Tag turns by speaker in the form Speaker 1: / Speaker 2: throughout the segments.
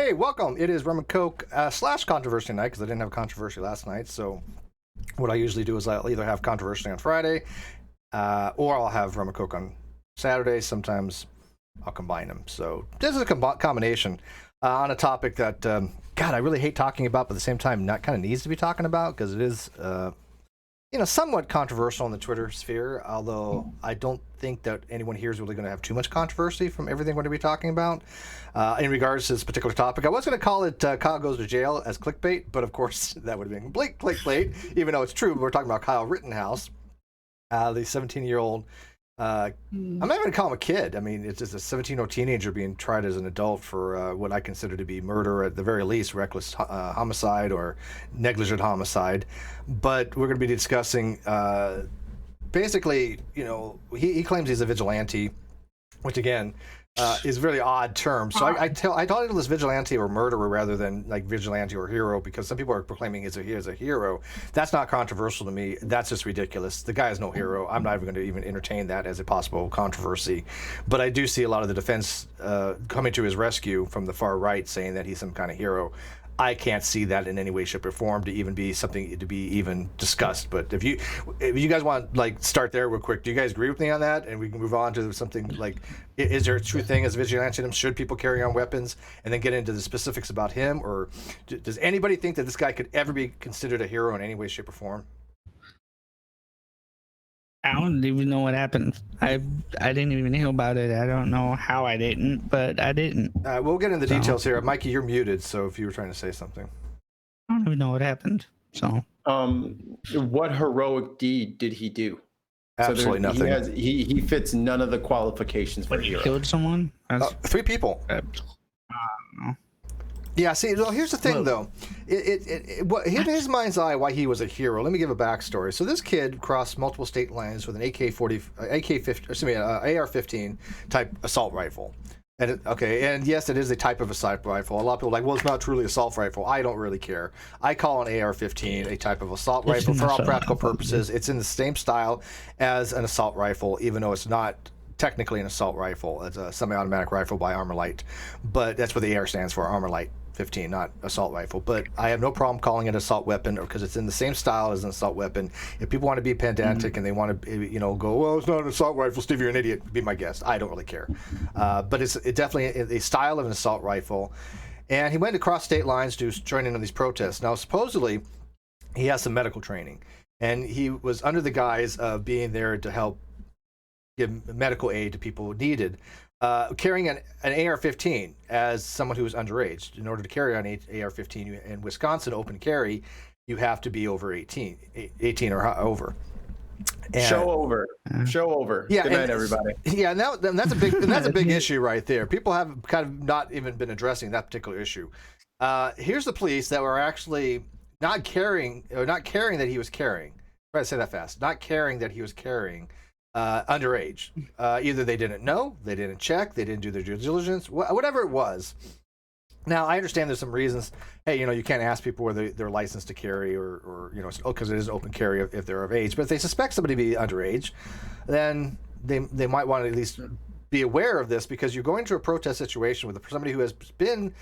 Speaker 1: Hey, welcome. It is Rum and Coke slash controversy night because I didn't have controversy last night. So what I usually do is I'll either have controversy on Friday or I'll have Rum and Coke on Saturday. Sometimes I'll combine them. So this is a combination on a topic that, God, I really hate talking about, but at the same time, not kind of needs to be talking about because it is, somewhat controversial in the Twitter sphere, although I don't think that anyone here is really going to have too much controversy from everything we're going to be talking about. In regards to this particular topic, I was going to call it Kyle Goes to Jail as clickbait, but of course that would have been complete clickbait, even though it's true. We're talking about Kyle Rittenhouse, the 17-year-old. I'm not even going to call him a kid. I mean, it's just a 17-year-old teenager being tried as an adult for what I consider to be murder, at the very least, reckless homicide or negligent homicide. But we're going to be discussing, basically, he claims he's a vigilante, which again is a really odd term. So I title this vigilante or murderer rather than like vigilante or hero, because some people are proclaiming he's a hero. That's not controversial to me. That's just ridiculous. The guy is no hero. I'm not even going to even entertain that as a possible controversy. But I do see a lot of the defense coming to his rescue from the far right, saying that he's some kind of hero. I can't see that in any way, shape, or form to even be something to be even discussed. But if you guys want like start there real quick, do you guys agree with me on that? And we can move on to something like, is there a true thing as vigilantism? Should people carry on weapons? And then get into the specifics about him, or does anybody think that this guy could ever be considered a hero in any way, shape, or form?
Speaker 2: I don't even know what happened. I didn't even hear about it. I don't know how I didn't, but I didn't.
Speaker 1: We'll get into the details here. Mikey, you're muted, so if you were trying to say something.
Speaker 2: I don't even know what happened. So,
Speaker 3: what heroic deed did he do?
Speaker 1: Absolutely nothing.
Speaker 3: He fits none of the qualifications for hero.
Speaker 2: He killed someone?
Speaker 1: 3 people.
Speaker 2: I don't know.
Speaker 1: Yeah, see, well, here's the thing, though. In his mind's eye, why he was a hero. Let me give a backstory. So this kid crossed multiple state lines with an AR-15 type assault rifle. And yes, it is a type of assault rifle. A lot of people are like, well, it's not truly assault rifle. I don't really care. I call an AR-15 a type of assault rifle for all practical purposes. It's in the same style as an assault rifle, even though it's not technically an assault rifle. It's a semi-automatic rifle by Armalite, but that's what the AR stands for, Armalite 15, not assault rifle. But I have no problem calling it assault weapon, because it's in the same style as an assault weapon. If people want to be pedantic and they want to, go, well, it's not an assault rifle, Steve, you're an idiot, be my guest. I don't really care. But it's definitely a style of an assault rifle. And he went across state lines to join in on these protests. Now, supposedly, he has some medical training, and he was under the guise of being there to help give medical aid to people who needed. Carrying an AR-15 as someone who is underage. In order to carry an AR-15 in Wisconsin open carry, you have to be over 18 or over. And,
Speaker 3: Show over. Yeah. Good night, everybody.
Speaker 1: Yeah, and that's a big issue right there. People have kind of not even been addressing that particular issue. Here's the police that were actually not carrying that he was carrying. Try to say that fast. Not carrying that he was carrying. Underage. Either they didn't know, they didn't check, they didn't do their due diligence, whatever it was. Now, I understand there's some reasons. Hey, you can't ask people whether they're licensed to carry or because it is open carry if they're of age. But if they suspect somebody to be underage, then they might want to at least be aware of this, because you're going to a protest situation with somebody who has been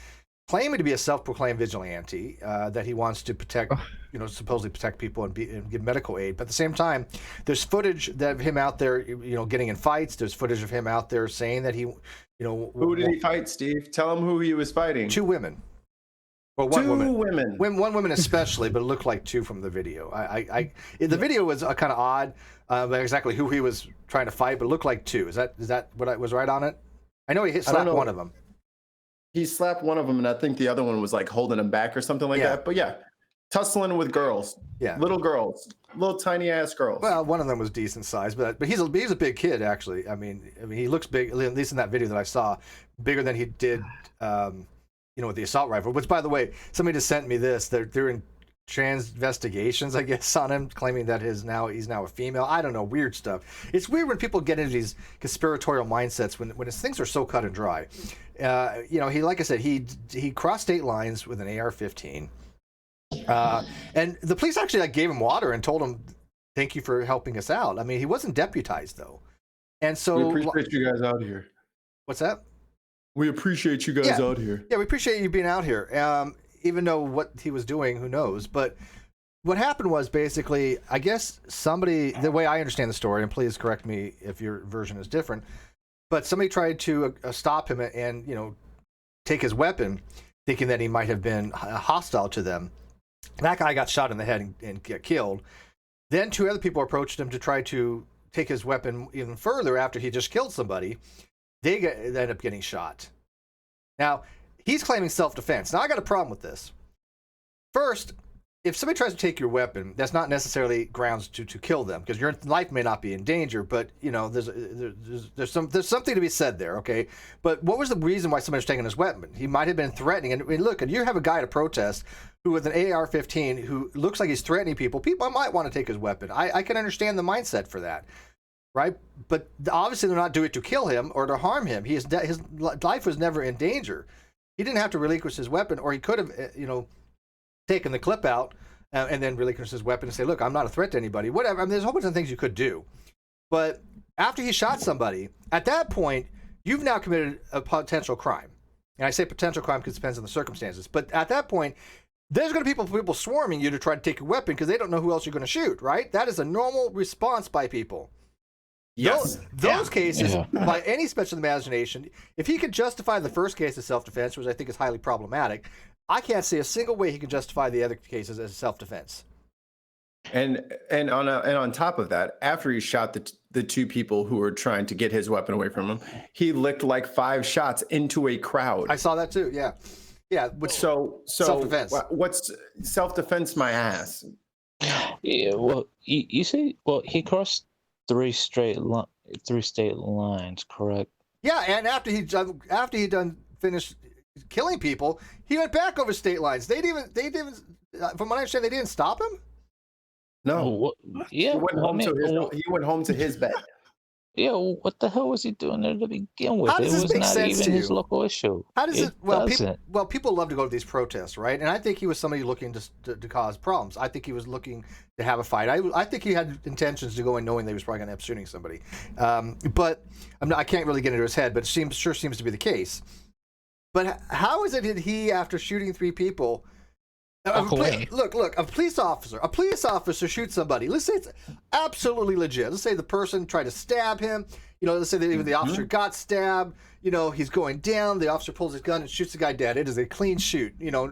Speaker 1: claiming to be a self-proclaimed vigilante, that he wants to protect, supposedly protect people and give medical aid. But at the same time, there's footage of him out there, getting in fights. There's footage of him out there saying that he,
Speaker 3: Who did he fight, Steve? Tell him who he was fighting.
Speaker 1: 2 women. Well, one woman especially, but it looked like 2 from the video. The video was kind of odd, about exactly who he was trying to fight, but it looked like 2. Is that what I was right on it? I know he slapped one of them.
Speaker 3: He slapped one of them, and I think the other one was like holding him back or something like that. But yeah, tussling with girls. Yeah, little girls, little tiny ass girls.
Speaker 1: Well, one of them was decent size, but he's a big kid actually. I mean he looks big, at least in that video that I saw, bigger than he did, with the assault rifle. Which, by the way, somebody just sent me this. They're doing trans investigations, I guess, on him, claiming that he's now a female. I don't know, weird stuff. It's weird when people get into these conspiratorial mindsets when things are so cut and dry. He, like I said, he crossed state lines with an AR-15, and the police actually gave him water and told him, "Thank you for helping us out." I mean, he wasn't deputized though, and so
Speaker 3: we appreciate you guys out here.
Speaker 1: What's that?
Speaker 3: We appreciate you guys out here.
Speaker 1: Yeah, we appreciate you being out here. Even though what he was doing, who knows? But what happened was basically, I guess somebody, the way I understand the story, and please correct me if your version is different, but somebody tried to stop him and, you know, take his weapon, thinking that he might have been hostile to them. That guy got shot in the head and get killed. Then 2 other people approached him to try to take his weapon even further after he just killed somebody. They end up getting shot. Now, he's claiming self-defense. Now, I got a problem with this. First, if somebody tries to take your weapon, that's not necessarily grounds to kill them, because your life may not be in danger, but, you know, there's something to be said there, okay? But what was the reason why somebody was taking his weapon? He might have been threatening. And look, and you have a guy at a protest who with an AR-15 who looks like he's threatening people. People might want to take his weapon. I can understand the mindset for that, right? But obviously they're not doing it to kill him or to harm him. His life was never in danger. He didn't have to relinquish his weapon, or he could have, you know, taken the clip out and then relinquish his weapon and say, look, I'm not a threat to anybody, whatever. I mean, there's a whole bunch of things you could do. But after he shot somebody, at that point, you've now committed a potential crime. And I say potential crime because it depends on the circumstances. But at that point, there's going to be people swarming you to try to take your weapon because they don't know who else you're going to shoot, right? That is a normal response by people.
Speaker 3: Yes.
Speaker 1: Those cases, by any stretch of the imagination, if he could justify the first case as self-defense, which I think is highly problematic, I can't see a single way he can justify the other cases as self-defense.
Speaker 3: And on top of that, after he shot the 2 people who were trying to get his weapon away from him, he licked like 5 shots into a crowd.
Speaker 1: I saw that too. Yeah. Which,
Speaker 3: so
Speaker 1: self-defense.
Speaker 3: What's self-defense? My ass.
Speaker 4: Yeah. Well, you say, well, he crossed 3 state lines, correct?
Speaker 1: Yeah, and after he finished killing people, he went back over state lines. They didn't. From what I understand, they didn't stop him.
Speaker 3: No.
Speaker 4: Yeah.
Speaker 3: He went home to his bed.
Speaker 4: Yeah. What the hell was he doing there to begin with?
Speaker 1: How does
Speaker 4: it
Speaker 1: this
Speaker 4: was
Speaker 1: make
Speaker 4: not
Speaker 1: sense
Speaker 4: even
Speaker 1: to
Speaker 4: his
Speaker 1: you?
Speaker 4: local issue.
Speaker 1: How does it?
Speaker 4: Well,
Speaker 1: people love to go to these protests, right? And I think he was somebody looking to cause problems. I think he was looking to have a fight. I think he had intentions to go in knowing they was probably going to end up shooting somebody. But I can't really get into his head. But it sure seems to be the case. But how is it that he, after shooting 3 people, look, a police officer shoots somebody. Let's say it's absolutely legit. Let's say the person tried to stab him. You know, let's say that even the officer got stabbed. You know, he's going down. The officer pulls his gun and shoots the guy dead. It is a clean shoot. You know,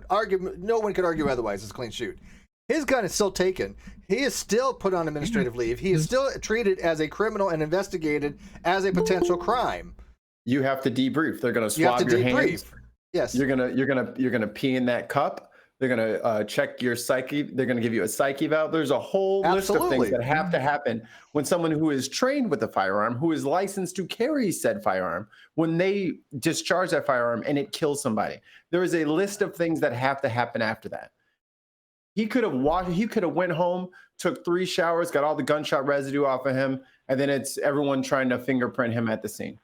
Speaker 1: no one could argue otherwise. It's a clean shoot. His gun is still taken. He is still put on administrative leave. He is still treated as a criminal and investigated as a potential crime.
Speaker 3: You have to debrief. They're going to swab your hands.
Speaker 1: Yes.
Speaker 3: You're gonna pee in that cup. They're gonna check your psyche. They're gonna give you a psyche eval. There's a whole list of things that have to happen when someone who is trained with a firearm, who is licensed to carry said firearm, when they discharge that firearm and it kills somebody. There is a list of things that have to happen after that. He could have He could have went home, took 3 showers, got all the gunshot residue off of him, and then it's everyone trying to fingerprint him at the scene.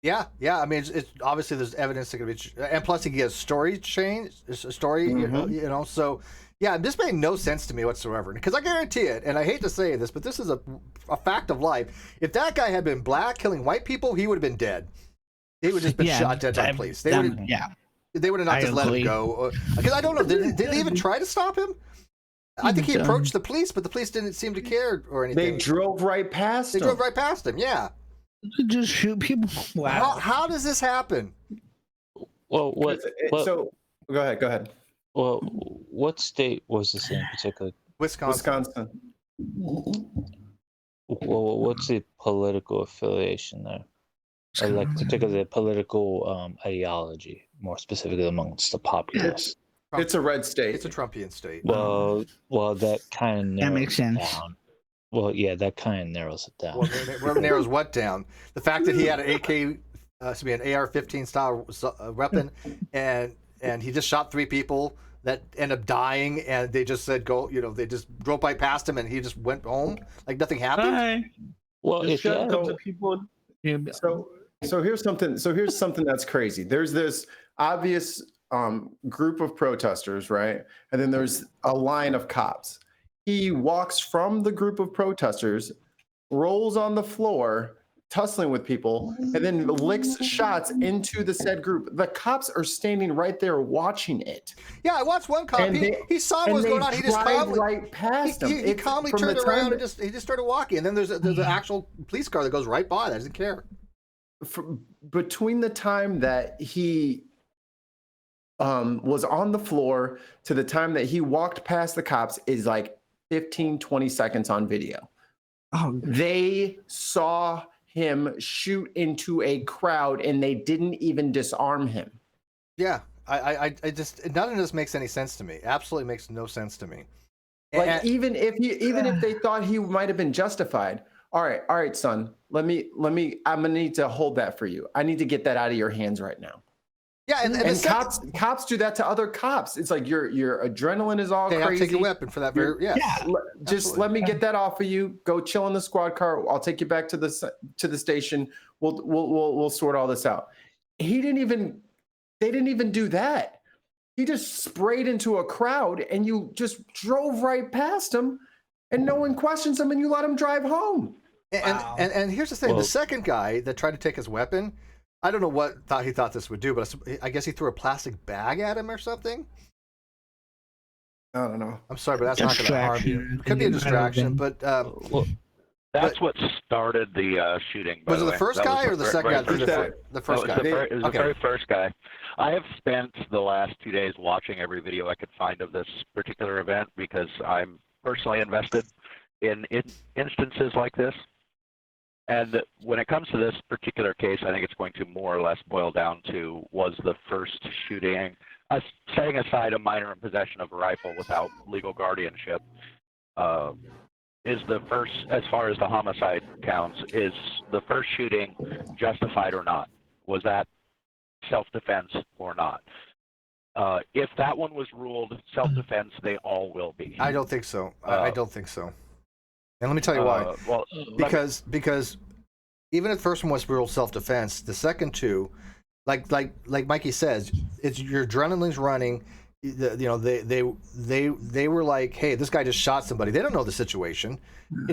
Speaker 1: Yeah. I mean, it's obviously there's evidence that could be, and plus he gets story change, a story, you know. So, yeah, this made no sense to me whatsoever. Because I guarantee it, and I hate to say this, but this is a fact of life. If that guy had been black killing white people, he would have been dead. He would have just been shot dead by police. They would have not just let him go. Because I don't know, did they even try to stop him? I think he approached the police, but the police didn't seem to care or anything.
Speaker 3: They drove right past him.
Speaker 1: They drove right past him. Yeah.
Speaker 2: Just shoot people. Wow.
Speaker 1: How does this happen?
Speaker 4: Well,
Speaker 3: so go ahead.
Speaker 4: Well, what state was this in particular?
Speaker 1: Wisconsin.
Speaker 4: Well, what's the political affiliation there? Or like particularly the political ideology, more specifically amongst the populace?
Speaker 3: It's a red state.
Speaker 1: It's a Trumpian state.
Speaker 4: Well, that kind of narrows
Speaker 2: that makes sense.
Speaker 4: Down. Well, yeah, that kind of narrows it down.
Speaker 1: Well, narrows what down? The fact that he had an an AR-15 style weapon, and he just shot 3 people that end up dying, and they just said go. You know, they just drove by past him, and he just went home like nothing happened.
Speaker 2: Hi.
Speaker 4: Well, if you had
Speaker 2: people.
Speaker 3: So here's something that's crazy. There's this obvious group of protesters, right? And then there's a line of cops. He walks from the group of protesters, rolls on the floor, tussling with people and then licks shots into the said group. The cops are standing right there watching it.
Speaker 1: Yeah, I watched one cop. He saw what was going on. He just calmly
Speaker 3: right past him.
Speaker 1: He calmly turned around and just started walking. And then there's an actual police car that goes right by that doesn't care.
Speaker 3: Between the time that he was on the floor to the time that he walked past the cops is like 15-20 seconds on video.
Speaker 2: Oh,
Speaker 3: they saw him shoot into a crowd and they didn't even disarm him.
Speaker 1: Yeah, I just none of this makes any sense to me. Absolutely makes no sense to me.
Speaker 3: Like even if they thought he might have been justified. All right, son. Let me. I'm gonna need to hold that for you. I need to get that out of your hands right now.
Speaker 1: Yeah, and
Speaker 3: cops do that to other cops. It's like your adrenaline is all crazy.
Speaker 1: I'll take your weapon for that.
Speaker 3: Just let me get that off of you. Go chill in the squad car. I'll take you back to the station. We'll sort all this out. They didn't even do that. He just sprayed into a crowd and you just drove right past him and no one questions him and you let him drive home.
Speaker 1: And here's the thing: the second guy that tried to take his weapon. I don't know what he thought this would do, but I guess he threw a plastic bag at him or something.
Speaker 3: I don't know.
Speaker 1: I'm sorry, but that's not going to harm you. It could be a distraction, but
Speaker 5: that's what started the shooting.
Speaker 1: Was it the first guy or the second guy? The first guy.
Speaker 5: It was the very first guy. I have spent the last 2 days watching every video I could find of this particular event because I'm personally invested in instances like this. And when it comes to this particular case, I think it's going to more or less boil down to, was the first shooting, setting aside a minor in possession of a rifle without legal guardianship, is the first, as far as the homicide counts, is the first shooting justified or not? Was that self-defense or not? If that one was ruled self-defense, they all will be.
Speaker 1: I don't think so. I don't think so. And let me tell you why. Because even if the first one was real self-defense, the second two, like Mikey says, it's your adrenaline's running. They were like, hey, this guy just shot somebody. They don't know the situation.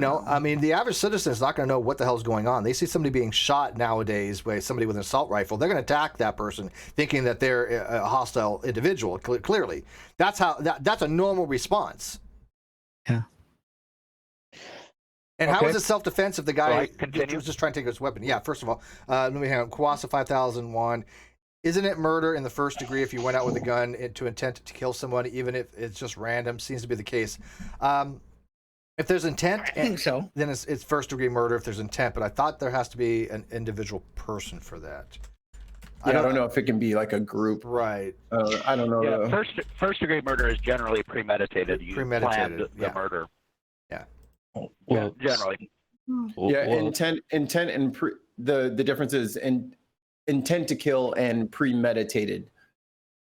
Speaker 1: I mean, the average citizen is not going to know what the hell's going on. They see somebody being shot nowadays by somebody with an assault rifle. They're going to attack that person, thinking that they're a hostile individual. Clearly, that's a normal response.
Speaker 2: Yeah.
Speaker 1: And how is it self-defense if the guy
Speaker 5: was
Speaker 1: just trying to take his weapon? Yeah, first of all, let me hang on. Kwasa 5001. Isn't it murder in the first degree if you went out with a gun to intent to kill someone, even if it's just random? Seems to be the case. If there's intent,
Speaker 2: I think so.
Speaker 1: Then it's first degree murder if there's intent. But I thought there has to be an individual person for that.
Speaker 3: Yeah, I don't know if it can be like a group.
Speaker 1: Right.
Speaker 3: I don't know.
Speaker 5: Yeah, first degree murder is generally premeditated. You planned the murder.
Speaker 1: Yeah.
Speaker 5: Well, generally.
Speaker 3: Intent and the difference is intent to kill and premeditated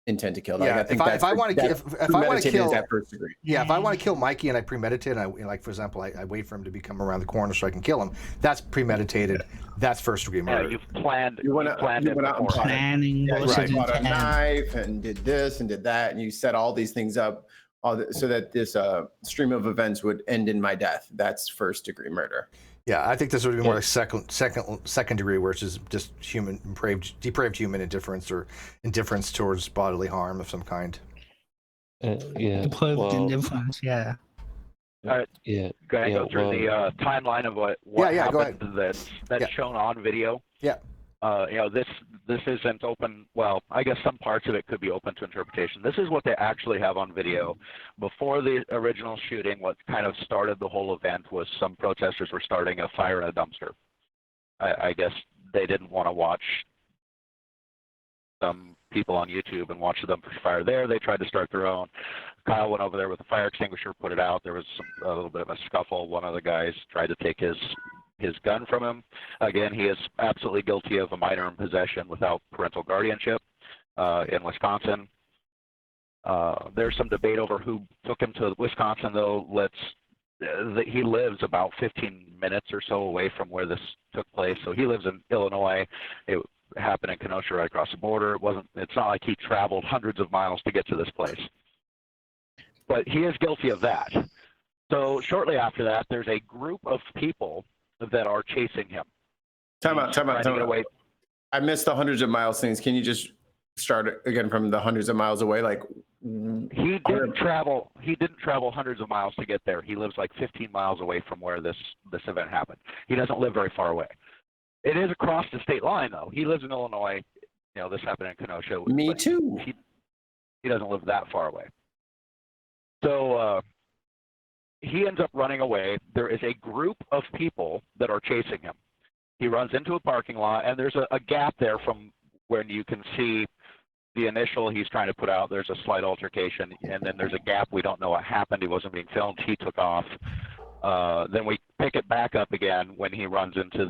Speaker 3: intent to kill.
Speaker 1: Yeah,
Speaker 3: I think
Speaker 1: if I want to kill
Speaker 3: that first degree.
Speaker 1: Yeah, if I want to kill Mikey and I premeditate, and like for example, I wait for him to come around the corner so I can kill him. That's premeditated. That's first degree murder.
Speaker 5: Yeah, you've planned.
Speaker 3: You went out and
Speaker 2: planning.
Speaker 3: You bought a knife and did this and did that, and you set all these things up so that this stream of events would end in my death. That's first degree murder.
Speaker 1: Yeah, I think this would be more like second degree, which is just depraved human indifference or indifference towards bodily harm of some kind.
Speaker 2: Depraved indifference, yeah.
Speaker 5: All right.
Speaker 4: Yeah.
Speaker 5: Go through the timeline of what happened that's shown on video.
Speaker 1: Yeah.
Speaker 5: This isn't open. Well, I guess some parts of it could be open to interpretation. This is what they actually have on video. Before the original shooting, what kind of started the whole event was some protesters were starting a fire in a dumpster. I guess they didn't want to watch some people on YouTube and watch them push fire there. They tried to start their own. Kyle went over there with a fire extinguisher, put it out. There was a little bit of a scuffle. One of the guys tried to take his gun from him. Again, he is absolutely guilty of a minor in possession without parental guardianship in Wisconsin. There's some debate over who took him to Wisconsin, though. He lives about 15 minutes or so away from where this took place. So he lives in Illinois. It happened in Kenosha right across the border. It's not like he traveled hundreds of miles to get to this place. But he is guilty of that. So shortly after that, there's a group of people that are chasing him.
Speaker 3: Time out.
Speaker 5: Away.
Speaker 3: I missed the hundreds of miles things. Can you just start again from the hundreds of miles away? Like
Speaker 5: he didn't travel hundreds of miles to get there. He lives like 15 miles away from where this event happened. He doesn't live very far away. It is across the state line though. He lives in Illinois. You know, this happened in Kenosha.
Speaker 3: Me too.
Speaker 5: He doesn't live that far away. So he ends up running away. There is a group of people that are chasing him. He runs into a parking lot, and there's a gap there from when you can see the initial he's trying to put out. There's a slight altercation, and then there's a gap. We don't know what happened. He wasn't being filmed. He took off. Then we pick it back up again when he runs into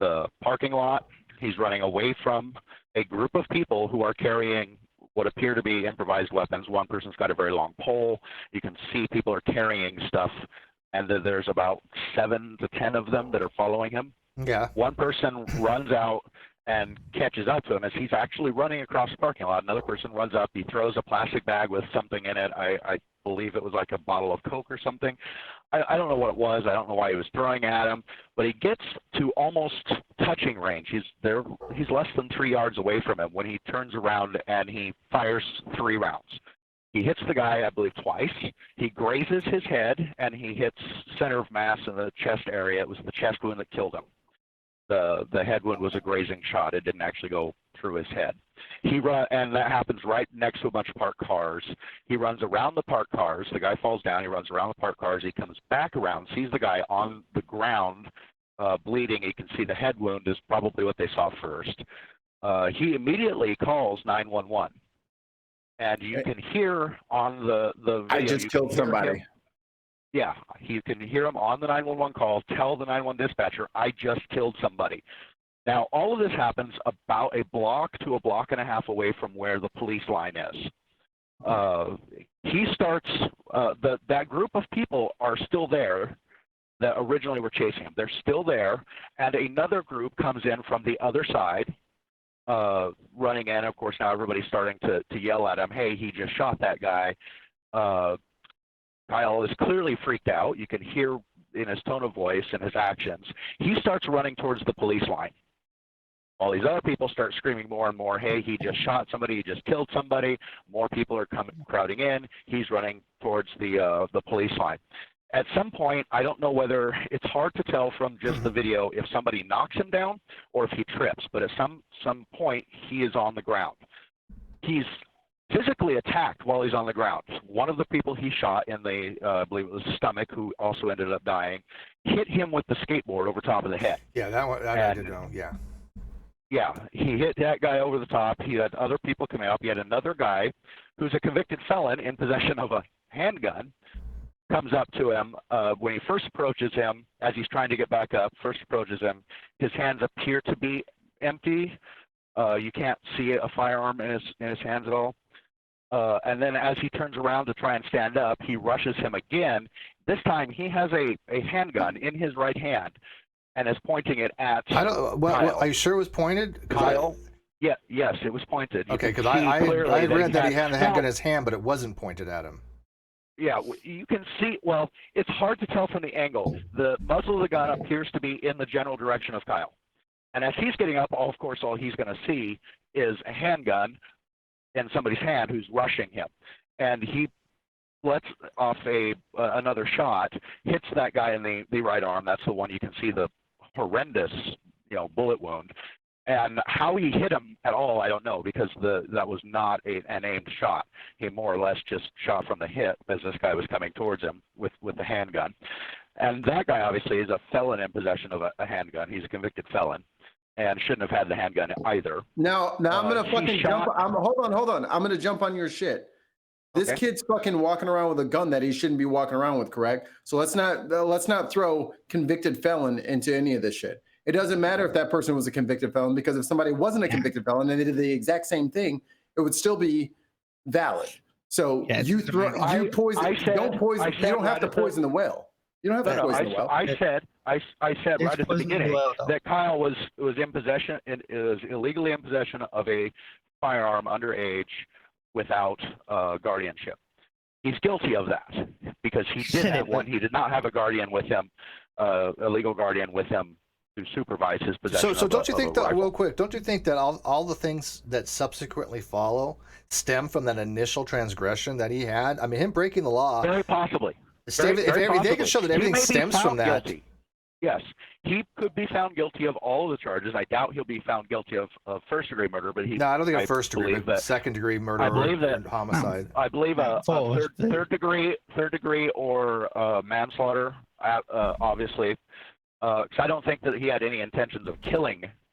Speaker 5: the parking lot. He's running away from a group of people who are carrying what appear to be improvised weapons. One person's got a very long pole. You can see people are carrying stuff, and there's about 7 to 10 of them that are following him.
Speaker 1: Yeah.
Speaker 5: One person runs out and catches up to him as he's actually running across the parking lot. Another person runs up. He throws a plastic bag with something in it. I believe it was like a bottle of Coke or something. I don't know what it was. I don't know why he was throwing at him, but he gets to almost touching range. He's less than 3 yards away from him when he turns around and he fires 3 rounds. He hits the guy, I believe, twice. He grazes his head, and he hits center of mass in the chest area. It was the chest wound that killed him. The head wound was a grazing shot. It didn't actually go through his head. And that happens right next to a bunch of parked cars. He runs around the parked cars. The guy falls down. He runs around the parked cars. He comes back around, sees the guy on the ground bleeding. He can see the head wound is probably what they saw first. He immediately calls 911. And you can hear on the video.
Speaker 3: I just killed somebody.
Speaker 5: Yeah, you can hear him on the 911 call tell the 911 dispatcher, I just killed somebody. Now, all of this happens about a block to a block and a half away from where the police line is. He starts, that group of people are still there that originally were chasing him. They're still there, and another group comes in from the other side, running in. Of course, now everybody's starting to yell at him, hey, he just shot that guy. Kyle is clearly freaked out. You can hear in his tone of voice and his actions. He starts running towards the police line. All these other people start screaming more and more, hey, he just shot somebody, he just killed somebody. More people are crowding in. He's running towards the police line. At some point, I don't know whether it's hard to tell from just the video if somebody knocks him down or if he trips, but at some point, he is on the ground. He's physically attacked while he's on the ground. One of the people he shot in the, I believe it was stomach, who also ended up dying, hit him with the skateboard over top of the head.
Speaker 1: Yeah, that one, I did know, yeah.
Speaker 5: Yeah, he hit that guy over the top. He had other people coming up. He had another guy who's a convicted felon in possession of a handgun, comes up to him. When he first approaches him, as he's trying to get back up, first approaches him, his hands appear to be empty. You can't see a firearm in his hands at all. And then as he turns around to try and stand up, he rushes him again. This time he has a handgun in his right hand and is pointing it at
Speaker 1: Kyle. Are you sure it was pointed?
Speaker 5: Kyle? Yeah, yes, it was pointed.
Speaker 1: Okay, because I read that he had the handgun in his hand, but it wasn't pointed at him.
Speaker 5: Yeah, you can see, well, it's hard to tell from the angle. The muzzle of the gun appears to be in the general direction of Kyle. And as he's getting up, of course, all he's going to see is a handgun in somebody's hand who's rushing him. And he lets off another shot, hits that guy in the right arm. That's the one you can see the horrendous, bullet wound. And how he hit him at all, I don't know, because that was not an aimed shot. He more or less just shot from the hip as this guy was coming towards him with the handgun. And that guy obviously is a felon in possession of a handgun. He's a convicted felon and shouldn't have had the handgun either.
Speaker 3: Now I'm gonna fucking jump. Hold on. I'm gonna jump on your shit. This kid's fucking walking around with a gun that he shouldn't be walking around with, correct? So let's not throw convicted felon into any of this shit. It doesn't matter if that person was a convicted felon, because if somebody wasn't a convicted felon and they did the exact same thing, it would still be valid. So you don't have to poison the well. You don't have to poison the well.
Speaker 5: I said right at the beginning that Kyle was in possession, is illegally in possession of a firearm underage without guardianship. He's guilty of that because he did have one. He did not have a guardian with him, a legal guardian with him supervise his possession.
Speaker 1: So don't you
Speaker 5: of
Speaker 1: think
Speaker 5: a
Speaker 1: that,
Speaker 5: rifle.
Speaker 1: real quick, don't you think that all the things that subsequently follow stem from that initial transgression that he had? I mean, him breaking the law.
Speaker 5: Very possibly.
Speaker 1: If
Speaker 5: Very
Speaker 1: they can show that
Speaker 5: possibly.
Speaker 1: everything
Speaker 5: He may be
Speaker 1: stems from
Speaker 5: found
Speaker 1: that.
Speaker 5: guilty. Yes, he could be found guilty of all of the charges. I doubt he'll be found guilty of first-degree murder, but
Speaker 1: No, I don't think of first degree,
Speaker 5: believe
Speaker 1: but
Speaker 5: that-
Speaker 1: second-degree murder
Speaker 5: I believe
Speaker 1: or
Speaker 5: that-
Speaker 1: homicide.
Speaker 5: I believe a third degree or manslaughter, obviously, because I don't think that he had any intentions of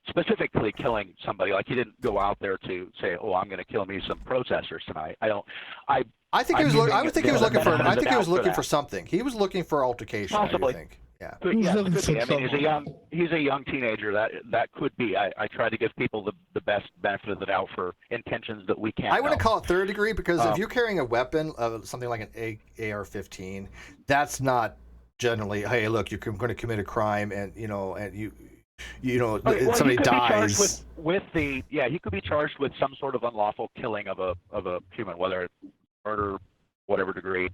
Speaker 5: specifically killing somebody. Like, he didn't go out there to say, "Oh, I'm going to kill me some protesters tonight."
Speaker 1: I think he was. I would think he was looking for. I think he was looking for
Speaker 5: that.
Speaker 1: something. He was looking for altercation.
Speaker 5: Possibly.
Speaker 1: I think. Yeah.
Speaker 5: Yeah, could be. I mean, he's a young teenager. That could be. I try to give people the best benefit of the doubt for intentions that we can't.
Speaker 1: I wouldn't
Speaker 5: know.
Speaker 1: call it third degree because if you're carrying a weapon of something like an AR-15, that's not generally. Hey, look, you're going to commit a crime, and somebody dies.
Speaker 5: He could be charged with some sort of unlawful killing of a human, whether it's murder, whatever degree,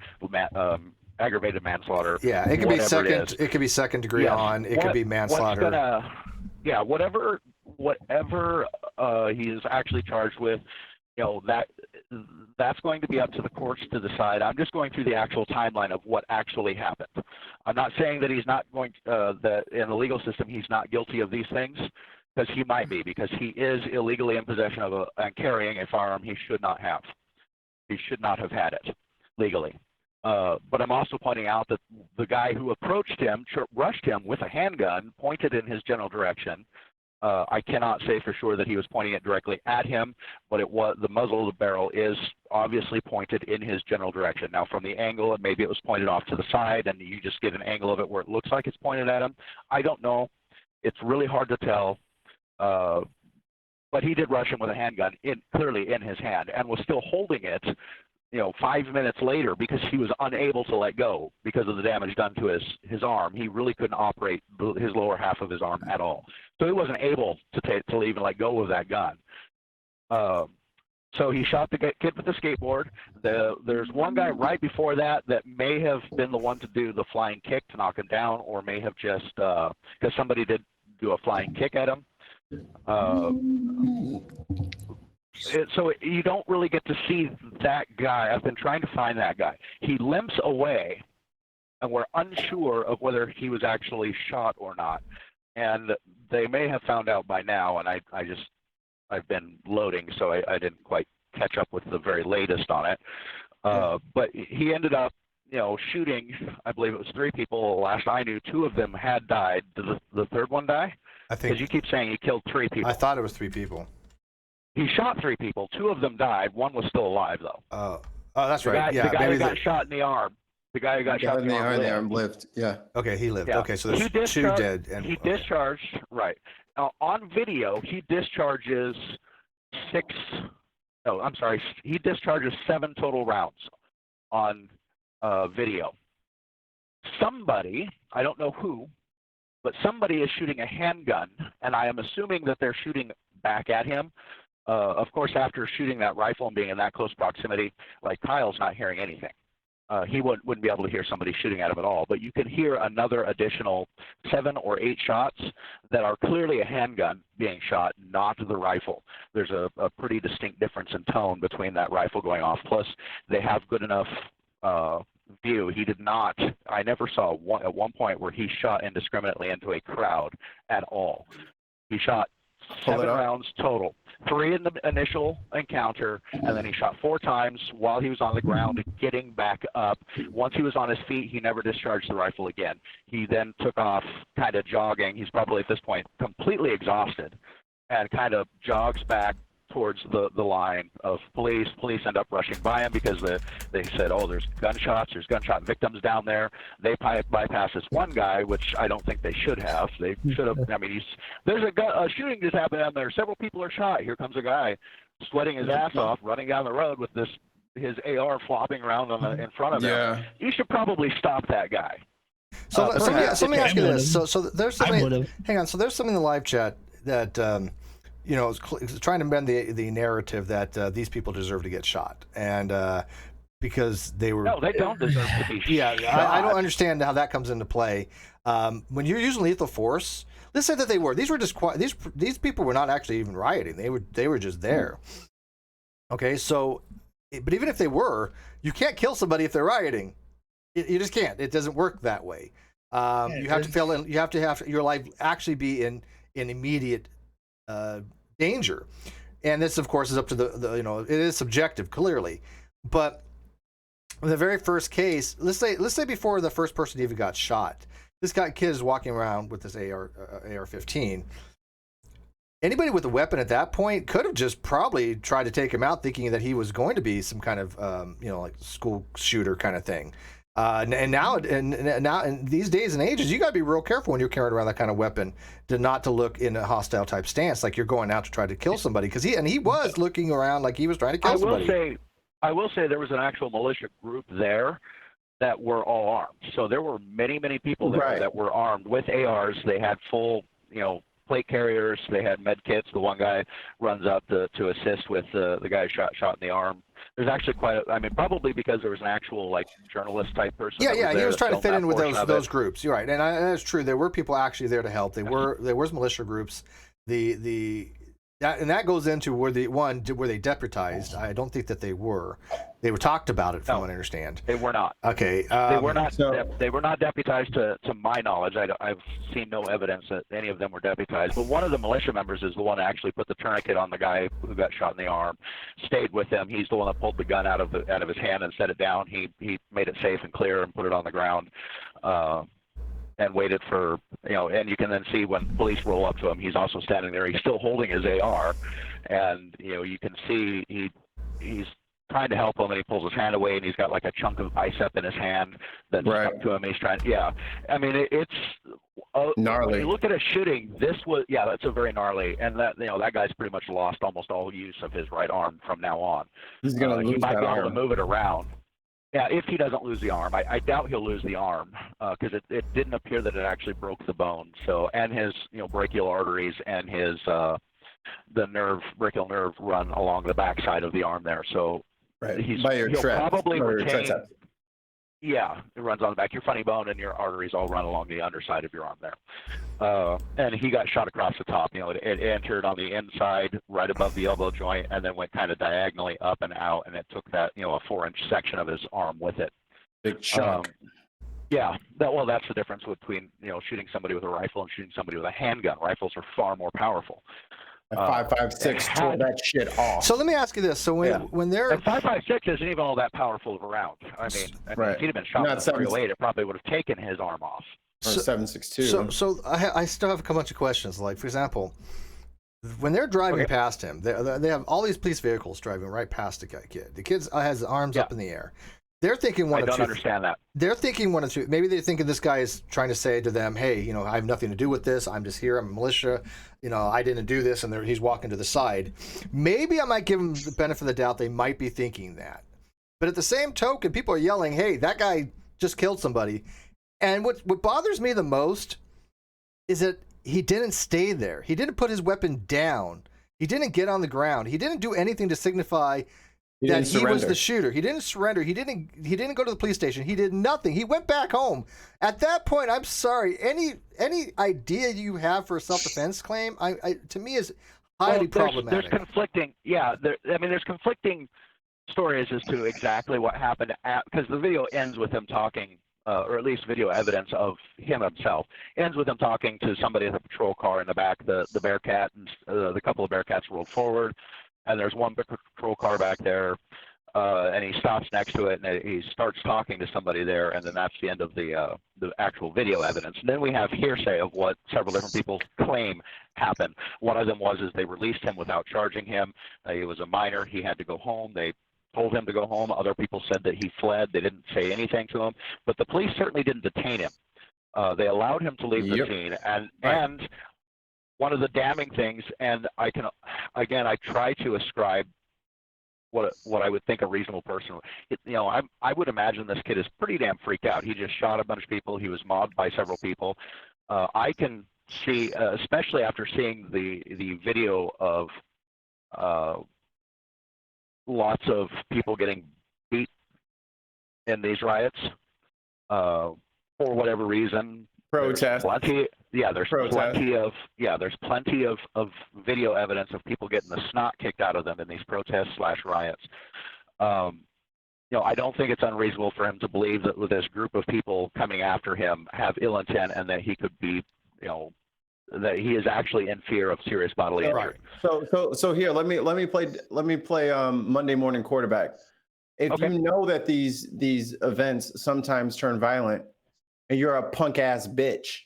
Speaker 5: aggravated manslaughter.
Speaker 1: Yeah, it could be second. It could be second degree
Speaker 5: Yes.
Speaker 1: on. It could be manslaughter.
Speaker 5: Whatever he is actually charged with, that's going to be up to the courts to decide. I'm just going through the actual timeline of what actually happened. I'm not saying that he's not going that in the legal system he's not guilty of these things, because he might be, because he is illegally in possession of and carrying a firearm he should not have. He should not have had it legally. But I'm also pointing out that the guy who approached him, rushed him with a handgun, pointed in his general direction. I cannot say for sure that he was pointing it directly at him, but the muzzle of the barrel is obviously pointed in his general direction. Now, from the angle, and maybe it was pointed off to the side, and you just get an angle of it where it looks like it's pointed at him. I don't know. It's really hard to tell. But he did rush him with a handgun clearly in his hand, and was still holding it 5 minutes later, because he was unable to let go because of the damage done to his arm. He really couldn't operate his lower half of his arm at all. So he wasn't able to even let go of that gun. So he shot the kid with the skateboard. There's one guy right before that may have been the one to do the flying kick to knock him down, or may have just, because somebody did do a flying kick at him. So you don't really get to see that guy. I've been trying to find that guy. He limps away, and we're unsure of whether he was actually shot or not. And they may have found out by now, and I've been loading, so I didn't quite catch up with the very latest on it. But he ended up, shooting, I believe it was 3 people. Last I knew, 2 of them had died. Did the third one die?
Speaker 1: I think.
Speaker 5: Because you keep saying he killed 3 people.
Speaker 1: I thought it was 3 people.
Speaker 5: He shot 3 people. 2 of them died. 1 was still alive, though.
Speaker 1: Oh, that's right.
Speaker 5: The guy who got shot in the arm. The guy who got shot in the arm
Speaker 3: lived. Yeah.
Speaker 1: Okay, he lived.
Speaker 5: Yeah.
Speaker 1: Okay, so there's 2 dead. And
Speaker 5: he discharged, right. Now, on video, he discharges 7 total rounds on video. Somebody, I don't know who, but somebody is shooting a handgun, and I am assuming that they're shooting back at him. Of course, after shooting that rifle and being in that close proximity, like Kyle's not hearing anything. He wouldn't be able to hear somebody shooting at him at all. But you can hear another additional 7 or 8 shots that are clearly a handgun being shot, not the rifle. There's a pretty distinct difference in tone between that rifle going off. Plus, they have good enough view. He did not. I never saw at one point where he shot indiscriminately into a crowd at all. He shot 7 rounds total, 3 in the initial encounter, and then he shot 4 times while he was on the ground, getting back up. Once he was on his feet, he never discharged the rifle again. He then took off, kind of jogging. He's probably at this point completely exhausted, and kind of jogs back towards the line of police. Police end up rushing by him because they said, oh, there's gunshot victims down there. They bypass this one guy, which I don't think they should have. They should have. I mean, there's a shooting just happened down there. Several people are shot. Here comes a guy sweating his ass off, running down the road with his AR flopping around in front of him. You should probabably stop that guy.
Speaker 1: So let me ask you this. So there's something. Hang on. So there's something in the live chat that is trying to bend the narrative that these people deserve to get shot, and because they were.
Speaker 5: No, they don't deserve to be
Speaker 1: Yeah,
Speaker 5: shot.
Speaker 1: I don't understand how that comes into play. When you're using lethal force, let's say that they were. These were just these people were not actually even rioting. They were just there. Okay, so, but even if they were, you can't kill somebody if they're rioting. You just can't. It doesn't work that way. You have to feel. You have to have your life actually be in immediate danger, and this, of course, is up to the it is subjective, clearly, but in the very first case, let's say before the first person even got shot, this kid is walking around with this AR-15. Anybody with a weapon at that point could have just probably tried to take him out, thinking that he was going to be some kind of like school shooter kind of thing. And now in these days and ages, you got to be real careful when you're carrying around that kind of weapon, not to look in a hostile type stance, like you're going out to try to kill somebody, because he was looking around like he was trying to kill somebody.
Speaker 5: I will say there was an actual militia group there that were all armed. So there were many people there that were armed with ARs. They had full plate carriers. They had med kits. The one guy runs up to assist with the guy shot in the arm. There's actually probably because there was an actual journalist type person.
Speaker 1: Yeah, he was trying to fit in with those groups. You're right, and that's true. There were people actually there to help. There was militia groups. That goes into were they deputized? I don't think that they were. They were talked about it, from what I understand.
Speaker 5: They were not.
Speaker 1: Okay.
Speaker 5: They were not. They were not deputized to my knowledge. I've seen no evidence that any of them were deputized. But one of the militia members is the one that actually put the tourniquet on the guy who got shot in the arm. Stayed with him. He's the one that pulled the gun out of his hand and set it down. He made it safe and clear and put it on the ground. And waited for, and you can then see when police roll up to him, he's also standing there. He's still holding his AR, and you can see he's trying to help him, and he pulls his hand away, and he's got like a chunk of bicep in his hand that's stuck to him. And he's trying. Yeah, I mean it's gnarly. When you look at a shooting, that's a very gnarly, and that guy's pretty much lost almost all use of his right arm from now on.
Speaker 3: He's gonna lose
Speaker 5: he might
Speaker 3: that
Speaker 5: be able
Speaker 3: arm.
Speaker 5: to move it around. Yeah, if he doesn't lose the arm, I doubt he'll lose the arm because it didn't appear that it actually broke the bone. So, and his brachial arteries and his the brachial nerve run along the backside of the arm there. So he'll probably retain. Yeah, it runs on the back. Your funny bone and your arteries all run along the underside of your arm there. And he got shot across the top. It entered on the inside, right above the elbow joint, and then went kind of diagonally up and out, and it took that, a 4-inch section of his arm with it.
Speaker 3: Big chunk.
Speaker 5: Yeah, that's the difference between, shooting somebody with a rifle and shooting somebody with a handgun. Rifles are far more powerful.
Speaker 3: 5.56 tore that shit off.
Speaker 1: So let me ask you this: so when they're
Speaker 5: and 5.56 isn't even all that powerful of a round. I mean, if he'd have been shot with a 308, it probably would have taken his arm off.
Speaker 3: Or 7.62.
Speaker 1: So I still have a bunch of questions. Like, for example, when they're driving past him, they have all these police vehicles driving right past the kid. The kid has his arms up in the air. They're thinking one of two.
Speaker 5: I don't understand that.
Speaker 1: They're thinking one of two. Maybe they're thinking this guy is trying to say to them, hey, I have nothing to do with this. I'm just here. I'm a militia. I didn't do this. And he's walking to the side. Maybe I might give him the benefit of the doubt. They might be thinking that. But at the same token, people are yelling, hey, that guy just killed somebody. And what bothers me the most is that he didn't stay there. He didn't put his weapon down. He didn't get on the ground. He didn't do anything to signify that he was the shooter. He didn't surrender. He didn't go to the police station. He did nothing. He went back home. At that point, I'm sorry. Any idea you have for a self-defense claim, to me, is highly problematic.
Speaker 5: There's conflicting. Yeah, there's conflicting stories as to exactly what happened because the video ends with him talking, or at least video evidence of him himself ends with him talking to somebody in the patrol car in the back. The Bearcat and the couple of Bearcats rolled forward. And there's one patrol car back there, and he stops next to it, and he starts talking to somebody there, and then that's the end of the actual video evidence. And then we have hearsay of what several different people claim happened. One of them was they released him without charging him. He was a minor. He had to go home. They told him to go home. Other people said that he fled. They didn't say anything to him. But the police certainly didn't detain him. They allowed him to leave the scene. And one of the damning things, and I try to ascribe what I would think a reasonable person. I would imagine this kid is pretty damn freaked out. He just shot a bunch of people. He was mobbed by several people. I can see, especially after seeing the video of lots of people getting beat in these riots for whatever reason.
Speaker 3: Protest.
Speaker 5: There's
Speaker 3: Protest.
Speaker 5: plenty of video evidence of people getting the snot kicked out of them in these protests/riots. I don't think it's unreasonable for him to believe that with this group of people coming after him have ill intent and that he could be, that he is actually in fear of serious bodily injury.
Speaker 3: So here, let me play Monday morning quarterback. If you know that these events sometimes turn violent, and you're a punk ass bitch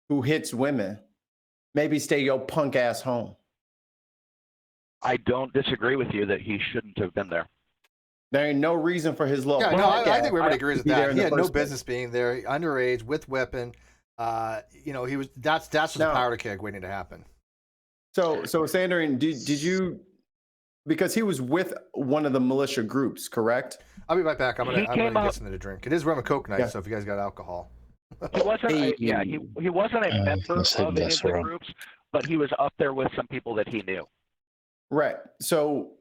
Speaker 3: who hits women, maybe stay your punk ass home.
Speaker 5: I don't disagree with you that he shouldn't have been there.
Speaker 3: There ain't no reason for his little.
Speaker 1: Yeah, no, I think everybody agrees with that. He had no
Speaker 3: place.
Speaker 1: business being there, underage, with weapon. He was. That's just a powder keg waiting to happen.
Speaker 3: So Sandering, did you? Because he was with one of the militia groups, correct?
Speaker 1: I'll be right back. I'm gonna get something to drink. It is rum and coke night, so if you guys got alcohol.
Speaker 5: He wasn't. He wasn't a member of any of the groups, but he was up there with some people that he knew.
Speaker 3: Right. So.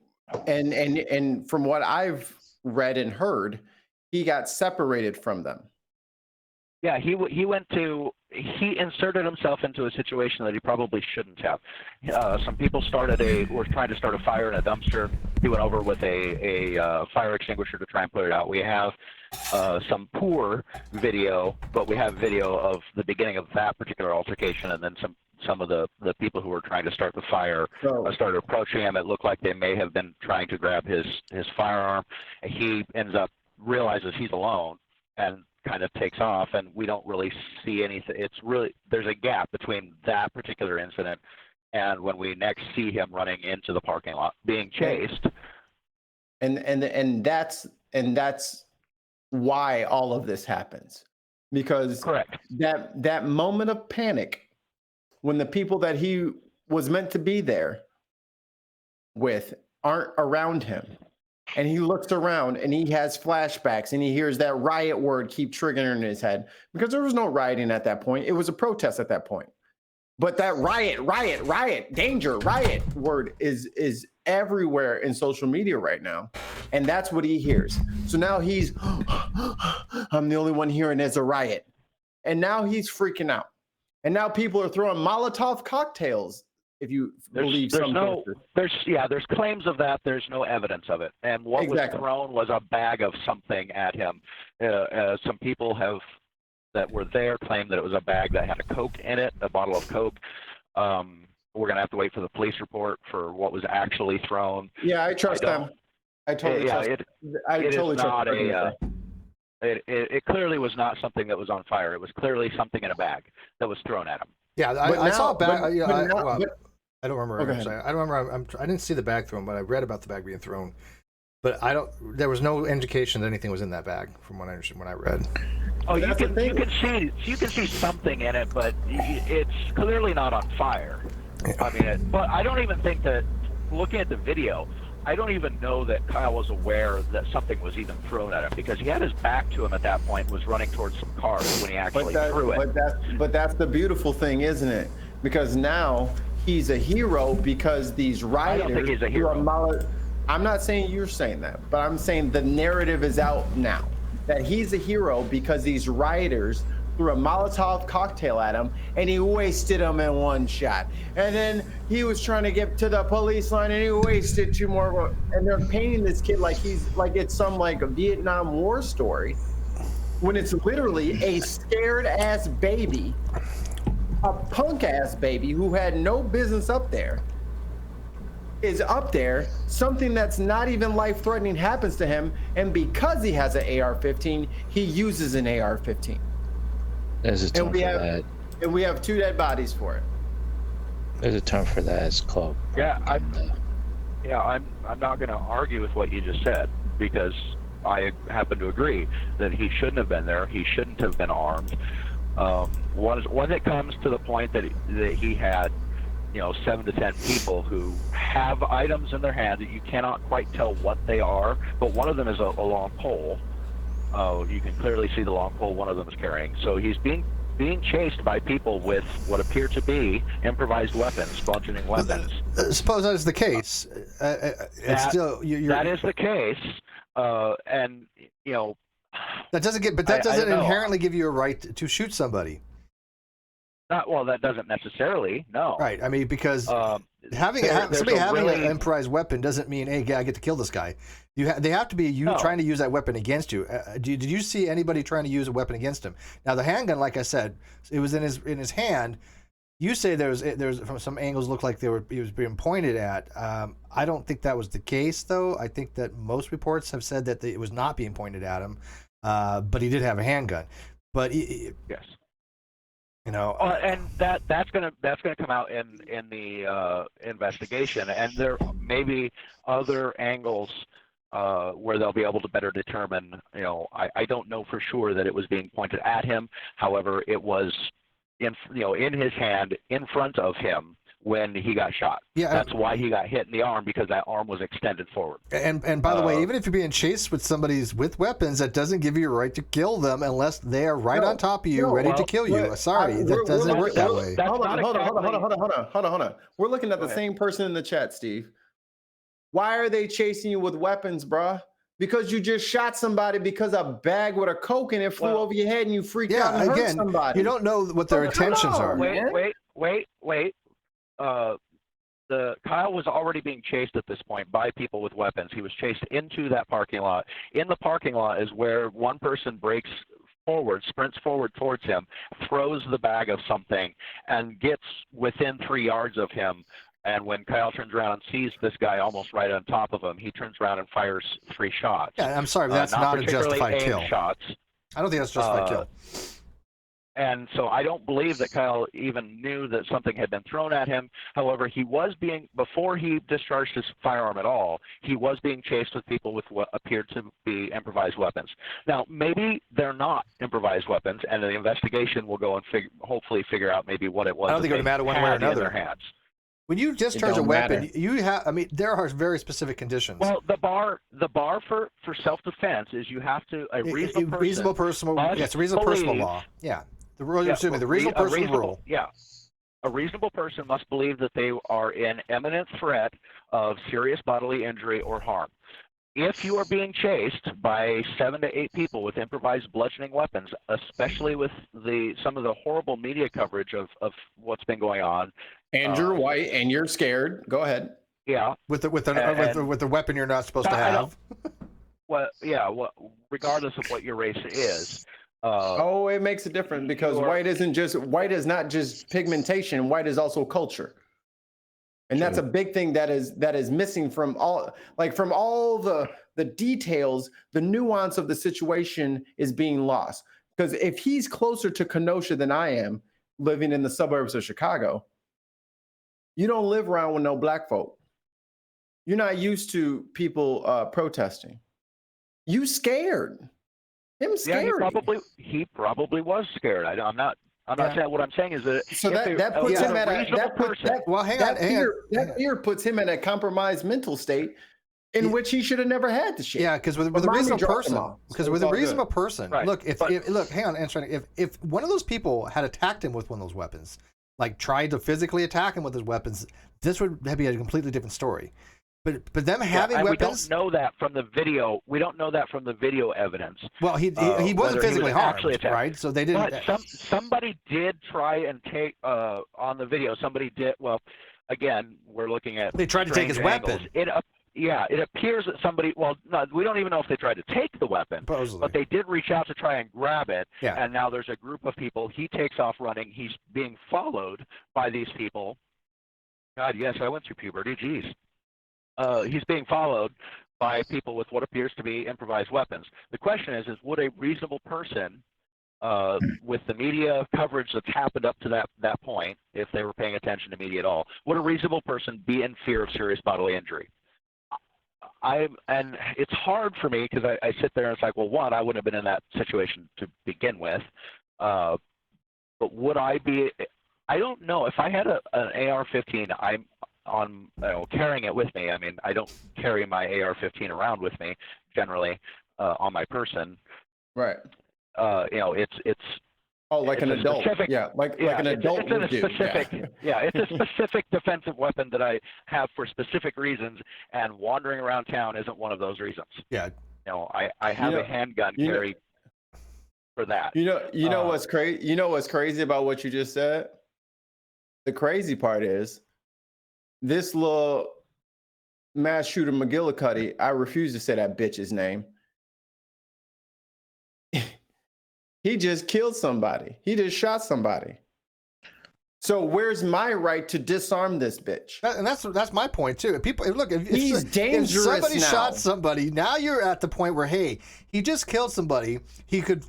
Speaker 3: And from what I've read and heard, he got separated from them.
Speaker 5: Yeah, he inserted himself into a situation that he probably shouldn't have. Some people were trying to start a fire in a dumpster. He went over with a fire extinguisher to try and put it out. We have some poor video, but we have video of the beginning of that particular altercation, and then some of the people who were trying to start the fire started approaching him. It looked like they may have been trying to grab his firearm. He ends up realizes he's alone and kind of takes off, and we don't really see anything. There's a gap between that particular incident and when we next see him running into the parking lot being chased.
Speaker 3: And that's why all of this happens, because
Speaker 5: correct,
Speaker 3: that moment of panic when the people that he was meant to be there with aren't around him, and he looks around and he has flashbacks and he hears that riot word keep triggering in his head, because there was no rioting at that point. It was a protest at that point. But that riot, danger, riot word is everywhere in social media right now. And that's what he hears. So now he's, I'm the only one hearing there's a riot. And now he's freaking out. And now people are throwing Molotov cocktails. If you believe
Speaker 5: there's claims of that. There's no evidence of it. And what was thrown was a bag of something at him. Some people that were there claimed that it was a bag that had a Coke in it, a bottle of Coke. We're gonna have to wait for the police report for what was actually thrown.
Speaker 3: Yeah, I trust them. I totally trust.
Speaker 5: It clearly was not something that was on fire. It was clearly something in a bag that was thrown at him.
Speaker 1: Yeah, I saw a bag. I don't remember. I don't remember. I didn't see the bag thrown, but I read about the bag being thrown. But there was no indication that anything was in that bag, from what I understood when I read.
Speaker 5: Oh, you can see something in it, but it's clearly not on fire. I mean, but I don't even think that, looking at the video, I don't even know that Kyle was aware that something was even thrown at him, because he had his back to him at that point, was running towards some cars when he actually threw it.
Speaker 3: But that's the beautiful thing, isn't it? Because now he's a hero, because these rioters.
Speaker 5: I don't think he's a hero.
Speaker 3: I'm not saying you're saying that, but I'm saying the narrative is out now that he's a hero because these rioters threw a Molotov cocktail at him and he wasted him in one shot. And then he was trying to get to the police line and he wasted two more. And they're painting this kid like it's some a Vietnam War story, when it's literally a scared ass baby, a punk ass baby who had no business up there. Is up there, something that's not even life-threatening happens to him, and because he has an AR-15, he uses an AR-15.
Speaker 4: There's a term for that.
Speaker 3: And we have 2 dead bodies for it.
Speaker 4: There's a term for that. It's called.
Speaker 5: I'm not going to argue with what you just said, because I happen to agree that he shouldn't have been there. He shouldn't have been armed. When it comes to the point that he had 7 to 10 people who have items in their hand that you cannot quite tell what they are, but one of them is a long pole. You can clearly see the long pole one of them is carrying. So he's being chased by people with what appear to be improvised weapons, bludgeoning weapons.
Speaker 1: Suppose that is the case.
Speaker 5: That is the case, And
Speaker 1: that doesn't inherently give you a right to shoot somebody.
Speaker 5: That doesn't necessarily. No.
Speaker 1: Right. I mean, because somebody having an improvised weapon doesn't mean, hey, I get to kill this guy. They have to be trying to use that weapon against you. Did you see anybody trying to use a weapon against him? Now the handgun, like I said, it was in his hand. You say there's from some angles looked like he was being pointed at. I don't think that was the case, though. I think that most reports have said that it was not being pointed at him, but he did have a handgun. But
Speaker 5: yes. And that's gonna come out in the investigation, and there may be other angles where they'll be able to better determine. I don't know for sure that it was being pointed at him. However, it was in his hand in front of him when he got shot. Yeah, that's why he got hit in the arm, because that arm was extended forward.
Speaker 1: And by the way, even if you're being chased with weapons, that doesn't give you a right to kill them unless they are right on top of you, ready to kill you. Sorry, that doesn't work that way.
Speaker 3: Hold on. We're looking at the same person in the chat, Steve. Why are they chasing you with weapons, bruh? Because you just shot somebody because a bag with a Coke in it flew over your head and you freaked out and hurt somebody.
Speaker 1: You don't know what their intentions are.
Speaker 5: Wait. Kyle was already being chased at this point by people with weapons. He was chased into that parking lot. In the parking lot is where one person sprints forward towards him, throws the bag of something, and gets within 3 yards of him. And when Kyle turns around and sees this guy almost right on top of him, he turns around and fires 3 shots.
Speaker 1: Yeah, I'm sorry, but that's not a justified kill.
Speaker 5: Shots.
Speaker 1: I don't think that's a justified kill.
Speaker 5: And so I don't believe that Kyle even knew that something had been thrown at him. However, before he discharged his firearm at all, he was being chased with people with what appeared to be improvised weapons. Now, maybe they're not improvised weapons, and the investigation will go and hopefully figure out maybe what it was.
Speaker 1: I don't think it would matter one way or another.
Speaker 5: In their hands.
Speaker 1: When you discharge a weapon, there are very specific conditions.
Speaker 5: Well, the bar for self-defense is you have to a reasonable person.
Speaker 1: Yes, a reasonable personal law. Yeah. The reasonable person rule.
Speaker 5: Yeah. A reasonable person must believe that they are in imminent threat of serious bodily injury or harm. If you are being chased by 7 to 8 people with improvised bludgeoning weapons, especially with some of the horrible media coverage of what's been going on,
Speaker 3: and you're white and you're scared, go ahead.
Speaker 5: Yeah.
Speaker 1: With the weapon you're not supposed to have.
Speaker 5: Regardless of what your race is.
Speaker 3: It makes a difference, because white is not just pigmentation. White is also culture. And that's a big thing that is missing from all the details. The nuance of the situation is being lost. Because if he's closer to Kenosha than I am, living in the suburbs of Chicago, you don't live around with no black folk. You're not used to people protesting. You scared. Him scared.
Speaker 5: Yeah, he probably was scared. I'm not saying. What I'm saying is that
Speaker 3: that puts him at that fear puts him in a compromised mental state in which he should have never had the shit.
Speaker 1: Yeah, because with a reasonable person,
Speaker 5: right.
Speaker 1: Look, hang on, if one of those people had attacked him with one of those weapons, like tried to physically attack him with his weapons, this would be a completely different story. But them having weapons,
Speaker 5: we don't know that from the video. We don't know that from the video evidence.
Speaker 1: Well, he wasn't physically harmed, right? So they didn't.
Speaker 5: But somebody did try and take on the video. Somebody did. Well, again, we're looking at.
Speaker 1: They tried to take his weapon.
Speaker 5: It appears that somebody. Well, no, we don't even know if they tried to take the weapon.
Speaker 1: Supposedly.
Speaker 5: But they did reach out to try and grab it.
Speaker 1: Yeah.
Speaker 5: And now there's a group of people. He takes off running. He's being followed by these people. God, yes, I went through puberty. Jeez. He's being followed by people with what appears to be improvised weapons. The question is would a reasonable person, with the media coverage that's happened up to that point, if they were paying attention to media at all, would a reasonable person be in fear of serious bodily injury? And it's hard for me because I sit there and it's like, well, one, I wouldn't have been in that situation to begin with. But would I be? I don't know. If I had an AR-15, I'm carrying it with me. I mean, I don't carry my AR-15 around with me generally on my person.
Speaker 3: Right.
Speaker 5: It's
Speaker 3: like an adult. Like an adult would do.
Speaker 5: It's a specific defensive weapon that I have for specific reasons, and wandering around town isn't one of those reasons.
Speaker 1: Yeah.
Speaker 5: I have a handgun carried for that.
Speaker 3: You know what's crazy? You know what's crazy about what you just said? The crazy part is this little mass shooter McGillicuddy, I refuse to say that bitch's name. He just killed somebody. He just shot somebody. So where's my right to disarm this bitch?
Speaker 1: And that's my point too. People look.
Speaker 3: He's dangerous.
Speaker 1: If somebody
Speaker 3: now.
Speaker 1: shot somebody. Now you're at the point where, hey, he just killed somebody. He could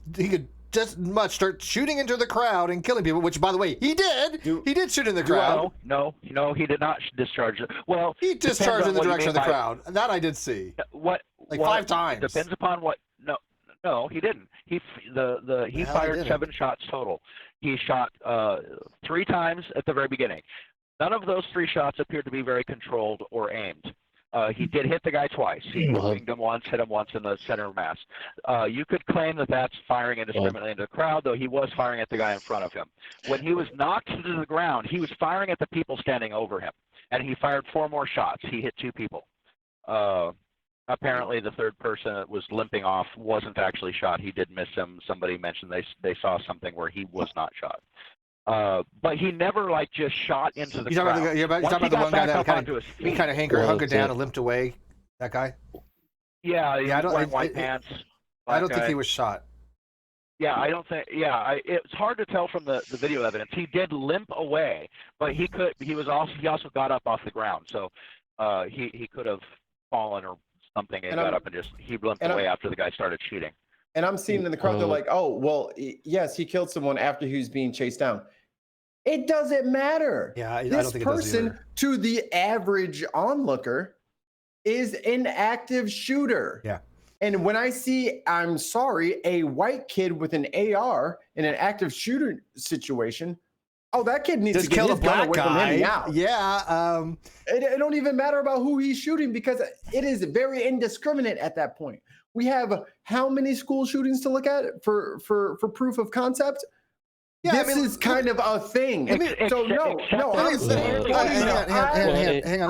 Speaker 1: just much start shooting into the crowd and killing people. Which, by the way, he did. He did shoot in the crowd.
Speaker 5: No, he did not discharge it. Well,
Speaker 1: he discharged in the direction of the crowd. That I did see.
Speaker 5: What?
Speaker 1: 5 times.
Speaker 5: Depends upon what. No, he didn't. He fired 7 shots total. He shot 3 times at the very beginning. None of those 3 shots appeared to be very controlled or aimed. He did hit the guy twice. He winged him once, hit him once in the center of mass. You could claim that that's firing indiscriminately into the crowd, though he was firing at the guy in front of him. When he was knocked to the ground, he was firing at the people standing over him, and he fired 4 more shots. He hit 2 people. Apparently, the third person that was limping off wasn't actually shot. He did miss him. Somebody mentioned they saw something where he was not shot. But he never just shot into the crowd.
Speaker 1: You're talking about the one guy that kind of hunkered down and limped away. That guy.
Speaker 5: Yeah. I don't. Wearing white pants.
Speaker 1: I don't think he was shot.
Speaker 5: Yeah, I don't think. Yeah, it's hard to tell from the video evidence. He did limp away, but he also got up off the ground, so he could have fallen or something and got up and he limped away after the guy started shooting.
Speaker 3: And I'm seeing in the crowd, they're like, oh, well, yes, he killed someone after he was being chased down. It doesn't matter.
Speaker 1: Yeah, I
Speaker 3: this
Speaker 1: don't think
Speaker 3: person,
Speaker 1: it does either.
Speaker 3: to the average onlooker, is an active shooter.
Speaker 1: Yeah.
Speaker 3: And when I see, I'm sorry, a white kid with an AR in an active shooter situation, that kid needs to get his gun away from him now.
Speaker 1: Yeah.
Speaker 3: It don't even matter about who he's shooting because it is very indiscriminate at that point. We have how many school shootings to look at for proof of concept? Yeah, this is kind of a thing. Hang on. Let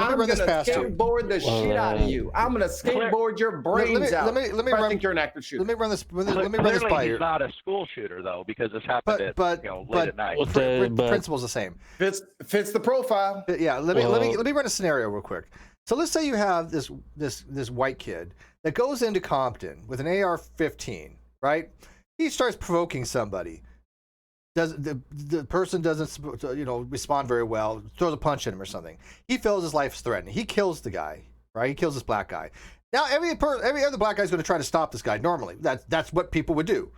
Speaker 3: me run this past you. I'm going to skateboard the shit out of you. I'm going to skateboard your brains out. Let me I think you're an active shooter.
Speaker 1: Let me run this by you.
Speaker 5: He's not a school shooter though, because this happened late at night.
Speaker 1: Principle's the same.
Speaker 3: Fits the profile.
Speaker 1: Yeah. Let me run a scenario real quick. So let's say you have this white kid that goes into Compton with an AR-15, right? He starts provoking somebody. The person doesn't respond very well, throws a punch at him or something. He feels his life is threatened. He kills the guy, right? He kills this black guy. Now every other black guy is going to try to stop this guy. Normally, that's what people would do.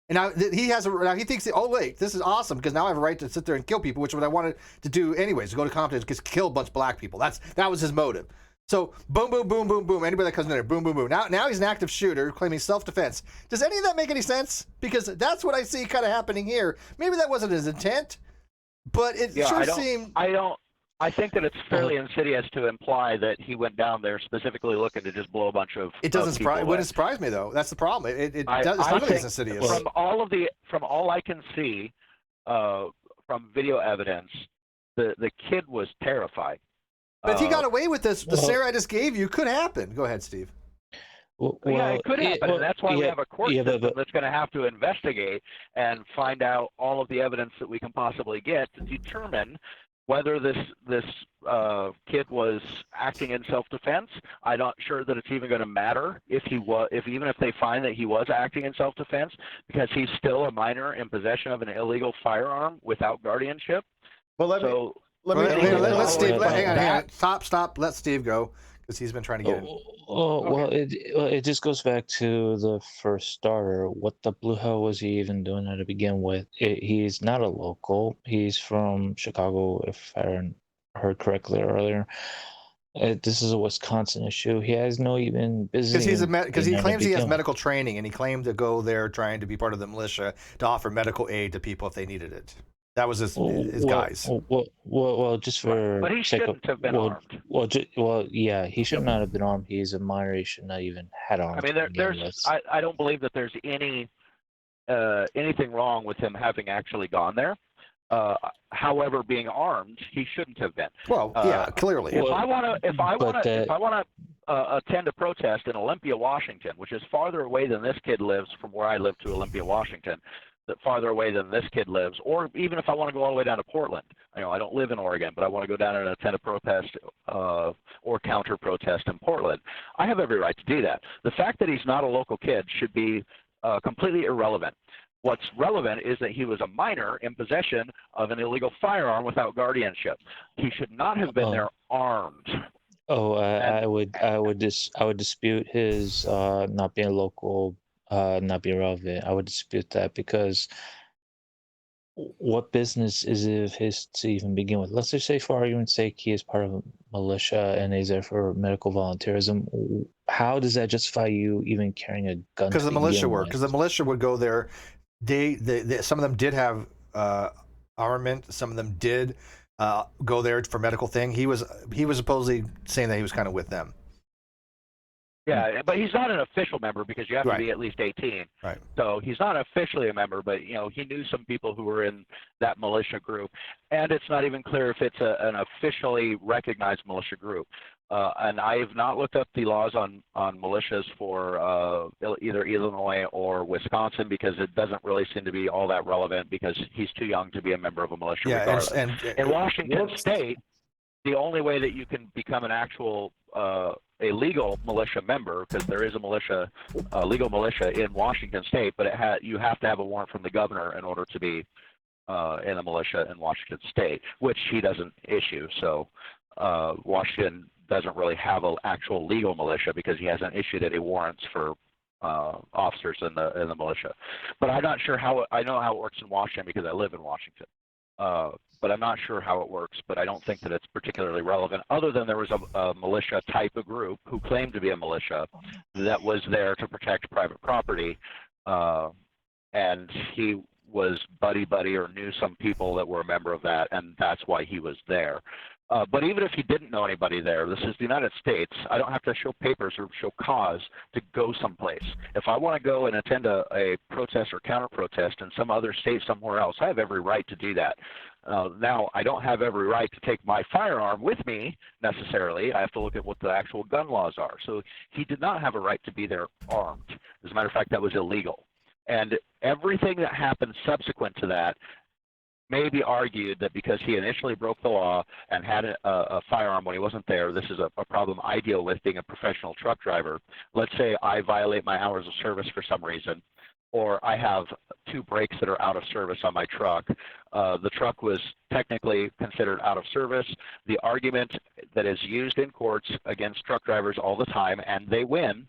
Speaker 1: And now he thinks, oh wait, this is awesome because now I have a right to sit there and kill people, which is what I wanted to do anyways. To go to Compton and just kill a bunch of black people. That was his motive. So boom, boom, boom, boom, boom. Anybody that comes in there, boom, boom, boom. Now he's an active shooter claiming self-defense. Does any of that make any sense? Because that's what I see kind of happening here. Maybe that wasn't his intent, but it seemed.
Speaker 5: I think that it's fairly insidious to imply that he went down there specifically looking to just blow a bunch of.
Speaker 1: It doesn't surprise. It wouldn't surprise me though. That's the problem. It's not really insidious.
Speaker 5: From all I can see, from video evidence, the kid was terrified.
Speaker 1: But if he got away with this, the scenario I just gave you could happen. Go ahead, Steve.
Speaker 5: It could happen, and that's why we have a court system that's going to have to investigate and find out all of the evidence that we can possibly get to determine whether this kid was acting in self-defense. I'm not sure that it's even going to matter if they find that he was acting in self-defense, because he's still a minor in possession of an illegal firearm without guardianship.
Speaker 3: Well,
Speaker 1: let Steve. Hang on. Stop. Let Steve go because he's been trying to get in.
Speaker 4: It just goes back to the first starter. What the blue hell was he even doing there to begin with? He's not a local. He's from Chicago, if I heard correctly earlier. This is a Wisconsin issue. He has no even business.
Speaker 1: Because he claims he has medical training, and he claimed to go there trying to be part of the militia to offer medical aid to people if they needed it. That was his guys.
Speaker 4: Well, just for.
Speaker 5: But he shouldn't have been armed.
Speaker 4: Yeah, he should not have been armed. He's a minor. He should not even had arms.
Speaker 5: I mean, I don't believe that there's anything wrong with him having actually gone there. However, being armed, he shouldn't have been.
Speaker 1: Well, clearly.
Speaker 5: If I want to attend a protest in Olympia, Washington, which is farther away than this kid lives from where I live to Olympia, Washington, that farther away than this kid lives, or even if I want to go all the way down to Portland. You know, I don't live in Oregon, but I want to go down and attend a protest or counter protest in Portland. I have every right to do that. The fact that he's not a local kid should be completely irrelevant. What's relevant is that he was a minor in possession of an illegal firearm without guardianship. He should not have been there armed.
Speaker 4: I would dispute his not being local, not being relevant. I would dispute that, because what business is it of his to even begin with? Let's just say, for argument's sake, he is part of a militia and he's there for medical volunteerism. How does that justify you even carrying a gun?
Speaker 1: Because the militia work. Because the militia would go there. They some of them did have armament. Some of them did go there for medical thing. He was supposedly saying that he was kind of with them.
Speaker 5: Yeah, but he's not an official member because you have to be at least 18.
Speaker 1: Right.
Speaker 5: So he's not officially a member, but you know, he knew some people who were in that militia group, and it's not even clear if it's an officially recognized militia group. And I have not looked up the laws on militias for either Illinois or Wisconsin, because it doesn't really seem to be all that relevant, because he's too young to be a member of a militia.
Speaker 1: Yeah,
Speaker 5: regardless.
Speaker 1: and
Speaker 5: in Washington State, the only way that you can become an actual a legal militia member, because there is a militia, legal militia in Washington State, but you have to have a warrant from the governor in order to be in a militia in Washington State, which he doesn't issue. So Washington doesn't really have an actual legal militia because he hasn't issued any warrants for officers in the militia. But I'm not sure how I know how it works in Washington because I live in Washington. But I'm not sure how it works, but I don't think that it's particularly relevant, other than there was a militia type of group who claimed to be a militia that was there to protect private property, and he was buddy or knew some people that were a member of that, and that's why he was there. But even if he didn't know anybody there, this is the United States. I don't have to show papers or show cause to go someplace. If I want to go and attend a protest or counter-protest in some other state somewhere else, I have every right to do that. Now, I don't have every right to take my firearm with me, necessarily. I have to look at what the actual gun laws are. So he did not have a right to be there armed. As a matter of fact, that was illegal. And everything that happened subsequent to that may be argued that because he initially broke the law and had a firearm when he wasn't there. This is a problem I deal with being a professional truck driver. Let's say I violate my hours of service for some reason, or I have 2 brakes that are out of service on my truck. The truck was technically considered out of service. The argument that is used in courts against truck drivers all the time, and they win,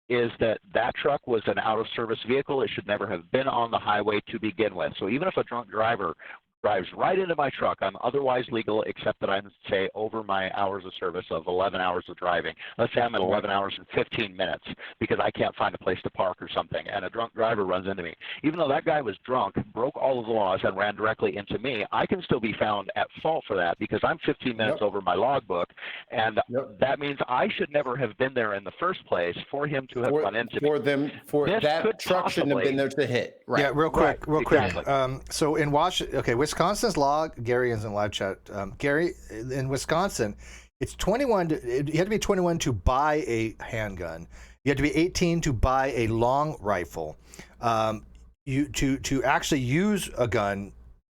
Speaker 5: is that that truck was an out-of-service vehicle. It should never have been on the highway to begin with. So even if a drunk driver drives right into my truck, I'm otherwise legal, except that I'm, say, over my hours of service of 11 hours of driving. Let's say I'm at 11 hours and 15 minutes because I can't find a place to park or something, and a drunk driver runs into me. Even though that guy was drunk, broke all of the laws, and ran directly into me, I can still be found at fault for that because I'm 15 minutes over my logbook, and that means I should never have been there in the first place for him to have run into me.
Speaker 3: That truck shouldn't have been there to hit. Right.
Speaker 1: Yeah, real quick.
Speaker 5: Exactly.
Speaker 1: So in Washington, okay, Wisconsin's law, Gary is in live chat. Gary, in Wisconsin, it's 21. You have to be 21 to buy a handgun. You have to be 18 to buy a long rifle. To actually use a gun,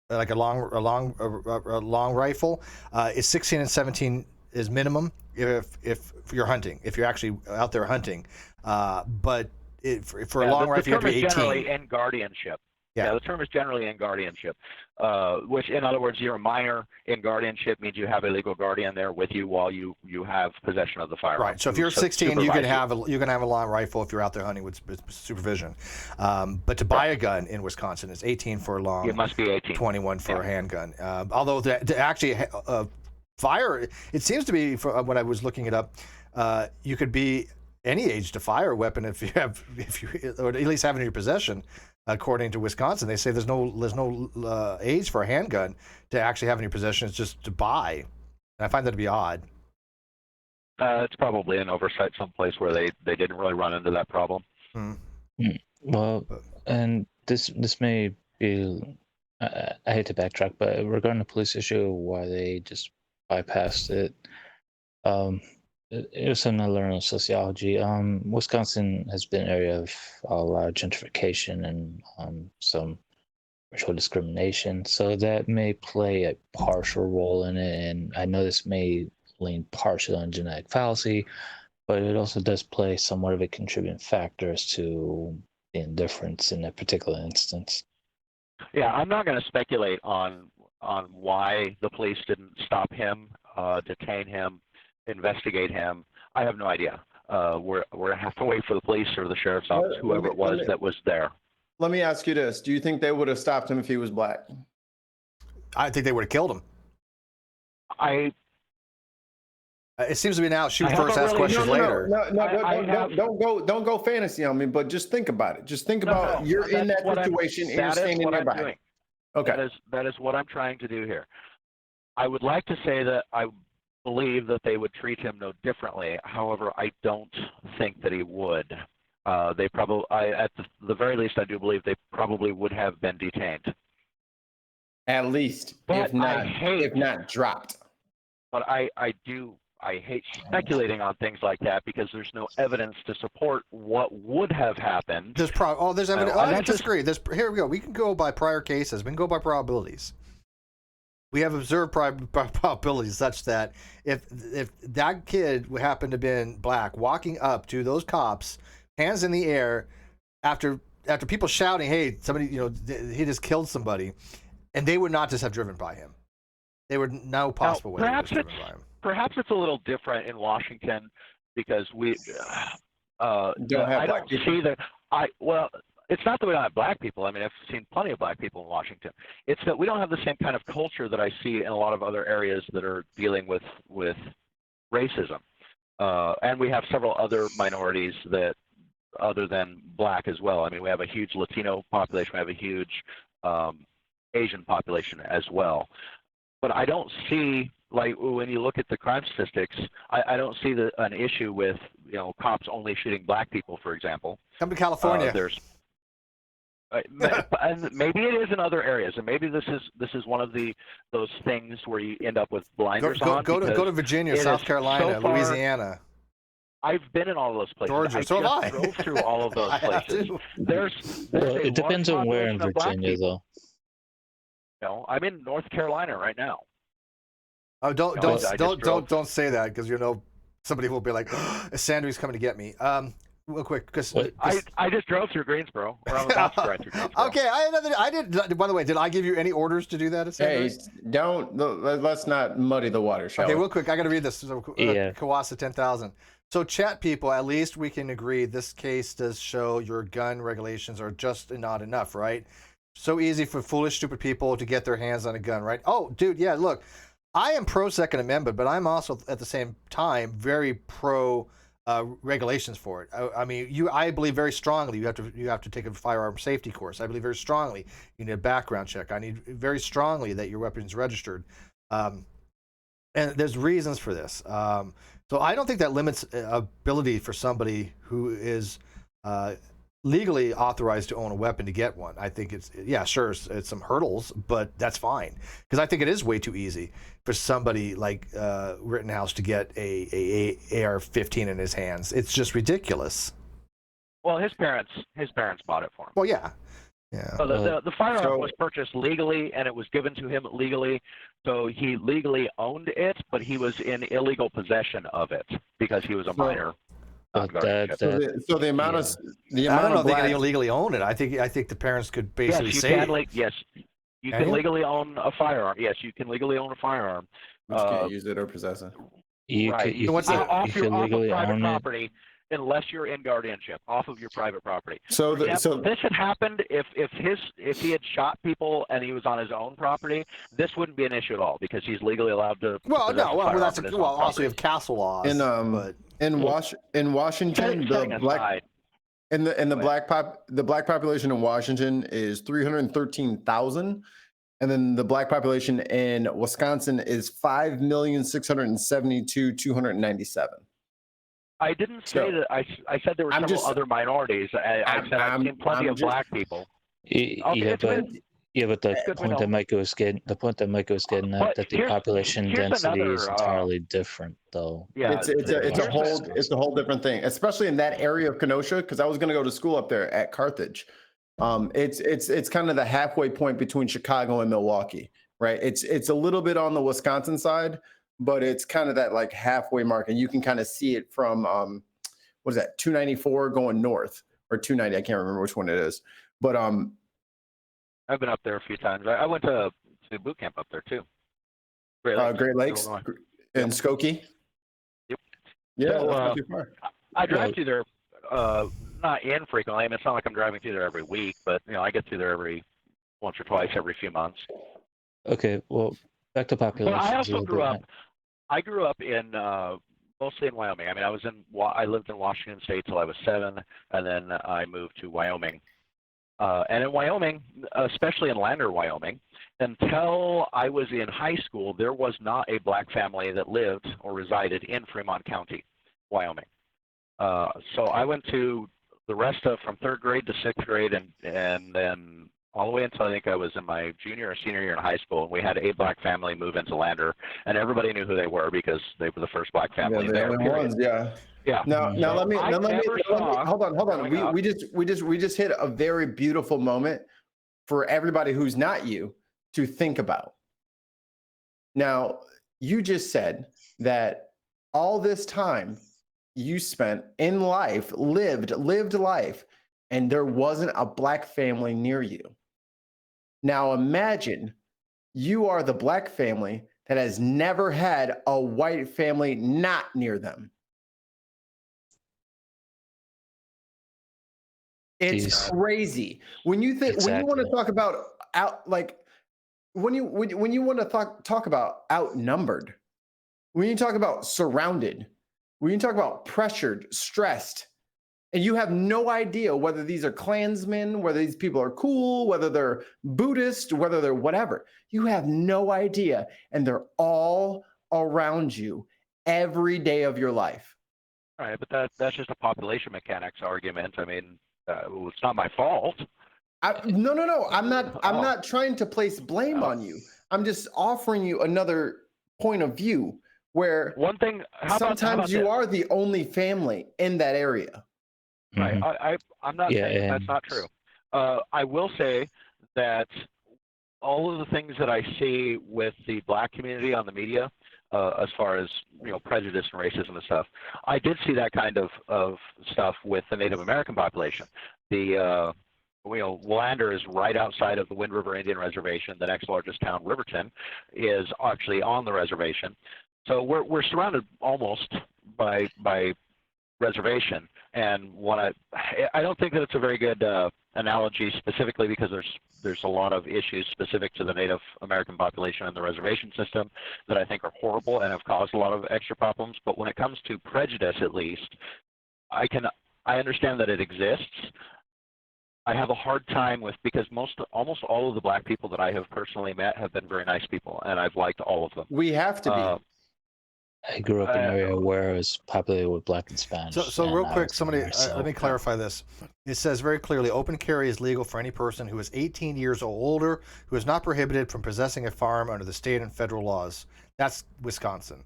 Speaker 1: like a long rifle, is 16 and 17 is minimum if you're hunting. If you're actually out there hunting, but for a long rifle, you have to be 18.
Speaker 5: Generally in guardianship. Yeah, the term is generally in guardianship, which, in other words, you're a minor in guardianship means you have a legal guardian there with you while you have possession of the firearm.
Speaker 1: Right. So if you're 16, you can have a long rifle if you're out there hunting with supervision. But to buy a gun in Wisconsin is 18 for a long.
Speaker 5: It must be 18.
Speaker 1: 21 for a handgun. Although to actually fire, it seems to be, when I was looking it up, you could be any age to fire a weapon if you or at least have it in your possession. According to Wisconsin, they say there's no age for a handgun to actually have in your possession. It's just to buy. And I find that to be odd.
Speaker 5: It's probably an oversight someplace where they didn't really run into that problem.
Speaker 4: Well, and this may be, I hate to backtrack, but regarding the police issue, why they just bypassed it, It was something I learned in sociology. Wisconsin has been an area of a lot of gentrification and some racial discrimination, so that may play a partial role in it. And I know this may lean partially on genetic fallacy, but it also does play somewhat of a contributing factor as to the indifference in that particular instance.
Speaker 5: Yeah, I'm not going to speculate on why the police didn't stop him, detain him, investigate him. I have no idea. We're going to have to wait for the police or the sheriff's office, whoever it was that was there.
Speaker 3: Let me ask you this. Do you think they would have stopped him if he was black?
Speaker 1: I think they would have killed him. It seems to be now shoot first, ask questions later.
Speaker 3: Don't go fantasy on me, but just think about it. Just think about you're in that situation and you're standing nearby. Okay.
Speaker 5: That is what I'm trying to do here. I would like to say that I believe that they would treat him no differently. However, I don't think that he would. They probably, at the very least, I do believe they probably would have been detained.
Speaker 3: At least,
Speaker 5: but
Speaker 3: if not dropped.
Speaker 5: But I hate speculating on things like that because there's no evidence to support what would have happened.
Speaker 1: There's evidence. I disagree. Here we go. We can go by prior cases. We can go by probabilities. We have observed probabilities such that if that kid happened to have been black, walking up to those cops, hands in the air, after people shouting, "Hey, somebody, he just killed somebody," and they would not just have driven by him. They would no possible way have driven by him.
Speaker 5: Perhaps it's a little different in Washington because we
Speaker 3: don't have black people.
Speaker 5: Well, it's not that we don't have black people. I mean, I've seen plenty of black people in Washington. It's that we don't have the same kind of culture that I see in a lot of other areas that are dealing with racism. And we have several other minorities that, other than black as well. I mean, we have a huge Latino population. We have a huge Asian population as well. But I don't see, like, when you look at the crime statistics, I don't see an issue with, cops only shooting black people, for example.
Speaker 1: Come to California.
Speaker 5: And maybe it is in other areas, and maybe this is one of those things where you end up with blinders on.
Speaker 1: Go to Virginia, South Carolina, Louisiana.
Speaker 5: I've been in all of those places.
Speaker 1: Georgia, so have I.
Speaker 5: Drove through all of those places.
Speaker 4: It depends on where in Virginia, though.
Speaker 5: I'm in North Carolina right now.
Speaker 1: Oh, don't say that because somebody will be like, Sandry's coming to get me. Real quick, because
Speaker 5: I just drove through Greensboro, or I'm about to drive through Greensboro.
Speaker 1: Okay, I did. By the way, did I give you any orders to do that?
Speaker 3: Hey, let's not muddy the water, shall we?
Speaker 1: Real quick, I got to read this. Kawasa 10,000. So, chat people, at least we can agree this case does show your gun regulations are just not enough, right? So easy for foolish, stupid people to get their hands on a gun, right? Oh, dude, yeah, look, I am pro Second Amendment, but I'm also at the same time very pro regulations for it. I believe very strongly you have to take a firearm safety course. I believe very strongly you need a background check. I need very strongly that your weapon's registered, and there's reasons for this. So I don't think that limits ability for somebody who is legally authorized to own a weapon to get one. I think it's some hurdles, but that's fine because I think it is way too easy for somebody like Rittenhouse to get a AR-15 in his hands. It's just ridiculous.
Speaker 5: Well, his parents bought it for him.
Speaker 1: Well, yeah.
Speaker 5: So the firearm was purchased legally and it was given to him legally. So he legally owned it, but he was in illegal possession of it because he was a minor.
Speaker 3: So the amount of
Speaker 1: I don't know if they can even legally own it. I think the parents could basically say
Speaker 5: you can legally own a firearm. Yes, you can legally own a firearm.
Speaker 3: You can't use it or possess it.
Speaker 5: Off your private property, unless you're in guardianship, off of your private property.
Speaker 3: So
Speaker 5: this had happened if he had shot people and he was on his own property, this wouldn't be an issue at all because he's legally allowed to.
Speaker 1: Also you have castle laws.
Speaker 3: In Washington, the black population in Washington is 313,000, and then the black population in Wisconsin is 5,672,297.
Speaker 5: I didn't say that. I said there were several other minorities. I said I've seen plenty of black people.
Speaker 4: Yeah, Yeah, but the
Speaker 5: Good to
Speaker 4: point that
Speaker 5: know.
Speaker 4: Mikey was getting, at,
Speaker 5: But
Speaker 4: that the population
Speaker 5: here's
Speaker 4: density is
Speaker 5: another,
Speaker 4: entirely different, though.
Speaker 5: yeah,
Speaker 3: It's a
Speaker 5: here's
Speaker 3: whole different thing, especially in that area of Kenosha, because I was going to go to school up there at Carthage. It's kind of the halfway point between Chicago and Milwaukee, right? It's a little bit on the Wisconsin side, but it's kind of that like halfway mark, and you can kind of see it from what is that, 294 going north, or 290? I can't remember which one it is, but
Speaker 5: I've been up there a few times. I went to boot camp up there too.
Speaker 3: Great Lakes
Speaker 5: Illinois.
Speaker 3: and Skokie.
Speaker 5: Yep.
Speaker 3: Yeah,
Speaker 5: So,
Speaker 3: that's not too far.
Speaker 5: I drive through there, not infrequently. I mean, it's not like I'm driving through there every week, but I get through there once or twice every few months.
Speaker 4: Okay, well, back to
Speaker 5: But
Speaker 4: population.
Speaker 5: I also grew up. I grew up in mostly in Wyoming. I mean, I lived in Washington State till I was 7, and then I moved to Wyoming. And in Wyoming, especially in Lander, Wyoming, until I was in high school, there was not a black family that lived or resided in Fremont County, Wyoming. So I went to the rest of from 3rd grade to 6th grade, and then all the way until I think I was in my junior or senior year in high school. And we had a black family move into Lander, and everybody knew who they were because they were the first black family there.
Speaker 3: Ones, yeah.
Speaker 5: Yeah.
Speaker 3: Now let me hold on. We just hit a very beautiful moment for everybody who's not you to think about. Now, you just said that all this time you spent in life, lived life, and there wasn't a black family near you. Now imagine you are the black family that has never had a white family not near them. It's crazy. When you think when you want to talk about when you want to talk about outnumbered, when you talk about surrounded, when you talk about pressured, stressed, and you have no idea whether these are Klansmen, whether these people are cool, whether they're Buddhist, whether they're whatever. You have no idea, and they're all around you every day of your life.
Speaker 5: All right, but that's just a population mechanics argument. I mean, it's not my fault.
Speaker 3: No. I'm not trying to place blame on you. I'm just offering you another point of view where
Speaker 5: one thing.
Speaker 3: Sometimes you are the only family in that area.
Speaker 5: Right. I'm not saying that's not true. I will say that all of the things that I see with the black community on the media, as far as prejudice and racism and stuff, I did see that kind of stuff with the Native American population. The Lander is right outside of the Wind River Indian Reservation. The next largest town, Riverton, is actually on the reservation. So we're surrounded almost by reservation, and I don't think that it's a very good analogy specifically because there's a lot of issues specific to the Native American population and the reservation system that I think are horrible and have caused a lot of extra problems. But when it comes to prejudice, at least, I understand that it exists. I have a hard time with because almost all of the black people that I have personally met have been very nice people, and I've liked all of them.
Speaker 3: We have to be.
Speaker 4: I grew up in an area where it was populated with black and Spanish.
Speaker 1: So real quick, let me clarify this. It says very clearly, open carry is legal for any person who is 18 years or older who is not prohibited from possessing a firearm under the state and federal laws. That's Wisconsin.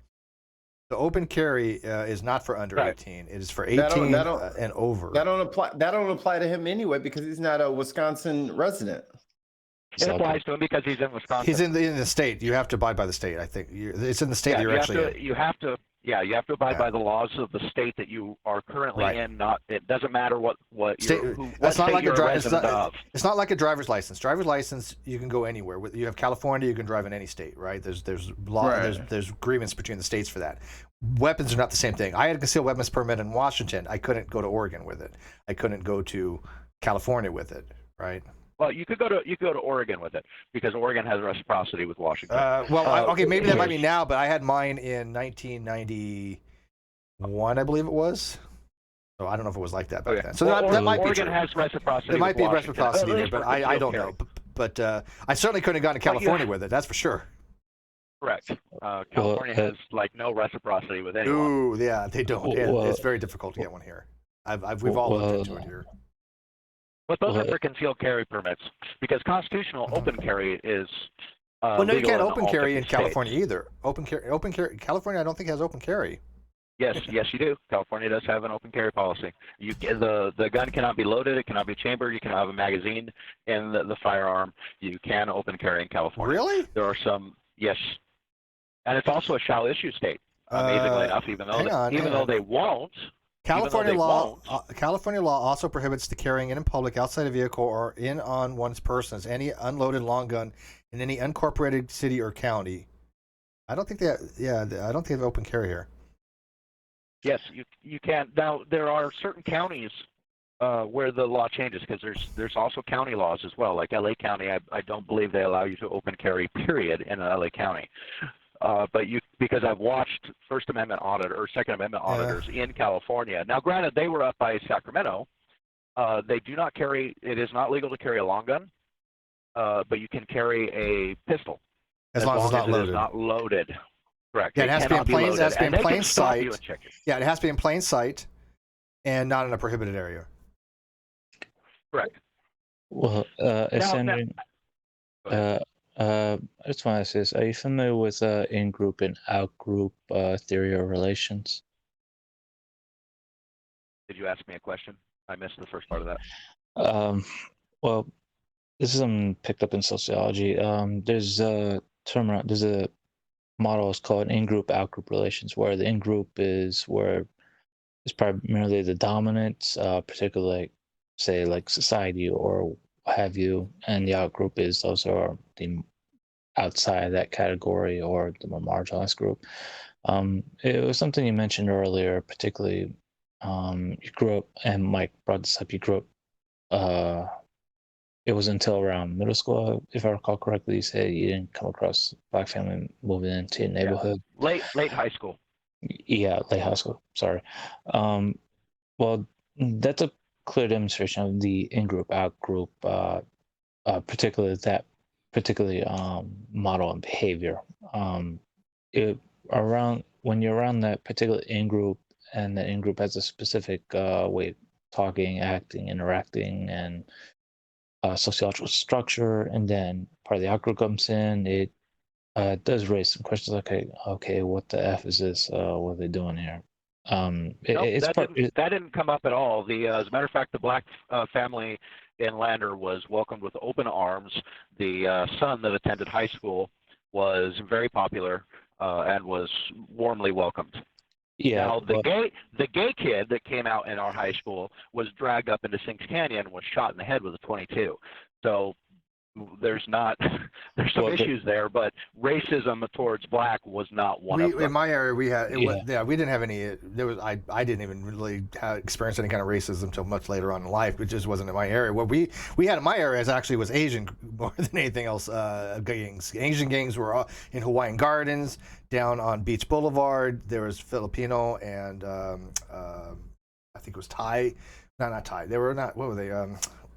Speaker 1: The open carry is not for under 18. It is for 18 and over.
Speaker 3: That don't apply to him anyway because he's not a Wisconsin resident.
Speaker 5: It applies to him because he's in Wisconsin.
Speaker 1: He's in the state. You have to abide by the state. I think it's in the state you're actually in.
Speaker 5: You have to abide by the laws of the state that you are currently in. It doesn't matter what state you're a resident of.
Speaker 1: It's not like a driver's license. Driver's license, you can go anywhere. You have California, you can drive in any state, right? There's law. Right. There's agreements between the states for that. Weapons are not the same thing. I had a concealed weapons permit in Washington. I couldn't go to Oregon with it. I couldn't go to California with it, right?
Speaker 5: Well, you could go to Oregon with it because Oregon has reciprocity with Washington.
Speaker 1: Okay, maybe that might be now, but I had mine in 1991, I believe it was. So I don't know if it was like that back then. So that might
Speaker 5: Oregon
Speaker 1: be
Speaker 5: has reciprocity.
Speaker 1: There might be
Speaker 5: Washington.
Speaker 1: reciprocity there, but I don't know. But I certainly couldn't have gone to California with it. That's for sure.
Speaker 5: Correct. California has no reciprocity with anyone.
Speaker 1: Ooh, yeah, they don't. It's very difficult to get one here. We've all looked into it here.
Speaker 5: But those are for concealed carry permits, because constitutional open carry is
Speaker 1: well, no, you
Speaker 5: legal
Speaker 1: can't
Speaker 5: in
Speaker 1: open
Speaker 5: all
Speaker 1: carry in
Speaker 5: different
Speaker 1: California
Speaker 5: states.
Speaker 1: either. Open carry. California, I don't think has open carry.
Speaker 5: Yes, you do. California does have an open carry policy. The gun cannot be loaded. It cannot be chambered. You cannot have a magazine in the firearm. You can open carry in California.
Speaker 1: Really?
Speaker 5: There are some, yes, and it's also a shall issue state. Amazingly enough, even though they won't.
Speaker 1: California law also prohibits the carrying in public outside a vehicle or in on one's person any unloaded long gun in any unincorporated city or county. I don't think they have open carry here.
Speaker 5: Yes, you can. Now there are certain counties where the law changes, because there's also county laws as well. Like LA County, I don't believe they allow you to open carry, period, in LA County. But because I've watched First Amendment or Second Amendment auditors in California. Now, granted, they were up by Sacramento. They do not carry. It is not legal to carry a long gun, but you can carry a pistol
Speaker 1: As long as it's not loaded.
Speaker 5: It is not loaded. Correct.
Speaker 1: Yeah, it has to be in plain sight. Yeah, it has to be in plain sight, and not in a prohibited area.
Speaker 5: Correct.
Speaker 4: Well, Ascending, I just want to ask this: are you familiar with in-group and out-group theory of relations?
Speaker 5: Did you ask me a question? I missed the first part of that.
Speaker 4: Well, this is picked up in sociology. There's a term. There's a model is called in-group, out-group relations, where the in-group is where it's primarily the dominant, particularly, say, like society or what have you, and the out-group is those are the outside that category or the more marginalized group. It was something you mentioned earlier, particularly you grew up, and Mike brought this up, you grew up, it was until around middle school, if I recall correctly, you said you didn't come across Black family moving into your neighborhood.
Speaker 5: Yeah. Late high school.
Speaker 4: Yeah, late high school. Sorry. Well, that's a clear demonstration of the in-group, out-group, particularly model and behavior. When you're around that particular in-group, and the in-group has a specific way of talking, acting, interacting, and sociological structure, and then part of the out-group comes in, it does raise some questions like, okay, what the F is this? What are they doing here?
Speaker 5: That didn't come up at all. As a matter of fact, the Black family in Lander was welcomed with open arms. The son that attended high school was very popular and was warmly welcomed.
Speaker 4: Yeah.
Speaker 5: Now, the gay kid that came out in our high school was dragged up into Sinks Canyon and was shot in the head with a .22. So there's some issues there, but racism towards Black was not one of them.
Speaker 1: In my area, we had we didn't have any. I didn't even really experience any kind of racism until much later on in life. It just wasn't in my area. What we had in my area was Asian more than anything else. Gangs. Asian gangs were in Hawaiian Gardens, down on Beach Boulevard. There was Filipino and I think it was Thai. No, not Thai. They were not. What were they?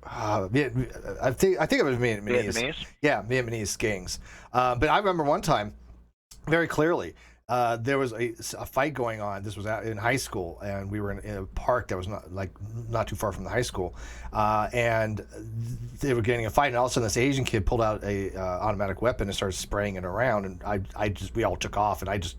Speaker 1: I think it was Vietnamese. Yeah, Vietnamese gangs. But I remember one time very clearly. There was a fight going on. This was in high school, and we were in a park that was not too far from the high school, and they were getting a fight. And all of a sudden, this Asian kid pulled out a automatic weapon and started spraying it around. And we all took off, and I just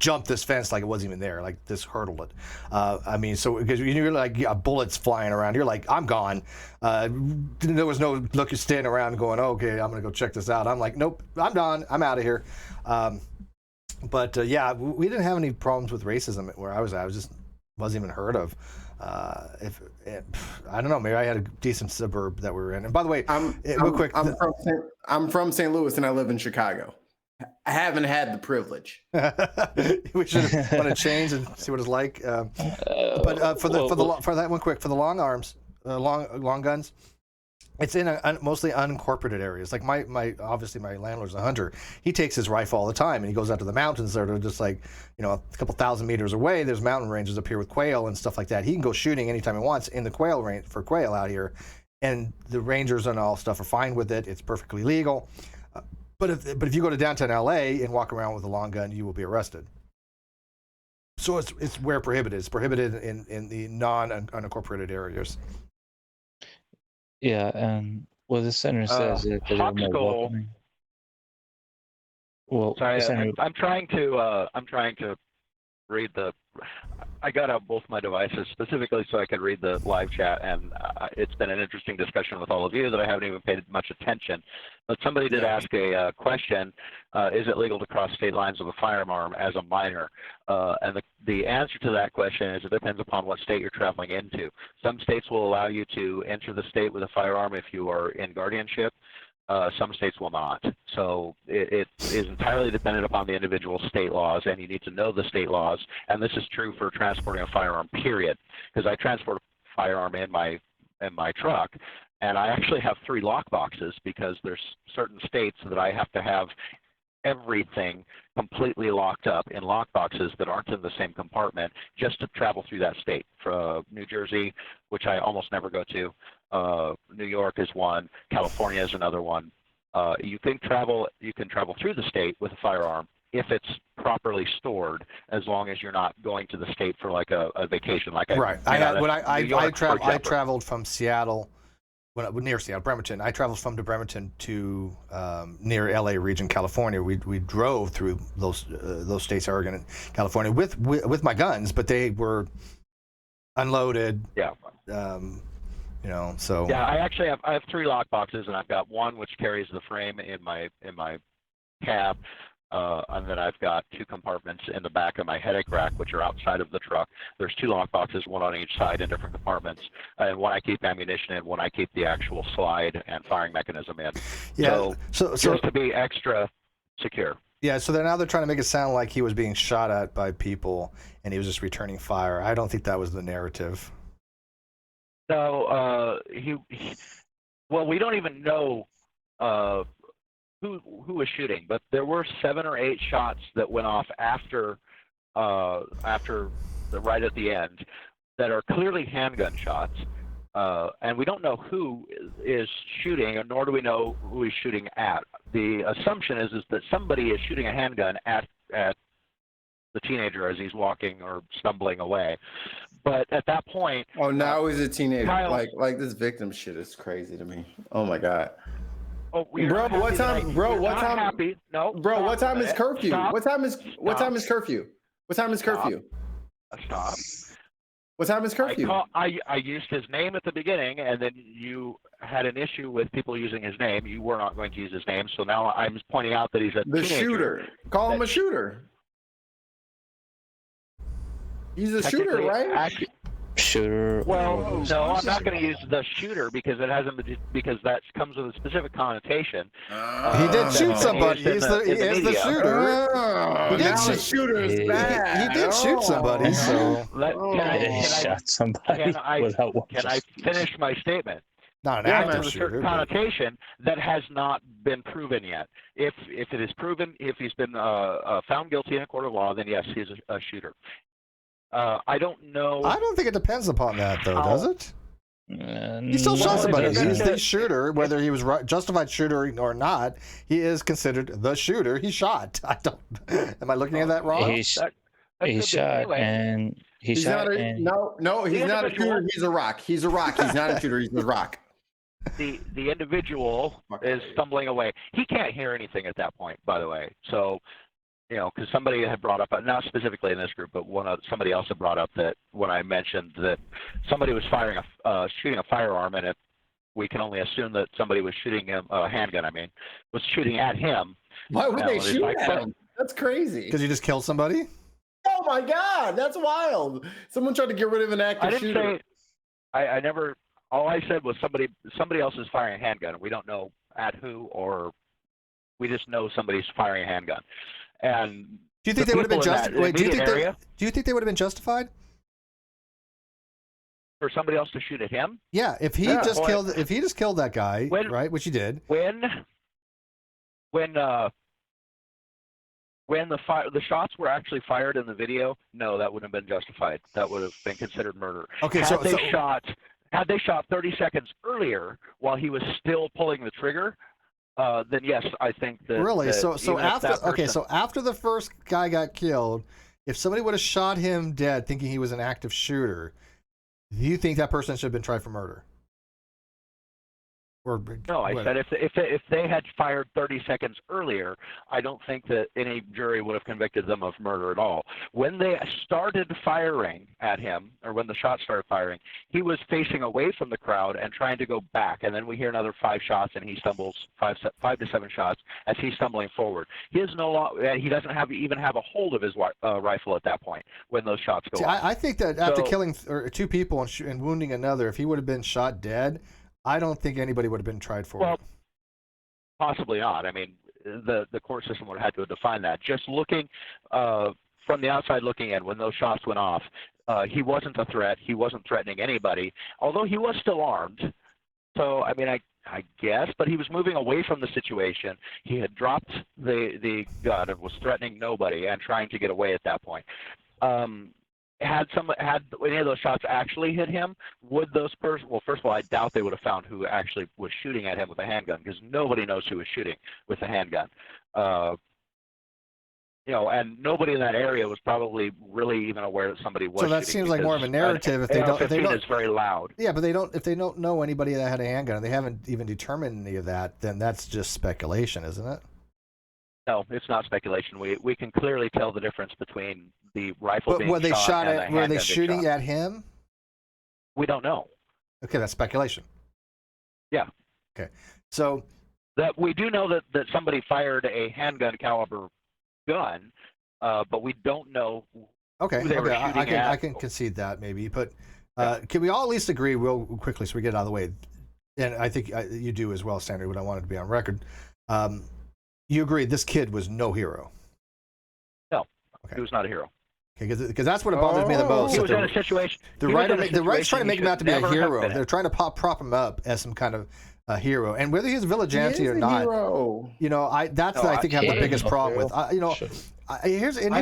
Speaker 1: jumped this fence like it wasn't even there, like this hurdled it. Because you're like bullets flying around, you're like, I'm gone. There was no standing around going, okay, I'm gonna go check this out. I'm like, nope, I'm done. I'm out of here. But yeah, we didn't have any problems with racism where I was at. I just wasn't even heard of. I don't know. Maybe I had a decent suburb that we were in. And by the way,
Speaker 3: I'm from St. Louis and I live in Chicago. I haven't had the privilege.
Speaker 1: We should want to change and see what it's like. But for the long arms, long guns. It's in mostly unincorporated areas. Like obviously my landlord's a hunter. He takes his rifle all the time, and he goes out to the mountains that are just like, a couple thousand meters away. There's mountain ranges up here with quail and stuff like that. He can go shooting anytime he wants in the quail range for quail out here, and the rangers and all stuff are fine with it. It's perfectly legal. But if you go to downtown LA and walk around with a long gun, you will be arrested. So it's where prohibited. It's prohibited in the non-unincorporated areas.
Speaker 4: Yeah, and what the center says is that they're more
Speaker 5: Hawkskull.
Speaker 4: welcoming. Well,
Speaker 5: Sorry,
Speaker 4: the center,
Speaker 5: I'm trying to read the. I got out both my devices specifically so I could read the live chat, and it's been an interesting discussion with all of you that I haven't even paid much attention. But somebody did ask a question: is it legal to cross state lines with a firearm as a minor? And the answer to that question is it depends upon what state you're traveling into. Some states will allow you to enter the state with a firearm if you are in guardianship. Some states will not. So it is entirely dependent upon the individual state laws, and you need to know the state laws. And this is true for transporting a firearm, period. Because I transport a firearm in my truck, and I actually have 3 lock boxes because there's certain states that I have to have everything completely locked up in lock boxes that aren't in the same compartment just to travel through that state. For New Jersey, which I almost never go to, New York is one, California is another one. You can travel through the state with a firearm if it's properly stored, as long as you're not going to the state for like a vacation. Like
Speaker 1: Right. I traveled from Seattle. Near Seattle, Bremerton. I traveled from Bremerton to near LA region, California. We drove through those states, Oregon and California, with my guns, but they were unloaded.
Speaker 5: Yeah.
Speaker 1: So.
Speaker 5: Yeah, I have 3 lock boxes, and I've got one which carries the frame in my cab. And then I've got 2 compartments in the back of my headache rack, which are outside of the truck. There's 2 lock boxes, one on each side in different compartments, and one I keep ammunition in, one I keep the actual slide and firing mechanism in.
Speaker 1: Yeah. So
Speaker 5: just to be extra secure.
Speaker 1: Yeah. So now they're trying to make it sound like he was being shot at by people and he was just returning fire. I don't think that was the narrative.
Speaker 5: No. Well, we don't even know. Who was shooting, but there were 7 or 8 shots that went off after right at the end that are clearly handgun shots, and we don't know who is shooting, nor do we know who he's shooting at. The assumption is that somebody is shooting a handgun at the teenager as he's walking or stumbling away. But at that point,
Speaker 3: now he's a teenager. Like this victim shit is crazy to me. Oh my god.
Speaker 5: Oh,
Speaker 3: bro, what time? Bro, what time?
Speaker 5: Happy. No.
Speaker 3: Bro, what time is curfew?
Speaker 5: Stop.
Speaker 3: What time is curfew? What time is curfew?
Speaker 5: Stop.
Speaker 3: What time is curfew?
Speaker 5: I used his name at the beginning, and then you had an issue with people using his name. You were not going to use his name, so now I'm pointing out that he's a
Speaker 3: the
Speaker 5: teenager.
Speaker 3: Shooter. Call him a shooter. He's a shooter, right?
Speaker 4: Shooter.
Speaker 5: Well, no, I'm not going to use the shooter because that comes with a specific connotation.
Speaker 1: He did shoot somebody. He is the shooter.
Speaker 3: The shooter is bad.
Speaker 1: He did shoot somebody. So
Speaker 4: Can
Speaker 5: I finish my statement?
Speaker 1: Not an active shooter.
Speaker 5: Connotation that has not been proven yet. If it is proven, if he's been found guilty in a court of law, then yes, he's a shooter. I don't know.
Speaker 1: I don't think it depends upon that, though, does it? He still shot somebody. He's the shooter, whether he was justified shooter or not. He is considered the shooter. He shot. Am I looking at that wrong?
Speaker 4: He shot, and
Speaker 3: he's not a shooter. He's a rock. He's a rock. He's not a shooter. He's a rock.
Speaker 5: The individual is stumbling away. He can't hear anything at that point, by the way. So. Because somebody had brought up, not specifically in this group, but somebody else had brought up that when I mentioned that somebody was shooting a firearm, and we can only assume that somebody was shooting him, a handgun, was shooting at him.
Speaker 3: Why would they shoot at him? That's crazy.
Speaker 1: Because you just killed somebody?
Speaker 3: Oh my God, that's wild. Someone tried to get rid of an active shooter.
Speaker 5: I never, all I said was somebody else is firing a handgun. We don't know at who, or we just know somebody's firing a handgun. And
Speaker 1: do you think they would have been justified? Do you think they would have been justified
Speaker 5: for somebody else to shoot at him?
Speaker 1: Yeah, if he just killed that guy, right? Which he did.
Speaker 5: When the shots were actually fired in the video, no, that wouldn't have been justified. That would have been considered murder.
Speaker 1: Okay,
Speaker 5: had they shot 30 seconds earlier while he was still pulling the trigger. Then yes, I think that.
Speaker 1: Really? So after the first guy got killed, if somebody would have shot him dead thinking he was an active shooter, do you think that person should have been tried for murder? Or
Speaker 5: No, I said if they had fired 30 seconds earlier, I don't think that any jury would have convicted them of murder at all. When they started firing at him, or when the shots started firing, he was facing away from the crowd and trying to go back. And then we hear another 5 shots, and he stumbles 5 to 7 shots as he's stumbling forward. He doesn't even have a hold of his rifle at that point when those shots go off.
Speaker 1: I think that after killing 2 people and wounding another, if he would have been shot dead, I don't think anybody would have been tried for it.
Speaker 5: Possibly not. I mean, the court system would have had to define that. Just looking from the outside looking in, when those shots went off, he wasn't a threat. He wasn't threatening anybody, although he was still armed. So, I mean, I guess, but he was moving away from the situation. He had dropped the gun and was threatening nobody and trying to get away at that point. Had any of those shots actually hit him, would those well, first of all, I doubt they would have found who actually was shooting at him with a handgun, because nobody knows who was shooting with a handgun. And nobody in that area was probably really even aware that somebody was shooting.
Speaker 1: So that seems like more of a narrative. If they don't,
Speaker 5: it's very loud.
Speaker 1: Yeah, but if they don't know anybody that had a handgun, and they haven't even determined any of that, then that's just speculation, isn't it?
Speaker 5: No, it's not speculation. We can clearly tell the difference between the rifle being
Speaker 1: were they
Speaker 5: shot and the handgun
Speaker 1: were they
Speaker 5: being
Speaker 1: shooting
Speaker 5: shot.
Speaker 1: at him?
Speaker 5: We don't know.
Speaker 1: Okay, that's speculation.
Speaker 5: Yeah.
Speaker 1: Okay, so
Speaker 5: that we do know that somebody fired a handgun caliber gun, but we don't know.
Speaker 1: Okay,
Speaker 5: who they were shooting at.
Speaker 1: I can concede that maybe, but can we all at least agree real quickly so we get it out of the way? And I think you do as well, Sandra. But I wanted to be on record. You agree this kid was no hero?
Speaker 5: No,
Speaker 1: okay.
Speaker 5: He was not a hero.
Speaker 1: Okay, because that's what bothers me the most.
Speaker 5: He was in a situation.
Speaker 1: The right's trying to make him out to be a hero. They're trying to prop him up as some kind of a hero, and whether he's a vigilante or not,
Speaker 3: hero.
Speaker 1: I think have the biggest problem with. I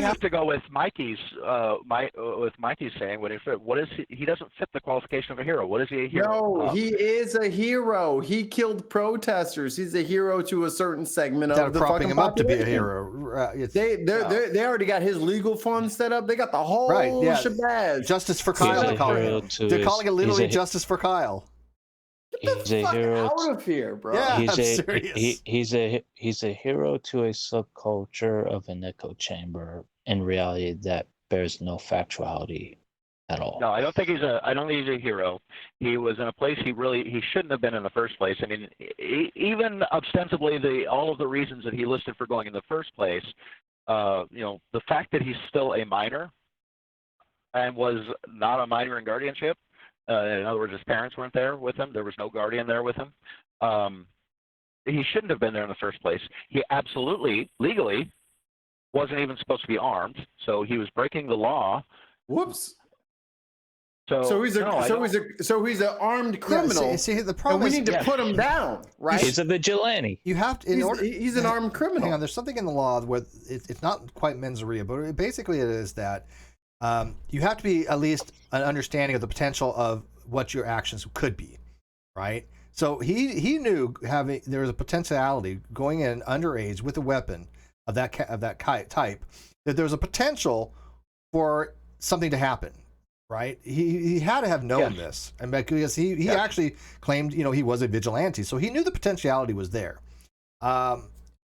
Speaker 5: have to go with Mikey's saying what is he doesn't fit the qualification of a hero. What is he a hero?
Speaker 3: No, he is a hero. He killed protesters. He's a hero to a certain segment of the
Speaker 1: propping
Speaker 3: fucking
Speaker 1: him up to be a
Speaker 3: population.
Speaker 1: hero.
Speaker 3: They already got his legal fund set up. They got the whole shebang.
Speaker 1: Justice for Kyle. They're calling it literally justice for Kyle.
Speaker 3: Get the fuck out of here, bro.
Speaker 1: Yeah,
Speaker 4: he's a hero to a subculture of an echo chamber in reality that bears no factuality at all.
Speaker 5: No, I don't think he's a hero. He was in a place he shouldn't have been in the first place. I mean, even ostensibly all of the reasons that he listed for going in the first place, the fact that he's still a minor and was not a minor in guardianship. In other words, his parents weren't there with him. There was no guardian there with him. He shouldn't have been there in the first place. He absolutely, legally, wasn't even supposed to be armed, so he was breaking the law.
Speaker 3: Whoops.
Speaker 5: So
Speaker 3: he's an armed criminal.
Speaker 1: Yeah, see, the problem
Speaker 3: and we need to put him down, right?
Speaker 4: He's a vigilante.
Speaker 1: You have to.
Speaker 3: He's an armed criminal.
Speaker 1: Hang on, there's something in the law where it's not quite mens rea, but basically it is that. You have to be at least an understanding of the potential of what your actions could be, right? So he knew there was a potentiality going in underage with a weapon of that type, that there was a potential for something to happen, right? He had to have known this, and because he actually claimed he was a vigilante, so he knew the potentiality was there.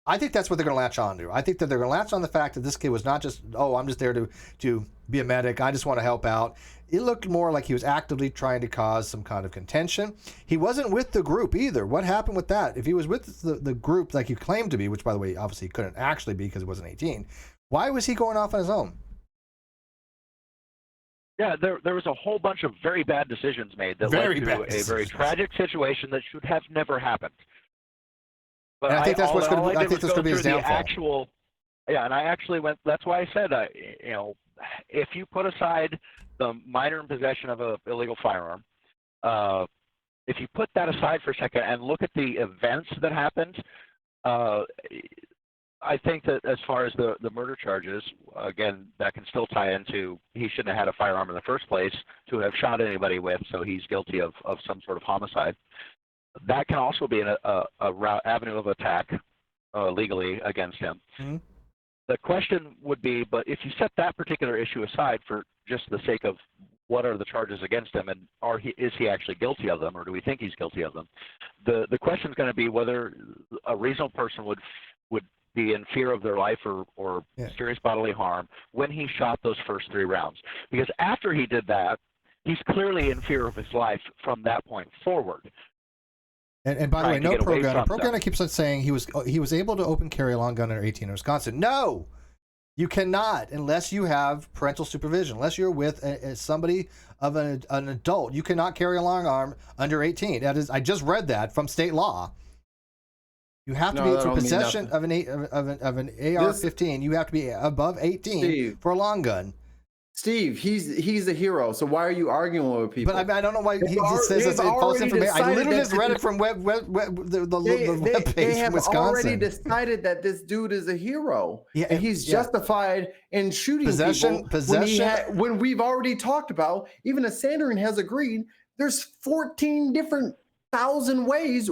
Speaker 1: I think that's what they're going to latch on to. I think that they're going to latch on the fact that this kid was not just, I'm just there to be a medic. I just want to help out. It looked more like he was actively trying to cause some kind of contention. He wasn't with the group either. What happened with that? If he was with the group like he claimed to be, which by the way, obviously he couldn't actually be because he wasn't 18, why was he going off on his own?
Speaker 5: Yeah, there was a whole bunch of very bad decisions made that led to a very tragic situation that should have never happened. But
Speaker 1: and I think that's what's going to. I think that's going to be his downfall.
Speaker 5: And I actually went. That's why I said, if you put aside the minor in possession of an illegal firearm, if you put that aside for a second and look at the events that happened, I think that as far as the murder charges, again, that can still tie into he shouldn't have had a firearm in the first place to have shot anybody with, so he's guilty of some sort of homicide. That can also be a avenue of attack legally against him. Mm-hmm. The question would be, but if you set that particular issue aside for just the sake of what are the charges against him, and is he actually guilty of them, or do we think he's guilty of them? The question is going to be whether a reasonable person would be in fear of their life or serious bodily harm when he shot those first 3 rounds. Because after he did that, he's clearly in fear of his life from that point forward.
Speaker 1: And by the way, no pro gunner. Pro gunner keeps on saying he was able to open carry a long gun under 18 in Wisconsin. No, you cannot unless you have parental supervision. Unless you're with somebody of an adult, you cannot carry a long arm under 18. That is, I just read that from state law. You have to be for possession of an AR-15. You have to be above 18 for a long gun.
Speaker 3: Steve, he's a hero. So why are you arguing with people?
Speaker 1: But I don't know why he says it's false information. I literally just read it from the web page.
Speaker 3: They have
Speaker 1: Wisconsin.
Speaker 3: already decided that this dude is a hero. Yeah, and he's justified in shooting people. When we've already talked about, even as Sandering has agreed, there's 14 different thousand ways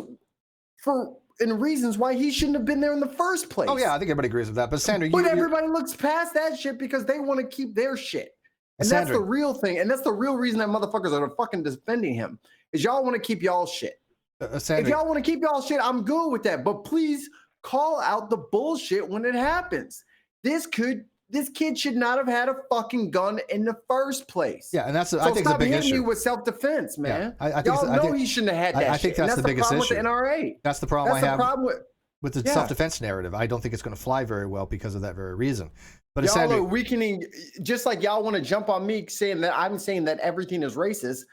Speaker 3: and reasons why he shouldn't have been there in the first place.
Speaker 1: Oh yeah, I think everybody agrees with that. But Sandra,
Speaker 3: everybody looks past that shit because they want to keep their shit. And Sandra, that's the real thing. And that's the real reason that motherfuckers are fucking defending him is y'all want to keep y'all shit. Sandra, if y'all want to keep y'all shit, I'm good with that. But please call out the bullshit when it happens. This kid should not have had a fucking gun in the first place.
Speaker 1: Yeah, and I think it's a big issue. Stop hitting me
Speaker 3: with self-defense, man.
Speaker 1: Yeah,
Speaker 3: y'all know he shouldn't have had that.
Speaker 1: I think that's the biggest issue.
Speaker 3: With the NRA.
Speaker 1: That's the problem I have with the self-defense narrative. I don't think it's going to fly very well because of that very reason. But
Speaker 3: y'all are weakening, just like y'all want to jump on me saying that I'm saying that everything is racist,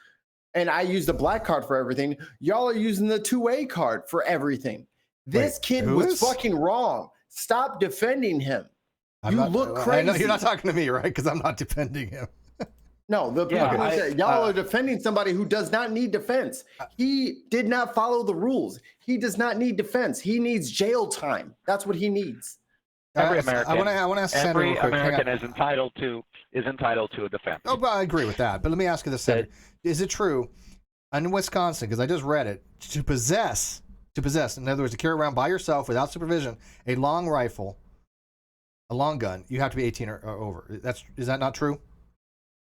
Speaker 3: and I use the black card for everything. Y'all are using the 2A card for everything. This kid was fucking wrong. Stop defending him. Look crazy.
Speaker 1: I know you're not talking to me, right? Because I'm not defending him.
Speaker 3: No, y'all are defending somebody who does not need defense. He did not follow the rules. He does not need defense. He needs jail time. That's what he needs.
Speaker 5: Every American.
Speaker 1: I want to ask Sandra real quick.
Speaker 5: American is entitled to a defense.
Speaker 1: Oh, but I agree with that. But let me ask you this, Sandra. Is it true in Wisconsin, because I just read it, to possess, in other words, to carry around by yourself without supervision, a long rifle, a long gun, you have to be 18 or over. Is that not true?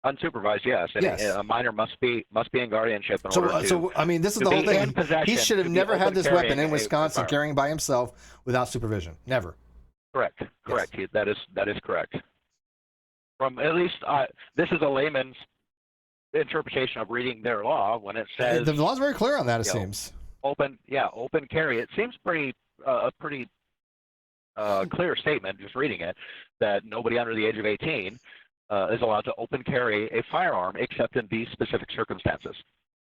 Speaker 5: Unsupervised, yes. A minor must be in guardianship in order to.
Speaker 1: So I mean, this is the whole thing. He should have never had this weapon in Wisconsin carrying by himself without supervision. Never.
Speaker 5: Correct. Yes. That is correct. From at least this is a layman's interpretation of reading their law when it says
Speaker 1: the law's very clear on that. It seems
Speaker 5: open carry. It seems a pretty clear statement just reading it that nobody under the age of 18 is allowed to open carry a firearm except in these specific circumstances.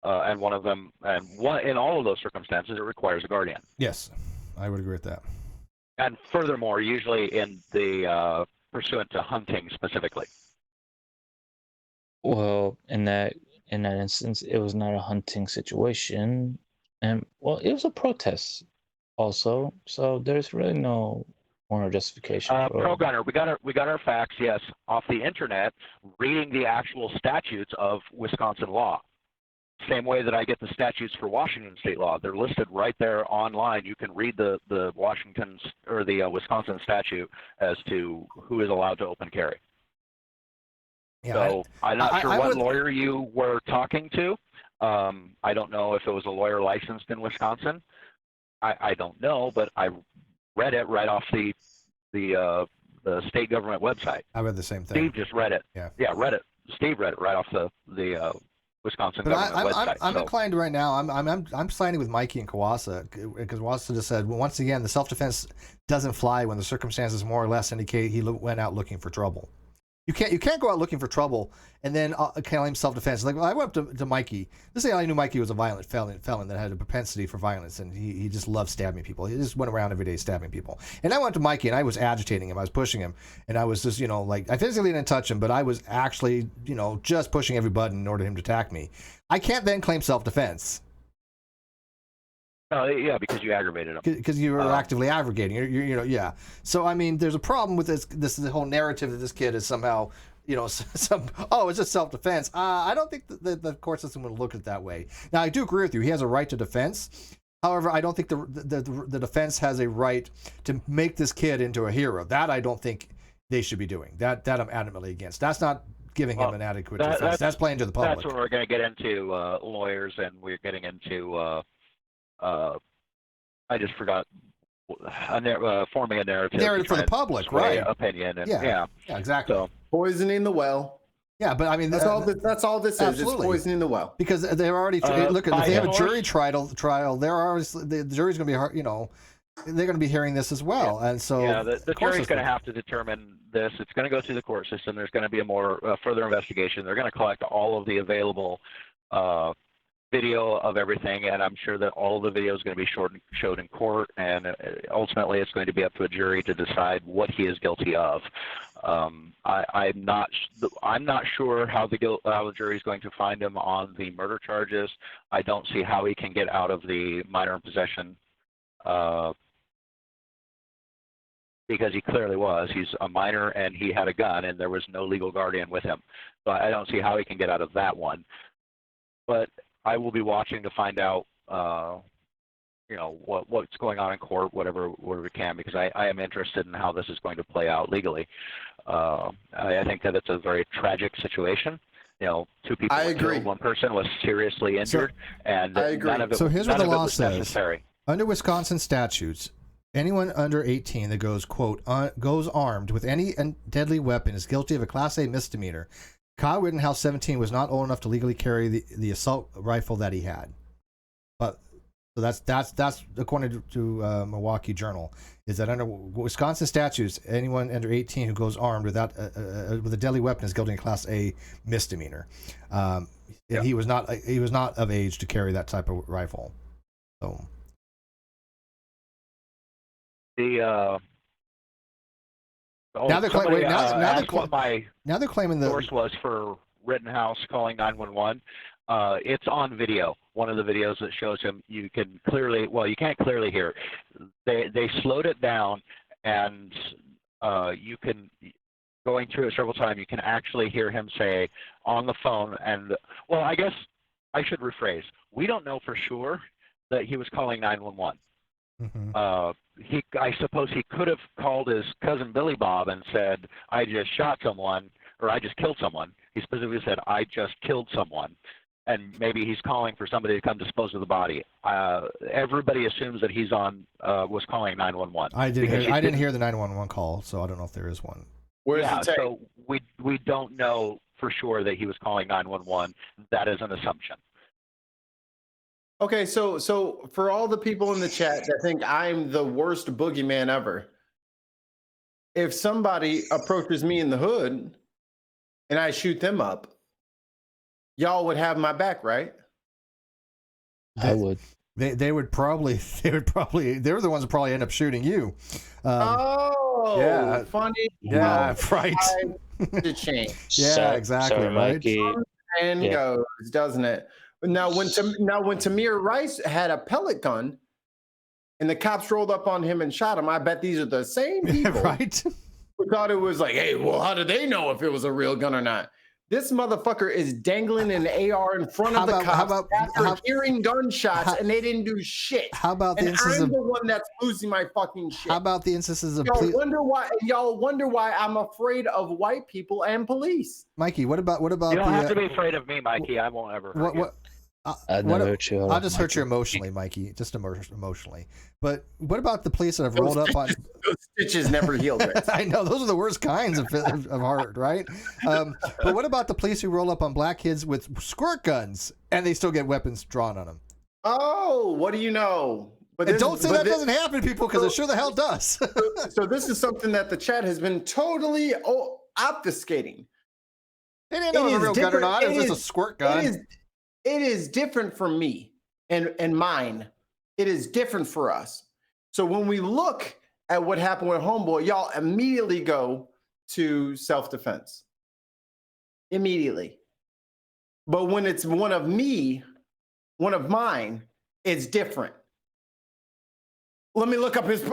Speaker 5: And in all of those circumstances, it requires a guardian.
Speaker 1: Yes, I would agree with that.
Speaker 5: And furthermore, usually in the pursuant to hunting specifically.
Speaker 4: Well, in that instance, it was not a hunting situation, and it was a protest also. So there's really no more justification.
Speaker 5: Pro gunner, we got our facts, yes, off the internet, reading the actual statutes of Wisconsin law. Same way that I get the statutes for Washington state law. They're listed right there online. You can read the Washington or the Wisconsin statute as to who is allowed to open carry. Yeah, so I'm not sure what lawyer you were talking to. I don't know if it was a lawyer licensed in Wisconsin. I don't know, but I read it right off the state government website.
Speaker 1: I read the same thing.
Speaker 5: Steve just read it. Yeah, read it. Steve read it right off the Wisconsin government website.
Speaker 1: I'm inclined right now. I'm siding with Mikey and Kawasa because Kawasa just said, well, once again, the self-defense doesn't fly when the circumstances more or less indicate he went out looking for trouble. You can't go out looking for trouble and then claim self-defense. Like, well, I went up to Mikey. This is how I knew Mikey was a violent felon that had a propensity for violence, and he just loved stabbing people. He just went around every day stabbing people. And I went to Mikey, and I was agitating him. I was pushing him, and I was just, I physically didn't touch him, but I was actually, just pushing every button in order for him to attack me. I can't then claim self-defense.
Speaker 5: Yeah, because you aggravated him.
Speaker 1: Because you were actively aggravating. Yeah. So I mean, there's a problem with this whole narrative that this kid is somehow, it's just self-defense. I don't think the court system would look at it that way. Now, I do agree with you. He has a right to defense. However, I don't think the defense has a right to make this kid into a hero. That I don't think they should be doing. That I'm adamantly against. That's not giving him an adequate defense. That's playing to the public.
Speaker 5: That's where we're going to get into lawyers, and we're getting into I just forgot forming a narrative.
Speaker 1: Narrative for the public, right?
Speaker 5: Opinion, and
Speaker 1: yeah, exactly.
Speaker 5: So,
Speaker 3: poisoning the well.
Speaker 1: Yeah, but I mean,
Speaker 3: that's all this is. It's poisoning the well.
Speaker 1: Because they're already look. If they have a jury trial, the jury's going to be hard. You know, they're going to be hearing this as well, and so
Speaker 5: the jury's going to have to determine this. It's going to go through the court system. There's going to be a more further investigation. They're going to collect all of the available video of everything, and I'm sure that all of the video is going to be showed in court, and ultimately it's going to be up to a jury to decide what he is guilty of. I'm not sure how the jury is going to find him on the murder charges. I don't see how he can get out of the minor in possession because he clearly was. He's a minor and he had a gun, and there was no legal guardian with him. So I don't see how he can get out of that one. But I will be watching to find out, what's going on in court, whatever we can, because I am interested in how this is going to play out legally. I think that it's a very tragic situation. You know, 2 people were killed, 1 person was seriously injured, and none of it.
Speaker 1: So here's what the law says:
Speaker 5: necessary.
Speaker 1: Under Wisconsin statutes, anyone under 18 that goes, quote, goes armed with any deadly weapon is guilty of a Class A misdemeanor. Kyle Rittenhouse, 17, was not old enough to legally carry the assault rifle that he had. But so that's according to Milwaukee Journal, is that under Wisconsin statutes, anyone under 18 who goes armed with a deadly weapon is guilty of Class A misdemeanor. He was not of age to carry that type of rifle. So now they're claiming the
Speaker 5: source was for Rittenhouse calling 911. It's on video. One of the videos that shows him, you can clearly, you can't clearly hear. They slowed it down, and you can, going through it several times, you can actually hear him say on the phone. And I guess I should rephrase. We don't know for sure that he was calling 911.
Speaker 1: Mm-hmm.
Speaker 5: I suppose he could have called his cousin Billy Bob and said, "I just shot someone," or "I just killed someone." He specifically said, "I just killed someone," and maybe he's calling for somebody to come dispose of the body. Everybody assumes that he's was calling 911.
Speaker 1: I didn't hear the 911 call, so I don't know if there is one.
Speaker 5: So we don't know for sure that he was calling 911. That is an assumption.
Speaker 3: Okay, so for all the people in the chat that think I'm the worst boogeyman ever, if somebody approaches me in the hood and I shoot them up, y'all would have my back, right?
Speaker 4: I would.
Speaker 1: They're the ones that probably end up shooting you.
Speaker 3: Yeah, funny.
Speaker 1: Yeah, right.
Speaker 3: To change.
Speaker 1: Yeah, exactly.
Speaker 4: Sorry,
Speaker 1: right.
Speaker 4: Mikey.
Speaker 3: And goes, doesn't it? Now, when Tamir Rice had a pellet gun, and the cops rolled up on him and shot him, I bet these are the same people,
Speaker 1: right?
Speaker 3: Who thought it was like, hey, well, how did they know if it was a real gun or not? This motherfucker is dangling an AR in front of the cops after hearing gunshots, and they didn't do shit.
Speaker 1: How about the instances
Speaker 3: I'm the one that's losing my fucking shit.
Speaker 1: How about the instances of
Speaker 3: y'all wonder why I'm afraid of white people and police?
Speaker 1: Mikey, what about
Speaker 5: you don't have to be afraid of me, Mikey. I won't ever hurt you.
Speaker 1: I'll just hurt you emotionally, Mikey, just emotionally. But what about the police that have rolled up on
Speaker 3: those stitches never healed?
Speaker 1: I know those are the worst kinds of heart, right? But what about the police who roll up on black kids with squirt guns and they still get weapons drawn on them?
Speaker 3: Oh, what do you know?
Speaker 1: Don't say that doesn't happen to people, because it sure the hell does.
Speaker 3: So this is something that the chat has been totally obfuscating.
Speaker 1: They didn't know it was a real gun or not. It was just a squirt gun.
Speaker 3: It is different for me and mine. It is different for us. So when we look at what happened with Homeboy, y'all immediately go to self-defense. Immediately. But when it's one of mine, it's different. Let me look up his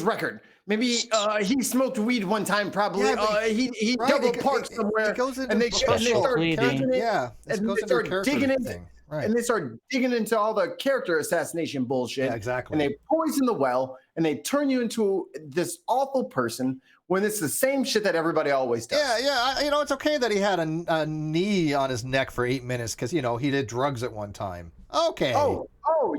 Speaker 3: record. Maybe he smoked weed one time. Probably he double parked somewhere, and they start digging in. Right. And they start digging into all the character assassination bullshit.
Speaker 1: Yeah, exactly.
Speaker 3: And they poison the well, and they turn you into this awful person when it's the same shit that everybody always does.
Speaker 1: Yeah. It's okay that he had a knee on his neck for 8 minutes because he did drugs at one time. Okay.
Speaker 3: Oh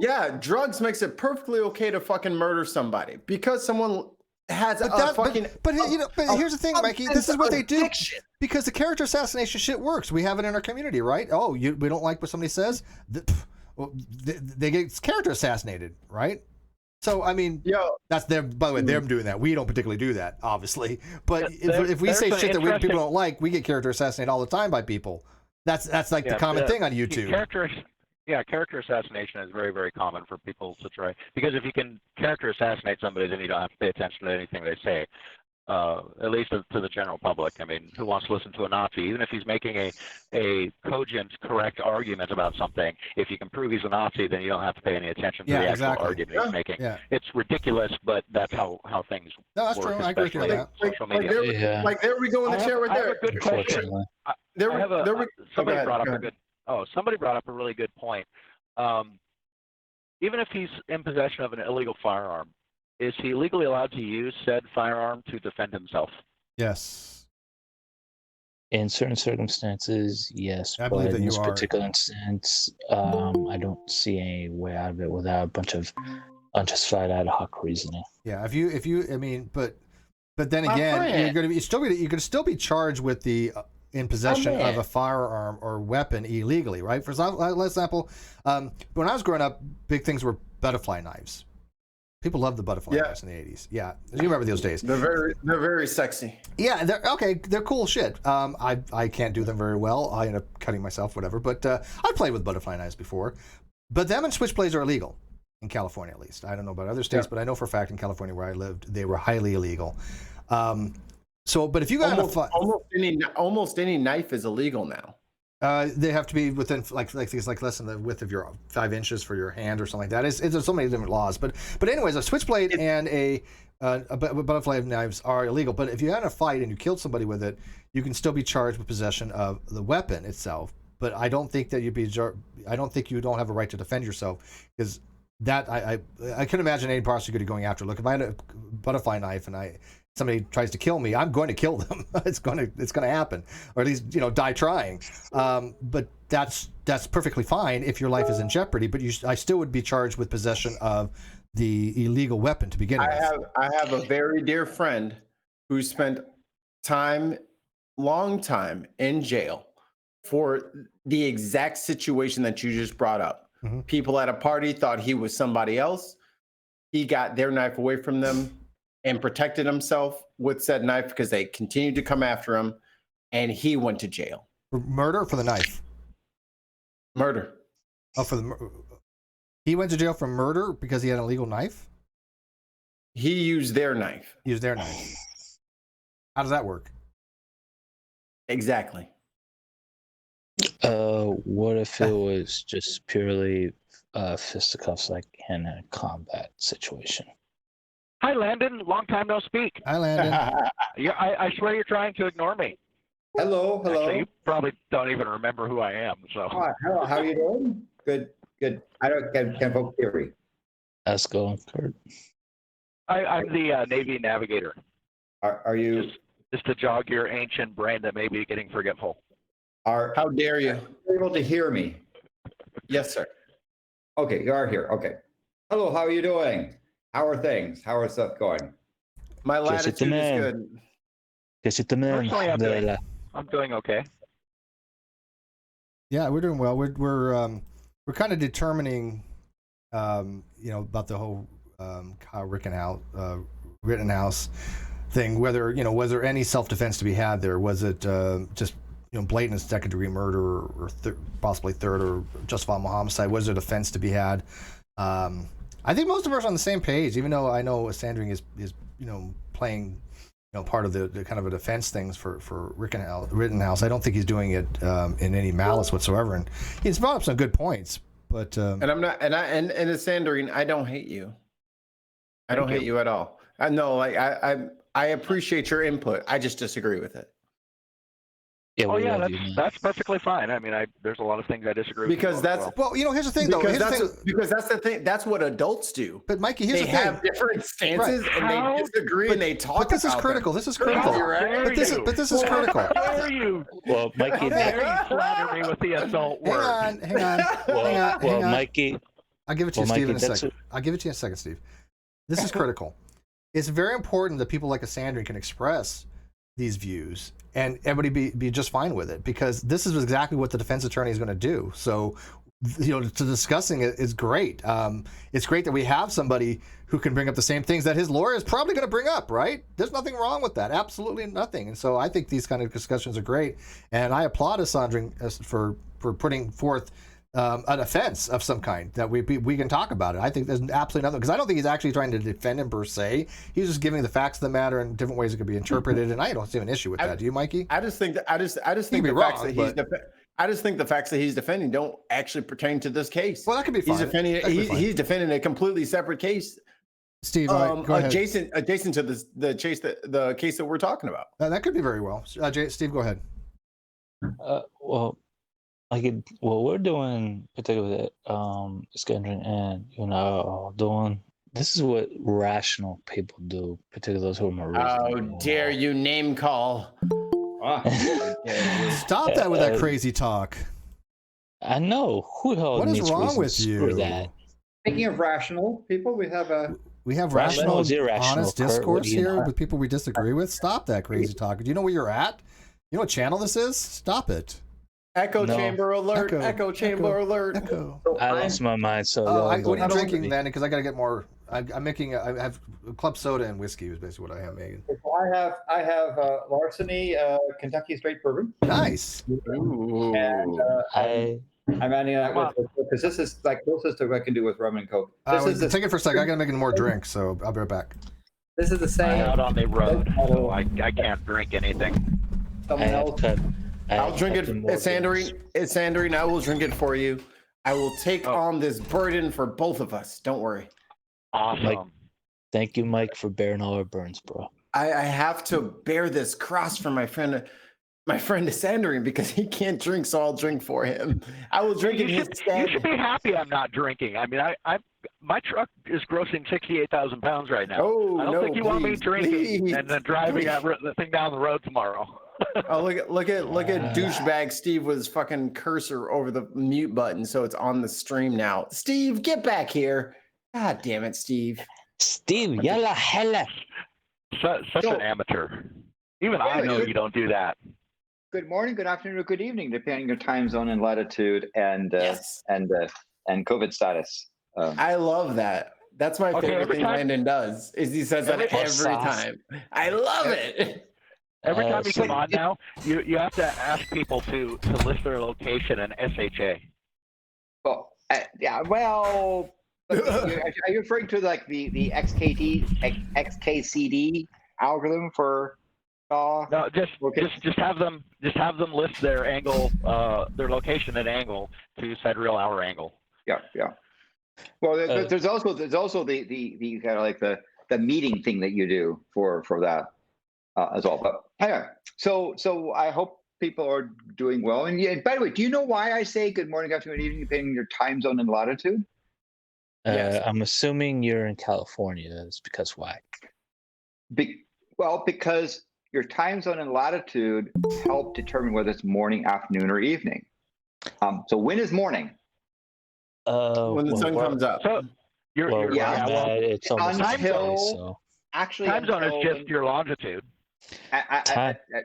Speaker 3: yeah, drugs makes it perfectly okay to fucking murder somebody because someone has fucking.
Speaker 1: But here's the thing, Mikey. This is what they do because the character assassination shit works. We have it in our community, right? Oh, we don't like what somebody says. They get character assassinated, right? So I mean, that's them. By the way, they're doing that. We don't particularly do that, obviously. But if we say shit that people don't like, we get character assassinated all the time by people. That's like the common thing on YouTube.
Speaker 5: Character assassination is very, very common for people to try, because if you can character assassinate somebody, then you don't have to pay attention to anything they say. At least to the general public. I mean, who wants to listen to a Nazi? Even if he's making a cogent, correct argument about something, if you can prove he's a Nazi, then you don't have to pay any attention to the actual argument he's making. Yeah. It's ridiculous, but that's how things
Speaker 1: No, that's
Speaker 5: work.
Speaker 1: true. I agree with that.
Speaker 5: Social media.
Speaker 3: Like there we go in the chair right there.
Speaker 5: I have a good question. Somebody brought up a really good point. Even if he's in possession of an illegal firearm, is he legally allowed to use said firearm to defend himself?
Speaker 1: Yes.
Speaker 4: In certain circumstances, yes.
Speaker 1: I believe that
Speaker 4: in
Speaker 1: you
Speaker 4: this
Speaker 1: are.
Speaker 4: particular instance, I don't see any way out of it without a bunch of unjustified ad hoc reasoning.
Speaker 1: Yeah, if you, I mean, but then again, you're gonna still be charged with the in possession of a firearm or weapon illegally, right? For example, when I was growing up, big things were butterfly knives. People loved the butterfly knives in the 80s. Yeah, you remember those days.
Speaker 3: They're very sexy.
Speaker 1: Yeah, they're cool shit. I can't do them very well. I end up cutting myself, whatever. But I played with butterfly knives before. But them and switchblades are illegal in California, at least. I don't know about other states, but I know for a fact in California where I lived, they were highly illegal. But if you got
Speaker 3: almost any knife is illegal now.
Speaker 1: They have to be within like less than the width of your 5 inches for your hand or something like that. There's so many different laws, but anyways, a switchblade and a butterfly knives are illegal. But if you had a fight and you killed somebody with it, you can still be charged with possession of the weapon itself. But I don't think that I don't think you don't have a right to defend yourself, because that I can imagine any prosecutor going after. Look, if I had a butterfly knife and somebody tries to kill me, I'm going to kill them. It's going to happen, or at least die trying. But that's perfectly fine if your life is in jeopardy. But I still would be charged with possession of the illegal weapon to begin with.
Speaker 3: I have a very dear friend who spent long time in jail for the exact situation that you just brought up. Mm-hmm. People at a party thought he was somebody else. He got their knife away from them and protected himself with said knife because they continued to come after him, and he went to jail.
Speaker 1: For murder or for the knife?
Speaker 3: Murder.
Speaker 1: Oh, he went to jail for murder because he had an illegal knife?
Speaker 3: He used their knife.
Speaker 1: How does that work?
Speaker 3: Exactly.
Speaker 4: What if it was just purely fisticuffs, like in a combat situation?
Speaker 5: Hi, Landon. Long time no speak.
Speaker 1: Hi, Landon.
Speaker 5: I swear you're trying to ignore me.
Speaker 6: Hello.
Speaker 5: Actually, you probably don't even remember who I am. So.
Speaker 6: Hello. How are you doing? Good. I can vote theory.
Speaker 4: How's it going, Curt?
Speaker 5: I'm the Navy navigator.
Speaker 6: Are you
Speaker 5: just to jog your ancient brain that may be getting forgetful?
Speaker 3: How dare you?
Speaker 6: Are able to hear me?
Speaker 3: Yes, sir.
Speaker 6: Okay, you are here. Okay. Hello. How are you doing? How are things? How is stuff going?
Speaker 3: My latitude is good.
Speaker 5: Personally, I'm doing okay.
Speaker 1: Yeah, we're doing well. We're kind of determining, about the whole Kyle Rittenhouse thing. Whether was there any self-defense to be had there? Was it just blatant second-degree murder or possibly third or justifiable homicide? Was there a defense to be had? I think most of us are on the same page, even though I know Sandring is playing part of the kind of a defense things for Rittenhouse. I don't think he's doing it in any malice whatsoever, and he's brought up some good points. But and
Speaker 3: I'm not, and Sandring, I don't hate you. I don't hate you at all. I know, like I appreciate your input. I just disagree with it.
Speaker 4: Yeah,
Speaker 5: Oh
Speaker 4: we
Speaker 5: yeah,
Speaker 4: love you, man.
Speaker 5: that's perfectly fine. I mean, there's a lot of things I disagree with.
Speaker 3: Because
Speaker 5: you
Speaker 3: that's
Speaker 5: on as well.
Speaker 1: Well, here's the thing, though.
Speaker 3: because
Speaker 1: Here's the
Speaker 3: that's
Speaker 1: thing.
Speaker 3: because that's the thing. That's what adults do.
Speaker 1: But Mikey, here's
Speaker 3: They
Speaker 1: the thing.
Speaker 3: have different stances and
Speaker 5: How-
Speaker 3: they disagree and they talk.
Speaker 1: But this is
Speaker 3: about
Speaker 1: critical.
Speaker 3: them.
Speaker 1: This is critical.
Speaker 5: How dare
Speaker 1: But this is
Speaker 5: you?
Speaker 1: but this is critical.
Speaker 5: How dare you?
Speaker 4: Well, Mikey,
Speaker 5: How dare you flatter me with the adult
Speaker 1: Hang
Speaker 5: word?
Speaker 1: on, hang on,
Speaker 4: well,
Speaker 1: hang on,
Speaker 4: well,
Speaker 1: hang on.
Speaker 4: Mikey,
Speaker 1: I'll give it to you,
Speaker 4: well,
Speaker 1: Steve,
Speaker 4: Mikey,
Speaker 1: in a
Speaker 4: that's
Speaker 1: second. I'll give it to you in a second, Steve. This is critical. It's very important that people like a Sandring can express these views and everybody be just fine with it, because this is exactly what the defense attorney is going to do. So, to discussing it is great. It's great that we have somebody who can bring up the same things that his lawyer is probably going to bring up, right? There's nothing wrong with that. Absolutely nothing. And so I think these kind of discussions are great. And I applaud Sandring for putting forth an offense of some kind that we can talk about it. I think there's absolutely nothing, because I don't think he's actually trying to defend him per se. He's just giving the facts of the matter in different ways it could be interpreted, and I don't see an issue with that. Do you, Mikey?
Speaker 3: I just think that I just think
Speaker 1: be
Speaker 3: the facts
Speaker 1: wrong,
Speaker 3: that he's I just think the facts that he's defending don't actually pertain to this case.
Speaker 1: Well, that could be fine.
Speaker 3: He's defending
Speaker 1: That could be fine.
Speaker 3: he's defending a completely separate case.
Speaker 1: Steve, go ahead.
Speaker 3: Adjacent to the case that we're talking about.
Speaker 1: That could be very well. Steve, go ahead.
Speaker 4: well, what we're doing, particularly with Skandrin and doing. This is what rational people do, particularly those who are more.
Speaker 3: How dare you name call?
Speaker 1: Stop that with that crazy talk.
Speaker 4: I know who the hell.
Speaker 1: What is
Speaker 4: needs
Speaker 1: wrong with
Speaker 4: reasons
Speaker 1: you?
Speaker 4: for that?
Speaker 6: Speaking of rational people, we have a
Speaker 1: rational,
Speaker 4: is irrational,
Speaker 1: honest
Speaker 4: Curt. What
Speaker 1: discourse
Speaker 4: do you
Speaker 1: here
Speaker 4: know?
Speaker 1: with people we disagree with. Stop that crazy talk. Do you know where you're at? You know what channel this is? Stop it.
Speaker 3: Echo
Speaker 4: No.
Speaker 3: chamber alert! Echo chamber alert!
Speaker 1: Echo.
Speaker 4: I lost my mind. So
Speaker 1: Oh,
Speaker 4: y'all
Speaker 1: what are you
Speaker 4: go.
Speaker 1: drinking then? Because I got to get more. I'm making. I have club soda and whiskey is basically what I am making.
Speaker 6: I have Larceny Kentucky Straight Bourbon,
Speaker 1: Nice.
Speaker 3: Ooh.
Speaker 6: and I'm adding that with because this is like closest to what I can do with rum and coke.
Speaker 1: Take it for a second. I got to make more drinks, so I'll be right back.
Speaker 6: This is the
Speaker 5: I'm
Speaker 6: same.
Speaker 5: out on the road, so I can't drink anything.
Speaker 6: Someone else.
Speaker 3: I'll drink it. It's Sandrine. I will drink it for you. I will take on this burden for both of us. Don't worry.
Speaker 5: Awesome.
Speaker 4: Mike, thank you, Mike, for bearing all our burns, bro.
Speaker 3: I have to bear this cross for my friend Sandrine because he can't drink, so I'll drink for him. I will drink in his stead.
Speaker 5: You should be happy I'm not drinking. I mean, my truck is grossing 68,000 pounds right now.
Speaker 3: Oh,
Speaker 5: I don't
Speaker 3: no,
Speaker 5: think you want me
Speaker 3: please,
Speaker 5: drinking
Speaker 3: please.
Speaker 5: and then driving the thing down the road tomorrow.
Speaker 3: Oh, look at douchebag Steve with his fucking cursor over the mute button, so it's on the stream now. Steve, get back here! God damn it, Steve!
Speaker 4: Steve, yalla hella.
Speaker 5: Such an amateur. Even I know you don't do that.
Speaker 6: Good morning, good afternoon, or good evening, depending on your time zone and latitude and
Speaker 3: Yes.
Speaker 6: and COVID status.
Speaker 3: I love that. That's my
Speaker 5: Okay,
Speaker 3: favorite
Speaker 5: every
Speaker 3: thing
Speaker 5: time-
Speaker 3: Landon does. Is he says that
Speaker 5: Every-
Speaker 3: every time. I love it.
Speaker 5: Every time you
Speaker 4: so-
Speaker 5: come on now, you have to ask people to list their location and SHA.
Speaker 6: Well, yeah, well, but are you referring to like the XKCD algorithm for?
Speaker 5: No,
Speaker 6: Okay.
Speaker 5: just have them list their angle, their location and angle to said real hour angle.
Speaker 6: Yeah. Well, there's also the kind of like the meeting thing that you do for that as well. But anyway, so I hope people are doing well. And by the way, do you know why I say good morning, afternoon, evening, depending on your time zone and latitude?
Speaker 3: Yes.
Speaker 4: I'm assuming you're in California. That's because why?
Speaker 6: Because your time zone and latitude help determine whether it's morning, afternoon, or evening. So when is morning?
Speaker 3: When the sun comes up.
Speaker 5: So you're
Speaker 4: it's almost
Speaker 6: Until-
Speaker 4: Friday, so
Speaker 6: Actually,
Speaker 5: time zone is just your longitude.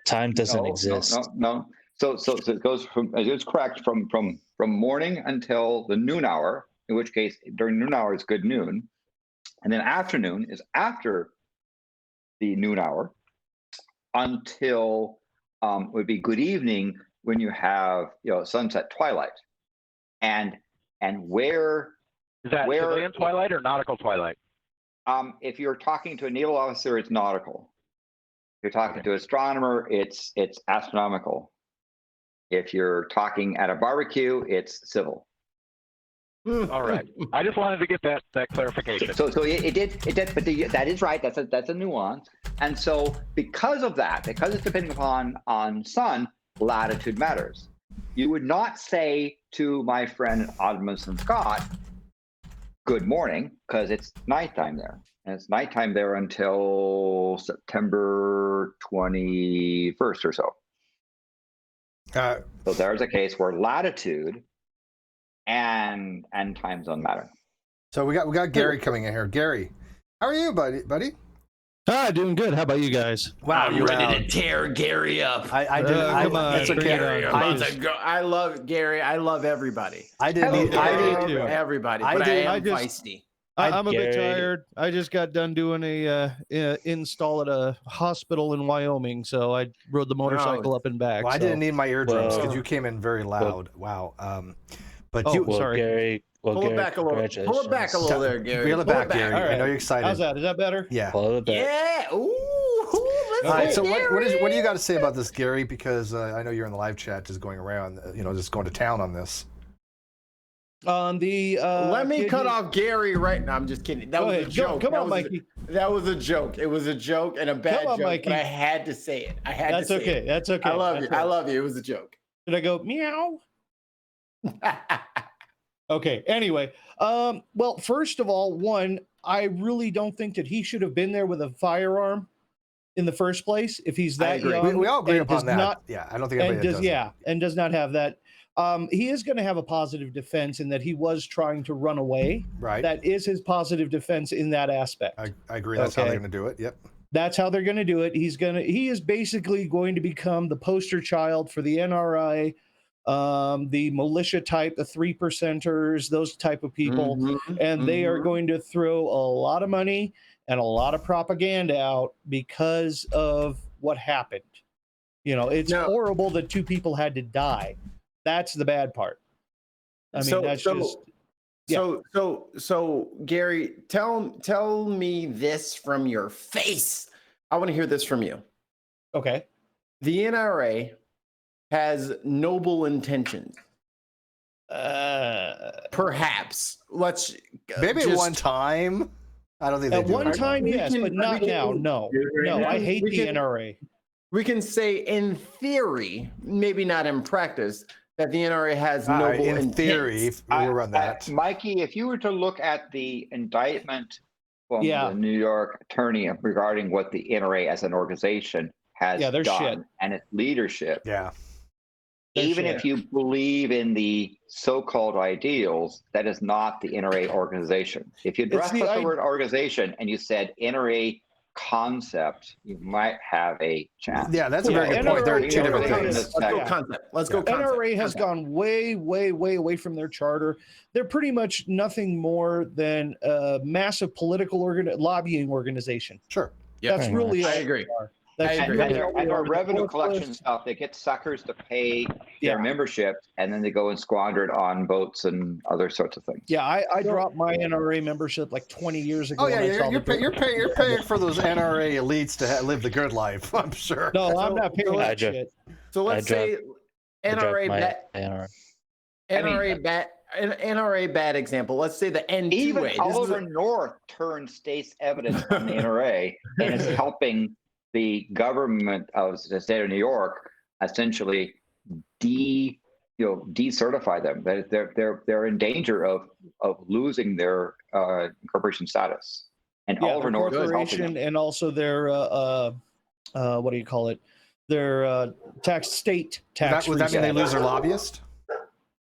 Speaker 4: time doesn't exist.
Speaker 6: No. So it goes from, it's correct, from morning until the noon hour, in which case during noon hour is good noon. And then afternoon is after the noon hour until would be good evening when you have sunset twilight. And where
Speaker 5: Is that civilian twilight or nautical twilight?
Speaker 6: if you're talking to a naval officer, it's nautical. If you're talking to an astronomer, it's astronomical. If you're talking at a barbecue, it's civil.
Speaker 5: All right. I just wanted to get that clarification.
Speaker 6: So it did, but that is right. That's a nuance. And so because of that, because it's depending on sun, latitude matters. You would not say to my friend Odmonson Scott, good morning, because it's nighttime there. And it's nighttime there until September 21st or so. So there's a case where latitude and time zone matter.
Speaker 1: So we got Gary coming in here. Gary, how are you, buddy?
Speaker 7: Hi, doing good. How about you guys?
Speaker 1: Wow,
Speaker 8: I'm ready to tear Gary up.
Speaker 1: I did.
Speaker 7: Come on,
Speaker 1: That's okay.
Speaker 8: Gary,
Speaker 3: I love Gary. I love everybody.
Speaker 1: I didn't.
Speaker 3: I
Speaker 7: too.
Speaker 3: love everybody.
Speaker 1: I
Speaker 3: But
Speaker 1: did-
Speaker 3: I
Speaker 7: I
Speaker 3: am
Speaker 7: just-
Speaker 3: feisty.
Speaker 7: I'm a bit
Speaker 4: Gary.
Speaker 7: tired. I just got done doing a install at a hospital in Wyoming, so I rode the motorcycle up and back.
Speaker 1: Well, I
Speaker 7: so-
Speaker 1: didn't need my eardrums because
Speaker 4: Well-
Speaker 1: you came in very loud. Wow. But
Speaker 7: Oh,
Speaker 1: you
Speaker 4: Well,
Speaker 7: sorry.
Speaker 4: Gary. Well,
Speaker 3: Pull
Speaker 4: Gary,
Speaker 3: it back a little. Pull it back a
Speaker 4: congratulations.
Speaker 3: little there, Gary.
Speaker 1: reel it
Speaker 3: Pull
Speaker 1: back, Gary.
Speaker 7: All right.
Speaker 1: I know you're excited.
Speaker 7: How's that? Is that better?
Speaker 1: Yeah.
Speaker 4: Pull it back.
Speaker 3: Yeah. Ooh. Let's
Speaker 1: All right.
Speaker 3: go,
Speaker 1: So what
Speaker 3: Gary.
Speaker 1: do you got to say about this, Gary? Because I know you're in the live chat, just going around, just going to town on this.
Speaker 7: On the
Speaker 3: Let me cut off Gary right now. I'm just kidding. That
Speaker 7: Go
Speaker 3: was
Speaker 7: ahead.
Speaker 3: a joke.
Speaker 7: Come
Speaker 3: That
Speaker 7: on,
Speaker 3: was
Speaker 7: Mikey.
Speaker 3: That was a joke. It was a joke and a bad
Speaker 7: Come on,
Speaker 3: joke.
Speaker 7: Mikey.
Speaker 3: But I had to say it. I had
Speaker 7: That's
Speaker 3: to say
Speaker 7: okay.
Speaker 3: it.
Speaker 7: That's okay.
Speaker 3: I love you.
Speaker 7: That's
Speaker 3: I
Speaker 7: right.
Speaker 3: love you. It was a joke.
Speaker 7: Did I go meow? Okay. Anyway, well, first of all, I really don't think that he should have been there with a firearm in the first place. If he's
Speaker 3: I
Speaker 7: that
Speaker 3: agree.
Speaker 7: young,
Speaker 1: We all agree
Speaker 7: and
Speaker 1: upon
Speaker 7: does
Speaker 1: that.
Speaker 7: not-
Speaker 1: Yeah, I don't think
Speaker 7: and
Speaker 1: anybody
Speaker 7: does
Speaker 1: does.
Speaker 7: and does not have that. He is going to have a positive defense in that he was trying to run away.
Speaker 1: Right.
Speaker 7: That is his positive defense in that aspect.
Speaker 1: I agree. That's how
Speaker 7: Okay.
Speaker 1: they're going to do it. Yep.
Speaker 7: That's how they're going to do it. He is basically going to become the poster child for the NRA, the militia type, the 3%ers, those type of people.
Speaker 3: Mhm,
Speaker 7: And they are
Speaker 3: mhm.
Speaker 7: going to throw a lot of money and a lot of propaganda out because of what happened. It's
Speaker 3: No.
Speaker 7: horrible that 2 people had to die. That's the bad part. I mean, that's just yeah.
Speaker 3: So Gary, tell me this from your face. I want to hear this from you.
Speaker 7: okay.
Speaker 3: The NRA has noble intentions. Perhaps. Let's
Speaker 1: Maybe at
Speaker 3: just-
Speaker 1: one time. I don't think they
Speaker 7: At
Speaker 1: do
Speaker 7: one
Speaker 1: it
Speaker 7: time,
Speaker 1: anymore.
Speaker 7: yes, but not now. No, I hate
Speaker 3: we
Speaker 7: the
Speaker 3: can-
Speaker 7: NRA.
Speaker 3: We can say in theory, maybe not in practice, that the NRA has
Speaker 1: All
Speaker 3: noble
Speaker 1: right, in
Speaker 3: intents.
Speaker 1: theory, if we'll run that.
Speaker 6: Mikey, if you were to look at the indictment from
Speaker 7: Yeah.
Speaker 6: the New York attorney regarding what the NRA as an organization has
Speaker 7: Yeah, they're
Speaker 6: done
Speaker 7: shit.
Speaker 6: and its leadership,
Speaker 1: Yeah.
Speaker 7: They're
Speaker 6: even
Speaker 7: shit.
Speaker 6: if you believe in the so-called ideals, that is not the NRA organization. If you dressed
Speaker 7: the
Speaker 6: up the
Speaker 7: id-
Speaker 6: word organization and you said NRA concept, you might have a chance.
Speaker 1: Yeah, that's a
Speaker 7: Yeah,
Speaker 1: very good point. There are
Speaker 7: NRA
Speaker 1: two different
Speaker 6: NRA
Speaker 1: things.
Speaker 6: is-
Speaker 3: Let's go
Speaker 6: Yeah.
Speaker 3: concept. Let's go
Speaker 1: Yeah.
Speaker 3: concept.
Speaker 7: NRA has
Speaker 3: Concept.
Speaker 7: gone way, way, way away from their charter. They're pretty much nothing more than a massive political lobbying organization.
Speaker 1: Sure.
Speaker 3: Yep.
Speaker 7: That's
Speaker 4: Pretty
Speaker 7: really
Speaker 4: much.
Speaker 7: all
Speaker 3: I agree.
Speaker 7: they are.
Speaker 3: I
Speaker 7: That's
Speaker 3: agree.
Speaker 6: And
Speaker 7: really all they
Speaker 6: their
Speaker 7: are.
Speaker 6: revenue
Speaker 7: Worthless.
Speaker 6: collection stuff, they get suckers to pay
Speaker 7: Yeah.
Speaker 6: their membership, and then they go and squander it on votes and other sorts of things.
Speaker 7: Yeah, I dropped my NRA membership like 20 years ago.
Speaker 1: Oh yeah,
Speaker 7: when I saw
Speaker 1: you're,
Speaker 7: the
Speaker 1: you're paying for those NRA elites to live the good life. I'm sure.
Speaker 7: No, I'm
Speaker 3: So-
Speaker 7: not paying
Speaker 3: so
Speaker 7: that
Speaker 4: I dro-
Speaker 7: shit.
Speaker 3: So let's
Speaker 4: I
Speaker 3: say
Speaker 4: I dropped
Speaker 3: NRA
Speaker 4: my
Speaker 3: bad,
Speaker 4: NRA.
Speaker 3: NRA bad example. Let's say the N2A.
Speaker 6: Even
Speaker 3: This is
Speaker 6: Oliver North turned state's evidence on the NRA and is helping the government of the state of New York essentially decertify them. They're in danger of losing their incorporation status. And
Speaker 7: Yeah,
Speaker 6: Oliver
Speaker 7: their
Speaker 6: North is helping
Speaker 7: corporation
Speaker 6: them.
Speaker 7: and also their what do you call it? Their state tax.
Speaker 1: Would that mean they
Speaker 7: reset.
Speaker 1: lose their lobbyist?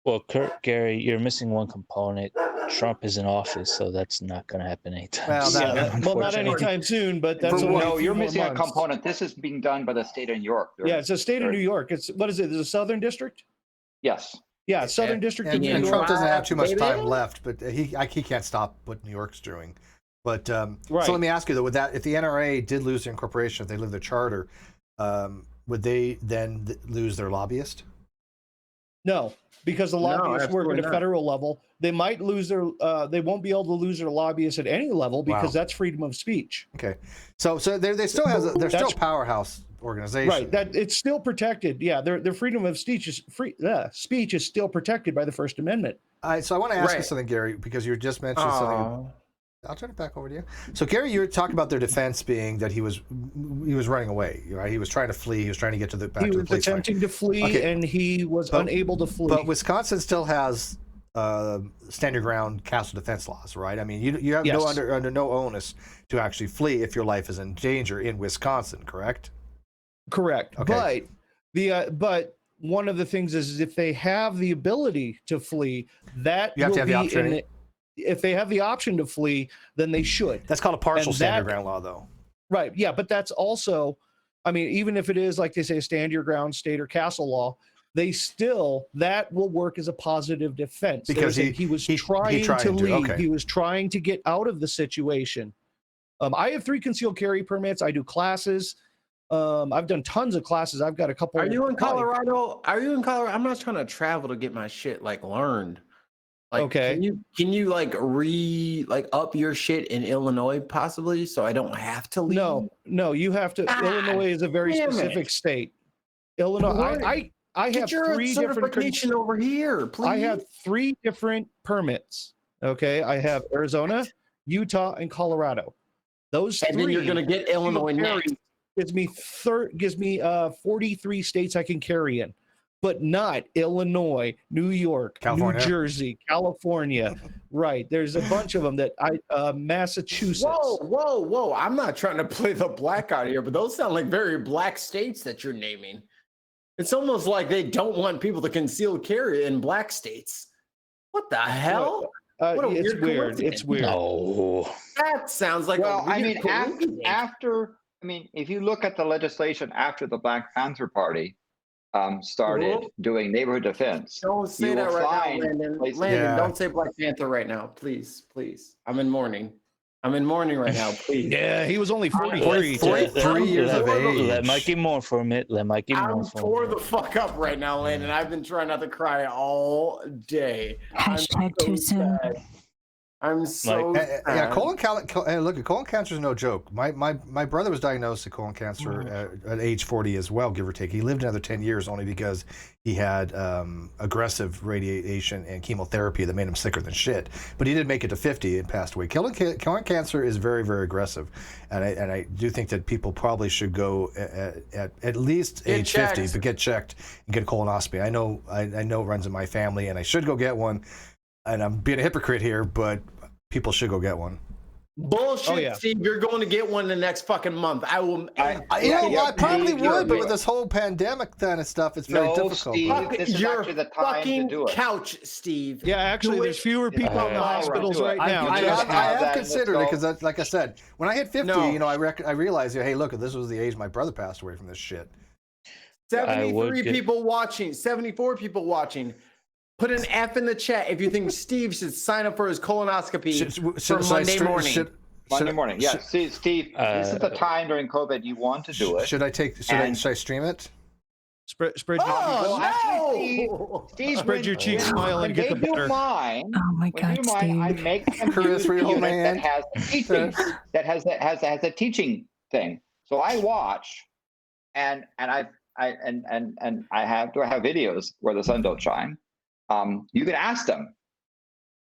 Speaker 4: Well, Curt, Gary, you're missing one component. Trump is in office, so that's not going to happen anytime
Speaker 1: Well,
Speaker 4: soon.
Speaker 1: that-
Speaker 7: Well, not
Speaker 4: unfortunately.
Speaker 7: anytime soon, but that's
Speaker 1: For
Speaker 7: only
Speaker 6: No,
Speaker 7: a few
Speaker 6: you're
Speaker 7: more
Speaker 6: missing a
Speaker 7: months.
Speaker 6: component. This is being done by the state of New York.
Speaker 7: Yeah, it's a state of New York. It's what is it? Is it a Southern District?
Speaker 6: Yes.
Speaker 7: Yeah, Southern District of
Speaker 1: And,
Speaker 7: New
Speaker 1: and
Speaker 7: York.
Speaker 1: Trump doesn't have too much
Speaker 3: Baby.
Speaker 1: time left, but he can't stop what New York's doing. But
Speaker 7: Right.
Speaker 1: so let me ask you though: would that if the NRA did lose their incorporation, if they lose their charter, would they then lose their lobbyist?
Speaker 7: No, because the
Speaker 3: No,
Speaker 7: lobbyists work
Speaker 3: absolutely
Speaker 7: at a
Speaker 3: not.
Speaker 7: federal level. They might lose their. They won't be able to lose their lobbyists at any level because
Speaker 1: Wow.
Speaker 7: that's freedom of speech.
Speaker 1: Okay, so they still they're still
Speaker 7: That's-
Speaker 1: a powerhouse organization,
Speaker 7: Right. That it's still protected. Yeah, their freedom of speech is speech is still protected by the First Amendment.
Speaker 1: So I want to ask you
Speaker 3: Right.
Speaker 1: something, Gary, because you just mentioned something. I'll turn it back over to you. So, Gary, you were talking about their defense being that he was running away, right? He was trying to flee. He was trying to get to the back to the police.
Speaker 7: He was attempting to flee, and he was unable to flee.
Speaker 1: But Wisconsin still has stand your ground castle defense laws, right? I mean, you have no under no onus to actually flee if your life is in danger in Wisconsin, correct?
Speaker 7: Correct.
Speaker 1: Okay.
Speaker 7: But one of the things is if they have the ability to flee, that
Speaker 1: you have to have the option.
Speaker 7: If they have the option to flee, then they should.
Speaker 1: That's called a partial stand your ground law, though.
Speaker 7: Right. Yeah, but that's also, I mean, even if it is like they say, a stand your ground state or castle law, they still, that will work as a positive defense
Speaker 1: because
Speaker 7: he was trying to leave. Okay. He was trying to get out of the situation. I have 3 concealed carry permits. I do classes. I've done tons of classes. I've got a couple.
Speaker 3: Are you in Colorado? I'm not trying to travel to get my shit learned.
Speaker 7: Okay.
Speaker 3: Can you up your shit in Illinois possibly so I don't have to leave?
Speaker 7: No, you have to. Illinois is a very specific state. Illinois. I have 3 different
Speaker 3: over here, please.
Speaker 7: I have 3 different permits. Okay. I have Arizona, Utah, and Colorado. Those 3.
Speaker 3: And then you're gonna get Illinois next.
Speaker 7: Gives me 43 states I can carry in, but not Illinois, New York, California. New Jersey, California. Right. There's a bunch of them that Massachusetts.
Speaker 3: Whoa. I'm not trying to play the black out here, but those sound like very black states that you're naming. It's almost like they don't want people to conceal carry in black states. What the hell?
Speaker 7: It's weird. It's weird.
Speaker 3: No. That sounds like
Speaker 6: if you look at the legislation after the Black Panther Party started doing neighborhood defense.
Speaker 3: Don't say that right now, Landon. Landon, don't say Black Panther right now. Please. I'm in mourning. Right now, please.
Speaker 7: Yeah, he was only 43.
Speaker 1: 43 years of age.
Speaker 4: Let Mikey mourn for a minute.
Speaker 3: I'm tore the fuck up right now, Landon. I've been trying not to cry all day.
Speaker 9: Hashtag too soon.
Speaker 3: I'm so sad.
Speaker 1: Yeah, colon cancer is no joke. My brother was diagnosed with colon cancer at age 40 as well, give or take. He lived another 10 years only because he had aggressive radiation and chemotherapy that made him sicker than shit. But he did make it to 50 and passed away. Colon cancer is very, very aggressive, and I do think that people probably should go at least age 50, but get checked and get a colonoscopy. I know it runs in my family, and I should go get one. And I'm being a hypocrite here, but people should go get one.
Speaker 3: Bullshit, Steve. You're going to get one the next fucking month. I will.
Speaker 1: I probably would, but with this whole pandemic kind of stuff, it's very difficult.
Speaker 6: Steve, this is actually the time to do it.
Speaker 3: Couch, Steve.
Speaker 7: Yeah, actually, there's fewer people in the hospitals right now.
Speaker 1: I have considered it because, like I said, when I hit 50, I realized, hey, look, this was the age my brother passed away from this shit.
Speaker 3: 73 people watching. 74 people watching. Put an F in the chat if you think Steve should sign up for his colonoscopy for Monday morning.
Speaker 6: Monday morning, yeah. See, Steve, this is the time during COVID you want to do it.
Speaker 1: Should I stream it?
Speaker 7: Spread your
Speaker 6: Steve,
Speaker 7: spread your cheeks, smile, and get the butter.
Speaker 6: Mine,
Speaker 9: oh my God, Steve!
Speaker 6: I make them use a unit that has teaching, that has a teaching thing. So I watch, and I have videos where the sun don't shine. You can ask them,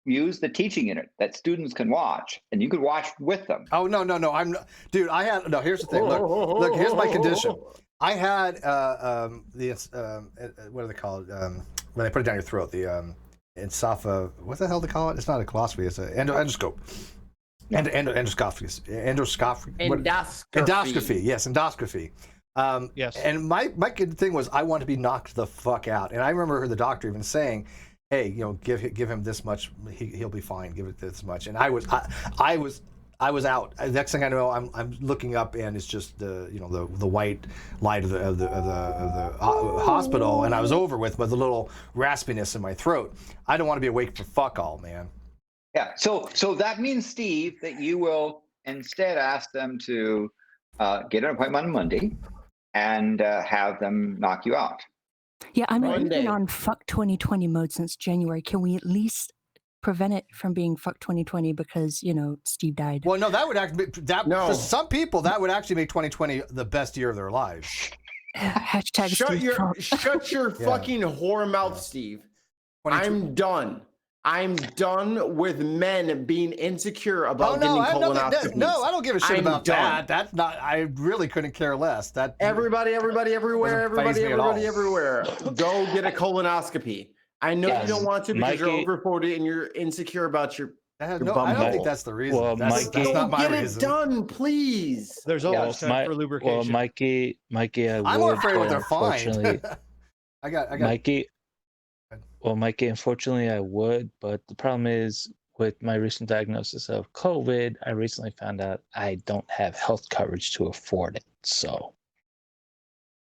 Speaker 6: use the teaching unit that students can watch, and you could watch with them.
Speaker 1: Oh, no. I'm not, dude. Here's the thing. Look, here's my condition. I had, what are they called? When they put it down your throat, the esophageal, what the hell do they call it? It's not a coloscopy, it's an endoscope. Endoscopy. Endoscopy. Yes, endoscopy.
Speaker 7: Yes.
Speaker 1: And my thing was I want to be knocked the fuck out. And I remember the doctor even saying, "Hey, give him this much, he'll be fine. Give it this much." And I was out. Next thing I know, I'm looking up, and it's just the white light of the hospital, and I was over with a little raspiness in my throat. I don't want to be awake for fuck all, man.
Speaker 6: Yeah. So that means, Steve, that you will instead ask them to get an appointment on Monday and have them knock you out.
Speaker 9: Yeah, I'm been on fuck 2020 mode since January. Can we at least prevent it from being fuck 2020 because Steve died?
Speaker 1: Well, no, that would for some people that would actually make 2020 the best year of their lives.
Speaker 9: Hashtag
Speaker 3: shut your fucking whore mouth, Steve. I'm done. I'm done with men being insecure about
Speaker 1: no,
Speaker 3: getting colonoscopies.
Speaker 1: No, I don't give a shit
Speaker 3: I'm
Speaker 1: about
Speaker 3: done.
Speaker 1: that. That's not. I really couldn't care less. That
Speaker 3: Everybody, everywhere,
Speaker 1: Doesn't faze me at all.
Speaker 3: everywhere. Go get a colonoscopy. I know you don't want to because you're
Speaker 4: Mikey-
Speaker 3: over 40 and you're insecure about your
Speaker 1: no,
Speaker 3: bum
Speaker 1: I don't
Speaker 3: hole.
Speaker 1: think that's the reason.
Speaker 4: Well,
Speaker 1: that's
Speaker 4: Mikey-
Speaker 1: not my
Speaker 3: Get
Speaker 1: reason.
Speaker 3: it done, please.
Speaker 7: There's always time for lubrication.
Speaker 4: Well, Mikey,
Speaker 1: I'm
Speaker 4: I
Speaker 1: more
Speaker 4: would,
Speaker 1: afraid
Speaker 4: but
Speaker 1: what they're fine.
Speaker 4: unfortunately,
Speaker 1: I got.
Speaker 4: Mikey. Well, Mikey, unfortunately, I would, but the problem is with my recent diagnosis of COVID, I recently found out I don't have health coverage to afford it. So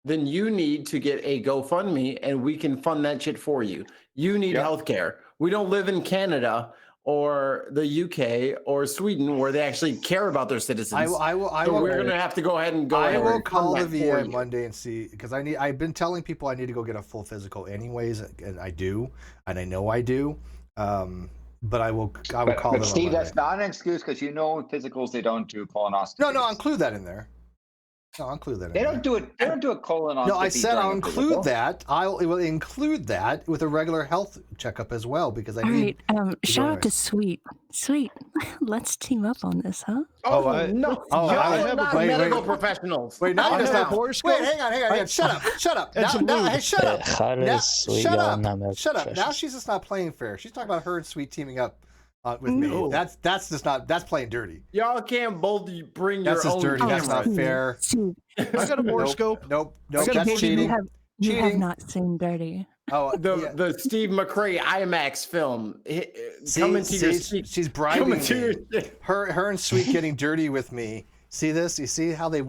Speaker 3: Then you need to get a GoFundMe and we can fund that shit for you. You need healthcare. We don't live in Canada or the UK or Sweden where they actually care about their citizens. We're going to have to go ahead and go.
Speaker 1: I
Speaker 3: ahead
Speaker 1: will
Speaker 3: and
Speaker 1: call the
Speaker 3: fund that for
Speaker 1: VA
Speaker 3: you.
Speaker 1: Monday and see, because I've been telling people I need to go get a full physical anyways, and I do, and I know I do. But I will call them.
Speaker 6: But
Speaker 1: on
Speaker 6: Steve,
Speaker 1: Monday.
Speaker 6: that's not an excuse because physicals they don't do colonoscopy.
Speaker 1: No, I'll include that in there. No, I'll include that. In
Speaker 6: They
Speaker 1: there.
Speaker 6: don't do it. They don't do a colonoscopy.
Speaker 1: No, I said
Speaker 6: during
Speaker 1: I'll
Speaker 6: a
Speaker 1: include
Speaker 6: physical.
Speaker 1: that. I will include that with a regular health checkup as well because I
Speaker 9: All
Speaker 1: need.
Speaker 9: right. Shout out
Speaker 1: anyway.
Speaker 9: to Sweet. Sweet. Let's team up on this, huh?
Speaker 3: Oh,
Speaker 7: I-
Speaker 3: no.
Speaker 1: Oh,
Speaker 3: Y'all
Speaker 1: I
Speaker 3: are
Speaker 1: have-
Speaker 3: not
Speaker 1: wait,
Speaker 3: medical
Speaker 1: wait.
Speaker 3: professionals.
Speaker 1: Wait, now
Speaker 7: I
Speaker 1: you just
Speaker 7: have a
Speaker 1: have.
Speaker 7: horoscope.
Speaker 1: Wait, hang on. Shut up.
Speaker 7: And some lube.
Speaker 1: Hey, shut up.
Speaker 4: how
Speaker 1: Now,
Speaker 4: does Sweet
Speaker 1: shut
Speaker 4: y'all
Speaker 1: up.
Speaker 4: not medical
Speaker 1: Shut up. Now
Speaker 4: professionals?
Speaker 1: she's just not playing fair. She's talking about her and Sweet teaming up with me.
Speaker 3: No.
Speaker 1: That's just not. That's playing dirty.
Speaker 3: Y'all can't both bring
Speaker 1: That's
Speaker 3: your
Speaker 1: just
Speaker 3: own
Speaker 1: dirty. That's
Speaker 3: cameras.
Speaker 1: not fair.
Speaker 9: Sweet.
Speaker 7: I got a horoscope.
Speaker 1: Nope.
Speaker 7: Okay,
Speaker 1: That's
Speaker 7: Steve,
Speaker 1: cheating.
Speaker 9: You have
Speaker 1: Cheating.
Speaker 9: not seen Dirty.
Speaker 1: Oh,
Speaker 3: The Steve McRae IMAX film. Coming to your seat.
Speaker 1: She's bribing
Speaker 3: Coming to your
Speaker 1: me. Her and Sweet getting dirty with me. See this? You see how they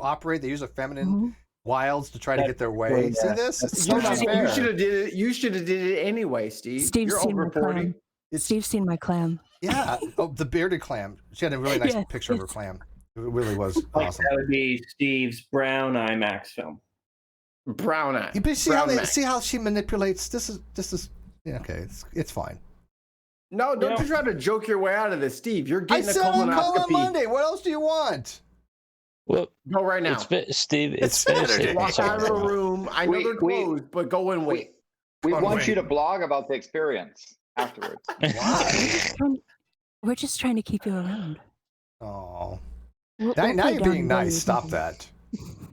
Speaker 1: operate? They use a feminine wilds to try to get their way. See this? It's so not fair.
Speaker 3: You should have did it. You should have did it anyway, Steve.
Speaker 9: Steve's
Speaker 3: You're
Speaker 9: seen
Speaker 3: over
Speaker 9: my
Speaker 3: 40.
Speaker 9: clam. Steve's seen my clam.
Speaker 1: Yeah. Oh, the bearded clam. She had a really nice
Speaker 9: Yes,
Speaker 1: picture of her
Speaker 9: yes.
Speaker 1: clam. It really was
Speaker 10: Like
Speaker 1: awesome.
Speaker 10: that would be Steve's brown IMAX film.
Speaker 3: Brown eye.
Speaker 1: You see
Speaker 3: Brown
Speaker 1: how
Speaker 3: Mac.
Speaker 1: see how she manipulates. This is yeah, okay. It's fine.
Speaker 3: No, don't you try to joke your way out of this, Steve. You're
Speaker 1: I
Speaker 3: getting a
Speaker 1: said I'll call on
Speaker 3: colonoscopy.
Speaker 1: Monday. What else do you want?
Speaker 4: Well,
Speaker 3: Go right now.
Speaker 4: Steve,
Speaker 1: It's
Speaker 4: it's fair to
Speaker 1: Saturday.
Speaker 4: say
Speaker 3: Walk out of the room. I know
Speaker 6: Wait,
Speaker 3: they're
Speaker 6: wait.
Speaker 3: closed, but go and wait.
Speaker 6: We
Speaker 1: Oh,
Speaker 6: want
Speaker 1: wait.
Speaker 6: you to blog about the experience afterwards.
Speaker 9: We're just trying to keep you around.
Speaker 1: Oh,
Speaker 9: We'll
Speaker 1: now
Speaker 9: play
Speaker 1: you're
Speaker 9: down
Speaker 1: being
Speaker 9: very
Speaker 1: nice. Stop
Speaker 9: easy.
Speaker 1: that.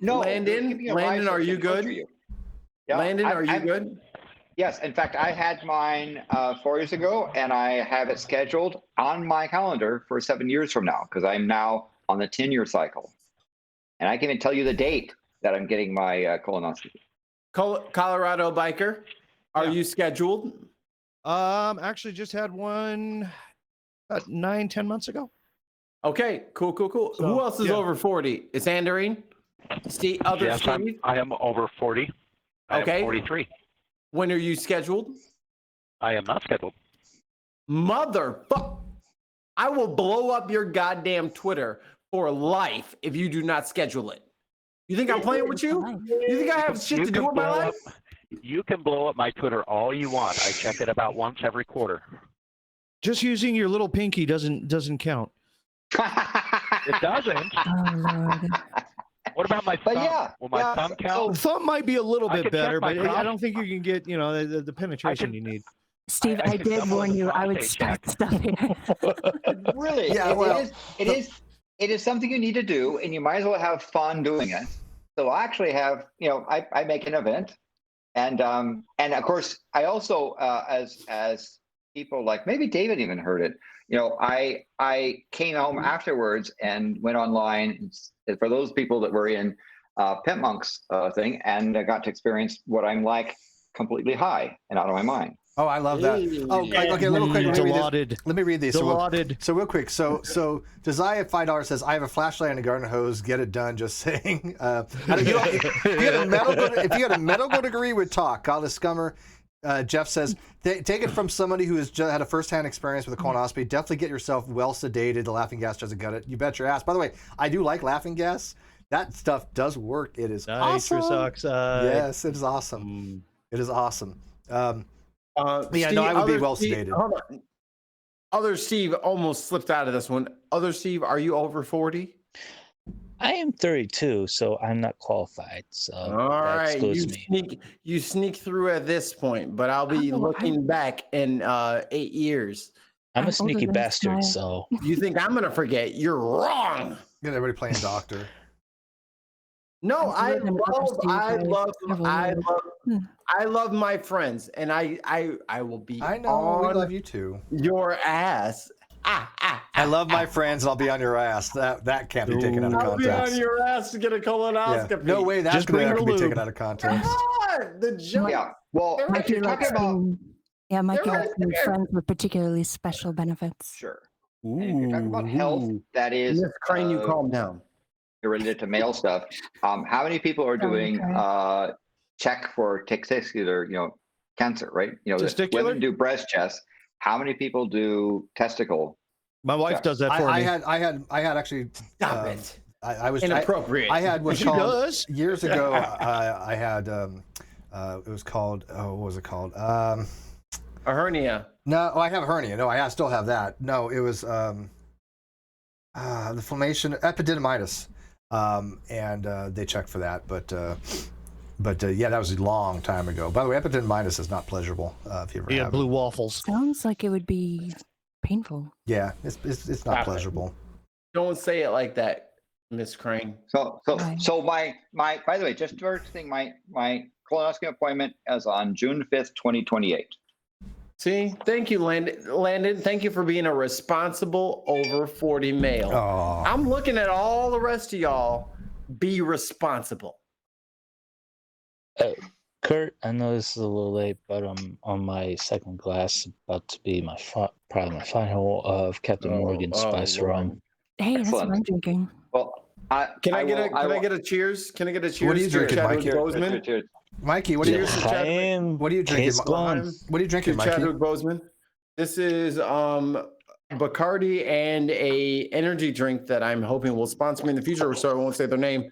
Speaker 6: No,
Speaker 3: Landon,
Speaker 6: keeping your
Speaker 3: Landon,
Speaker 6: eyes
Speaker 3: are you
Speaker 6: open for
Speaker 3: good?
Speaker 6: you. Yeah,
Speaker 3: Landon, are you
Speaker 6: I'm-
Speaker 3: good?
Speaker 6: Yes. In fact, I had mine 4 years ago, and I have it scheduled on my calendar for 7 years from now because I'm now on the 10-year cycle, and I can even tell you the date that I'm getting my colonoscopy.
Speaker 3: Colorado biker, are
Speaker 7: Yeah.
Speaker 3: you scheduled?
Speaker 7: Actually just had one about 9-10 months ago.
Speaker 3: Okay, cool.
Speaker 7: So,
Speaker 3: Who else is
Speaker 7: yeah.
Speaker 3: over 40? Is Anderine? Steve, other
Speaker 5: Yes,
Speaker 3: Steve?
Speaker 5: I am over 40. I
Speaker 3: Okay.
Speaker 5: am 43.
Speaker 3: When are you scheduled?
Speaker 5: I am not scheduled.
Speaker 3: Motherfuck. I will blow up your goddamn Twitter for life if you do not schedule it. You think I'm playing with you? You think I have shit
Speaker 5: You
Speaker 3: to do
Speaker 5: can
Speaker 3: with my
Speaker 5: blow
Speaker 3: life?
Speaker 5: You can blow up my Twitter all you want. I check it about once every quarter.
Speaker 7: Just using your little pinky doesn't count.
Speaker 5: It doesn't.
Speaker 9: Oh Lord.
Speaker 5: What about my
Speaker 6: But
Speaker 5: thumb?
Speaker 6: yeah,
Speaker 5: Will my
Speaker 6: yeah,
Speaker 5: thumb
Speaker 6: so-
Speaker 5: count?
Speaker 7: Thumb might be a little
Speaker 5: I
Speaker 7: bit
Speaker 5: can check
Speaker 7: better,
Speaker 5: my
Speaker 7: but I
Speaker 5: crotch.
Speaker 7: don't think you can get the penetration
Speaker 5: can-
Speaker 7: you need.
Speaker 9: Steve,
Speaker 5: I
Speaker 9: I
Speaker 5: can
Speaker 9: did
Speaker 5: double
Speaker 9: warn
Speaker 5: the
Speaker 9: you. I would
Speaker 5: prostate
Speaker 9: start
Speaker 5: check.
Speaker 9: stuff here.
Speaker 6: Really?
Speaker 1: Yeah, well,
Speaker 6: it is something you need to do, and you might as well have fun doing it. So I actually have, I make an event, and of course I also as people like maybe David even heard it. I came home afterwards and went online for those people that were in Pimp Monk's thing, and I got to experience what I'm like completely high and out of my mind.
Speaker 1: Oh, I love that. Oh, okay, a little quick.
Speaker 7: Dilaudid.
Speaker 1: Let me read these.
Speaker 7: Dilaudid.
Speaker 1: So real quick. So Josiah at $5 says, "I have a flashlight and a garden hose. Get it done." Just saying. If you had a medical degree, would talk. God, the scummer. Jeff says, take it from somebody who has just had a firsthand experience with a colonoscopy. Definitely get yourself well sedated. The laughing gas doesn't cut it. You bet your ass. By the way, I do like laughing gas. That stuff does work. It is
Speaker 7: Nitrous
Speaker 1: awesome.
Speaker 7: oxide.
Speaker 1: Yes, it is awesome. It is awesome. Yeah,
Speaker 3: Steve,
Speaker 1: no, I would be
Speaker 3: other
Speaker 1: well
Speaker 3: Steve-
Speaker 1: sedated.
Speaker 3: Hold on. Other Steve almost slipped out of this one. Other Steve, are you over 40?
Speaker 4: I am 32, so I'm not qualified. So
Speaker 3: All
Speaker 4: that
Speaker 3: right,
Speaker 4: excludes me.
Speaker 3: you sneak through at this point, but I'll be looking back in 8 years.
Speaker 4: I'm a
Speaker 9: older
Speaker 4: sneaky
Speaker 9: than
Speaker 4: bastard,
Speaker 9: Smile.
Speaker 4: so
Speaker 3: You think I'm gonna forget? You're wrong.
Speaker 1: Get everybody playing doctor.
Speaker 3: No, I
Speaker 9: older than
Speaker 3: love my friends, and I will be.
Speaker 1: I know we
Speaker 3: on
Speaker 1: love you too.
Speaker 3: your ass.
Speaker 1: I love my friends, and I'll be on your ass. That can't be taken out of
Speaker 3: I'll be
Speaker 1: context.
Speaker 3: on your ass to get a
Speaker 1: Yeah.
Speaker 3: colonoscopy.
Speaker 1: No way that's
Speaker 7: Just
Speaker 1: going
Speaker 7: bring
Speaker 1: to
Speaker 7: the
Speaker 1: be
Speaker 7: lube.
Speaker 1: taken out of context.
Speaker 3: God, the joke.
Speaker 6: Yeah. Well, if
Speaker 9: Mikey
Speaker 6: you're talking
Speaker 9: likes
Speaker 6: about
Speaker 9: being, Mikey
Speaker 3: They're
Speaker 9: likes
Speaker 3: right
Speaker 9: being
Speaker 3: there.
Speaker 9: friends with particularly special benefits.
Speaker 6: sure. And if you're talking about health, that is
Speaker 3: Miss Crane, you calm down.
Speaker 6: related to male stuff. How many people are doing check for testicular, cancer, right?
Speaker 7: Testicular?
Speaker 6: Women do breast chest. How many people do testicle?
Speaker 7: My wife
Speaker 6: check?
Speaker 7: does that for
Speaker 1: I
Speaker 7: me.
Speaker 1: had actually.
Speaker 3: Stop it.
Speaker 1: I was
Speaker 3: Inappropriate.
Speaker 1: I had what's
Speaker 7: She
Speaker 1: called
Speaker 7: does.
Speaker 1: years ago. I had it was called what was it called?
Speaker 3: A hernia.
Speaker 1: No, I have a hernia. No, I still have that. No, it was the inflammation, epididymitis, and they checked for that. But yeah, that was a long time ago. By the way, epididymitis is not pleasurable if you ever
Speaker 7: Yeah,
Speaker 1: have
Speaker 7: blue
Speaker 1: it.
Speaker 7: waffles.
Speaker 9: Sounds like it would be painful.
Speaker 1: Yeah, it's not
Speaker 3: Stop it.
Speaker 1: pleasurable.
Speaker 3: Don't say it like that, Miss Crane.
Speaker 6: So my by the way, just first thing, my colonoscopy appointment is on June 5th, 2028.
Speaker 3: See, thank you, Landon. Thank you for being a responsible over 40 male.
Speaker 1: Oh,
Speaker 3: I'm looking at all the rest of y'all. Be responsible.
Speaker 4: Curt, I know this is a little late, but I'm on my second glass, about to be probably my final of Captain Morgan Spice Rum.
Speaker 9: Hey, that's what
Speaker 6: Excellent.
Speaker 9: I'm drinking.
Speaker 6: Well,
Speaker 3: Can I get a cheers? Can I get a cheers?
Speaker 1: What are you
Speaker 3: to
Speaker 1: drinking,
Speaker 3: Chadwick
Speaker 1: Mikey?
Speaker 3: Boseman?
Speaker 6: cheers.
Speaker 1: Mikey, what are you?
Speaker 3: Cheers to Chadwick.
Speaker 1: What are you drinking?
Speaker 4: Case gone.
Speaker 1: What are you drinking,
Speaker 3: To
Speaker 1: Mikey?
Speaker 3: Chadwick Boseman. This is Bacardi and a energy drink that I'm hoping will sponsor me in the future, so I won't say their name.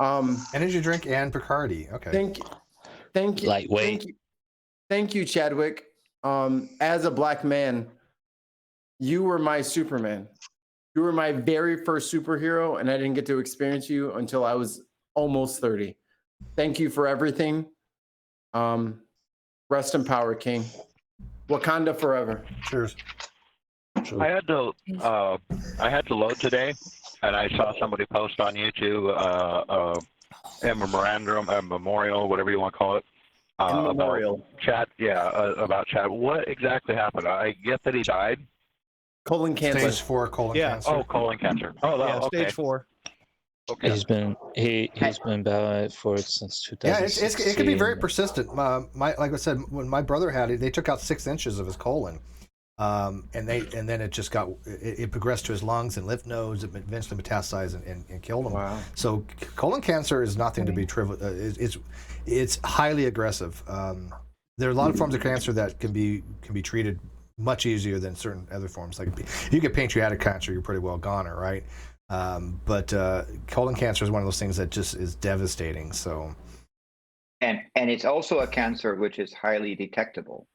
Speaker 1: Energy drink and Bacardi. Okay.
Speaker 3: Thank you.
Speaker 4: Lightweight.
Speaker 3: Thank you, Chadwick. As a black man, you were my Superman. You were my very first superhero, and I didn't get to experience you until I was almost 30. Thank you for everything. Rest in power, King. Wakanda forever.
Speaker 1: Cheers.
Speaker 5: I had to load today, and I saw somebody post on YouTube a memorial, whatever you want to call it,
Speaker 3: Memorial.
Speaker 5: about Chad. Yeah, about Chad. What exactly happened? I get that he died.
Speaker 3: Colon cancer.
Speaker 1: Stage 4 colon
Speaker 7: Yeah.
Speaker 1: cancer.
Speaker 5: Oh, colon cancer. Oh,
Speaker 7: Yeah,
Speaker 5: okay.
Speaker 7: stage 4.
Speaker 5: Okay.
Speaker 4: He's been battling for it since
Speaker 1: Yeah,
Speaker 4: 2016.
Speaker 1: it can be very persistent. Like I said, when my brother had it, they took out 6 inches of his colon, and then it just it progressed to his lungs and lymph nodes. It eventually metastasized and killed him.
Speaker 3: Wow.
Speaker 1: So colon cancer is nothing to be trivial. It's highly aggressive. There are a lot of forms of cancer that can be treated much easier than certain other forms. Like you get pancreatic cancer, you're pretty well goner, right? But colon cancer is one of those things that just is devastating. So,
Speaker 6: And it's also a cancer which is highly detectable.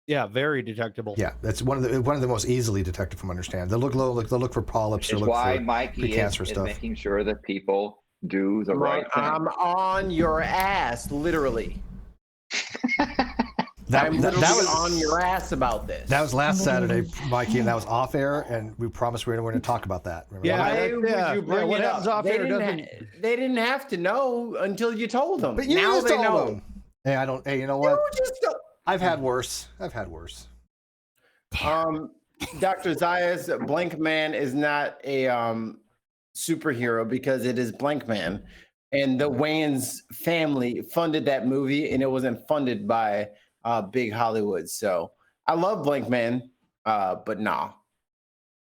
Speaker 7: Yeah, very detectable.
Speaker 1: yeah, that's one of the most easily detected from understand. They'll look for polyps.
Speaker 6: Which is why Mikey
Speaker 1: precancer
Speaker 6: is
Speaker 1: stuff.
Speaker 6: making sure that people do the right thing.
Speaker 3: I'm on your ass, literally.
Speaker 1: That
Speaker 3: I'm literally
Speaker 1: was
Speaker 3: on your ass about this.
Speaker 1: That was last Saturday, Mikey, and that was off air, and we promised we were going to talk about that. Remember
Speaker 7: Yeah,
Speaker 1: that?
Speaker 3: Why would
Speaker 7: yeah,
Speaker 3: you bring
Speaker 7: what
Speaker 3: it
Speaker 7: happens
Speaker 3: up?
Speaker 7: off
Speaker 3: They
Speaker 7: air
Speaker 3: they didn't have to know until you told them.
Speaker 1: But you
Speaker 3: now
Speaker 1: just
Speaker 3: they
Speaker 1: told
Speaker 3: know.
Speaker 1: them. Hey, I don't. Hey, you know
Speaker 3: You
Speaker 1: what?
Speaker 3: just don't.
Speaker 1: I've had worse.
Speaker 3: Dr. Zayas, Blank Man is not a superhero because it is Blank Man. And the Wayans family funded that movie, and it wasn't funded by big Hollywood. So I love Blank Man, but nah.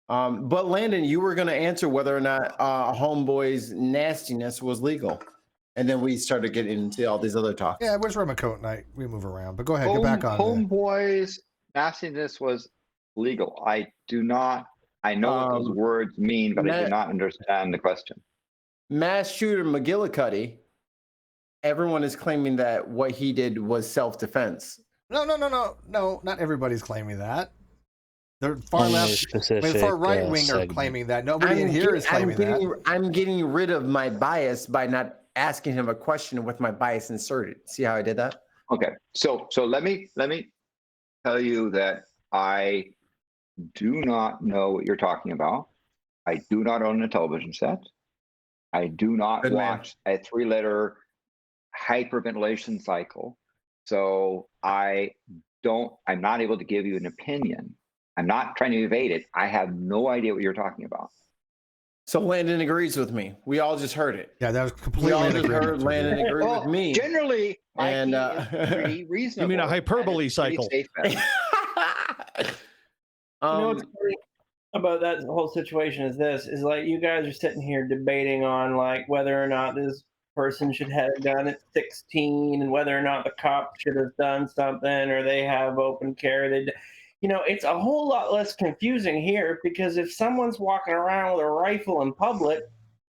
Speaker 3: But Landon, you were going to answer whether or not Homeboy's nastiness was legal. And then we started getting into all these other talks.
Speaker 1: Yeah, where's rum and coat night? We move around, but go ahead, get back on.
Speaker 6: Homeboy's nastiness was legal. I know what those words mean, but I do not understand the question.
Speaker 3: Mass shooter McGillicuddy, everyone is claiming that what he did was self-defense.
Speaker 1: No, not everybody's claiming that. The far
Speaker 4: Only a
Speaker 1: left,
Speaker 4: specific,
Speaker 1: the far right wing are
Speaker 4: segment.
Speaker 1: claiming that. Nobody in here is claiming that.
Speaker 3: I'm getting rid of my bias by not asking him a question with my bias inserted. See how I did that?
Speaker 6: Okay, so let me tell you that I do not know what you're talking about. I do not own a television set. I do not
Speaker 3: Good man.
Speaker 6: watch a 3-letter hyperventilation cycle. So I'm not able to give you an opinion. I'm not trying to evade it. I have no idea what you're talking about.
Speaker 3: So Landon agrees with me. We all just heard it.
Speaker 1: Yeah, that was
Speaker 3: We
Speaker 1: completely
Speaker 3: all
Speaker 1: in
Speaker 3: just
Speaker 1: agreement
Speaker 3: heard
Speaker 1: with
Speaker 3: Landon
Speaker 1: you.
Speaker 3: agree with me.
Speaker 6: Generally,
Speaker 3: And,
Speaker 6: Mikey is pretty reasonable.
Speaker 7: You mean a
Speaker 6: and
Speaker 7: hyperbole
Speaker 6: it's pretty
Speaker 7: cycle?
Speaker 6: safe bet.
Speaker 10: You know what's funny about that whole situation is like you guys are sitting here debating on like whether or not this person should have a gun at 16 and whether or not the cop should have done something or they have open carry. It's a whole lot less confusing here because if someone's walking around with a rifle in public,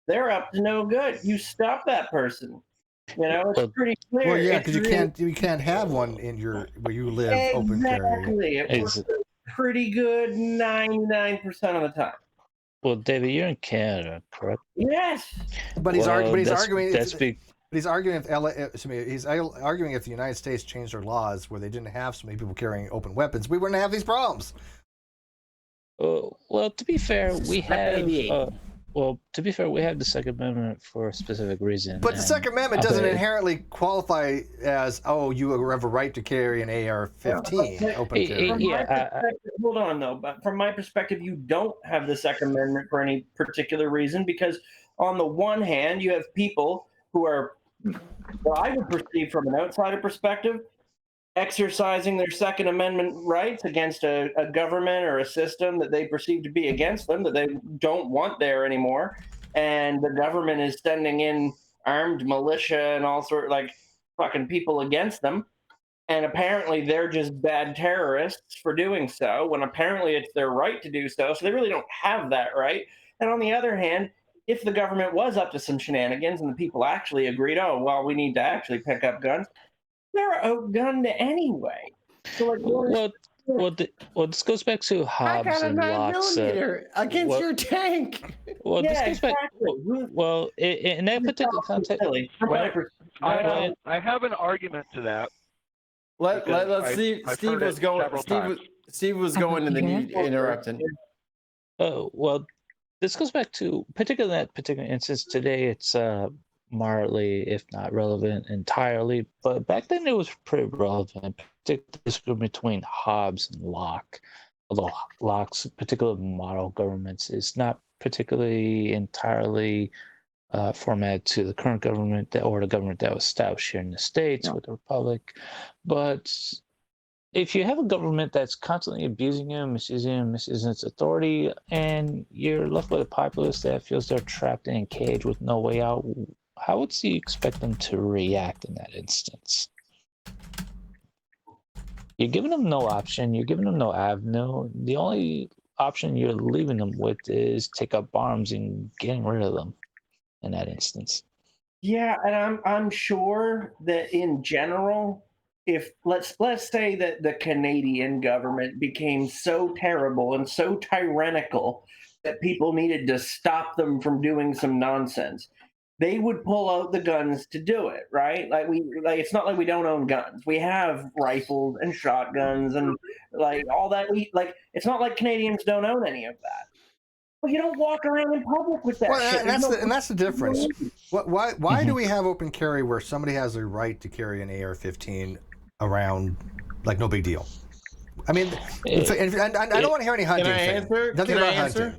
Speaker 10: they're up to no good. You stop that person. It's pretty clear.
Speaker 1: Well, yeah,
Speaker 10: It's
Speaker 1: because
Speaker 10: really,
Speaker 1: you can't have one in where you live open carry.
Speaker 10: exactly. It works pretty good 99% of the time.
Speaker 4: Well, David, you're in Canada, correct?
Speaker 10: Yes.
Speaker 1: But he's arguing. He's arguing if the United States changed their laws where they didn't have so many people carrying open weapons, we wouldn't have these problems.
Speaker 4: Well, to be fair, we have. We have the Second Amendment for a specific reason.
Speaker 1: But the Second Amendment doesn't inherently qualify as, you have a right to carry an AR-15 open carry.
Speaker 10: Hold on, though. But from my perspective, you don't have the Second Amendment for any particular reason because, on the one hand, you have people who are, I would perceive from an outsider perspective, exercising their Second Amendment rights against a government or a system that they perceive to be against them, that they don't want there anymore. And the government is sending in armed militia and all sorts like fucking people against them. And apparently they're just bad terrorists for doing so, when apparently it's their right to do so. So they really don't have that right. And on the other hand, if the government was up to some shenanigans and the people actually agreed, we need to actually pick up guns, they're outgunned anyway. So
Speaker 4: this goes back to Hobbes and Locke's
Speaker 3: against your tank.
Speaker 4: Well, this goes back. Well, in that particular context,
Speaker 5: I have an argument to that.
Speaker 3: Let's see. Steve was going. Steve was going, and then he interrupted.
Speaker 4: Well, this goes back to particularly that particular instance. Today, it's mildly, if not relevant entirely, but back then it was pretty relevant, particularly between Hobbes and Locke. Although Locke's particular model governments is not particularly entirely formatted to the current government or the government that was established here in the States with the Republic. But if you have a government that's constantly abusing you, misusing its authority, and you're left with a populace that feels they're trapped in a cage with no way out, how would you expect them to react in that instance? You're giving them no option. You're giving them no avenue. The only option you're leaving them with is take up arms and getting rid of them in that instance.
Speaker 10: Yeah, and I'm sure that in general, if let's say that the Canadian government became so terrible and so tyrannical that people needed to stop them from doing some nonsense, they would pull out the guns to do it, right? Like it's not like we don't own guns. We have rifles and shotguns and like all that. It's not like Canadians don't own any of that. But you don't walk around in public with that shit.
Speaker 1: And that's the difference. Why do we have open carry where somebody has a right to carry an AR-15 around like no big deal? I mean, I don't want to hear any hunting.
Speaker 3: Can I answer?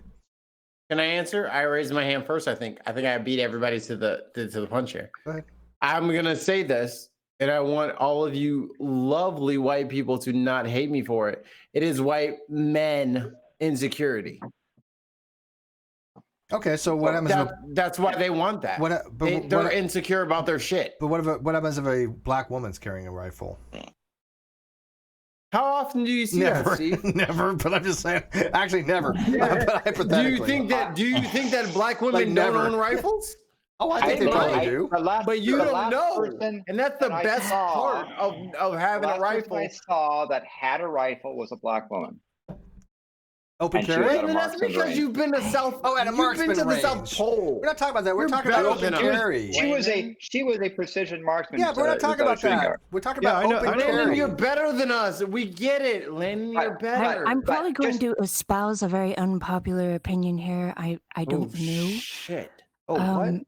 Speaker 3: Can I answer? I raised my hand first. I think I beat everybody to the punch here.
Speaker 1: Go ahead.
Speaker 3: I'm gonna say this, and I want all of you lovely white people to not hate me for it. It is white men insecurity.
Speaker 1: Okay, so what happens?
Speaker 3: That's why they want that. They're insecure about their shit.
Speaker 1: But what happens if a black woman's carrying a rifle?
Speaker 3: How often do you see that, Steve?
Speaker 1: Never, but I'm just saying. Actually, never. But hypothetically.
Speaker 3: Do you think that black women don't own rifles?
Speaker 1: Oh, I think they probably do.
Speaker 3: But you don't know. And that's the best part of having a rifle.
Speaker 6: I saw that had a rifle was a black woman.
Speaker 1: Open
Speaker 6: And she was
Speaker 1: carry?
Speaker 6: at a
Speaker 3: Landon, that's
Speaker 6: marksman's
Speaker 3: because
Speaker 6: range.
Speaker 3: you've been to South.
Speaker 1: Oh, at a
Speaker 3: you've
Speaker 1: marksman
Speaker 3: been to the
Speaker 1: range.
Speaker 3: South Pole.
Speaker 1: We're not talking about that. We're
Speaker 3: You're
Speaker 1: talking about
Speaker 3: better
Speaker 1: open
Speaker 3: than us.
Speaker 1: carry.
Speaker 6: She was a precision marksman.
Speaker 1: Yeah, but we're not talking about
Speaker 6: shooting
Speaker 1: that.
Speaker 6: guard.
Speaker 1: We're talking
Speaker 7: Yeah,
Speaker 1: about
Speaker 7: I know-
Speaker 1: open
Speaker 7: I know-
Speaker 1: carry.
Speaker 3: Landon, you're better than us. We get it, Landon. You're
Speaker 6: Right,
Speaker 3: better.
Speaker 9: I'm
Speaker 6: but
Speaker 9: probably going
Speaker 6: just-
Speaker 9: to espouse a very unpopular opinion here. I don't
Speaker 3: Oh,
Speaker 9: know.
Speaker 3: Shit. Oh, what?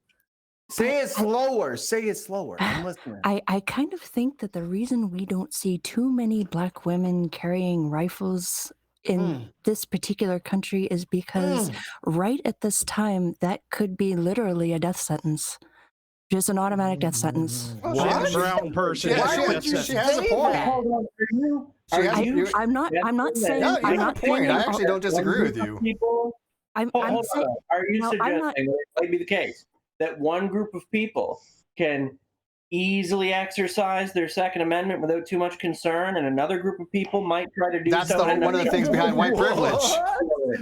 Speaker 3: Say it slower. Say it slower. I'm listening.
Speaker 9: I kind of think that the reason we don't see too many black women carrying rifles in this particular country is because right at this time, that could be literally a death sentence. Just an automatic death sentence.
Speaker 1: Oh,
Speaker 7: I'm
Speaker 1: what?
Speaker 7: a brown person.
Speaker 1: Yeah,
Speaker 3: Why would
Speaker 1: she
Speaker 3: you
Speaker 1: has a
Speaker 3: say
Speaker 1: point.
Speaker 3: that?
Speaker 10: Hold on,
Speaker 1: She has- you-
Speaker 9: I'm not saying.
Speaker 1: No, you
Speaker 9: I'm
Speaker 1: have a
Speaker 9: not
Speaker 1: point.
Speaker 9: saying
Speaker 1: I actually don't disagree with you.
Speaker 10: People,
Speaker 9: I'm
Speaker 10: hold
Speaker 9: saying.
Speaker 10: on. Are you
Speaker 9: No, I'm
Speaker 10: suggesting
Speaker 9: not-
Speaker 10: that it might be the case that one group of people can easily exercise their Second Amendment without too much concern, and another group of people might try to do
Speaker 1: That's
Speaker 10: so?
Speaker 1: one of the things behind white privilege.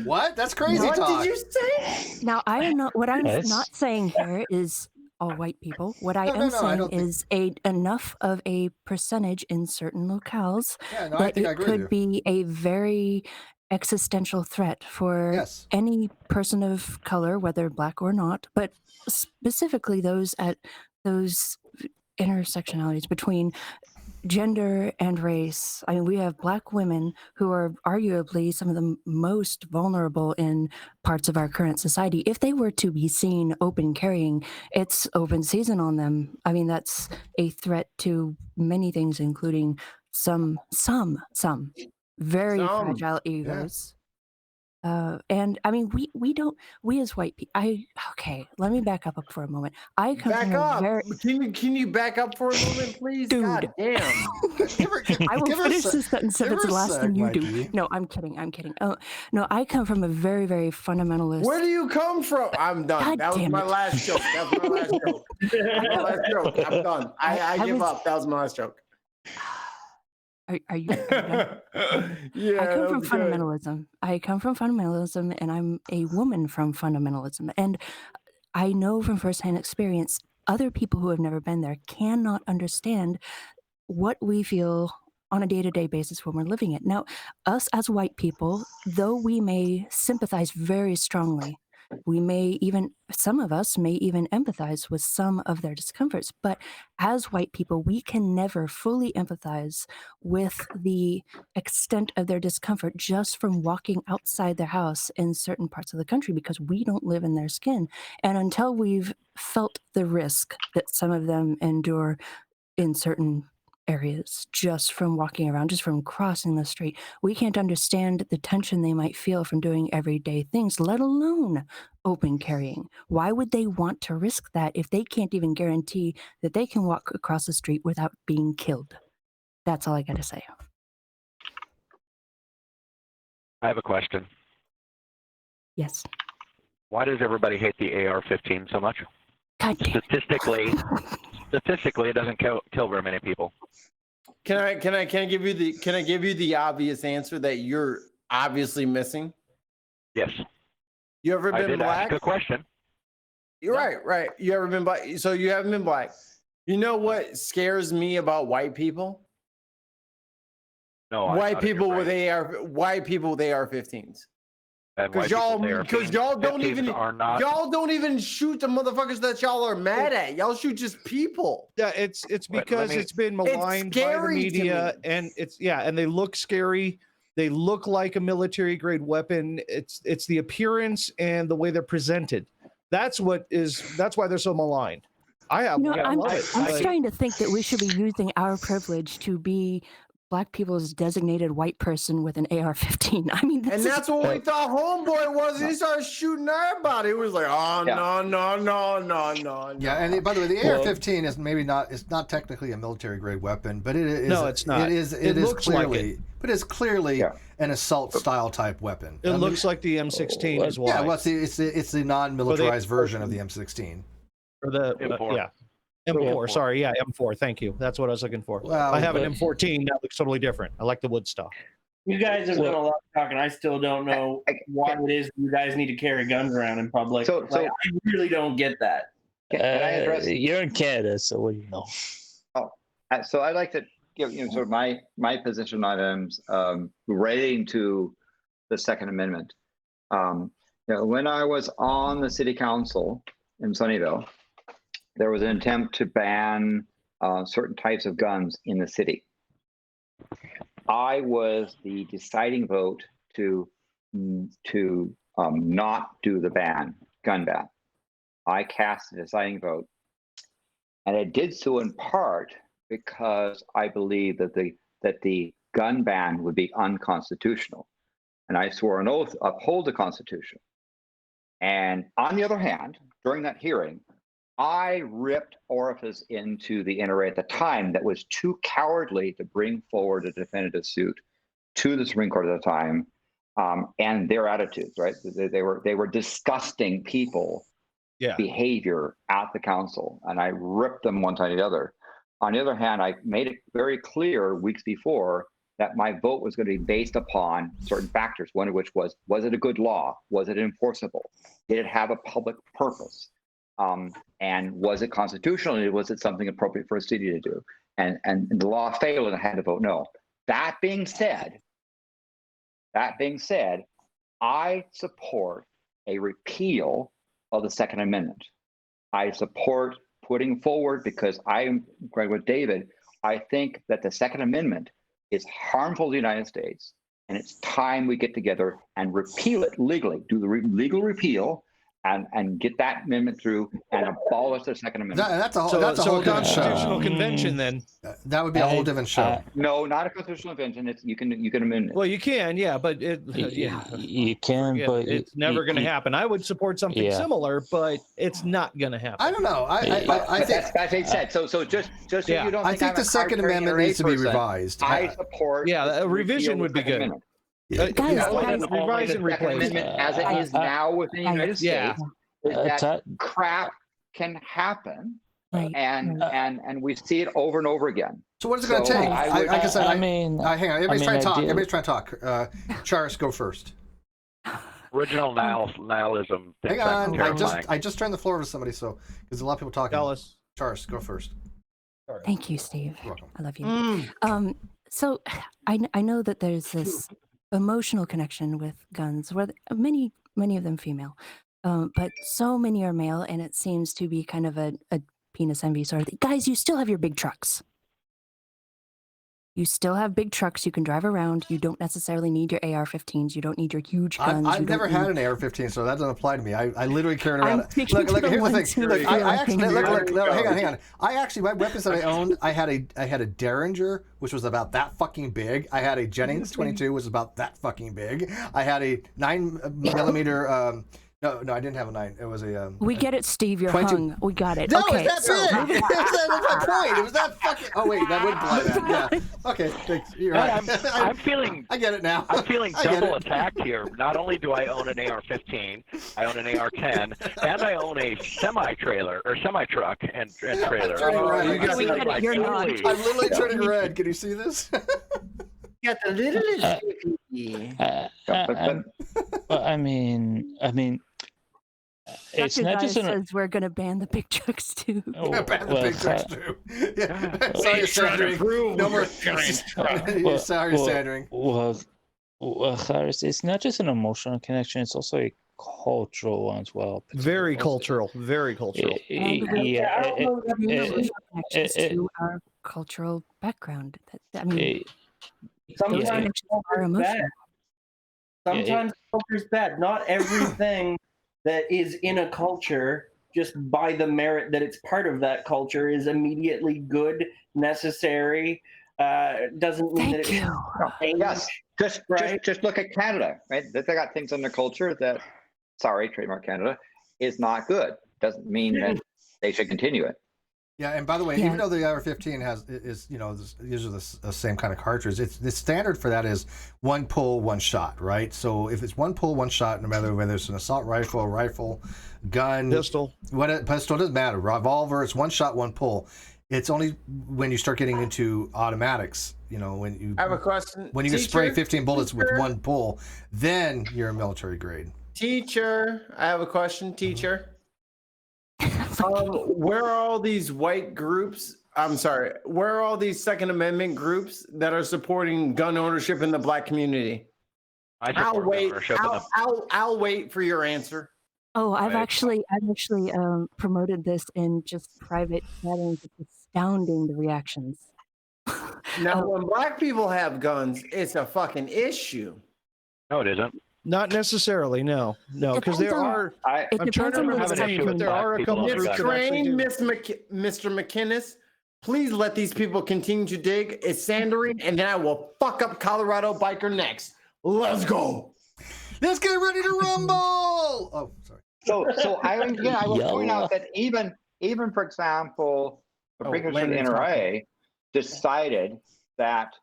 Speaker 1: What? That's crazy
Speaker 3: What
Speaker 1: talk.
Speaker 3: did you say?
Speaker 9: Now, I am not. What I'm
Speaker 4: Yes.
Speaker 9: not saying here is all white people. What I
Speaker 1: No,
Speaker 9: am
Speaker 1: no, I
Speaker 9: saying
Speaker 1: don't think-
Speaker 9: is enough of a percentage in certain locales
Speaker 1: Yeah, no, I
Speaker 9: that
Speaker 1: think I
Speaker 9: it
Speaker 1: agree
Speaker 9: could
Speaker 1: with you.
Speaker 9: be a very existential threat for
Speaker 1: Yes.
Speaker 9: any person of color, whether black or not, but specifically those at those intersectionalities between gender and race. I mean, we have black women who are arguably some of the most vulnerable in parts of our current society. If they were to be seen open carrying, it's open season on them. I mean, that's a threat to many things, including some very
Speaker 3: Some.
Speaker 9: fragile egos. And I mean, we as white people, okay, let me back up for a moment. I come
Speaker 3: Back
Speaker 9: from
Speaker 3: up.
Speaker 9: a very,
Speaker 3: Can you back up for a moment, please?
Speaker 9: Dude.
Speaker 3: God damn.
Speaker 9: I will
Speaker 1: Give her a
Speaker 9: finish
Speaker 1: sec-
Speaker 9: this sentence if
Speaker 1: give
Speaker 9: it's
Speaker 1: her a
Speaker 9: less than
Speaker 1: sec,
Speaker 9: you do.
Speaker 1: Mikey.
Speaker 9: No, I'm kidding. Oh, no, I come from a very, very fundamentalist.
Speaker 3: Where do you come from? I'm done.
Speaker 9: God
Speaker 3: That was
Speaker 9: damn
Speaker 3: my
Speaker 9: it.
Speaker 3: last joke. That was my last joke. My last joke. I'm done. I give up. That was my last joke.
Speaker 9: Are you done?
Speaker 3: Yeah.
Speaker 9: I come
Speaker 3: that
Speaker 9: from
Speaker 3: was good.
Speaker 9: fundamentalism. I come from fundamentalism, and I'm a woman from fundamentalism. And I know from firsthand experience, other people who have never been there cannot understand what we feel on a day-to-day basis when we're living it. Now, us as white people, though we may sympathize very strongly, some of us may even empathize with some of their discomforts, but as white people, we can never fully empathize with the extent of their discomfort just from walking outside their house in certain parts of the country because we don't live in their skin. And until we've felt the risk that some of them endure in certain areas just from walking around, just from crossing the street, we can't understand the tension they might feel from doing everyday things, let alone open carrying. Why would they want to risk that if they can't even guarantee that they can walk across the street without being killed? That's all I got to say.
Speaker 5: I have a question.
Speaker 9: Yes.
Speaker 5: Why does everybody hate the AR-15 so much?
Speaker 9: God damn.
Speaker 5: Statistically, it doesn't kill very many people.
Speaker 3: Can I give you the obvious answer that you're obviously missing?
Speaker 5: Yes.
Speaker 3: You ever
Speaker 5: I
Speaker 3: been
Speaker 5: did
Speaker 3: black?
Speaker 5: ask a question.
Speaker 3: You're right. You ever been black? So you haven't been black. You know what scares me about white people?
Speaker 5: No,
Speaker 3: White people with AR-15s. Because y'all don't even shoot the motherfuckers that y'all are mad at. Y'all shoot just people.
Speaker 7: Yeah, it's because it's been maligned by the
Speaker 3: scary to
Speaker 7: media,
Speaker 3: me.
Speaker 7: and and they look scary. They look like a military grade weapon. It's the appearance and the way they're presented. That's why they're so maligned. I
Speaker 9: I'm
Speaker 7: love it.
Speaker 9: starting to think that we should be using our privilege to be Black people's designated white person with an AR-15. I mean,
Speaker 3: and that's what we thought Homeboy was. He started shooting everybody. It was like, oh no.
Speaker 1: Yeah, and by the way, the AR-15 is it's not technically a military grade weapon, but it is.
Speaker 7: No, it's not.
Speaker 1: It is clearly,
Speaker 7: like
Speaker 1: it's clearly an assault style type weapon.
Speaker 7: It looks like the M16 as well.
Speaker 1: Yeah, well, it's the non-militarized version of the M16.
Speaker 7: Or the
Speaker 5: M4.
Speaker 7: M4. Sorry, M4. Thank you. That's what I was looking for.
Speaker 1: Well,
Speaker 7: I have an M14 that looks totally different. I like the wood stuff.
Speaker 10: You guys have done a lot of talking. I still don't know why it is you guys need to carry guns around in public.
Speaker 6: So
Speaker 10: I really don't get that.
Speaker 6: Can I address?
Speaker 4: You're in Canada, so what do you know?
Speaker 6: So I'd like to give sort of my position on items relating to the Second Amendment. When I was on the city council in Sunnyvale, there was an attempt to ban certain types of guns in the city. I was the deciding vote to not do the gun ban. I cast the deciding vote, and I did so in part because I believe that the gun ban would be unconstitutional, and I swore an oath to uphold the Constitution. And on the other hand, during that hearing, I ripped orifice into the NRA at the time that was too cowardly to bring forward a definitive suit to the Supreme Court at the time, and their attitudes, right? They were disgusting people.
Speaker 7: Yeah.
Speaker 6: Behavior at the council, and I ripped them one side or the other. On the other hand, I made it very clear weeks before that my vote was going to be based upon certain factors, one of which was it a good law? Was it enforceable? Did it have a public purpose? And was it constitutional? And was it something appropriate for a city to do? And the law failed, and I had to vote no. That being said, I support a repeal of the Second Amendment. I support putting forward, because I am agreeing with David, I think that the Second Amendment is harmful to the United States, and it's time we get together and repeal it legally, do the legal repeal, and get that amendment through and abolish the Second Amendment.
Speaker 1: That's a whole different
Speaker 7: constitutional
Speaker 1: show.
Speaker 7: convention then.
Speaker 1: That would be a whole different show.
Speaker 6: No, not a constitutional convention. It's you can amend it.
Speaker 7: Well, you can, yeah, but
Speaker 4: you can, but
Speaker 7: it's never going to happen. I would support something similar, but it's not going to happen.
Speaker 1: I don't know. I think
Speaker 6: that's what he said. So just so you don't.
Speaker 1: I think the Second Amendment needs to be revised.
Speaker 6: I support.
Speaker 7: Yeah, a revision would be good.
Speaker 9: Guys,
Speaker 7: revise and replace
Speaker 6: as it is now within the United States. That crap can happen, and we see it over and over again.
Speaker 1: So what is it going to take? Like I said, hang on. Everybody's trying to talk. Charis, go first.
Speaker 5: Original nihilism.
Speaker 1: Hang on. I just turned the floor over to somebody, so because a lot of people talking. Charis, go first.
Speaker 9: Thank you, Steve. You're welcome. I love you. So I know that there's this emotional connection with guns, where many of them female, but so many are male, and it seems to be kind of a penis envy sort of thing. Guys, you still have your big trucks. You still have big trucks you can drive around. You don't necessarily need your AR-15s. You don't need your huge guns.
Speaker 1: I've never had an AR-15, so that doesn't apply to me. I literally carried around. Look, here's the thing. Look, hang on. I actually, my weapons that I owned, I had a Derringer, which was about that fucking big. I had a Jennings 22, which was about that fucking big. I had a 9mm. No, I didn't have a 9. It was a.
Speaker 9: We get it, Steve. You're
Speaker 1: 22.
Speaker 9: hung. We got it.
Speaker 1: No,
Speaker 9: okay,
Speaker 1: it's that big. That's my point. It was that fucking. Oh wait, that would imply that. Yeah. Okay, thanks. You're right.
Speaker 5: I'm feeling.
Speaker 1: I get it now.
Speaker 5: I'm feeling double attacked here. Not only do I own an AR-15, I own an AR-10, and I own a semi-trailer or semi-truck and trailer.
Speaker 1: You're not. I'm literally turning red. Can you see this?
Speaker 8: Got the littlest.
Speaker 4: I mean, it's not just
Speaker 9: says we're going to ban the big trucks too.
Speaker 1: Ban the big trucks too. Yeah. Sorry, Sandring. No more. Sorry, Sandring.
Speaker 4: Well, Harris, it's not just an emotional connection; it's also a cultural one as well.
Speaker 7: Very cultural. Very cultural.
Speaker 9: To our cultural background. I mean.
Speaker 10: Sometimes culture is bad. Not everything that is in a culture, just by the merit that it's part of that culture, is immediately good, necessary. Doesn't mean that it's
Speaker 6: just look at Canada, right? They got things in their culture that, sorry, trademark Canada, is not good. Doesn't mean that they should continue it.
Speaker 1: Yeah, and by the way, even though the AR-15 is usually the same kind of cartridge, the standard for that is one pull, one shot, right? So if it's one pull, one shot, no matter whether it's an assault rifle, gun, pistol, pistol, doesn't matter. Revolver, it's one shot, one pull. It's only when you start getting into automatics, when you
Speaker 8: I have a question.
Speaker 1: When you can spray 15 bullets with one pull, then you're a military grade.
Speaker 8: Teacher, I have a question, teacher. Where are all these white groups? I'm sorry. Where are all these Second Amendment groups that are supporting gun ownership in the Black community?
Speaker 3: I'll wait. I'll wait for your answer.
Speaker 9: Oh, I've actually promoted this in just private settings. It's astounding, the reactions.
Speaker 3: Now, when black people have guns, it's a fucking issue.
Speaker 5: No, it isn't.
Speaker 7: Not necessarily, no, because there are. I'm trying to remember the name, but there are a couple of groups that actually do.
Speaker 3: Mr. McInnes, please let these people continue to dig. It's Sandering, and then I will fuck up Colorado Biker next. Let's go.
Speaker 1: Let's get ready to rumble. Oh, sorry.
Speaker 6: So I will point out that even for example, the precursor to the NRA decided that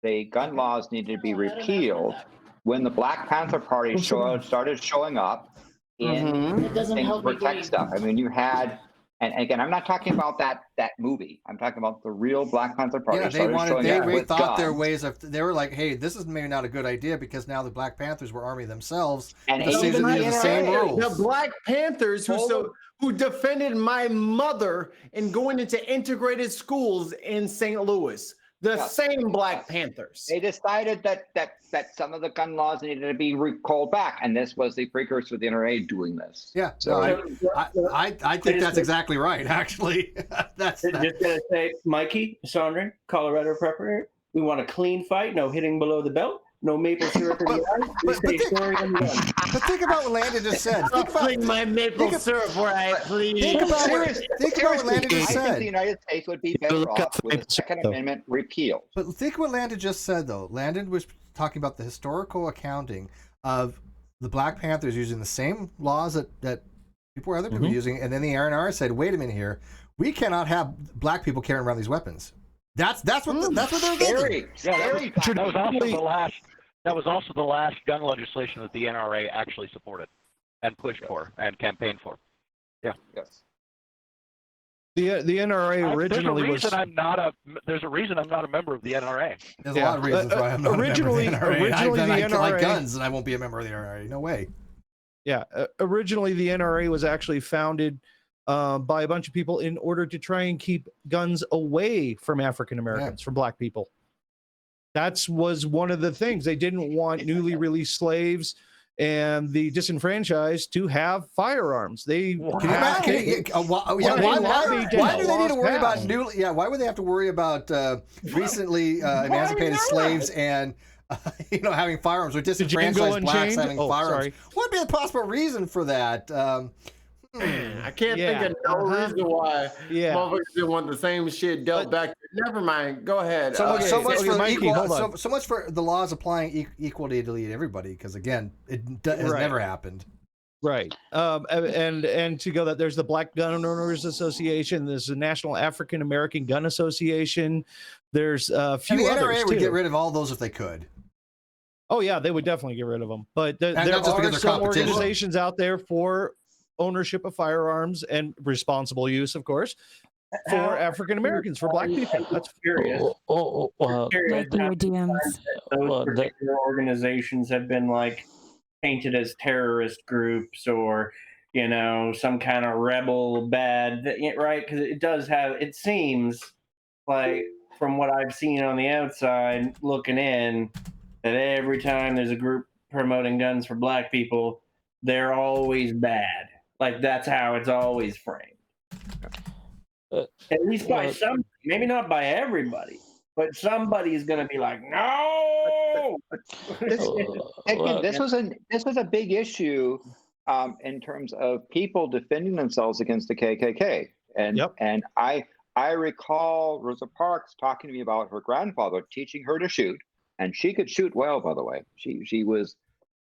Speaker 6: the gun laws needed to be repealed when the Black Panther Party started showing up in things to protect stuff. I mean, you had, and again, I'm not talking about that movie. I'm talking about the real Black Panther Party.
Speaker 1: Yeah, they thought their ways of. They were like, hey, this is maybe not a good idea because now the Black Panthers were army themselves.
Speaker 6: And
Speaker 1: even the same rules.
Speaker 3: The Black Panthers who defended my mother in going into integrated schools in St. Louis. Same Black Panthers.
Speaker 6: They decided that some of the gun laws needed to be recalled back, and this was the precursor to the NRA doing this.
Speaker 1: Yeah, so I think that's exactly right. Actually, that's
Speaker 10: just gonna say, Mikey, Sandra, Colorado Prepper. We want a clean fight, no hitting below the belt. No maple syrup in the eye.
Speaker 1: But think about what Landon just said.
Speaker 3: Think my maple syrup where I please.
Speaker 1: Think about what Landon just said.
Speaker 6: I think the United States would be better off with the Second Amendment repealed.
Speaker 1: But think what Landon just said, though. Landon was talking about the historical accounting of the Black Panthers using the same laws that people were other people using, and then the Aron Ra said, "Wait a minute here, we cannot have black people carrying around these weapons." That's what they're thinking.
Speaker 5: That was also the last gun legislation that the NRA actually supported and pushed for and campaigned for. Yeah.
Speaker 6: Yes.
Speaker 7: The NRA originally
Speaker 5: There's a reason I'm not a member of the NRA.
Speaker 1: There's a lot of reasons why I'm not a member of the NRA. Originally, the NRA like guns, and I won't be a member of the NRA. No way.
Speaker 7: Yeah. Originally, the NRA was actually founded by a bunch of people in order to try and keep guns away from African Americans, from black people. That was one of the things. They didn't want newly released slaves and the disenfranchised to have firearms. Why do they need to worry
Speaker 1: about why would they have to worry about recently emancipated slaves and having firearms or disenfranchised blacks having firearms?
Speaker 7: Sorry.
Speaker 1: What would be the possible reason for that?
Speaker 3: I can't think of no reason why motherfuckers didn't want the same shit dealt back. Never mind. Go ahead.
Speaker 1: So much for the laws applying equally to everybody, because again, it has never happened.
Speaker 7: Right. And to go that there's the Black Gun Owners Association. There's the National African American Gun Association. There's a few others.
Speaker 1: The NRA would get rid of all those if they could.
Speaker 7: Oh yeah, they would definitely get rid of them. But there are some organizations out there for ownership of firearms and responsible use, of course, for African Americans, for black people. That's curious.
Speaker 10: Those particular organizations have been painted as terrorist groups or some kind of rebel bad, right? Because it seems like, from what I've seen on the outside looking in, that every time there's a group promoting guns for black people, they're always bad. That's how it's always framed. At least by some, maybe not by everybody, but somebody's going to be like, no.
Speaker 6: This was a big issue in terms of people defending themselves against the KKK. And I recall Rosa Parks talking to me about her grandfather teaching her to shoot, and she could shoot well, by the way. She was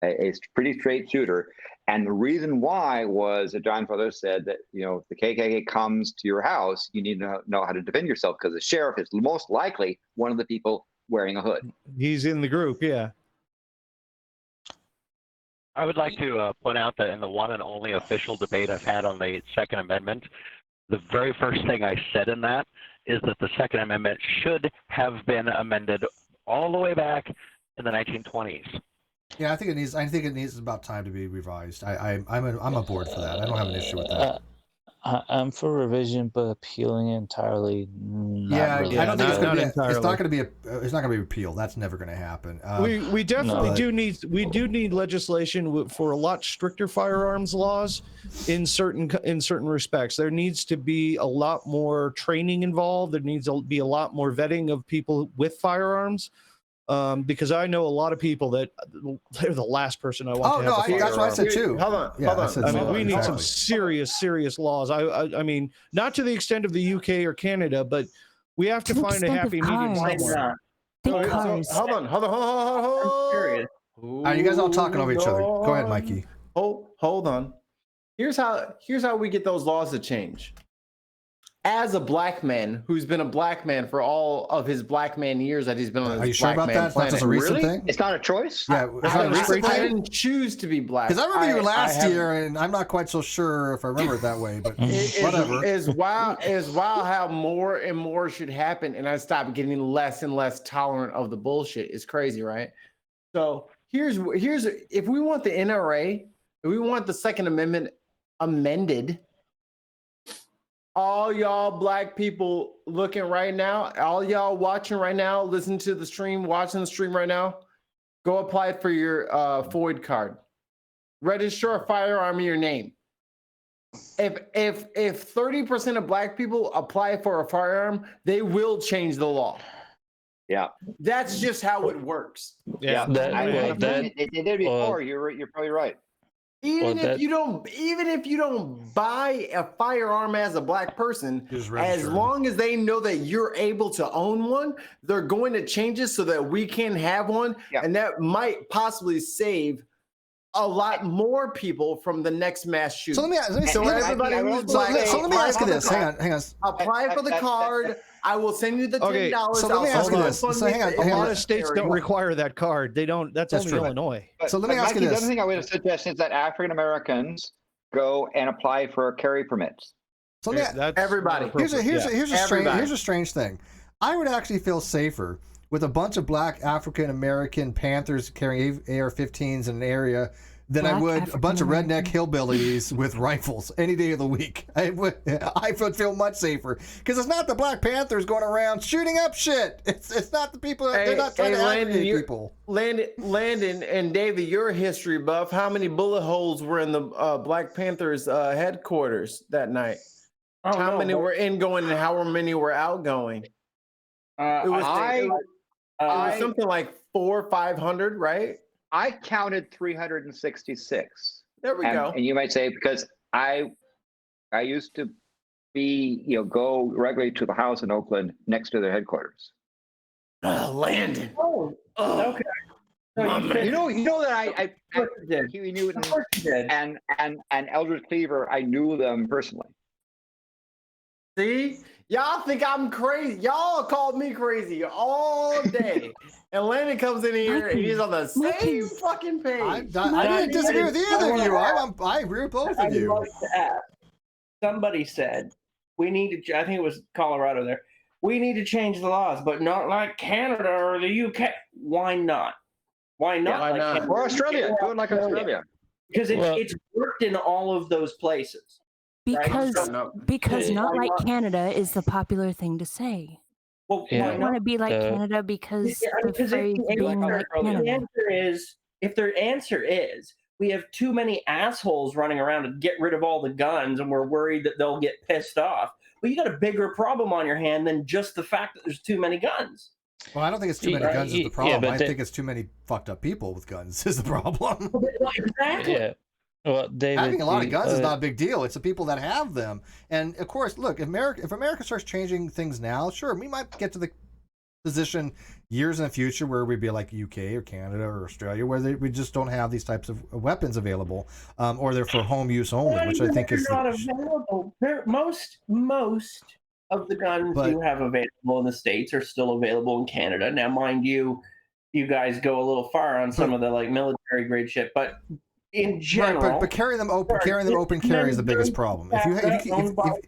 Speaker 6: a pretty straight shooter. And the reason why was that grandfather said that, if the KKK comes to your house, you need to know how to defend yourself, because the sheriff is most likely one of the people wearing a hood.
Speaker 7: He's in the group, yeah.
Speaker 5: I would like to point out that in the one and only official debate I've had on the Second Amendment, the very first thing I said in that is that the Second Amendment should have been amended all the way back in the 1920s.
Speaker 1: Yeah, I think it needs about time to be revised. I'm aboard for that. I don't have an issue with that.
Speaker 4: I'm for revision, but appealing entirely. Not really.
Speaker 1: I don't think it's
Speaker 7: not
Speaker 1: going to be.
Speaker 7: entirely.
Speaker 1: It's not going to be. It's not going to be repealed. That's never going to happen.
Speaker 7: We definitely
Speaker 4: No.
Speaker 7: do need legislation for a lot stricter firearms laws in certain respects. There needs to be a lot more training involved. There needs to be a lot more vetting of people with firearms. Because I know a lot of people that they're the last person I want to have.
Speaker 1: Oh,
Speaker 7: a firearm.
Speaker 1: that's what I said too.
Speaker 3: Hold on.
Speaker 7: I mean, we need some
Speaker 1: exactly.
Speaker 7: serious laws. I mean, not to the extent of the UK or Canada, but we have to
Speaker 9: To the
Speaker 7: find a
Speaker 9: extent of
Speaker 7: happy medium
Speaker 9: cars.
Speaker 7: somewhere.
Speaker 9: Think
Speaker 3: So,
Speaker 9: cars.
Speaker 3: hold on.
Speaker 10: I'm curious.
Speaker 1: All right, you guys all talking over each other. Go ahead, Mikey.
Speaker 3: Hold on. Here's how we get those laws to change. As a black man who's been a black man for all of his black man years that he's been on this
Speaker 1: Are you sure
Speaker 3: black
Speaker 1: about
Speaker 3: man
Speaker 1: that? It's not just a
Speaker 3: planet.
Speaker 1: recent
Speaker 3: Really?
Speaker 1: thing.
Speaker 6: It's not a choice.
Speaker 1: Yeah, it's not a recent
Speaker 3: I
Speaker 1: thing.
Speaker 3: didn't choose to be black.
Speaker 1: Because I remember you last
Speaker 3: haven't-
Speaker 1: year, and I'm not quite so sure if I remember it that way. But whatever.
Speaker 3: It's wild how more and more should happen, and I stopped getting less and less tolerant of the bullshit. It's crazy, right? So here's if we want the NRA, if we want the Second Amendment amended, all y'all black people looking right now, all y'all watching right now, listen to the stream, watching the stream right now, go apply for your FOID card. Register a firearm in your name. If 30% of black people apply for a firearm, they will change the law.
Speaker 6: Yeah.
Speaker 3: That's just how it works.
Speaker 7: Yeah.
Speaker 6: They did it before. You're probably right.
Speaker 3: Even if you don't buy a firearm as a black person, as long as they know that you're able to own one, they're going to change it so that we can have one, and that might possibly save a lot more people from the next mass shooting.
Speaker 1: So let me ask you this. Hang on.
Speaker 3: Apply for the card. I will send you the $10.
Speaker 1: So let me ask you this.
Speaker 7: So hang on. A lot of states don't require that card. They don't. That's only Illinois.
Speaker 1: So let me ask you this.
Speaker 6: The other thing I would suggest is that African Americans go and apply for carry permits.
Speaker 1: So let me,
Speaker 3: everybody.
Speaker 1: Here's a strange thing. I would actually feel safer with a bunch of black African American Panthers carrying AR-15s in an area than I would a bunch of redneck hillbillies with rifles any day of the week. I would feel much safer because it's not the Black Panthers going around shooting up shit. It's not the people. They're not trying to aggravate people.
Speaker 3: Landon and David, you're a history buff. How many bullet holes were in the Black Panthers headquarters that night? How many were ingoing and how many were outgoing? It was something like 400 or 500, right?
Speaker 6: I counted 366.
Speaker 3: There we go.
Speaker 6: And you might say, because I used to go regularly to the house in Oakland next to their headquarters.
Speaker 3: Landon.
Speaker 10: Okay.
Speaker 6: You know that Huey Newton and Eldridge Cleaver, I knew them personally.
Speaker 3: See? Y'all think I'm crazy. Y'all called me crazy all day. And Landon comes in here and he's on the same fucking page.
Speaker 1: I didn't disagree with either of you. I agree with both of you.
Speaker 10: Somebody said we need to. I think it was Colorado. There, we need to change the laws, but not like Canada or the UK. Why not? Why not?
Speaker 3: Why not?
Speaker 6: Or Australia. Do it like Australia.
Speaker 10: Because it's worked in all of those places.
Speaker 9: Because not like Canada is the popular thing to say.
Speaker 10: Well,
Speaker 9: I want to be like Canada because the phrase being like Canada.
Speaker 10: If their answer is we have too many assholes running around to get rid of all the guns and we're worried that they'll get pissed off, well, you got a bigger problem on your hand than just the fact that there's too many guns.
Speaker 1: Well, I don't think it's too many guns is the problem. I think it's too many fucked up people with guns is the problem.
Speaker 10: Exactly.
Speaker 4: Yeah. Well, David,
Speaker 1: having a lot of guns is not a big deal. It's the people that have them. And of course, look, if America starts changing things now, sure, we might get to the position years in the future where we'd be like UK or Canada or Australia, where we just don't have these types of weapons available, or they're for home use only, which I think is
Speaker 10: not available. Most of the guns you have available in the States are still available in Canada. Now, mind you, you guys go a little far on some of the like military grade shit, but in general.
Speaker 1: Right, but carrying them open carry is the biggest problem.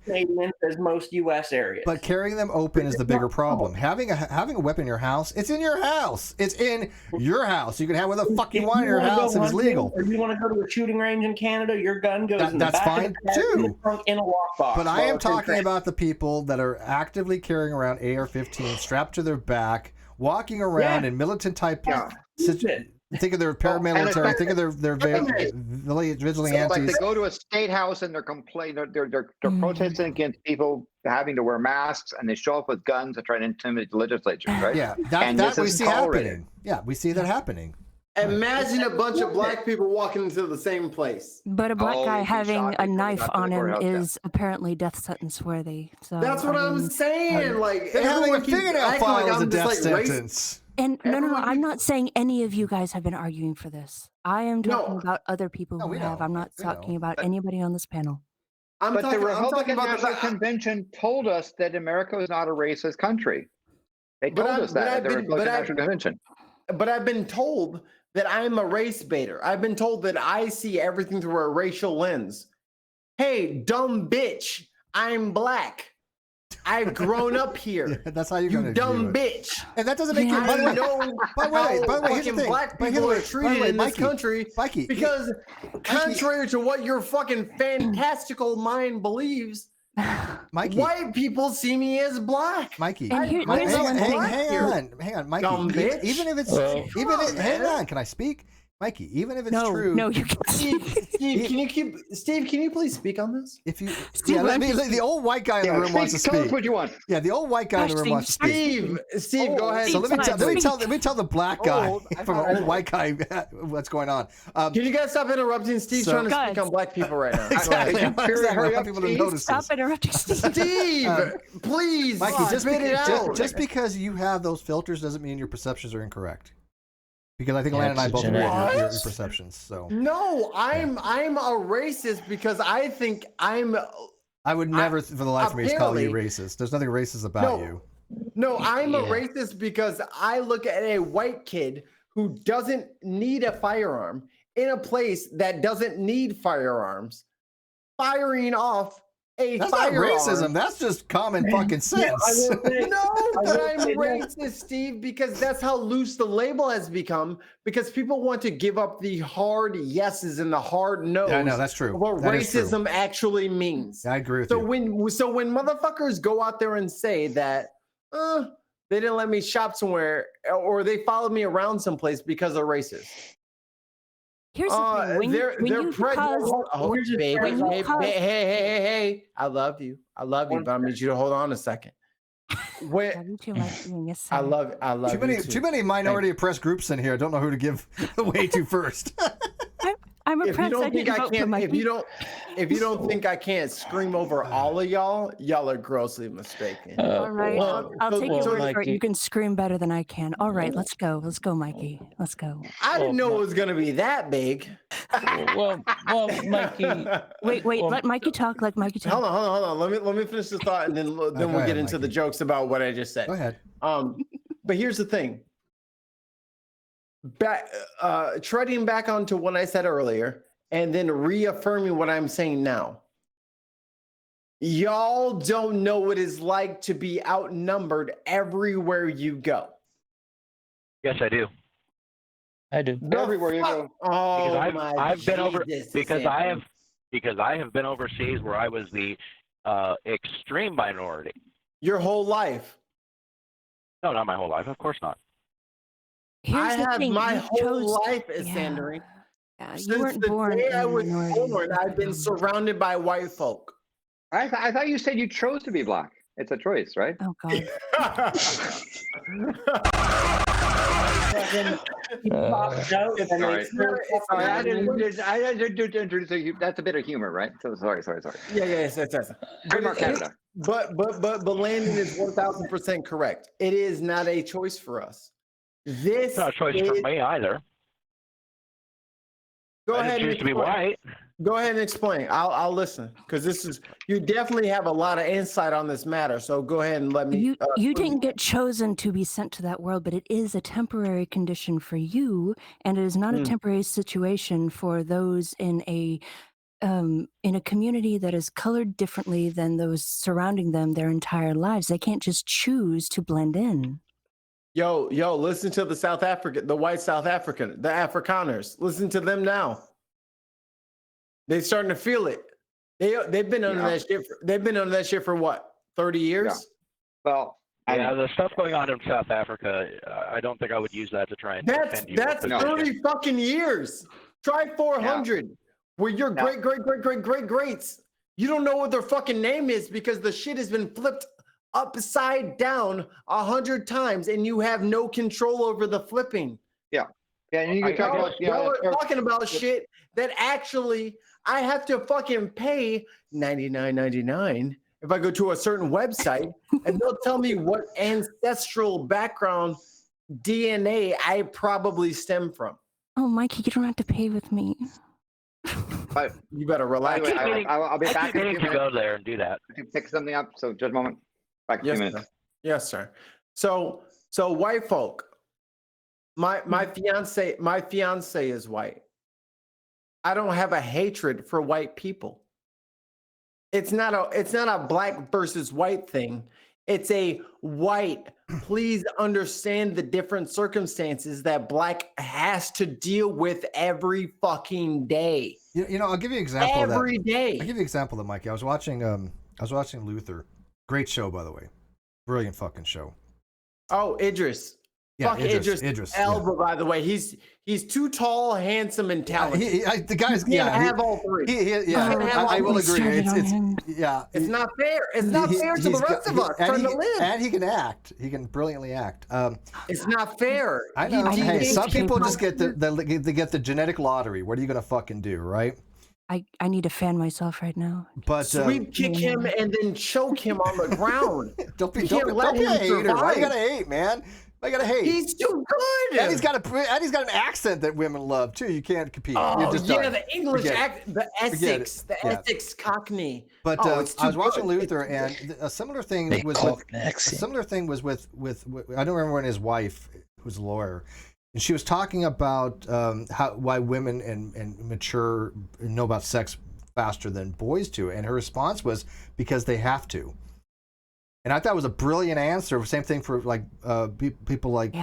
Speaker 10: Canadians as most U.S. areas.
Speaker 1: But carrying them open is the bigger problem. Having a weapon in your house, it's in your house. It's in your house. You can have whatever the fuck you want in your house, and it's legal.
Speaker 10: Or you want to go to a shooting range in Canada, your gun goes in the
Speaker 1: that's
Speaker 10: back
Speaker 1: fine
Speaker 10: of the
Speaker 1: too.
Speaker 10: in the trunk in a lockbox.
Speaker 1: But I am talking about the people that are actively carrying around AR-15 strapped to their back, walking around in militant type. Think of their paramilitary. Think of their vigilantes.
Speaker 6: Like they go to a state house and they're protesting against people having to wear masks, and they show up with guns to try to intimidate the legislature, right?
Speaker 1: Yeah, that we see happening. Yeah, we see that happening.
Speaker 8: Imagine a bunch of black people walking into the same place.
Speaker 9: But a black guy having a knife on him is apparently death sentence worthy. So
Speaker 8: that's what I'm saying. Like
Speaker 1: having a fingernail file is a death sentence.
Speaker 9: And no, I'm not saying any of you guys have been arguing for this. I am talking about other people who have. I'm not talking about anybody on this panel.
Speaker 6: But the Republican National Convention told us that America is not a racist country. They told us that at the Republican National Convention.
Speaker 8: But I've been told that I'm a race baiter. I've been told that I see everything through a racial lens. Hey, dumb bitch, I'm black. I've grown up here.
Speaker 1: Yeah, that's how you're
Speaker 8: you dumb bitch.
Speaker 1: And that doesn't make you. By the way, here's the thing.
Speaker 8: Black people are treated in this country
Speaker 1: Mikey,
Speaker 8: because contrary to what your fucking fantastical mind believes,
Speaker 1: Mikey,
Speaker 8: white people see me as black.
Speaker 1: Mikey,
Speaker 9: hang
Speaker 1: on, Mikey.
Speaker 8: Dumb bitch.
Speaker 1: Even if it's hang on, can I speak? Mikey, even if it's true.
Speaker 9: No, you can't.
Speaker 8: Steve, can you please speak on this?
Speaker 1: If you the old white guy in the room wants to speak.
Speaker 6: Tell us what you want.
Speaker 1: Yeah, the old white guy in the room wants to speak.
Speaker 8: Steve, go ahead.
Speaker 1: So let me tell the black guy from an old white guy what's going on.
Speaker 8: Can you guys stop interrupting? Steve's trying to speak on black people right now.
Speaker 1: Exactly. Hurry up, people to notice
Speaker 9: Stop interrupting Steve.
Speaker 8: Steve, please,
Speaker 1: Mikey,
Speaker 8: just
Speaker 1: because you have those filters doesn't mean your perceptions are incorrect. Because I think Landon and I both agree with your perceptions. So
Speaker 8: no, I'm a racist because I think
Speaker 1: I would never, for the life of me, call you racist. There's nothing racist about you.
Speaker 8: No, I'm a racist because I look at a white kid who doesn't need a firearm in a place that doesn't need firearms, firing off
Speaker 1: That's not racism. That's just common fucking sense.
Speaker 8: No, but I'm racist, Steve, because that's how loose the label has become. Because people want to give up the hard yeses and the hard no's.
Speaker 1: Yeah, no, that's true.
Speaker 8: What racism actually means.
Speaker 1: I agree with you.
Speaker 8: So when motherfuckers go out there and say that, they didn't let me shop somewhere, or they followed me around someplace because they're racist.
Speaker 9: Here's the thing.
Speaker 8: Hey, I love you, but I need you to hold on a second. I love
Speaker 1: too many minority oppressed groups in here. I don't know who to give the way to first.
Speaker 9: I'm oppressed.
Speaker 8: If you don't think I can't scream over all of y'all are grossly mistaken.
Speaker 9: All right, I'll take your word for it. You can scream better than I can. All right, let's go, Mikey. Let's go.
Speaker 8: I didn't know it was gonna be that big.
Speaker 4: Well, Mikey.
Speaker 9: Wait. Let Mikey talk. Like Mikey talk.
Speaker 8: Hold on. Let me finish the thought, and then we'll get into the jokes about what I just said.
Speaker 1: Go ahead.
Speaker 8: But here's the thing. Treading back onto what I said earlier and then reaffirming what I'm saying now. Y'all don't know what it's like to be outnumbered everywhere you go.
Speaker 5: Yes, I do.
Speaker 4: I do.
Speaker 6: Everywhere you go.
Speaker 8: Oh,
Speaker 5: because I have been overseas where I was the extreme minority.
Speaker 8: Your whole life?
Speaker 5: No, not my whole life. Of course not.
Speaker 8: I have my whole life as Sandering.
Speaker 9: Yeah, you
Speaker 8: Since
Speaker 9: weren't
Speaker 8: the
Speaker 9: born
Speaker 8: day I
Speaker 9: in
Speaker 8: was
Speaker 9: minority.
Speaker 8: born, I've been surrounded by white folk.
Speaker 6: I thought you said you chose to be black. It's a choice, right?
Speaker 9: Oh God.
Speaker 6: That's a bit of humor, right? So sorry.
Speaker 8: Yeah. Yes.
Speaker 6: Trademark Canada.
Speaker 8: But Landon is 1,000% correct. It is not a choice for us. This
Speaker 5: It's not a choice for me either.
Speaker 8: Go
Speaker 5: I
Speaker 8: ahead.
Speaker 5: didn't choose to be white.
Speaker 8: Go ahead and explain. I'll listen because you definitely have a lot of insight on this matter. So go ahead and let me.
Speaker 9: You didn't get chosen to be sent to that world, but it is a temporary condition for you, and it is not a temporary situation for those in a community that is colored differently than those surrounding them their entire lives. They can't just choose to blend in.
Speaker 8: Yo, listen to the white South African, the Afrikaners. Listen to them now. They're starting to feel it. They've been under that shit. They've been under that shit for what, 30 years?
Speaker 6: Yeah. Well,
Speaker 5: the stuff going on in South Africa, I don't think I would use that to try and defend you.
Speaker 8: That's 30 fucking years. Try 400. Where your greats. You don't know what their fucking name is because the shit has been flipped upside down 100 times, and you have no control over the flipping.
Speaker 6: Yeah, and you can talk about
Speaker 8: y'all are talking about shit that actually I have to fucking pay $99.99 if I go to a certain website, and they'll tell me what ancestral background DNA I probably stem from.
Speaker 9: Oh, Mikey, you don't have to pay with me.
Speaker 6: But
Speaker 8: you better relax.
Speaker 6: I'll be back in a few minutes.
Speaker 5: Go there and do that.
Speaker 6: I can pick something up. So just a moment. Back in a few minutes.
Speaker 8: Sir. Yes, sir. So white folk. My fiance is white. I don't have a hatred for white people. It's not a black versus white thing. It's a white. Please understand the different circumstances that black has to deal with every fucking day.
Speaker 1: You know, I'll give you an example
Speaker 8: every
Speaker 1: of that.
Speaker 8: day.
Speaker 1: I'll give you an example of that, Mikey. I was watching Luther. Great show, by the way. Brilliant fucking show.
Speaker 8: Oh, Idris.
Speaker 1: Yeah,
Speaker 8: Fuck Idris Elba, by the way. He's too tall, handsome, and talented.
Speaker 1: The guy's
Speaker 8: have all three.
Speaker 1: I will agree. It's
Speaker 8: not fair. It's not fair to the rest of us trying to live.
Speaker 1: And he can act. He can brilliantly act.
Speaker 8: It's not fair.
Speaker 1: I know. Hey, some people just get the genetic lottery. What are you gonna fucking do, right?
Speaker 9: I need to fan myself right now.
Speaker 1: But
Speaker 8: sweep kick him and then choke him on the ground.
Speaker 1: don't be a hater. Why you gotta hate, man? I gotta hate.
Speaker 8: He's too good.
Speaker 1: And he's got an accent that women love too. You can't compete.
Speaker 8: Oh, the English accent, the Essex Cockney.
Speaker 1: But I was watching Luther, and a similar thing was with I don't remember when his wife, who's a lawyer, and she was talking about why women and mature know about sex faster than boys do, and her response was because they have to. And I thought it was a brilliant answer. Same thing for like people like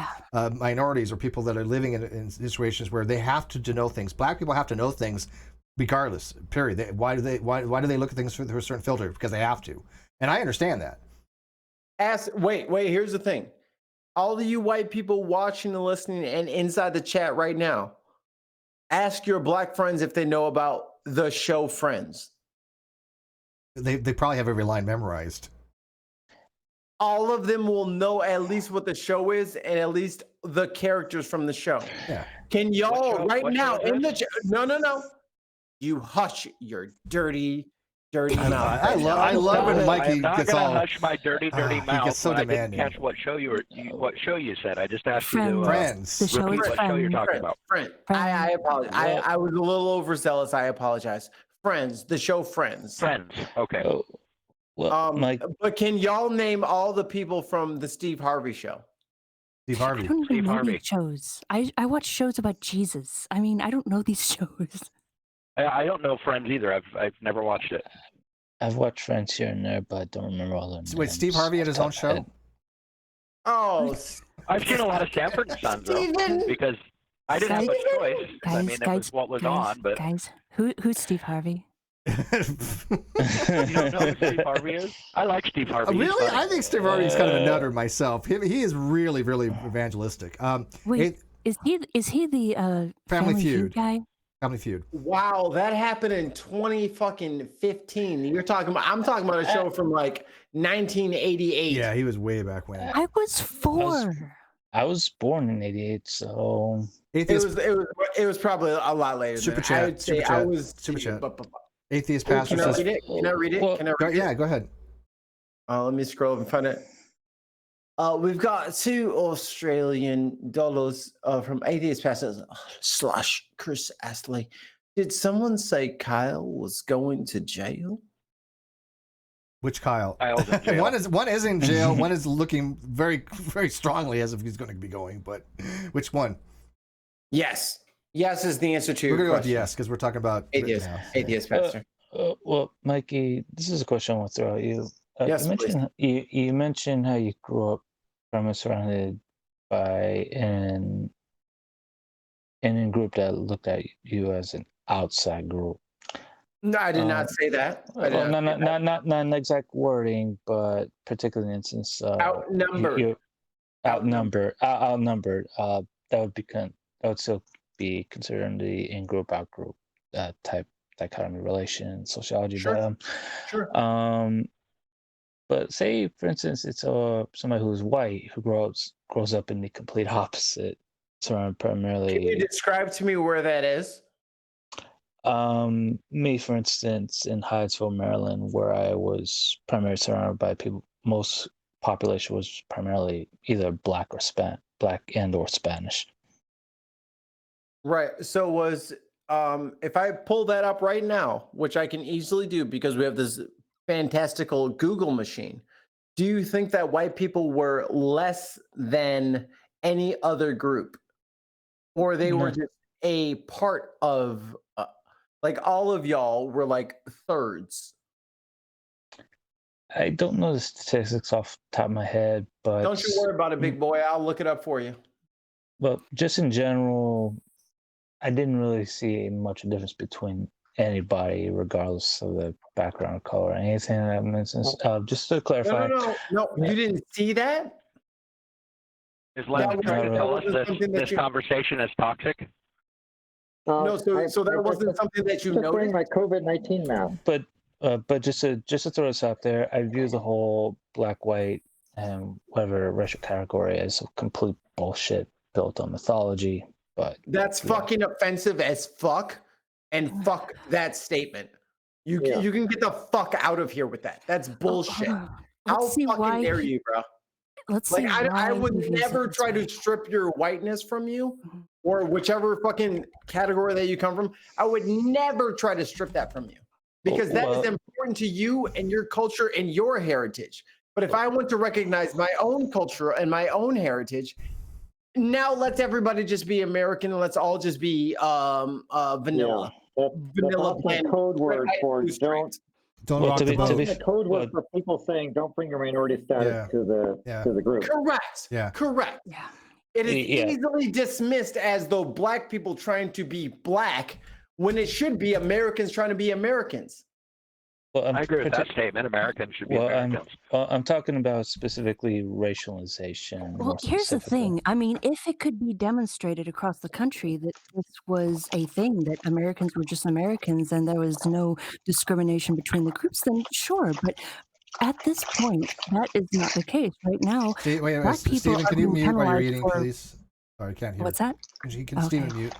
Speaker 1: minorities or people that are living in situations where they have to know things. Black people have to know things, regardless. Period. Why do they look at things through a certain filter? Because they have to. And I understand that.
Speaker 8: Wait. Here's the thing. All of you white people watching and listening and inside the chat right now, ask your black friends if they know about the show Friends.
Speaker 1: They probably have every line memorized.
Speaker 8: All of them will know at least what the show is and at least the characters from the show.
Speaker 1: Yeah.
Speaker 8: Can y'all now in the chat? No. You hush your dirty mouth.
Speaker 1: I love when Mikey gets all.
Speaker 5: I'm not gonna hush my dirty mouth.
Speaker 1: He gets so demanding.
Speaker 5: I didn't catch what show you said. I just asked
Speaker 9: Friends.
Speaker 5: you to
Speaker 1: Friends.
Speaker 9: The show
Speaker 5: repeat
Speaker 9: is
Speaker 5: what show you're talking about.
Speaker 8: Friends. I apologize. I was a little overzealous. I apologize. Friends. The show Friends.
Speaker 5: Friends. Okay.
Speaker 4: Oh. Well, Mike,
Speaker 8: but can y'all name all the people from the Steve Harvey show?
Speaker 1: Steve Harvey.
Speaker 9: I don't even know these shows. I watch shows about Jesus. I mean, I don't know these shows.
Speaker 5: I don't know Friends either. I've never watched it.
Speaker 4: I've watched Friends here and there, but I don't remember all the names.
Speaker 1: Wait, Steve Harvey had his own show?
Speaker 8: Oh,
Speaker 5: I've seen a lot of Sanford and Sons though, because I didn't have much choice. That was what was on. But
Speaker 9: guys, who's Steve Harvey?
Speaker 5: You don't know who Steve Harvey is? I like Steve Harvey.
Speaker 1: Really? I think Steve Harvey is kind of a nutter myself. He is really, really evangelistic.
Speaker 9: Wait, is he the
Speaker 1: Family Feud
Speaker 9: guy?
Speaker 1: Family Feud.
Speaker 8: Wow, that happened in 2015. I'm talking about a show from like 1988.
Speaker 1: Yeah, he was way back when.
Speaker 9: I was 4.
Speaker 4: I was born in '88, so
Speaker 8: it was probably a lot later.
Speaker 1: Super chat.
Speaker 8: I would say I was super chat.
Speaker 1: Atheist pastor says.
Speaker 8: Can I read it?
Speaker 1: Yeah, go ahead.
Speaker 8: Let me scroll up and find it. We've got $2 Australian from Atheist Pastor / Chris Astley. Did someone say Kyle was going to jail?
Speaker 1: Which Kyle?
Speaker 5: Kyle's in jail.
Speaker 1: One is in jail. One is looking very, very strongly as if he's going to be going. But which one?
Speaker 8: Yes. Yes is the answer to your
Speaker 1: We're going to go with
Speaker 8: question.
Speaker 1: yes because we're talking about
Speaker 8: Atheist.
Speaker 1: Rittenhouse.
Speaker 8: Atheist pastor.
Speaker 4: Well, Mikey, this is a question I want to throw at you.
Speaker 8: Yes,
Speaker 4: you mentioned how you grew up from surrounded by an group that looked at you as an outside group.
Speaker 8: No, I did not say that. I did
Speaker 4: Well,
Speaker 8: not say that.
Speaker 4: not an exact wording, but particularly in instance
Speaker 8: Outnumbered.
Speaker 4: you're outnumbered. That would still be considered in the in-group out-group type dichotomy relation sociology.
Speaker 8: Sure. Sure.
Speaker 4: But say, for instance, it's somebody who's white who grows up in the complete opposite, surrounded primarily.
Speaker 8: Can you describe to me where that is?
Speaker 4: Me, for instance, in Hyattsville, Maryland, where I was primarily surrounded by people, most population was primarily either black or black and or Spanish.
Speaker 8: Right. So was if I pull that up right now, which I can easily do because we have this fantastical Google machine, do you think that white people were less than any other group, or they were just a part of? Like all of y'all were like thirds.
Speaker 4: I don't know the statistics off the top of my head, but
Speaker 8: Don't you worry about it, big boy. I'll look it up for you.
Speaker 4: But just in general, I didn't really see much difference between anybody, regardless of the background, color, or anything in that instance. Just to clarify.
Speaker 8: No, you didn't see that?
Speaker 5: Is Landon trying to tell us
Speaker 8: something that
Speaker 5: this conversation is toxic?
Speaker 8: No, so that wasn't something that you noticed.
Speaker 11: My COVID-19 map.
Speaker 4: But just to throw this out there, I view the whole black, white, and whatever racial category as a complete bullshit built on mythology. But
Speaker 8: that's fucking offensive as fuck, and fuck that statement. You can get the fuck out of here with that. That's bullshit. How fucking dare you, bro?
Speaker 9: Let's
Speaker 8: like
Speaker 9: see.
Speaker 8: I would never try to strip your whiteness from you, or whichever fucking category that you come from. I would never try to strip that from you because that is important to you and your culture and your heritage. But if I want to recognize my own culture and my own heritage, now let's everybody just be American and let's all just be vanilla. Vanilla
Speaker 11: That's code word for don't rock the boat. The code word for people saying don't bring your minority status to the group.
Speaker 8: Correct.
Speaker 1: Yeah.
Speaker 8: Correct.
Speaker 9: Yeah.
Speaker 8: It is easily dismissed as though black people trying to be black when it should be Americans trying to be Americans.
Speaker 4: Well,
Speaker 5: I agree with that statement. Americans should be Americans.
Speaker 4: I'm talking about specifically racialization.
Speaker 9: Well, here's the thing. I mean, if it could be demonstrated across the country that this was a thing, that Americans were just Americans and there was no discrimination between the groups, then sure. But at this point, that is not the case right now.
Speaker 1: Wait, Stephen, can you mute while you're eating, please? Sorry, I can't hear.
Speaker 9: What's that?
Speaker 1: Stephen, mute.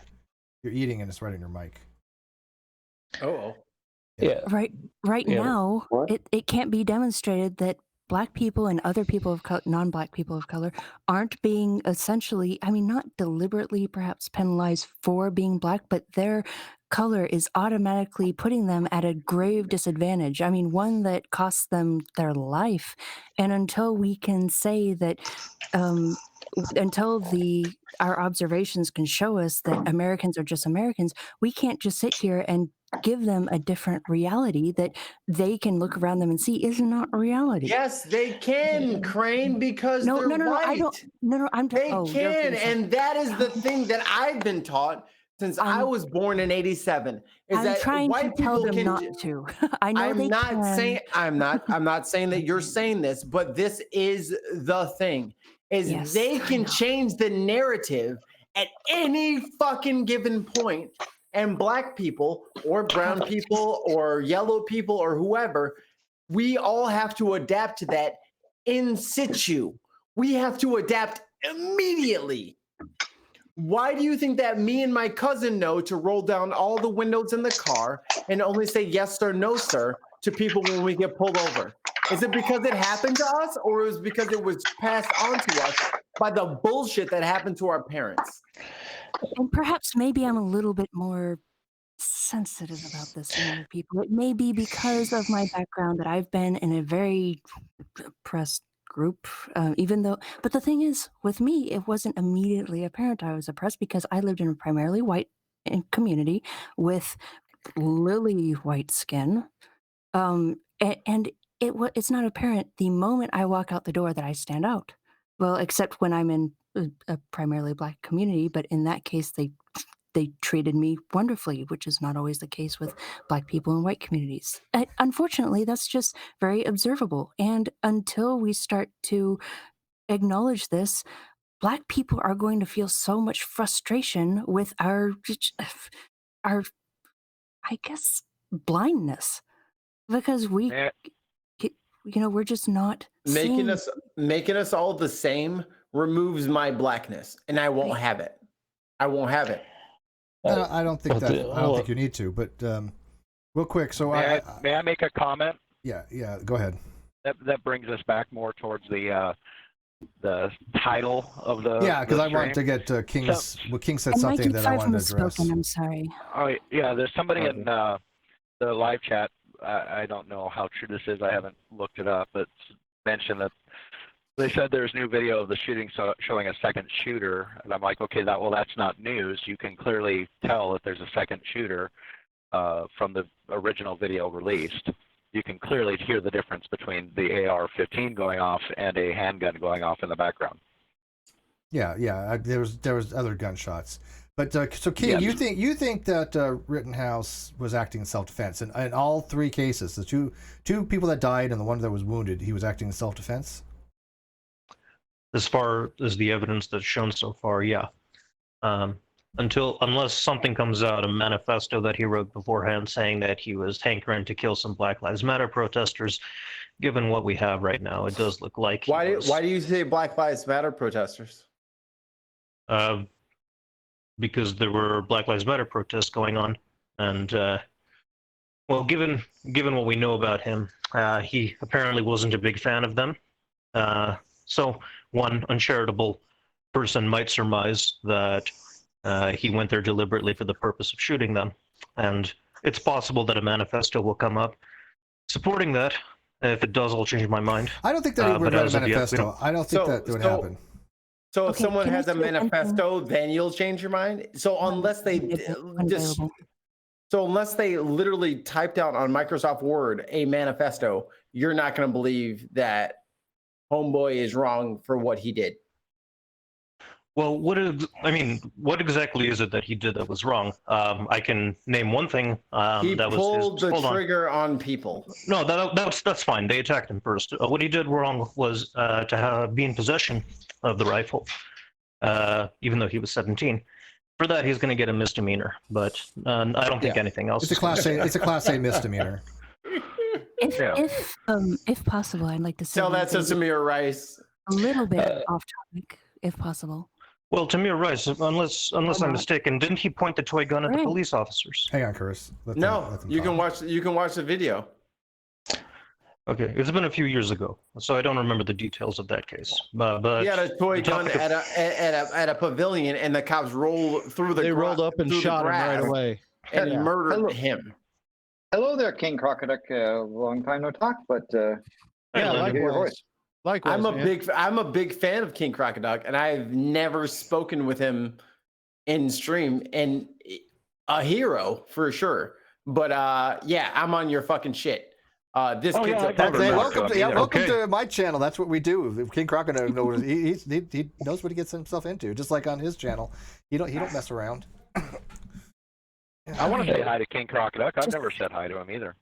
Speaker 1: You're eating and it's right in your mic.
Speaker 8: Oh.
Speaker 9: Yeah. Right now, it can't be demonstrated that black people and other people of color, non-black people of color, aren't being essentially, I mean, not deliberately perhaps penalized for being black, but their color is automatically putting them at a grave disadvantage. I mean, one that costs them their life. And until we can say that, until our observations can show us that Americans are just Americans, we can't just sit here and give them a different reality that they can look around them and see is not reality.
Speaker 8: Yes, they can, Crane, because they're white.
Speaker 9: I don't. No, I'm.
Speaker 8: They can, and that is the thing that I've been taught since I was born in '87. Is
Speaker 9: I'm
Speaker 8: that
Speaker 9: trying
Speaker 8: white
Speaker 9: to tell
Speaker 8: people
Speaker 9: them
Speaker 8: can?
Speaker 9: Not to. I know
Speaker 8: I'm
Speaker 9: they
Speaker 8: not
Speaker 9: can.
Speaker 8: saying. I'm not saying that you're saying this, but this is the thing: is they can change the narrative at any fucking given point. And black people or brown people or yellow people or whoever, we all have to adapt to that in situ. We have to adapt immediately. Why do you think that me and my cousin know to roll down all the windows in the car and only say yes sir, no sir to people when we get pulled over? Is it because it happened to us, or is it because it was passed on to us by the bullshit that happened to our parents?
Speaker 9: And perhaps maybe I'm a little bit more sensitive about this, people. It may be because of my background that I've been in a very oppressed group, even though, but the thing is, with me, it wasn't immediately apparent I was oppressed because I lived in a primarily white community with lily white skin. And it's not apparent the moment I walk out the door that I stand out. Well, except when I'm in a primarily black community, but in that case, they treated me wonderfully, which is not always the case with black people in white communities. Unfortunately, that's just very observable. And until we start to acknowledge this, black people are going to feel so much frustration with our, I guess, blindness, because we're just not
Speaker 8: making
Speaker 9: seeing.
Speaker 8: us all the same removes my blackness, and I won't have it. I won't have it.
Speaker 1: I don't think you need to, but real quick. So
Speaker 5: may I make a comment?
Speaker 1: Yeah, go ahead.
Speaker 5: That brings us back more towards the title of the
Speaker 1: because I
Speaker 5: stream.
Speaker 1: wanted to get King's. Well, King said something that I wanted to address.
Speaker 9: I'm sorry.
Speaker 5: Oh yeah, there's somebody in the live chat. I don't know how true this is. I haven't looked it up, but mentioned that they said there's new video of the shooting showing a second shooter, and I'm like, okay, that's not news. You can clearly tell that there's a second shooter from the original video released. You can clearly hear the difference between the AR-15 going off and a handgun going off in the background.
Speaker 1: Yeah. There was other gunshots, but so King, you think that Rittenhouse was acting in self-defense in all three cases? The two people that died and the one that was wounded, he was acting in self-defense.
Speaker 12: As far as the evidence that's shown so far, yeah. Unless something comes out, a manifesto that he wrote beforehand saying that he was hankering to kill some Black Lives Matter protesters, given what we have right now, it does look like.
Speaker 8: Why do you say Black Lives Matter protesters?
Speaker 12: Because there were Black Lives Matter protests going on, and given what we know about him, he apparently wasn't a big fan of them. So one uncharitable person might surmise that he went there deliberately for the purpose of shooting them. And it's possible that a manifesto will come up supporting that. If it does, I'll change my mind.
Speaker 1: I don't think that he would write a manifesto. I don't think that would happen.
Speaker 8: So if someone has a manifesto, then you'll change your mind? So unless they unless they literally typed out on Microsoft Word a manifesto, you're not going to believe that homeboy is wrong for what he did.
Speaker 12: Well, what exactly is it that he did that was wrong? I can name one thing.
Speaker 8: He pulled the trigger on people.
Speaker 12: No, that's fine. They attacked him first. What he did wrong was to be in possession of the rifle, even though he was 17. For that, he's going to get a misdemeanor, but I don't think anything else.
Speaker 1: It's a class A. It's a class A misdemeanor.
Speaker 9: If possible, I'd like to say.
Speaker 8: Tell that to Tamir Rice.
Speaker 9: A little bit off topic, if possible.
Speaker 12: Well, Tamir Rice, unless I'm mistaken, didn't he point the toy gun at the police officers?
Speaker 1: Hang on, Chris.
Speaker 8: You can watch the video.
Speaker 12: Okay, it's been a few years ago, so I don't remember the details of that case. But
Speaker 8: he had a toy gun at a pavilion, and the cops rolled through the.
Speaker 7: They rolled up and shot him right away
Speaker 8: and murdered him.
Speaker 6: Hello there, King Crocoduck. Long time no talk, but
Speaker 7: likewise. Likewise,
Speaker 8: I'm a big fan of King Crocoduck, and I've never spoken with him in stream, and a hero for sure. But I'm on your fucking shit. This kid's
Speaker 1: welcome to my channel. That's what we do. King Crocoduck knows he knows what he gets himself into. Just like on his channel, he don't mess around.
Speaker 5: I want to say hi to King Crocoduck. I've never said hi to him either.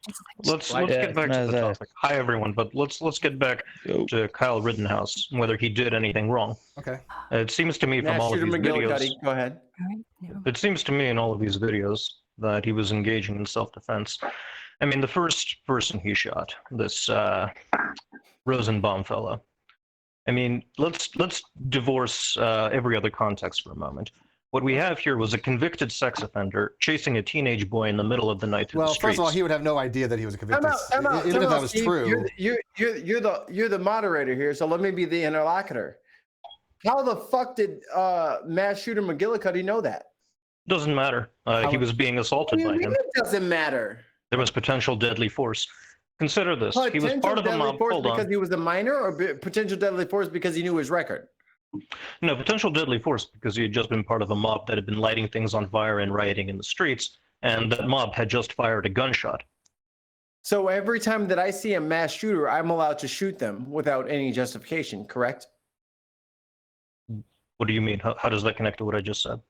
Speaker 12: Let's get back to the topic. Hi everyone, but let's get back to Kyle Rittenhouse and whether he did anything wrong.
Speaker 1: Okay.
Speaker 12: It seems to me from all of these videos.
Speaker 8: Go ahead.
Speaker 12: It seems to me in all of these videos that he was engaging in self-defense. I mean, the first person he shot, this Rosenbaum fellow. I mean, let's divorce every other context for a moment. What we have here was a convicted sex offender chasing a teenage boy in the middle of the night through the streets.
Speaker 1: Well, first of all, he would have no idea that he was a convicted. Even if that was
Speaker 8: Steve,
Speaker 1: true.
Speaker 8: You're the moderator here, so let me be the interlocutor. How the fuck did mass shooter McGillicuddy know that?
Speaker 12: Doesn't matter. He was being assaulted by him.
Speaker 8: It doesn't matter.
Speaker 12: There was potential deadly force. Consider this. He was part of the mob. Hold on.
Speaker 8: Because he was a minor, or potential deadly force because he knew his record?
Speaker 12: No, potential deadly force because he had just been part of a mob that had been lighting things on fire and rioting in the streets, and that mob had just fired a gunshot.
Speaker 8: So every time that I see a mass shooter, I'm allowed to shoot them without any justification, correct?
Speaker 12: What do you mean? How does that connect to what I just said?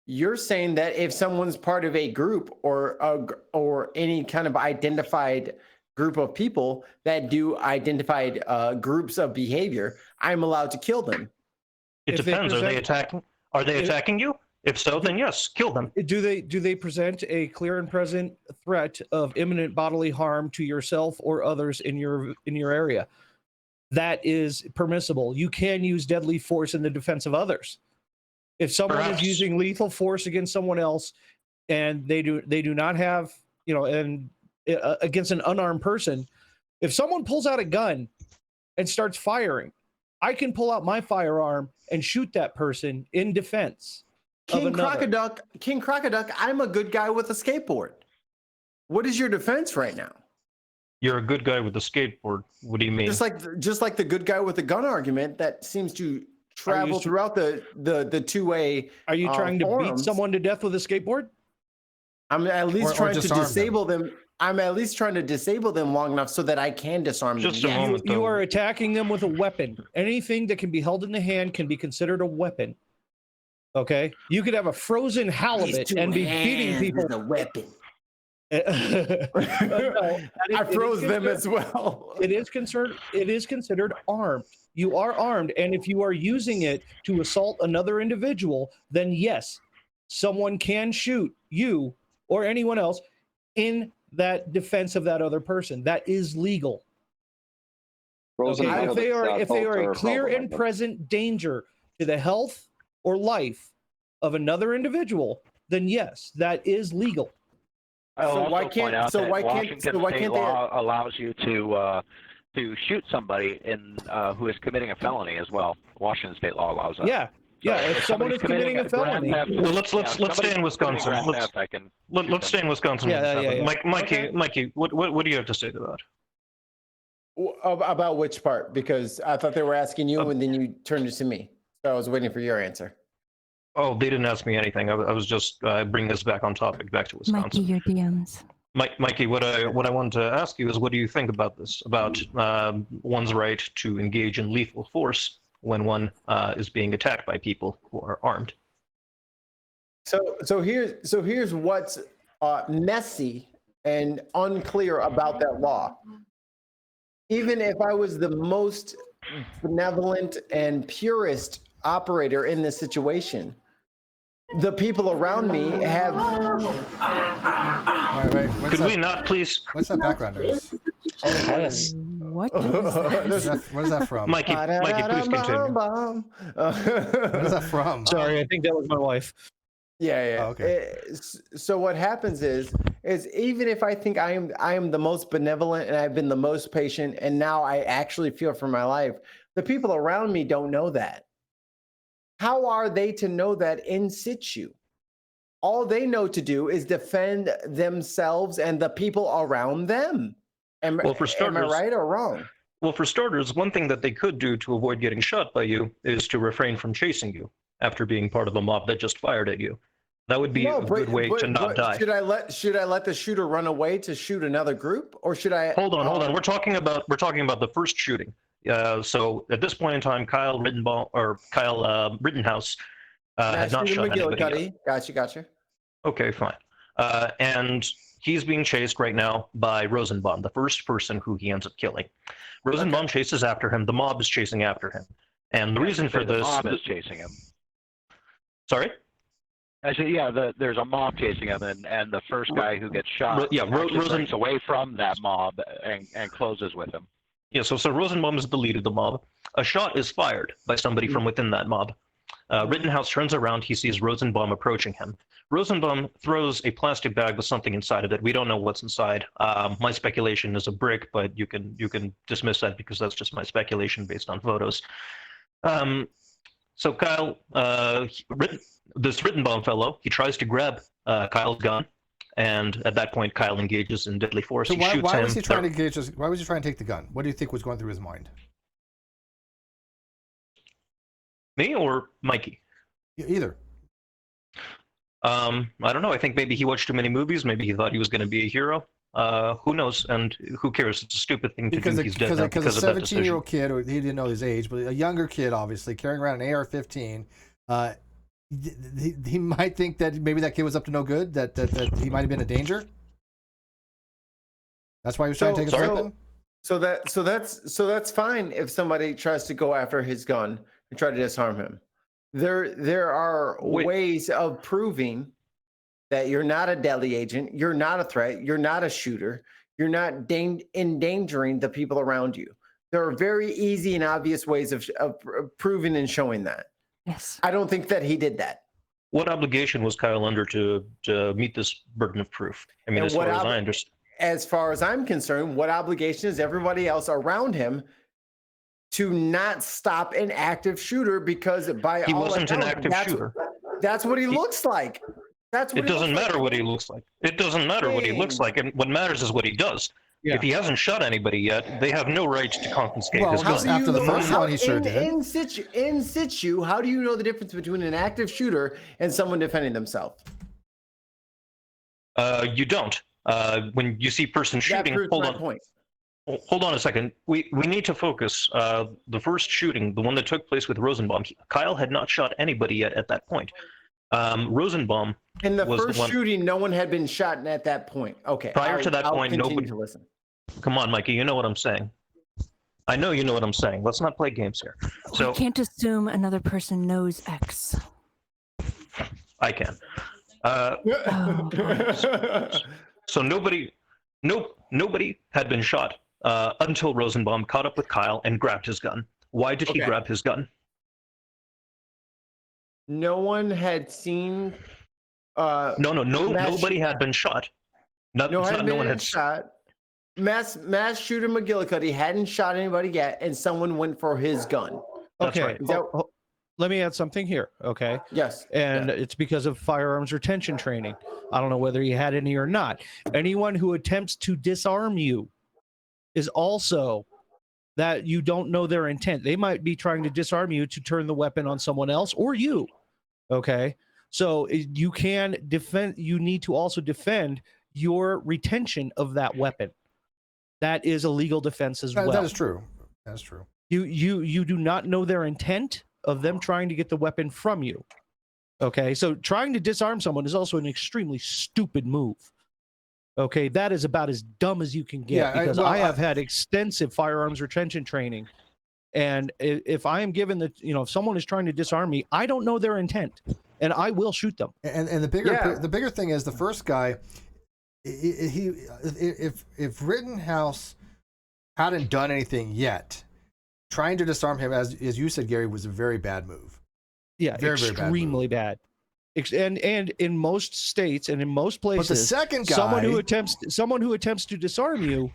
Speaker 8: You're saying that if someone's part of a group or any kind of identified group of people that do identified groups of behavior, I'm allowed to kill them.
Speaker 12: It depends. Are they attacking? Are they attacking you? If so, then yes, kill them.
Speaker 7: Do they present a clear and present threat of imminent bodily harm to yourself or others in your area? That is permissible. You can use deadly force in the defense of others. If someone is using lethal force against someone else, and they do not have, and against an unarmed person, if someone pulls out a gun and starts firing, I can pull out my firearm and shoot that person in defense.
Speaker 8: King Crocoduck, I'm a good guy with a skateboard. What is your defense right now?
Speaker 12: You're a good guy with a skateboard. What do you mean?
Speaker 8: Just like the good guy with the gun argument that seems to travel throughout the two-way.
Speaker 7: Are you trying to beat someone to death with a skateboard?
Speaker 8: I'm at least trying to disable them. I'm at least trying to disable them long enough so that I can disarm them.
Speaker 12: Just a moment,
Speaker 7: you are attacking them with a weapon. Anything that can be held in the hand can be considered a weapon. Okay, you could have a frozen halibut and be beating people
Speaker 8: with a weapon. I froze them as well.
Speaker 7: It is considered armed. You are armed, and if you are using it to assault another individual, then yes, someone can shoot you or anyone else in that defense of that other person. That is legal. Okay? If they are a clear and present danger to the health or life of another individual, then yes, that is legal.
Speaker 5: So why can't Washington state law allows you to shoot somebody who is committing a felony as well? Washington state law allows that.
Speaker 7: Yeah. If someone is committing a felony.
Speaker 12: Well, let's stay in Wisconsin. Let's stay in Wisconsin.
Speaker 7: Yeah.
Speaker 12: Mikey, what do you have to say to that?
Speaker 8: About which part? Because I thought they were asking you, and then you turned it to me. So I was waiting for your answer.
Speaker 12: Oh, they didn't ask me anything. I was just bringing this back on topic, back to Wisconsin.
Speaker 9: Mikey, your DMs.
Speaker 12: Mikey, what I wanted to ask you is, what do you think about this? About one's right to engage in lethal force when one is being attacked by people who are armed?
Speaker 8: So here's what's messy and unclear about that law. Even if I was the most benevolent and purist operator in this situation, the people around me have.
Speaker 1: Wait.
Speaker 12: Could we not please?
Speaker 1: What's that background noise?
Speaker 4: Yes.
Speaker 9: What is that?
Speaker 1: What is that from?
Speaker 12: Mikey, please continue.
Speaker 1: What is that from?
Speaker 7: Sorry, I think that was my wife.
Speaker 8: Yeah.
Speaker 1: Oh, okay.
Speaker 8: So what happens is even if I think I am the most benevolent and I've been the most patient, and now I actually feel for my life, the people around me don't know that. How are they to know that in situ? All they know to do is defend themselves and the people around them. Am I right or wrong?
Speaker 12: Well, for starters, one thing that they could do to avoid getting shot by you is to refrain from chasing you after being part of a mob that just fired at you. That would be a good way to not die.
Speaker 8: Should I let the shooter run away to shoot another group, or should I?
Speaker 12: Hold on. We're talking about the first shooting. So at this point in time, Kyle Rittenhouse had not shot anybody yet.
Speaker 8: Gotcha.
Speaker 12: Okay, fine. And he's being chased right now by Rosenbaum, the first person who he ends up killing. Rosenbaum chases after him. The mob is chasing after him. And the reason for this...
Speaker 5: The mob is chasing him.
Speaker 12: Sorry?
Speaker 5: I said, there's a mob chasing him, and the first guy who gets shot breaks away from that mob and closes with him.
Speaker 12: Yeah, so Rosenbaum is the lead of the mob. A shot is fired by somebody from within that mob. Rittenhouse turns around. He sees Rosenbaum approaching him. Rosenbaum throws a plastic bag with something inside of it. We don't know what's inside. My speculation is a brick, but you can dismiss that because that's just my speculation based on photos. So Kyle, this Rittenbaum fellow, he tries to grab Kyle's gun, and at that point, Kyle engages in deadly force.
Speaker 1: So
Speaker 12: he shoots
Speaker 1: why
Speaker 12: him.
Speaker 1: was he trying to engage us? Why was he trying to take the gun? What do you think was going through his mind?
Speaker 12: Me or Mikey?
Speaker 1: Either.
Speaker 12: I don't know. I think maybe he watched too many movies. Maybe he thought he was going to be a hero. Who knows? And who cares? It's a stupid thing to do. He's dead now
Speaker 1: because a 17-year-old kid, or he didn't know his age, but a younger kid, obviously carrying around an AR-15, he might think that maybe that kid was up to no good. That he might have been a danger. That's why he was trying to take his weapon.
Speaker 8: So that's fine if somebody tries to go after his gun and try to disarm him. There are ways of proving that you're not a deadly agent, you're not a threat, you're not a shooter, you're not endangering the people around you. There are very easy and obvious ways of proving and showing that.
Speaker 9: Yes.
Speaker 8: I don't think that he did that.
Speaker 12: What obligation was Kyle under to meet this burden of proof? I mean, as far as I understand.
Speaker 8: As far as I'm concerned, what obligation is everybody else around him to not stop an active shooter? Because by
Speaker 12: he
Speaker 8: all
Speaker 12: wasn't
Speaker 8: accounts,
Speaker 12: an active shooter.
Speaker 8: That's what he looks like.
Speaker 12: It doesn't matter what he looks like. It doesn't matter what he looks like, and what matters is what he does. Yeah. If he hasn't shot anybody yet, they have no right to confiscate his gun.
Speaker 1: After the first one, he sure did.
Speaker 8: In situ, how do you know the difference between an active shooter and someone defending themselves?
Speaker 12: You don't. When you see person shooting, hold on a second. We need to focus. The first shooting, the one that took place with Rosenbaum, Kyle had not shot anybody yet at that point. Rosenbaum
Speaker 8: in the
Speaker 12: was
Speaker 8: first shooting, no one had been shot at that point. Okay.
Speaker 12: Prior to that point, nobody.
Speaker 8: To listen.
Speaker 12: Come on, Mikey. You know what I'm saying. I know you know what I'm saying. Let's not play games here. So
Speaker 9: we can't assume another person knows X.
Speaker 12: I can. So nobody had been shot until Rosenbaum caught up with Kyle and grabbed his gun. Why did he grab his gun?
Speaker 8: No one had seen.
Speaker 12: Nobody had been shot. No one had
Speaker 8: shot. Mass shooter McGillicuddy hadn't shot anybody yet, and someone went for his gun.
Speaker 12: That's
Speaker 7: okay.
Speaker 12: Right.
Speaker 7: Let me add something here. Okay.
Speaker 8: Yes.
Speaker 7: And it's because of firearms retention training. I don't know whether you had any or not. Anyone who attempts to disarm you is also that you don't know their intent. They might be trying to disarm you to turn the weapon on someone else or you. Okay. So you can defend, you need to also defend your retention of that weapon. That is a legal defense as well.
Speaker 1: That is true. That's true.
Speaker 7: You do not know their intent of them trying to get the weapon from you. Okay, so trying to disarm someone is also an extremely stupid move. Okay, that is about as dumb as you can get, because I have had extensive firearms retention training, and if I am given the, if someone is trying to disarm me, I don't know their intent, and I will shoot them.
Speaker 1: And the bigger thing is the first guy, if Rittenhouse hadn't done anything yet, trying to disarm him, as you said, Gary, was a very bad move.
Speaker 7: Yeah, extremely bad. And in most states and in most places,
Speaker 1: but the second guy,
Speaker 7: someone who attempts to disarm you,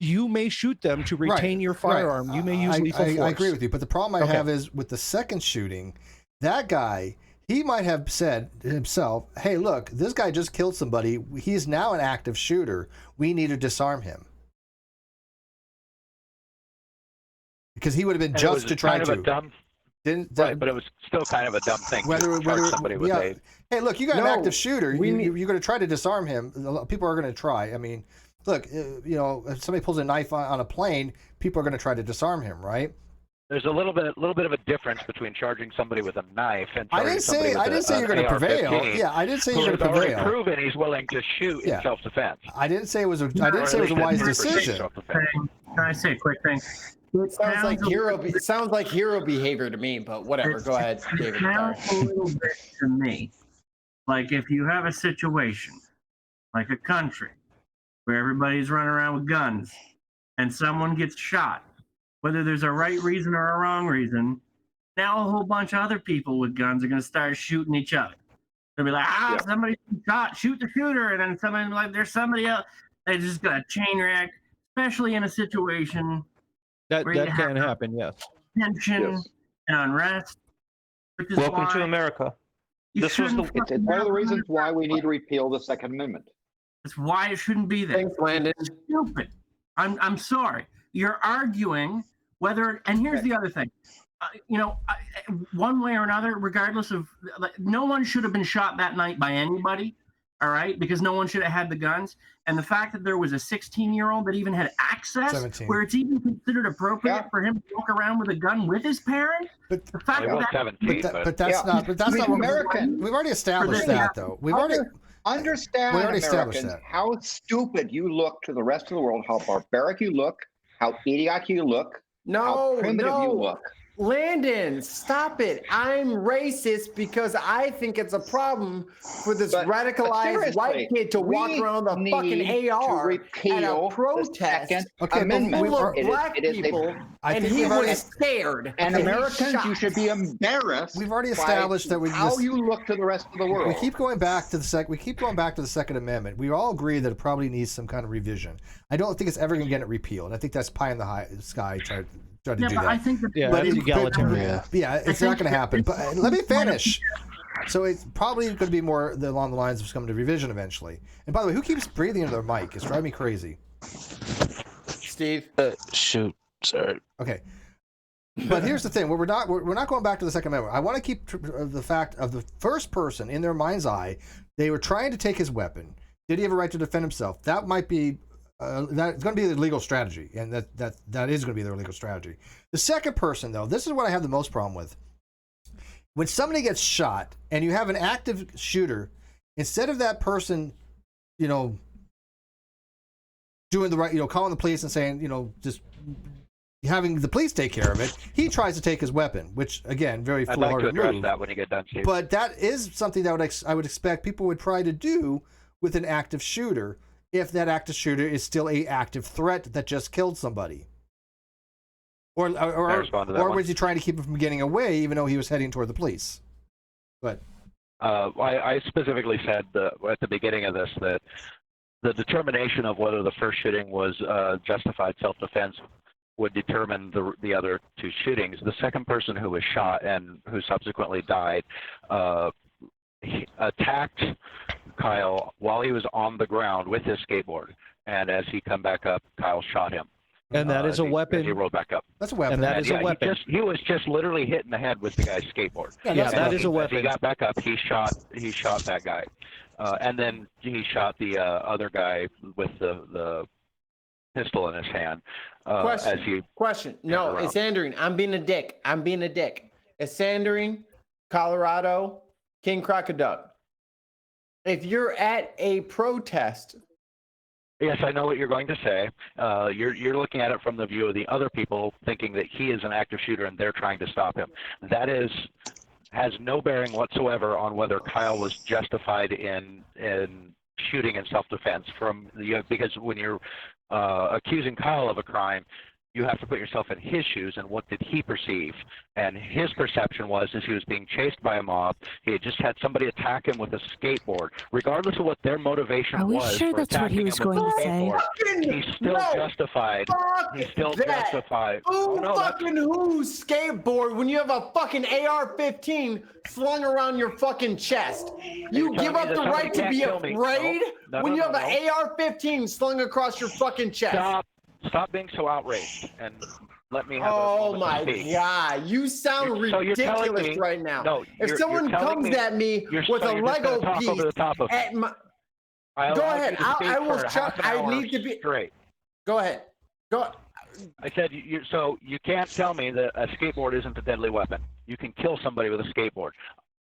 Speaker 7: you may shoot them to retain your firearm. You may use lethal force.
Speaker 1: I agree with you, but the problem I have is with the second shooting, that guy, he might have said himself, "Hey, look, this guy just killed somebody. He's now an active shooter. We need to disarm him." Because he would have been just to try to.
Speaker 5: But it was still kind of a dumb thing to charge somebody with a...
Speaker 1: Hey, look, you got an active shooter. You're going to try to disarm him. People are going to try. I mean, look, if somebody pulls a knife on a plane, people are going to try to disarm him, right?
Speaker 5: There's a little bit of a difference between charging somebody with a knife and charging somebody with
Speaker 1: I didn't say you're going to prevail. Yeah, I didn't say you're going to prevail.
Speaker 5: Already proven he's willing to shoot in self-defense.
Speaker 1: I didn't say it was a wise decision.
Speaker 10: Can I say a quick thing?
Speaker 8: It sounds like hero behavior to me, but whatever. Go ahead, David.
Speaker 10: It sounds a little bit to me like if you have a situation, like a country, where everybody's running around with guns, and someone gets shot, whether there's a right reason or a wrong reason, now a whole bunch of other people with guns are going to start shooting each other. They'll be like, somebody shot, shoot the shooter, and then somebody like, there's somebody else. They just got a chain react, especially in a situation.
Speaker 7: That can happen, yes.
Speaker 10: Tension and unrest.
Speaker 12: Welcome to America.
Speaker 11: This was it's one of the reasons why we need to repeal the Second Amendment.
Speaker 13: That's why it shouldn't be there.
Speaker 3: Thanks, Landon.
Speaker 13: It's stupid. I'm sorry. You're arguing whether, and here's the other thing. One way or another, regardless of, no one should have been shot that night by anybody, all right? Because no one should have had the guns. And the fact that there was a 16-year-old that even had access,
Speaker 1: 17.
Speaker 13: where it's even considered appropriate for him to walk around with a gun with his parents.
Speaker 1: But
Speaker 13: the fact that
Speaker 5: 17,
Speaker 1: but that's not. But that's not what
Speaker 6: American.
Speaker 1: we've already established that, though. We've already.
Speaker 6: Understand,
Speaker 1: We already established
Speaker 6: Americans,
Speaker 1: that.
Speaker 6: how stupid you look to the rest of the world, how barbaric you look, how idiotic you look, how primitive you look.
Speaker 8: Landon, stop it. I'm racist because I think it's a problem for this radicalized white kid to walk around with a fucking AR at a protest full of black people, and he was scared.
Speaker 6: And Americans, you should be embarrassed.
Speaker 1: We've already established that
Speaker 6: how you look to the rest of the world.
Speaker 1: We keep going back to the Second Amendment. We all agree that it probably needs some kind of revision. I don't think it's ever going to get it repealed. I think that's pie in the sky trying to do that.
Speaker 13: I think
Speaker 7: that's egalitarian.
Speaker 1: Yeah, it's not going to happen. But let me finish. So it's probably going to be more along the lines of coming to revision eventually. And by the way, who keeps breathing into their mic? It's driving me crazy.
Speaker 8: Steve.
Speaker 4: Shoot. Sorry.
Speaker 1: Okay. But here's the thing: we're not going back to the Second Amendment. I want to keep the fact of the first person in their mind's eye. They were trying to take his weapon. Did he have a right to defend himself? That might be. That's going to be the legal strategy, and that is going to be their legal strategy. The second person, though, this is what I have the most problem with. When somebody gets shot and you have an active shooter, instead of that person, doing the right, calling the police and saying, just having the police take care of it, he tries to take his weapon, which again, very foolhardy
Speaker 5: I'd like to address
Speaker 1: move.
Speaker 5: that when you get done, Steve.
Speaker 1: But that is something that I would expect people would try to do with an active shooter, if that active shooter is still a active threat that just killed somebody. Or was he trying to keep him from getting away, even though he was heading toward the police? But
Speaker 5: I specifically said at the beginning of this that the determination of whether the first shooting was justified self-defense would determine the other two shootings. The second person who was shot and who subsequently died he attacked Kyle while he was on the ground with his skateboard, and as he come back up, Kyle shot him.
Speaker 7: And that is a weapon.
Speaker 5: He rolled back up.
Speaker 1: That's a weapon.
Speaker 7: And that is a weapon.
Speaker 5: He was just literally hit in the head with the guy's skateboard.
Speaker 7: Yeah, that is a weapon.
Speaker 5: As he got back up, he shot that guy, and then he shot the other guy with the pistol in his hand.
Speaker 8: Question. No, it's Sandering. I'm being a dick. It's Sandering, Colorado, King Crocoduck. If you're at a protest.
Speaker 5: Yes, I know what you're going to say. You're looking at it from the view of the other people thinking that he is an active shooter and they're trying to stop him. That has no bearing whatsoever on whether Kyle was justified in shooting in self-defense. Because when you're accusing Kyle of a crime, you have to put yourself in his shoes, and what did he perceive? And his perception was he was being chased by a mob. He had just had somebody attack him with a skateboard. Regardless of what their motivation was
Speaker 9: sure
Speaker 5: for
Speaker 9: that's what he
Speaker 5: attacking
Speaker 9: was
Speaker 5: him with
Speaker 9: going
Speaker 5: a
Speaker 9: to say?
Speaker 5: skateboard, he's still justified. He's still justified.
Speaker 8: Whose skateboard when you have a fucking AR-15 slung around your fucking chest? You give up the right to be afraid when you have an AR-15 slung across your fucking chest.
Speaker 5: Stop being so outraged and let me have
Speaker 8: my God. You sound ridiculous right now.
Speaker 5: No,
Speaker 8: if someone comes at me with a Lego piece at my... Go ahead. I will check. I need to be...
Speaker 5: Straight.
Speaker 8: Go ahead.
Speaker 5: I said, so you can't tell me that a skateboard isn't a deadly weapon. You can kill somebody with a skateboard.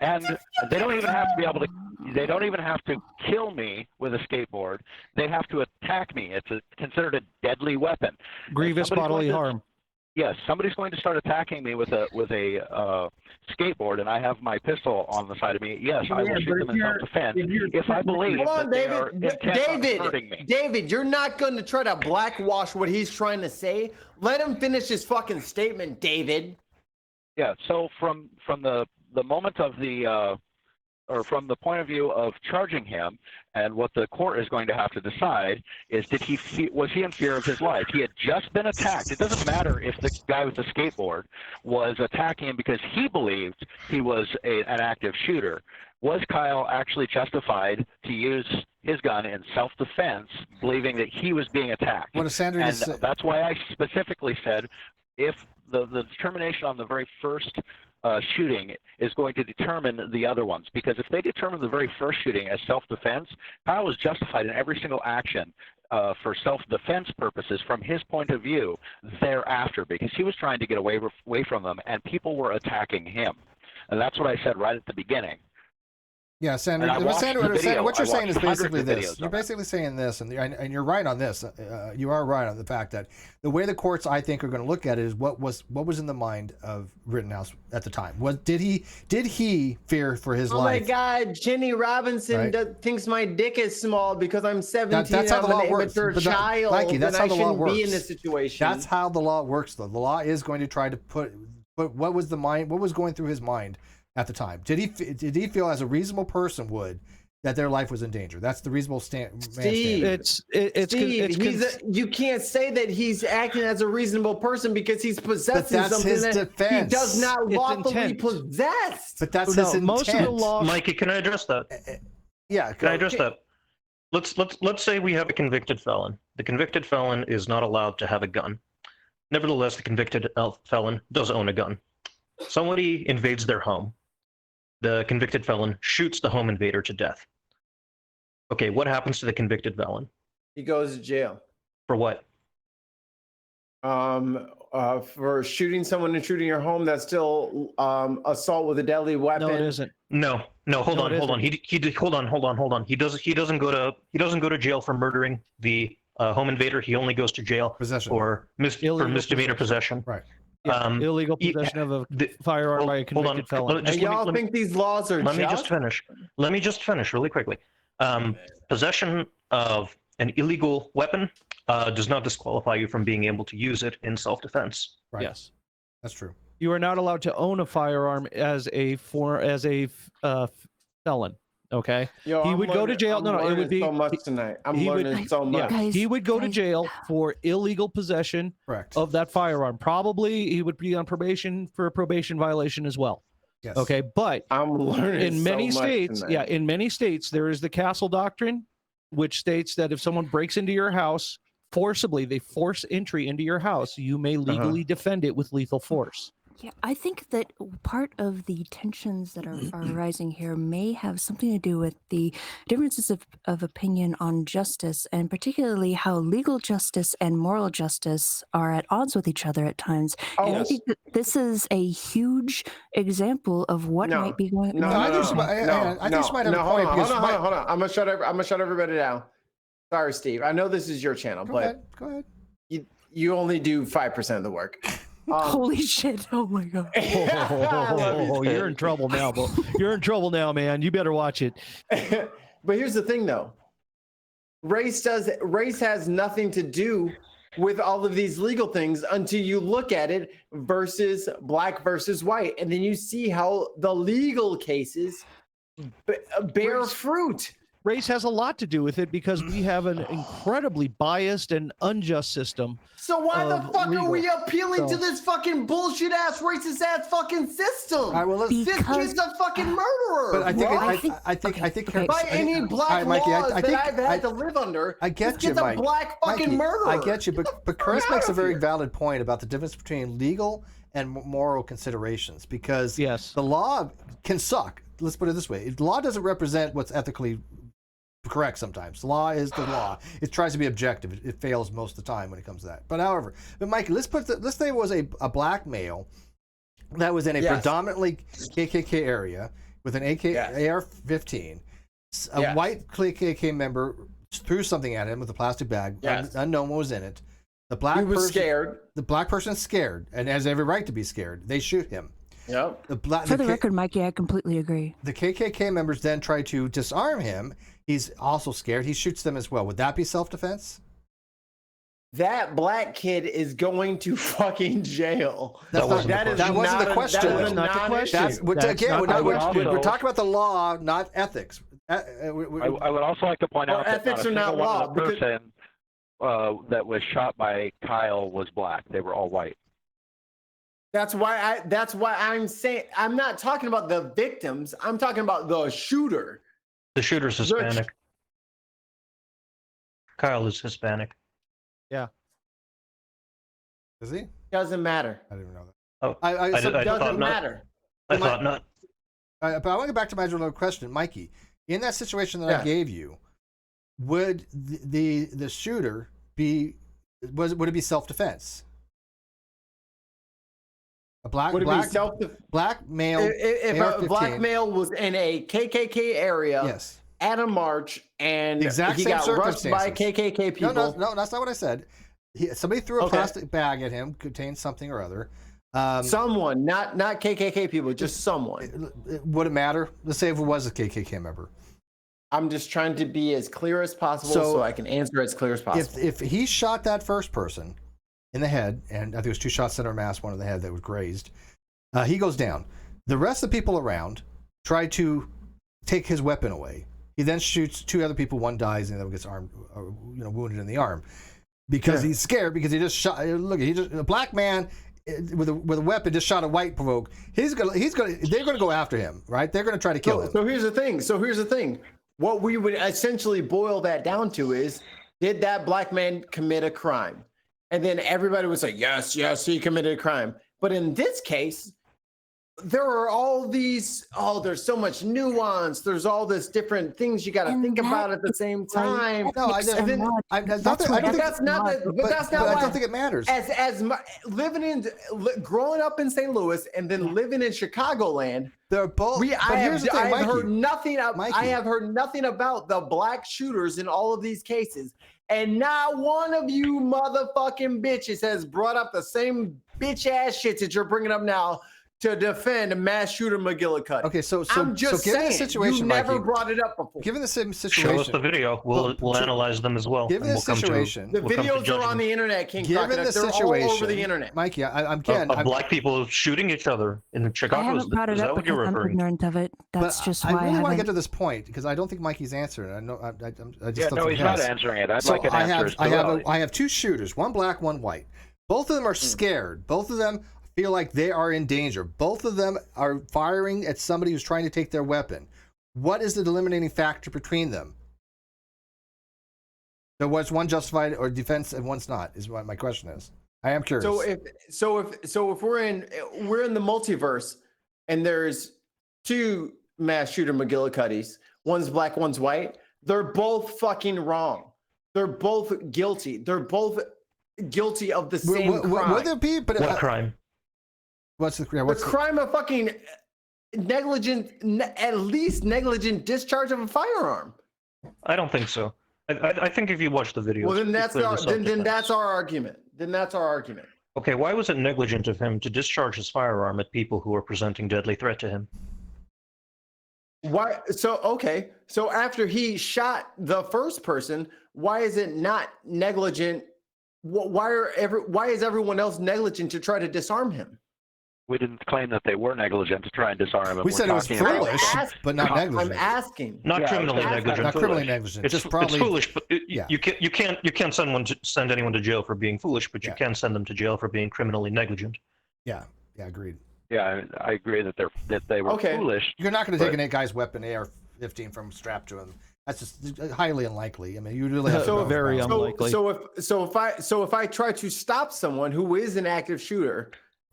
Speaker 5: And they don't even have to be able to. They don't even have to kill me with a skateboard. They have to attack me. It's considered a deadly weapon.
Speaker 7: Grievous bodily harm.
Speaker 5: Yes, somebody's going to start attacking me with a skateboard, and I have my pistol on the side of me. Yes, I will shoot them in self-defense if I believe that they are intent on hurting me.
Speaker 8: David, you're not going to try to blackwash what he's trying to say. Let him finish his fucking statement, David.
Speaker 5: Yeah. So from the moment of the or from the point of view of charging him, and what the court is going to have to decide is, was he in fear of his life? He had just been attacked. It doesn't matter if the guy with the skateboard was attacking him because he believed he was an active shooter. Was Kyle actually justified to use his gun in self-defense, believing that he was being attacked?
Speaker 1: What Sandra
Speaker 5: and that's why I specifically said, if the determination on the very first shooting is going to determine the other ones, because if they determine the very first shooting as self-defense, Kyle was justified in every single action for self-defense purposes from his point of view thereafter, because he was trying to get away from them, and people were attacking him. And that's what I said right at the beginning.
Speaker 1: Yeah, Sandra, what you're saying is basically this. You're basically saying this, and you're right on this. You are right on the fact that the way the courts, I think, are going to look at it is what was in the mind of Rittenhouse at the time. Did he fear for his life?
Speaker 8: Oh my God, Jenny Robinson thinks my dick is small because I'm 17.
Speaker 1: That's how the law works.
Speaker 8: Child,
Speaker 1: Mikey, that's how the law works.
Speaker 8: Be in this situation.
Speaker 1: That's how the law works, though. The law is going to try to put what was going through his mind at the time. Did he feel, as a reasonable person would, that their life was in danger? That's the reasonable
Speaker 8: Steve, you can't say that he's acting as a reasonable person because he's possessing something that he does not lawfully possess.
Speaker 1: But that's his intent.
Speaker 7: Most of the law.
Speaker 12: Mikey, can I address that?
Speaker 1: Yeah.
Speaker 12: Can I address that? Let's say we have a convicted felon. The convicted felon is not allowed to have a gun. Nevertheless, the convicted felon does own a gun. Somebody invades their home. The convicted felon shoots the home invader to death. Okay, what happens to the convicted felon?
Speaker 8: He goes to jail.
Speaker 12: For what?
Speaker 8: For shooting someone and shooting your home. That's still assault with a deadly weapon.
Speaker 7: No, it isn't.
Speaker 12: No. Hold on. Hold on. He doesn't go to jail for murdering the home invader. He only goes to jail for misdemeanor possession.
Speaker 1: Right.
Speaker 7: Yeah, illegal possession of a firearm by a convicted felon.
Speaker 8: And y'all think these laws are
Speaker 12: Let me just finish really quickly. Possession of an illegal weapon does not disqualify you from being able to use it in self-defense.
Speaker 1: Right.
Speaker 7: Yes,
Speaker 1: that's true.
Speaker 7: You are not allowed to own a firearm as a felon. Okay.
Speaker 8: Yo,
Speaker 7: he would go to jail. No, it would be
Speaker 8: so much tonight. I'm learning so much.
Speaker 7: Yeah, he would go to jail for illegal possession of that firearm. Probably he would be on probation for a probation violation as well.
Speaker 1: Yes.
Speaker 7: Okay, but
Speaker 8: I'm learning
Speaker 7: in many
Speaker 8: so much
Speaker 7: states,
Speaker 8: tonight.
Speaker 7: in many states, there is the Castle Doctrine, which states that if someone breaks into your house forcibly, they force entry into your house, you may legally defend it with lethal force.
Speaker 9: Yeah, I think that part of the tensions that are arising here may have something to do with the differences of opinion on justice, and particularly how legal justice and moral justice are at odds with each other at times. And I think that this is a huge example of what might be going on.
Speaker 1: I think she might have a point.
Speaker 8: Hold on. I'm gonna shut everybody down. Sorry, Steve. I know this is your channel,
Speaker 1: Go ahead.
Speaker 8: You only do 5% of the work.
Speaker 9: Holy shit! Oh my God!
Speaker 7: You're in trouble now, bro. You're in trouble now, man. You better watch it.
Speaker 8: But here's the thing, though. Race has nothing to do with all of these legal things until you look at it versus black versus white, and then you see how the legal cases bear fruit.
Speaker 7: Race has a lot to do with it because we have an incredibly biased and unjust system.
Speaker 8: So why the fuck are we appealing to this fucking bullshit ass racist ass fucking system? This kid's a fucking murderer.
Speaker 1: But I think
Speaker 8: by any black laws that I've had to live under,
Speaker 1: I get
Speaker 8: this
Speaker 1: you,
Speaker 8: kid's
Speaker 1: Mike.
Speaker 8: a black fucking murderer.
Speaker 1: I get you, but Chris makes a very valid point about the difference between legal and moral considerations, because the law can suck. Let's put it this way: the law doesn't represent what's ethically correct sometimes. The law is the law. It tries to be objective. It fails most of the time when it comes to that. But Mikey, let's say it was a black male that was in a predominantly KKK area with an AR-15. A white KKK member threw something at him with a plastic bag. Unknown what was in it. The black person
Speaker 8: scared.
Speaker 1: The black person's scared and has every right to be scared. They shoot him.
Speaker 8: Yep.
Speaker 9: For the record, Mikey, I completely agree.
Speaker 1: The KKK members then try to disarm him. He's also scared. He shoots them as well. Would that be self-defense?
Speaker 8: that black kid is going to fucking jail.
Speaker 1: That wasn't the question.
Speaker 8: That was not the question.
Speaker 1: We're talking about the law, not ethics.
Speaker 5: I would also like to point out that
Speaker 8: ethics are not law.
Speaker 5: The person that was shot by Kyle was black. They were all white.
Speaker 8: That's why I'm saying I'm not talking about the victims. I'm talking about the shooter.
Speaker 12: The shooter's Hispanic. Kyle is Hispanic.
Speaker 7: Yeah.
Speaker 1: Is he?
Speaker 8: Doesn't matter.
Speaker 1: I didn't even know that.
Speaker 12: Oh,
Speaker 8: it doesn't matter.
Speaker 12: I thought not.
Speaker 1: But I want to go back to my original question, Mikey. In that situation that I gave you, would the shooter would it be self-defense? A black male.
Speaker 8: If a black male was in a KKK area,
Speaker 1: yes,
Speaker 8: at a march, and he
Speaker 1: same
Speaker 8: got rushed by KKK people.
Speaker 1: No, that's not what I said. Somebody threw a plastic bag at him, contained something or other.
Speaker 8: Someone, not KKK people, just someone.
Speaker 1: Would it matter? Let's say if it was a KKK member.
Speaker 8: I'm just trying to be as clear as possible so I can answer as clear as possible.
Speaker 1: If he shot that first person in the head, and I think it was 2 shots center mass, one in the head that was grazed, he goes down. The rest of the people around try to take his weapon away. He then shoots 2 other people. One dies, and the other gets wounded in the arm because he's scared because he just shot. Look, a black man with a weapon just shot a white provoke. They're gonna go after him, right? They're gonna try to kill him.
Speaker 8: So here's the thing. What we would essentially boil that down to is, did that black man commit a crime? And then everybody would say, yes, he committed a crime. But in this case, there are all these, there's so much nuance. There's all this different things you got to think about at the same time.
Speaker 1: No, I don't think it matters.
Speaker 8: Growing up in St. Louis and then living in Chicagoland,
Speaker 1: they're both.
Speaker 8: I have heard nothing about the black shooters in all of these cases. And not one of you motherfucking bitches has brought up the same bitch ass shit that you're bringing up now to defend mass shooter McGillicuddy.
Speaker 1: Okay, so
Speaker 8: I'm just
Speaker 1: given
Speaker 8: saying,
Speaker 1: the situation,
Speaker 8: you never
Speaker 1: Mikey,
Speaker 8: brought it up before.
Speaker 1: Given the same situation,
Speaker 12: show us the video. We'll analyze them as well.
Speaker 1: Given the situation,
Speaker 8: the videos are on the internet, King Crocoduck. They're all over the internet.
Speaker 1: Mikey, I'm
Speaker 12: black people shooting each other in Chicago.
Speaker 9: I haven't brought it up because I'm ignorant of it. That's just why
Speaker 1: I really want to get to this point because I don't think Mikey's answering. I know. I just don't think
Speaker 5: he's not answering it. I'd like an answer.
Speaker 1: I have 2 shooters, one black, one white. Both of them are scared. Both of them feel like they are in danger. Both of them are firing at somebody who's trying to take their weapon. What is the eliminating factor between them? So was one justified or defense and one's not? Is what my question is. I am curious.
Speaker 8: So if we're in the multiverse and there's 2 mass shooter McGillicuddys, one's black, one's white, they're both fucking wrong. They're both guilty. They're both guilty of the same crime.
Speaker 1: Would there be? But
Speaker 12: what crime?
Speaker 1: What's the
Speaker 8: crime of fucking negligent, at least negligent discharge of a firearm?
Speaker 12: I don't think so. I think if you watch the video,
Speaker 8: well, then that's our argument.
Speaker 12: Okay, why was it negligent of him to discharge his firearm at people who were presenting deadly threat to him?
Speaker 8: Why? So after he shot the first person, why is it not negligent? Why is everyone else negligent to try to disarm him?
Speaker 5: We didn't claim that they were negligent to try and disarm him.
Speaker 1: We said it was foolish, but not negligent.
Speaker 8: I'm asking.
Speaker 12: Not criminally negligent.
Speaker 1: Not criminally negligent.
Speaker 12: It's foolish, but you can't send anyone to jail for being foolish, but you can send them to jail for being criminally negligent.
Speaker 1: Yeah, agreed.
Speaker 5: Yeah, I agree that they were foolish.
Speaker 1: You're not going to take a guy's weapon, AR-15, from strapped to him. That's just highly unlikely. I mean, you really have to
Speaker 7: very unlikely.
Speaker 8: So if I try to stop someone who is an active shooter,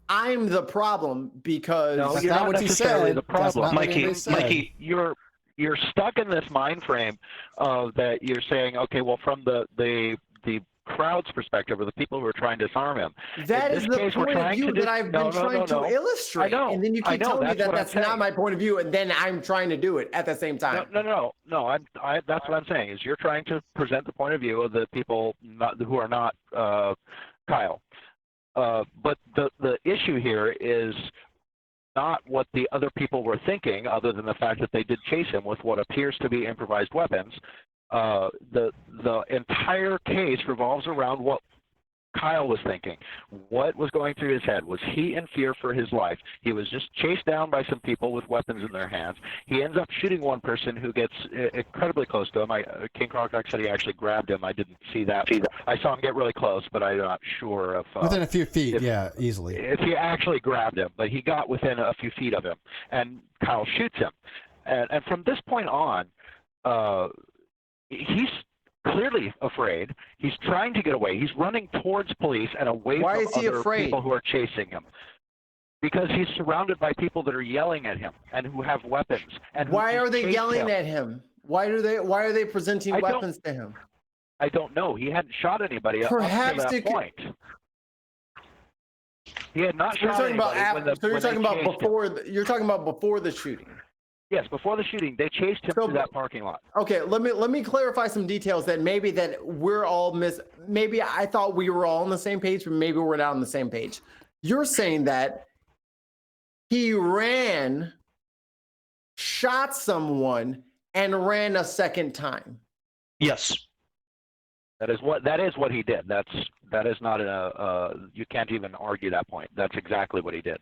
Speaker 8: I'm the problem because
Speaker 5: that's
Speaker 1: not what he said.
Speaker 5: The problem,
Speaker 12: Mikey,
Speaker 5: you're stuck in this mind frame of that. You're saying, okay, well, from the crowd's perspective, or the people who are trying to disarm him.
Speaker 8: That is the point of view that I've been trying to illustrate. And then you keep telling me that that's not my point of view, and then I'm trying to do it at the same time.
Speaker 5: No. That's what I'm saying. Is you're trying to present the point of view of the people who are not Kyle. But the issue here is not what the other people were thinking, other than the fact that they did chase him with what appears to be improvised weapons. The entire case revolves around what Kyle was thinking. What was going through his head? Was he in fear for his life? He was just chased down by some people with weapons in their hands. He ends up shooting one person who gets incredibly close to him. King Crocoduck said he actually grabbed him. I didn't see that. I saw him get really close, but I'm not sure if...
Speaker 14: within a few feet, yeah, easily.
Speaker 5: If he actually grabbed him, but he got within a few feet of him, and Kyle shoots him. And from this point on, he's clearly afraid. He's trying to get away. He's running towards police and away from other people who are chasing him. Because he's surrounded by people that are yelling at him and who have weapons. And
Speaker 8: why are they yelling at him? Why are they presenting weapons to him?
Speaker 5: I don't know. He hadn't shot anybody up to that point. He had not shot anybody.
Speaker 8: You're talking about before the shooting.
Speaker 5: Yes, before the shooting, they chased him through that parking lot.
Speaker 8: Okay, let me clarify some details that we're all maybe I thought we were all on the same page, but maybe we're not on the same page. You're saying that he ran, shot someone, and ran a second time.
Speaker 12: Yes.
Speaker 5: That is what he did. That is not you can't even argue that point. That's exactly what he did.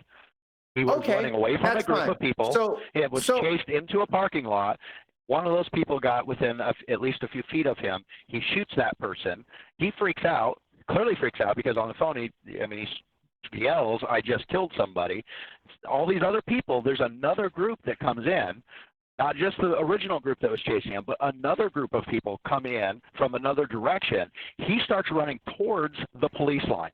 Speaker 5: He was running away from a group of people. He was chased into a parking lot. One of those people got within at least a few feet of him. He shoots that person. He freaks out, clearly freaks out, because on the phone he yells, "I just killed somebody." All these other people, there's another group that comes in, not just the original group that was chasing him, but another group of people come in from another direction. He starts running towards the police line.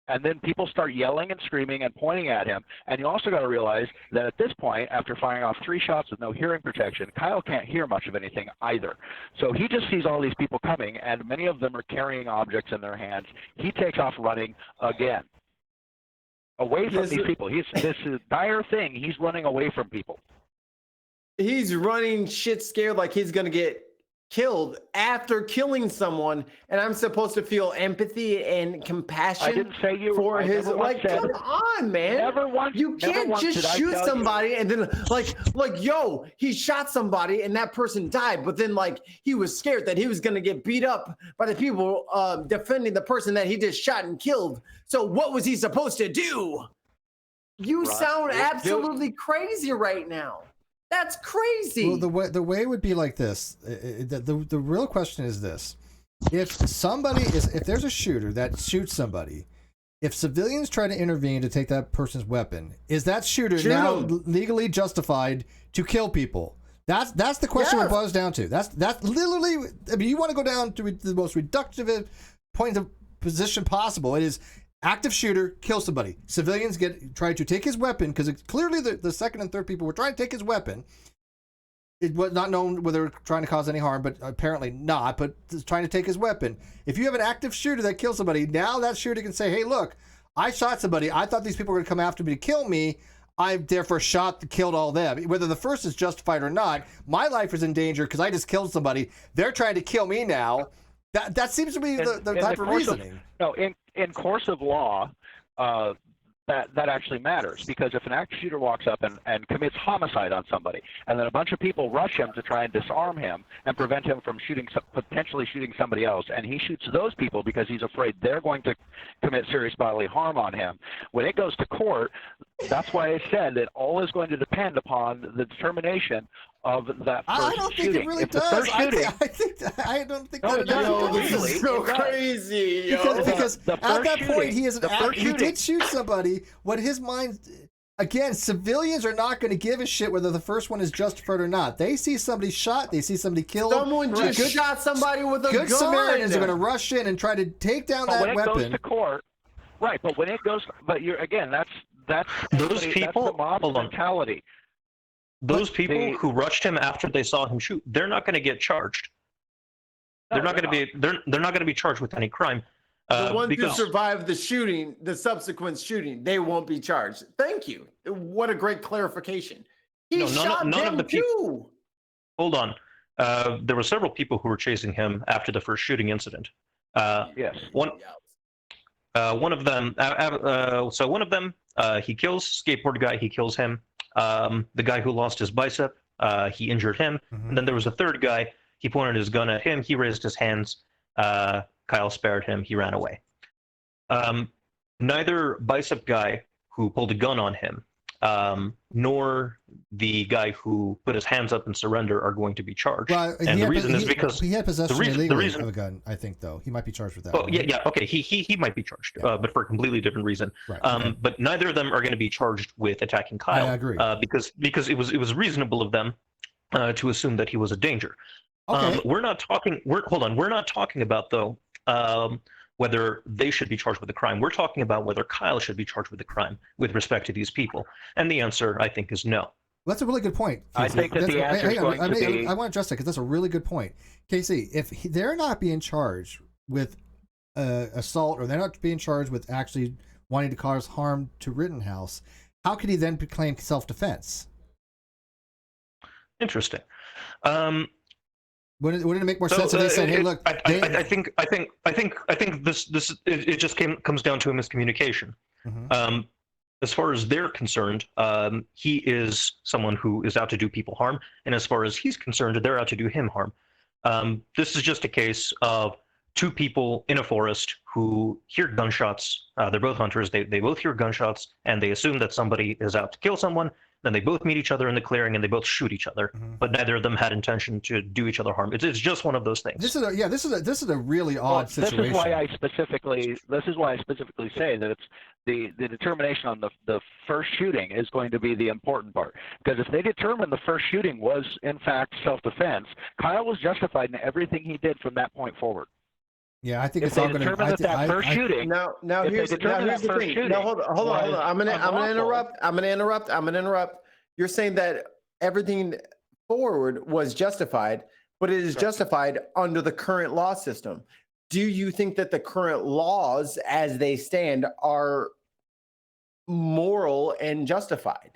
Speaker 5: And then people start yelling and screaming and pointing at him. And you also got to realize that at this point, after firing off 3 shots with no hearing protection, Kyle can't hear much of anything either. So he just sees all these people coming, and many of them are carrying objects in their hands. He takes off running again, away from these people. This is a dire thing. He's running away from people.
Speaker 8: He's running shit scared like he's going to get killed after killing someone, and I'm supposed to feel empathy and compassion.
Speaker 5: I didn't say you
Speaker 8: for
Speaker 5: were
Speaker 8: his come on, man. You can't just shoot somebody and then yo, he shot somebody and that person died, but then he was scared that he was gonna get beat up by the people defending the person that he just shot and killed. So what was he supposed to do? You sound absolutely crazy right now. That's crazy.
Speaker 14: Well, the way would be like this. The real question is this: if there's a shooter that shoots somebody, if civilians try to intervene to take that person's weapon, is that shooter now legally justified to kill people? That's the question it boils down to. That's literally. I mean, you want to go down to the most reductive point of position possible. It is. Active shooter, kill somebody. Civilians try to take his weapon, because clearly the second and third people were trying to take his weapon. It was not known whether they were trying to cause any harm, but apparently not, but trying to take his weapon. If you have an active shooter that kills somebody, now that shooter can say, hey, look, I shot somebody. I thought these people were going to come after me to kill me. I therefore killed all them. Whether the first is justified or not, my life is in danger because I just killed somebody. They're trying to kill me now. That seems to be the type of reasoning.
Speaker 5: In course of law, that actually matters, because if an active shooter walks up and commits homicide on somebody, and then a bunch of people rush him to try and disarm him and prevent him from potentially shooting somebody else, and he shoots those people because he's afraid they're going to commit serious bodily harm on him, when it goes to court, that's why I said that all is going to depend upon the determination of that first
Speaker 14: I don't
Speaker 5: shooting.
Speaker 14: think it really
Speaker 5: if the
Speaker 14: does.
Speaker 5: first shooting,
Speaker 14: I don't think
Speaker 5: no,
Speaker 14: that
Speaker 5: it does.
Speaker 8: This is so crazy.
Speaker 14: Because at that point he
Speaker 5: he
Speaker 14: did shoot somebody. What his mind, again, civilians are not going to give a shit whether the first one is justified or not. They see somebody shot, they see somebody killed.
Speaker 8: Someone just shot somebody with a gun.
Speaker 14: Good Samaritans are going to rush in and try to take down that weapon.
Speaker 5: When it goes to court, right? But when it goes, that's
Speaker 12: those people.
Speaker 5: That's the mob mentality.
Speaker 12: Those people who rushed him after they saw him shoot, they're not going to get charged. They're not going to be. They're not going to be charged with any crime.
Speaker 8: The ones who survived the shooting, the subsequent shooting, they won't be charged. Thank you. What a great clarification. He shot
Speaker 12: none of the
Speaker 8: people
Speaker 12: too. Hold on. There were several people who were chasing him after the first shooting incident.
Speaker 5: Yes.
Speaker 12: One of them. So one of them, he kills skateboard guy. He kills him. The guy who lost his bicep, he injured him.
Speaker 14: Mm-hmm.
Speaker 12: And then there was a third guy. He pointed his gun at him. He raised his hands. Kyle spared him. He ran away. Neither Bicep guy who pulled a gun on him, nor the guy who put his hands up in surrender are going to be charged.
Speaker 14: Well,
Speaker 12: and the reason is because
Speaker 14: he had possession illegally
Speaker 12: the reason
Speaker 14: of a gun. I think though he might be charged with that.
Speaker 12: Oh
Speaker 14: right?
Speaker 12: yeah, okay. He might be charged, but for a completely different reason.
Speaker 14: Right, okay.
Speaker 12: But neither of them are going to be charged with attacking Kyle.
Speaker 14: I agree.
Speaker 12: Because it was reasonable of them to assume that he was a danger.
Speaker 14: Okay.
Speaker 12: We're not talking about though whether they should be charged with a crime. We're talking about whether Kyle should be charged with a crime with respect to these people. And the answer, I think, is no.
Speaker 14: Well, that's a really good point.
Speaker 5: I think that the answer is going to be...
Speaker 14: I want to address that because that's a really good point. Casey, if they're not being charged with assault, or they're not being charged with actually wanting to cause harm to Rittenhouse, how could he then claim self-defense?
Speaker 12: Interesting.
Speaker 14: Wouldn't it make more sense if they said, "Hey, look"?
Speaker 12: I think this it just comes down to a miscommunication.
Speaker 14: Mm-hmm.
Speaker 12: As far as they're concerned, he is someone who is out to do people harm, and as far as he's concerned, they're out to do him harm. This is just a case of two people in a forest who hear gunshots. They're both hunters. They both hear gunshots, and they assume that somebody is out to kill someone. Then they both meet each other in the clearing, and they both shoot each other.
Speaker 14: Mm-hmm.
Speaker 12: But neither of them had intention to do each other harm. It's just one of those things.
Speaker 14: This is a really odd situation.
Speaker 5: This is why I specifically say that it's the determination on the first shooting is going to be the important part. Because if they determine the first shooting was in fact self-defense, Kyle was justified in everything he did from that point forward.
Speaker 14: Yeah, I think
Speaker 5: if
Speaker 14: it's
Speaker 5: they
Speaker 14: all going to.
Speaker 5: determine that first shooting.
Speaker 3: Now here's the thing.
Speaker 5: Shooting,
Speaker 3: no, hold on. I'm gonna interrupt. You're saying that everything forward was justified, but it is justified under the current law system. Do you think that the current laws, as they stand, are moral and justified?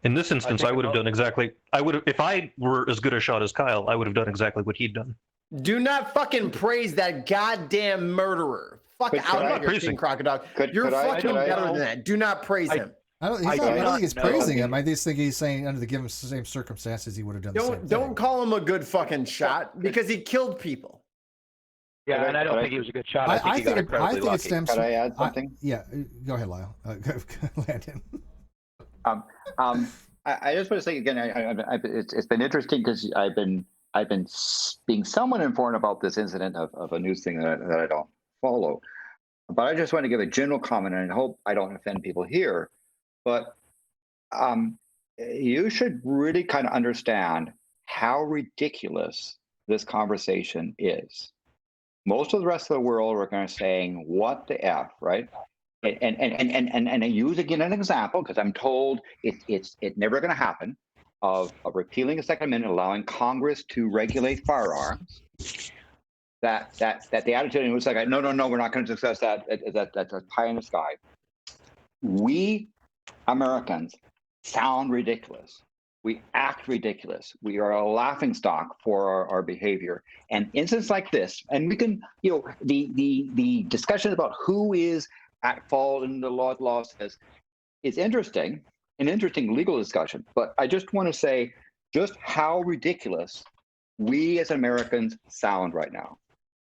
Speaker 12: In this instance, I would have done exactly. If I were as good a shot as Kyle, I would have done exactly what he'd done.
Speaker 8: Do not fucking praise that goddamn murderer. Fuck out of here, King Crocoduck. You're fucking better than that. Do not praise him.
Speaker 14: I don't think he's praising him. I just think he's saying under the given same circumstances he would have done the same thing.
Speaker 8: Don't call him a good fucking shot because he killed people.
Speaker 5: Yeah, and I don't think he was a good shot. I think he got incredibly lucky.
Speaker 14: It stems
Speaker 6: Can I add something?
Speaker 14: Yeah, go ahead, Lyle. Landon.
Speaker 6: I just want to say again, it's been interesting because I've been being somewhat informed about this incident of a news thing that I don't follow. But I just want to give a general comment, and I hope I don't offend people here. But you should really kind of understand how ridiculous this conversation is. Most of the rest of the world are kind of saying, "What the f," right? And I use again an example because I'm told it's never going to happen of repealing the Second Amendment, allowing Congress to regulate firearms. That the attitude was like, no, we're not going to discuss that. That's a pie in the sky. We Americans sound ridiculous. We act ridiculous. We are a laughingstock for our behavior. And instances like this, and we can, the discussion about who is at fault in the law says is interesting, an interesting legal discussion. But I just want to say just how ridiculous we as Americans sound right now.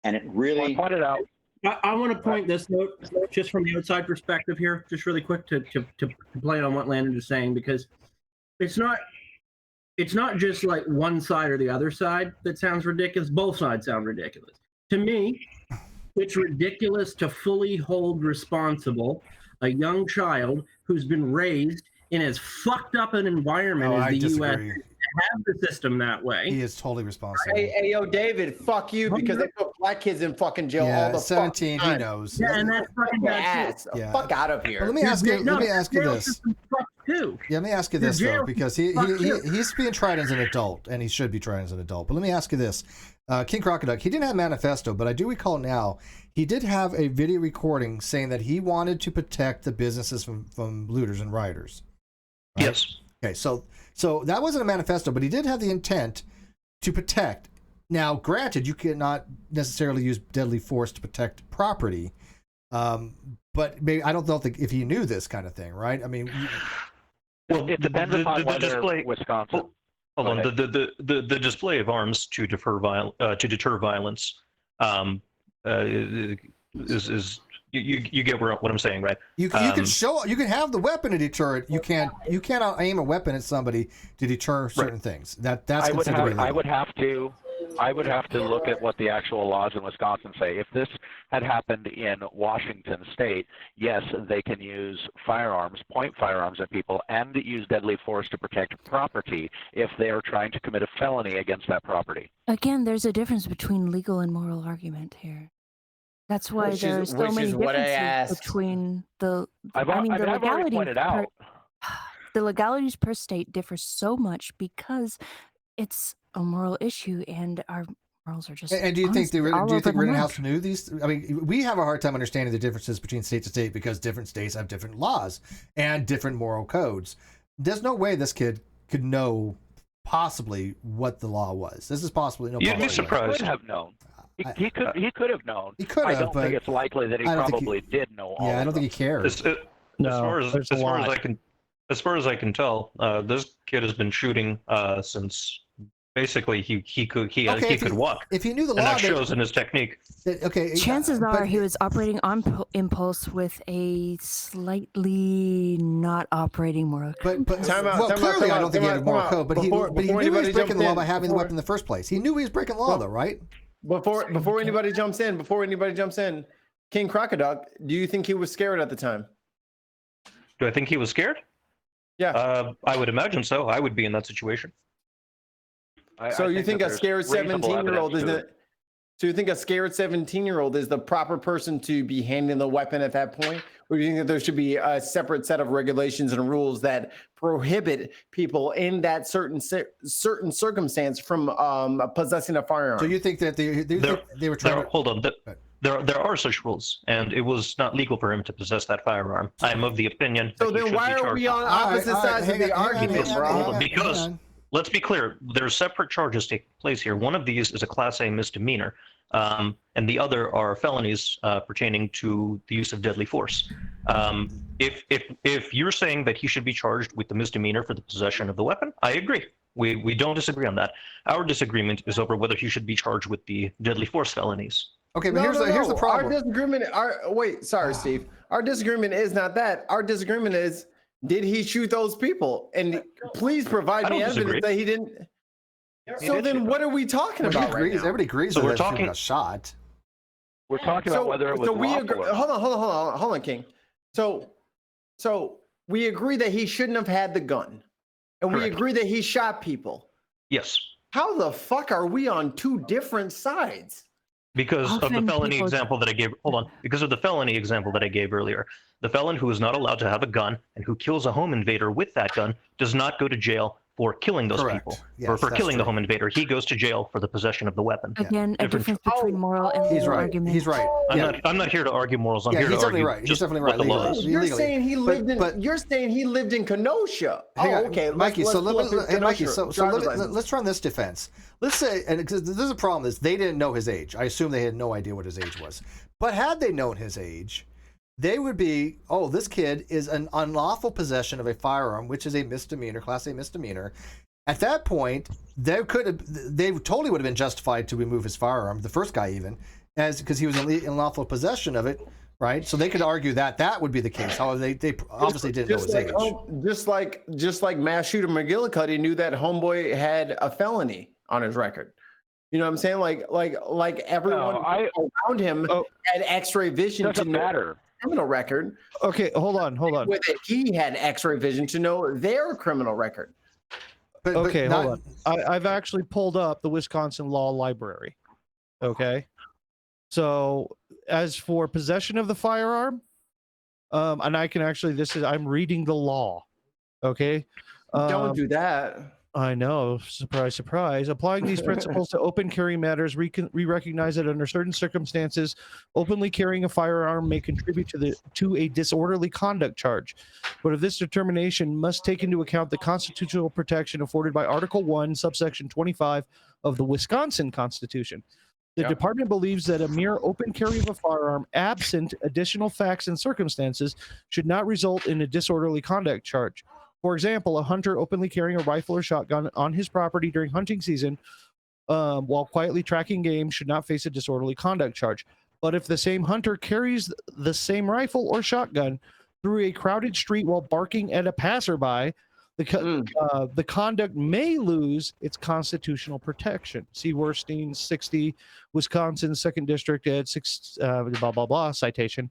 Speaker 6: And it really
Speaker 5: pointed out.
Speaker 13: I want to point this out just from the outside perspective here, just really quick to play on what Landon is saying, because it's not just like one side or the other side that sounds ridiculous. Both sides sound ridiculous. To me, it's ridiculous to fully hold responsible a young child who's been raised in as fucked up an environment as the U.S. have the system that way.
Speaker 14: He is totally responsible.
Speaker 8: Hey, yo, David, fuck you because they put black kids in fucking jail all the
Speaker 14: 17,
Speaker 8: fucking time.
Speaker 14: he knows.
Speaker 13: Yeah, and that's fucking
Speaker 8: ass.
Speaker 14: Yeah.
Speaker 8: Fuck out of here.
Speaker 14: Well, let me ask you this.
Speaker 13: Too.
Speaker 14: Yeah, let me ask you this though, because he's being tried as an adult, and he should be tried as an adult. But let me ask you this: King Crocoduck, he didn't have a manifesto, but I do recall now he did have a video recording saying that he wanted to protect the businesses from looters and rioters. Right?
Speaker 12: Yes.
Speaker 14: Okay, so that wasn't a manifesto, but he did have the intent to protect. Now, granted, you cannot necessarily use deadly force to protect property, but maybe I don't know if he knew this kind of thing, right? I mean,
Speaker 5: well, it depends upon whether
Speaker 12: display,
Speaker 5: Wisconsin.
Speaker 12: Hold on, the display of arms to deter violence is you get what I'm saying, right?
Speaker 14: You can have the weapon to deter it. You cannot aim a weapon at somebody to deter certain things. That's considered illegal.
Speaker 5: I would have to look at what the actual laws in Wisconsin say. If this had happened in Washington State, yes, they can use firearms, point firearms at people, and use deadly force to protect property if they are trying to commit a felony against that property.
Speaker 9: Again, there's a difference between legal and moral argument here. That's why there are so many differences between the.
Speaker 5: I've already pointed out.
Speaker 9: The legalities per state differ so much because it's a moral issue, and our morals are just.
Speaker 14: And do you think Rittenhouse knew these? I mean, we have a hard time understanding the differences between state to state because different states have different laws and different moral codes. There's no way this kid could know possibly what the law was. This is possibly no.
Speaker 12: You'd be surprised.
Speaker 5: He could have known. He could have known.
Speaker 14: He could have.
Speaker 5: I don't think it's likely that he probably did know all.
Speaker 14: Yeah, I don't think he cares.
Speaker 12: As far as I can tell, this kid has been shooting since basically he could walk.
Speaker 14: If he knew the law,
Speaker 12: and that shows in his technique.
Speaker 14: Okay.
Speaker 9: Chances are he was operating on impulse with a slightly not operating moral code.
Speaker 14: But clearly, I don't think he had a moral code. But he knew he was breaking the law by having the weapon in the first place. He knew he was breaking law, though, right?
Speaker 8: Before anybody jumps in, King Crocoduck, do you think he was scared at the time?
Speaker 12: Do I think he was scared?
Speaker 8: Yeah.
Speaker 12: I would imagine so. I would be in that situation.
Speaker 8: So you think a scared 17-year-old is the? So you think a scared 17-year-old is the proper person to be handing the weapon at that point, or do you think that there should be a separate set of regulations and rules that prohibit people in that certain circumstance from possessing a firearm?
Speaker 14: So you think that they were trying to
Speaker 12: hold on? There are such rules, and it was not legal for him to possess that firearm. I am of the opinion.
Speaker 8: So then why are we on opposite sides of the argument, bro?
Speaker 12: Because let's be clear, there's separate charges taking place here. One of these is a Class A misdemeanor, and the other are felonies pertaining to the use of deadly force. If you're saying that he should be charged with the misdemeanor for the possession of the weapon, I agree. We don't disagree on that. Our disagreement is over whether he should be charged with the deadly force felonies.
Speaker 14: Okay, but here's the problem.
Speaker 8: Our disagreement. Steve. Our disagreement is not that. Our disagreement is, did he shoot those people? And please provide me evidence that he didn't. So then, what are we talking about right now?
Speaker 14: Everybody agrees
Speaker 12: that
Speaker 14: we're talking a shot.
Speaker 5: We're talking about whether it was lawful.
Speaker 8: Hold on, King. So we agree that he shouldn't have had the gun, and we agree that he shot people.
Speaker 12: Yes.
Speaker 8: How the fuck are we on two different sides?
Speaker 12: Because of the felony example that I gave. Hold on. Because of the felony example that I gave earlier, the felon who is not allowed to have a gun and who kills a home invader with that gun does not go to jail for killing those people, or for killing the home invader. He goes to jail for the possession of the weapon.
Speaker 9: Again, a difference between moral and legal argument.
Speaker 14: He's right.
Speaker 12: I'm not here to argue morals. I'm here to argue
Speaker 14: He's definitely right.
Speaker 8: You're saying he lived in Kenosha. Okay,
Speaker 14: Mikey. Let's try this defense. Let's say, and there's a problem is they didn't know his age. I assume they had no idea what his age was. But had they known his age, they would be, this kid is an unlawful possession of a firearm, which is a misdemeanor, Class A misdemeanor. At that point, they totally would have been justified to remove his firearm, the first guy even, because he was in unlawful possession of it, right? So they could argue that would be the case. However, they obviously didn't know his age.
Speaker 8: Just like mass shooter McGillicuddy knew that homeboy had a felony on his record. You know what I'm saying? Like everyone around him had X-ray vision to know criminal record.
Speaker 7: Okay, hold on.
Speaker 8: With it, he had X-ray vision to know their criminal record.
Speaker 7: Hold on. I've actually pulled up the Wisconsin Law Library. Okay, so as for possession of the firearm, and I can actually I'm reading the law. Okay,
Speaker 8: don't do that.
Speaker 7: I know, surprise, surprise. Applying these principles to open carry matters, we recognize that under certain circumstances, openly carrying a firearm may contribute to a disorderly conduct charge. But if this determination must take into account the constitutional protection afforded by Article 1, subsection 25 of the Wisconsin Constitution. The department believes that a mere open carry of a firearm, absent additional facts and circumstances, should not result in a disorderly conduct charge. For example, a hunter openly carrying a rifle or shotgun on his property during hunting season while quietly tracking game should not face a disorderly conduct charge. But if the same hunter carries the same rifle or shotgun through a crowded street while barking at a passerby, the conduct may lose its constitutional protection. See Werstein 60, Wisconsin 2nd District at 6 blah blah blah citation.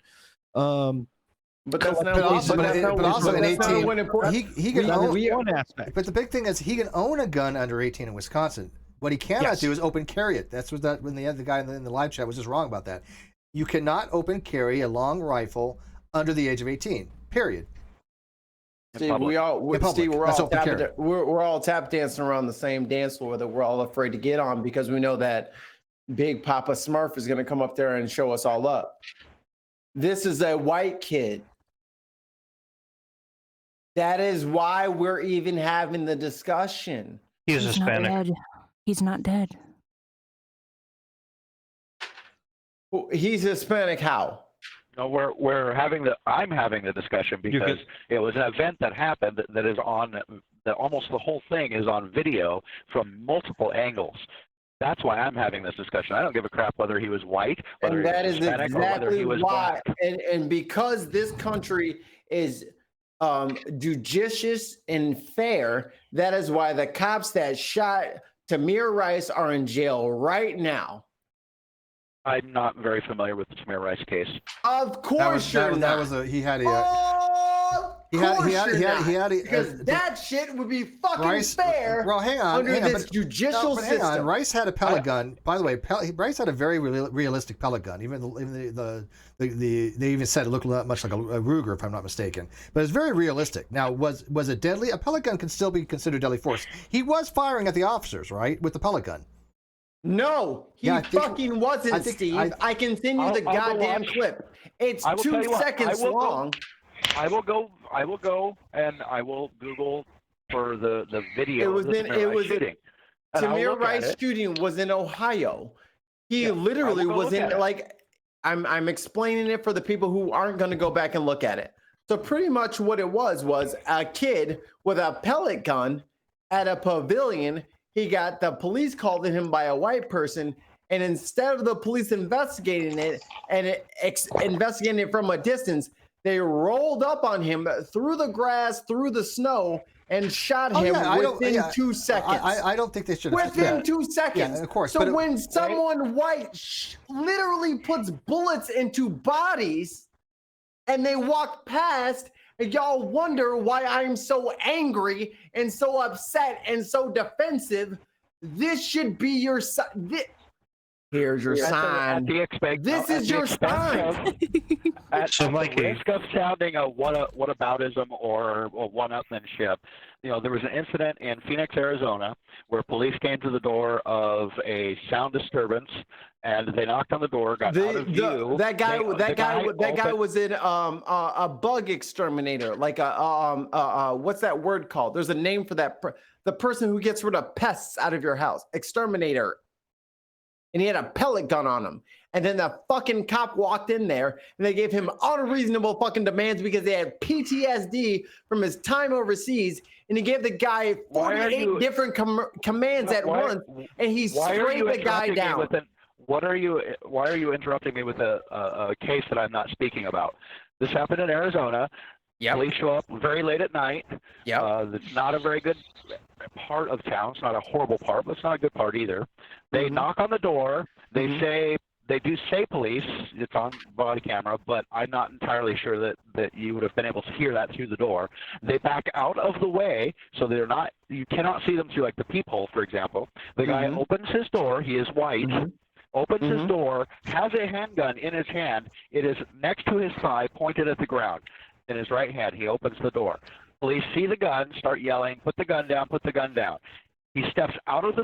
Speaker 3: But that's not also
Speaker 1: in 18. He can own
Speaker 7: one aspect.
Speaker 1: But the big thing is he can own a gun under 18 in Wisconsin. What he cannot do is open carry it. That's what when the guy in the live chat was just wrong about that. You cannot open carry a long rifle under the age of 18. Period.
Speaker 3: Steve, we're all tap dancing around the same dance floor that we're all afraid to get on because we know that Big Papa Smurf is going to come up there and show us all up. This is a white kid. That is why we're even having the discussion.
Speaker 12: He's Hispanic.
Speaker 9: Not dead. He's not dead.
Speaker 3: He's Hispanic. How?
Speaker 5: No, I'm having the discussion because it was an event that happened that is on that almost the whole thing is on video from multiple angles. That's why I'm having this discussion. I don't give a crap whether he was white, whether he was Hispanic, or whether he was black.
Speaker 3: And because this country is judicious and fair, that is why the cops that shot Tamir Rice are in jail right now.
Speaker 5: I'm not very familiar with the Tamir Rice case.
Speaker 3: Of course you're not. Because that shit would be fucking fair.
Speaker 1: Well, hang on.
Speaker 3: Under this judicial system.
Speaker 1: Hang on. Rice had a pellet gun. By the way, Rice had a very realistic pellet gun. Even they even said it looked much like a Ruger, if I'm not mistaken. But it's very realistic. Now, was it deadly? A pellet gun can still be considered deadly force. He was firing at the officers, right, with the pellet gun.
Speaker 3: No, he fucking wasn't, Steve. I can send you the goddamn clip. It's 2 seconds long.
Speaker 5: I will go and I will Google for the video.
Speaker 3: Tamir Rice shooting was in Ohio. He literally was in I'm explaining it for the people who aren't going to go back and look at it. So pretty much what it was a kid with a pellet gun at a pavilion. He got the police called to him by a white person, and instead of the police investigating it and investigating it from a distance, they rolled up on him through the grass, through the snow, and shot him within 2 seconds.
Speaker 1: I don't think they should have.
Speaker 3: Within 2 seconds.
Speaker 1: Yeah, of course.
Speaker 3: So when someone white literally puts bullets into bodies and they walk past, and y'all wonder why I'm so angry and so upset and so defensive, this should be your sign. Here's your sign. This is your sign.
Speaker 5: At the risk of sounding a whataboutism or a one-upmanship, there was an incident in Phoenix, Arizona, where police came to the door of a sound disturbance, and they knocked on the door, got out of view.
Speaker 3: That guy was in a bug exterminator, like what's that word called? There's a name for that. The person who gets rid of pests out of your house, exterminator. And he had a pellet gun on him. And then the fucking cop walked in there and they gave him unreasonable fucking demands because they had PTSD from his time overseas. And he gave the guy 48 different commands at once, and he sprayed the guy down.
Speaker 5: Why are you interrupting me with a case that I'm not speaking about? This happened in Arizona. Police show up very late at night. It's not a very good part of town. It's not a horrible part, but it's not a good part either. They knock on the door. They do say police. It's on body camera, but I'm not entirely sure that you would have been able to hear that through the door. They back out of the way, so you cannot see them through like the peephole, for example. The guy opens his door. He is white. Opens his door, has a handgun in his hand. It is next to his thigh, pointed at the ground. In his right hand, he opens the door. Police see the gun, start yelling, "Put the gun down! Put the gun down!" He steps out of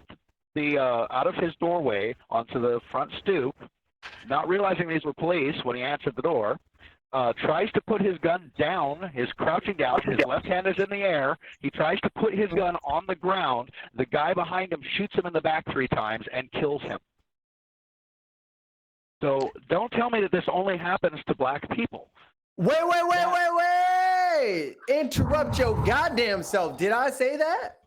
Speaker 5: out of his doorway onto the front stoop, not realizing these were police when he answered the door. Tries to put his gun down. He's crouching down. His left hand is in the air. He tries to put his gun on the ground. The guy behind him shoots him in the back 3 times and kills him. So don't tell me that this only happens to black people.
Speaker 3: Wait. Interrupt your goddamn self. Did I say that?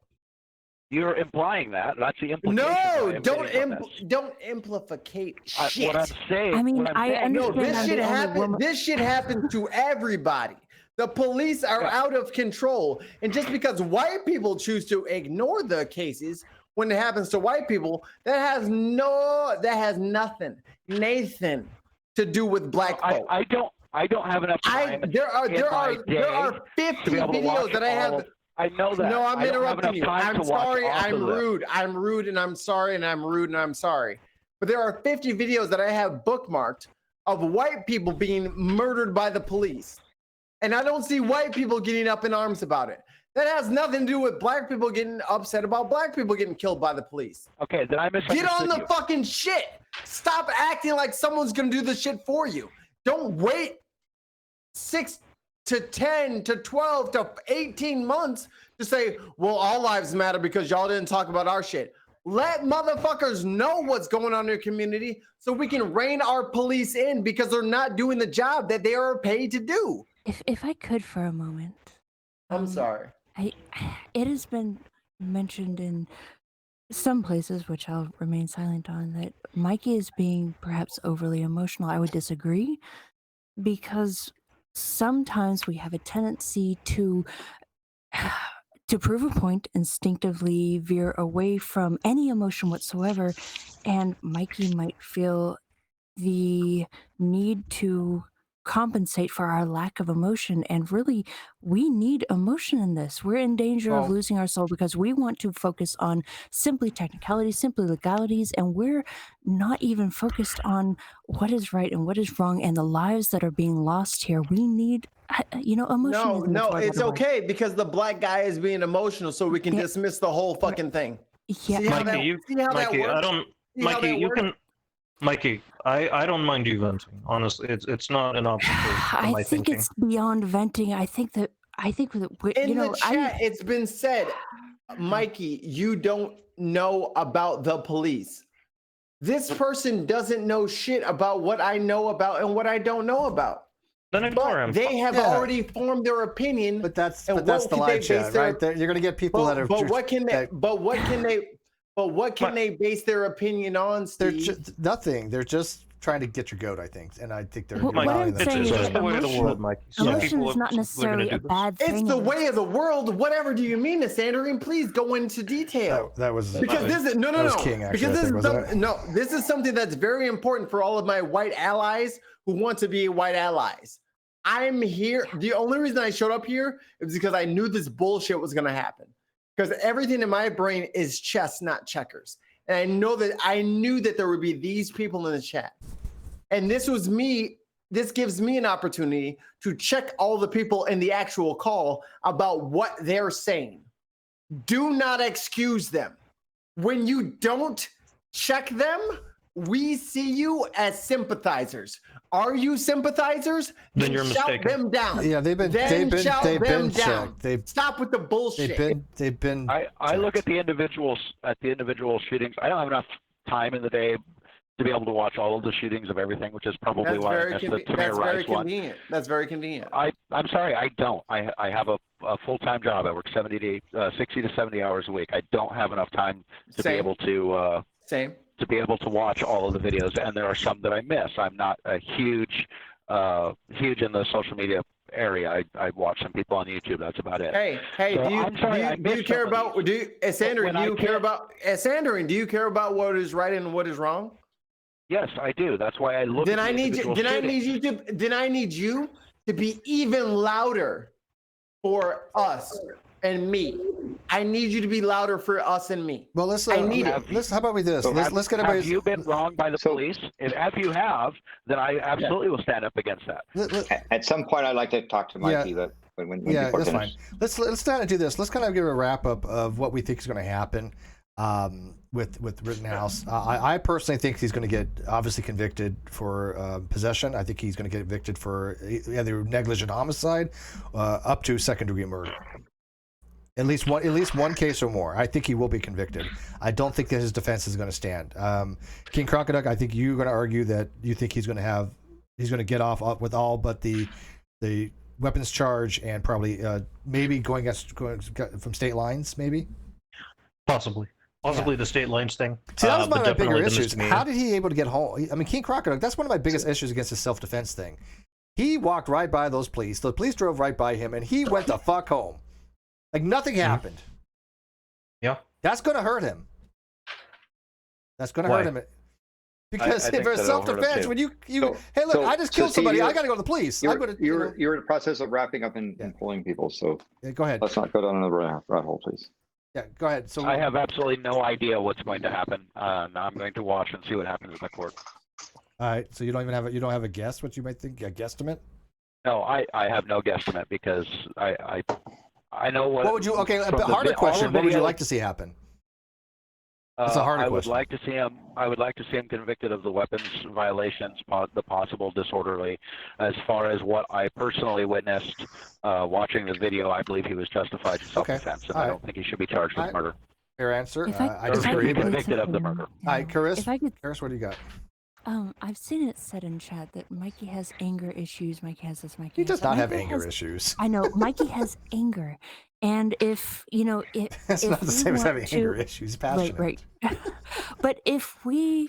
Speaker 5: You're implying that. That's the implication.
Speaker 8: No,
Speaker 5: don't
Speaker 8: don't amplificate shit.
Speaker 5: What I'm saying.
Speaker 9: I mean, I understand.
Speaker 8: No, this
Speaker 9: I'm
Speaker 8: shit
Speaker 9: the only
Speaker 8: happens.
Speaker 9: woman-
Speaker 8: This shit happens to everybody. The police are out of control, and just because white people choose to ignore the cases when it happens to white people, that has nothing, Nathan, to do with black folk.
Speaker 5: I don't have enough time.
Speaker 8: There are 50 videos that I have.
Speaker 5: I know that.
Speaker 8: No, I'm interrupting you. I'm sorry. I'm
Speaker 5: rude.
Speaker 8: rude. I'm rude, and I'm sorry, and I'm rude, and I'm sorry. But there are 50 videos that I have bookmarked of white people being murdered by the police, and I don't see white people getting up in arms about it. That has nothing to do with black people getting upset about black people getting killed by the police.
Speaker 5: Okay, then I misunderstood
Speaker 8: Get on the
Speaker 5: you.
Speaker 8: fucking shit. Stop acting like someone's gonna do the shit for you. Don't wait 6 to 10 to 12 to 18 months to say, well, all lives matter because y'all didn't talk about our shit. Let motherfuckers know what's going on in your community so we can rein our police in because they're not doing the job that they are paid to do.
Speaker 9: If I could for a moment.
Speaker 8: I'm sorry.
Speaker 9: It has been mentioned in some places, which I'll remain silent on, that Mikey is being perhaps overly emotional. I would disagree, because sometimes we have a tendency to prove a point, instinctively veer away from any emotion whatsoever, and Mikey might feel the need to compensate for our lack of emotion, and really we need emotion in this. We're in danger of losing our soul because we want to focus on simply technicalities, simply legalities, and we're not even focused on what is right and what is wrong and the lives that are being lost here. We need emotion.
Speaker 8: No, it's okay because the black guy is being emotional, so we can dismiss the whole fucking thing.
Speaker 9: Yeah,
Speaker 12: Mikey, I don't mind you venting. Honestly, it's not an obstacle to my
Speaker 9: I think
Speaker 12: thinking.
Speaker 9: it's beyond venting. I think that
Speaker 8: in the chat, it's been said, Mikey, you don't know about the police. This person doesn't know shit about what I know about and what I don't know about.
Speaker 12: Then ignore him.
Speaker 8: They have already formed their opinion.
Speaker 1: But that's the live chat, right? You're gonna get people that are.
Speaker 8: But what can they base their opinion on, Steve?
Speaker 1: Nothing. They're just trying to get your goat, I think, and I think they're.
Speaker 9: What I'm saying is
Speaker 12: the way of the world, Mikey.
Speaker 9: emotion is not necessarily a bad thing.
Speaker 8: It's the way of the world. Whatever do you mean, Sandrine? Please go into detail.
Speaker 1: That was
Speaker 8: because this is no.
Speaker 1: King, actually,
Speaker 8: because this is something that's very important for all of my white allies who want to be white allies. I'm here. The only reason I showed up here is because I knew this bullshit was gonna happen. Because everything in my brain is chess, not checkers. And I knew that there would be these people in the chat. And this gives me an opportunity to check all the people in the actual call about what they're saying. Do not excuse them. When you don't check them, we see you as sympathizers. Are you sympathizers?
Speaker 12: Then you're
Speaker 8: shout
Speaker 12: mistaken.
Speaker 8: them down.
Speaker 1: Yeah, they've been
Speaker 8: down.
Speaker 1: checked.
Speaker 8: Stop with the bullshit.
Speaker 1: They've been.
Speaker 5: I look at the individual shootings. I don't have enough time in the day to be able to watch all of the shootings of everything, which is probably why I missed the Tamir Rice one.
Speaker 8: That's very convenient.
Speaker 5: I'm sorry, I don't. I have a full-time job. I work 60 to 70 hours a week. I don't have enough time to be able to to be able to watch all of the videos, and there are some that I miss. I'm not a huge in the social media area. I watch some people on YouTube. That's about it.
Speaker 8: Hey,
Speaker 5: so
Speaker 8: do you care about Sandrine, do you care about what is right and what is wrong?
Speaker 5: Yes, I do. That's why I look.
Speaker 8: Then I need you to be even louder for us and me. I need you to be louder for us and me.
Speaker 1: Well, how about we do this? Let's get everybody.
Speaker 5: Have you been wronged by the police? If you have, then I absolutely will stand up against that.
Speaker 6: At some point, I'd like to talk to Mikey. But when
Speaker 1: that's fine. Let's kind of do this. Let's kind of give a wrap up of what we think is going to happen with Rittenhouse. I personally think he's going to get obviously convicted for possession. I think he's going to get convicted for either negligent homicide up to second-degree murder. At least one case or more. I think he will be convicted. I don't think that his defense is going to stand. King Crocoduck, I think you're going to argue that you think he's going to get off with all but the weapons charge and probably maybe going from state lines, maybe.
Speaker 12: Possibly the state lines thing.
Speaker 1: See, that was one of my bigger issues.
Speaker 12: misdemeanor.
Speaker 1: How did he able to get home? I mean, King Crocoduck, that's one of my biggest issues against the self-defense thing. He walked right by those police. The police drove right by him, and he went the fuck home. Like nothing happened.
Speaker 12: Yeah.
Speaker 1: That's going to hurt him. That's going to
Speaker 12: Why?
Speaker 1: hurt him. Because
Speaker 5: I
Speaker 1: if
Speaker 5: think
Speaker 1: it's
Speaker 5: that'll hurt him
Speaker 1: self-defense,
Speaker 5: too.
Speaker 1: when you
Speaker 6: So-
Speaker 1: hey, look, I just killed
Speaker 6: Steve,
Speaker 1: somebody. I got to go to the police. I'm
Speaker 6: You're,
Speaker 1: gonna,
Speaker 6: you're in the process of wrapping up and pulling people, so
Speaker 1: yeah, go ahead.
Speaker 6: let's not go down another rat hole, please.
Speaker 1: Yeah, go ahead. So
Speaker 5: I have absolutely no idea what's going to happen. I'm going to watch and see what happens in the court.
Speaker 1: all right. So you don't have a guess what you might think, a guesstimate?
Speaker 5: No, I have no guesstimate because I know what.
Speaker 1: What would you? Okay, a
Speaker 5: from the
Speaker 1: harder
Speaker 5: all the
Speaker 1: question. What would you
Speaker 5: videos-
Speaker 1: like to see happen? That's a harder
Speaker 5: I would
Speaker 1: question.
Speaker 5: like to see him. I would like to see him convicted of the weapons violations, the possible disorderly. As far as what I personally witnessed watching the video, I believe he was justified in self-defense, and
Speaker 1: All
Speaker 5: I
Speaker 1: right.
Speaker 5: don't think he should be charged with murder.
Speaker 1: Fair answer.
Speaker 9: If I-
Speaker 1: I
Speaker 9: if I
Speaker 1: disagree.
Speaker 9: could
Speaker 1: But...
Speaker 9: say
Speaker 5: Convicted of the
Speaker 9: something,
Speaker 5: murder.
Speaker 1: All right, Karis.
Speaker 9: If I could,
Speaker 1: Karis, what do you got?
Speaker 9: I've seen it said in chat that Mikey has anger issues. Mikey has this. Mikey
Speaker 1: He
Speaker 9: has
Speaker 1: does
Speaker 9: that.
Speaker 1: not have
Speaker 9: Mikey
Speaker 1: anger
Speaker 9: has-
Speaker 1: issues.
Speaker 9: I know Mikey has anger, and if
Speaker 1: It's
Speaker 9: if
Speaker 1: not the
Speaker 9: we
Speaker 1: same as
Speaker 9: want
Speaker 1: having
Speaker 9: to-
Speaker 1: anger issues. Passionate.
Speaker 9: Right. But if we,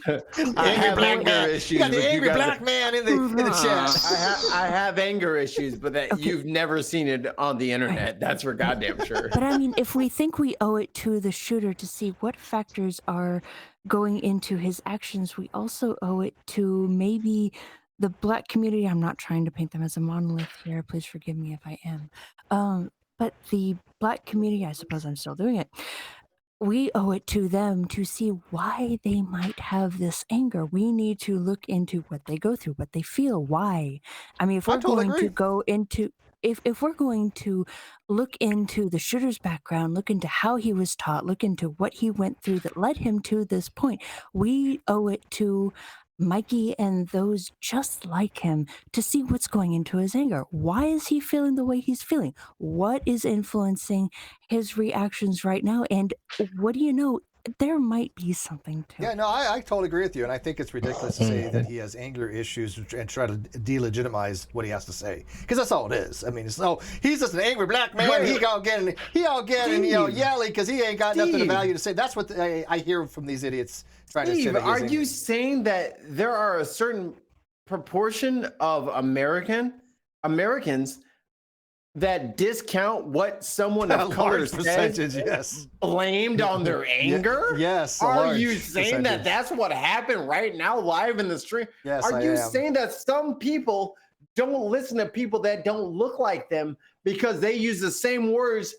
Speaker 3: I have anger issues.
Speaker 1: You got the
Speaker 3: but
Speaker 1: angry
Speaker 3: guys-
Speaker 1: black man in the chat.
Speaker 3: I have anger issues, but that
Speaker 9: Okay.
Speaker 3: you've never seen it on the internet. That's for goddamn sure.
Speaker 9: But I mean, if we think we owe it to the shooter to see what factors are going into his actions, we also owe it to maybe the black community. I'm not trying to paint them as a monolith here. Please forgive me if I am. But the black community, I suppose I'm still doing it. We owe it to them to see why they might have this anger. We need to look into what they go through, what they feel, why. I mean, if
Speaker 1: I
Speaker 9: we're
Speaker 1: totally
Speaker 9: going to
Speaker 1: agree.
Speaker 9: go into if we're going to look into the shooter's background, look into how he was taught, look into what he went through that led him to this point, we owe it to Mikey and those just like him to see what's going into his anger. Why is he feeling the way he's feeling? What is influencing his reactions right now? And what do you know? There might be something to
Speaker 1: Yeah,
Speaker 9: it.
Speaker 1: no, I totally agree with you, and I think it's ridiculous to say that he has anger issues and try to delegitimize what he has to say, because that's all it is. I mean, it's he's just an angry black man.
Speaker 3: Wait.
Speaker 1: He all getting yelly because he ain't got nothing of value to say. That's what I hear from these idiots trying to say.
Speaker 3: Steve,
Speaker 1: that he's
Speaker 3: are
Speaker 1: angry.
Speaker 3: you saying that there are a certain proportion of Americans that discount what someone
Speaker 1: A
Speaker 3: of color
Speaker 1: large
Speaker 3: says
Speaker 1: percentage? Yes.
Speaker 3: blamed on their anger?
Speaker 1: Yes. a
Speaker 3: Are
Speaker 1: large
Speaker 3: you saying that
Speaker 1: percentage.
Speaker 3: that's what happened right now live in the stream?
Speaker 1: Yes,
Speaker 3: Are
Speaker 1: I
Speaker 3: you
Speaker 1: am.
Speaker 3: saying that some people don't listen to people that don't look like them because they use the same words?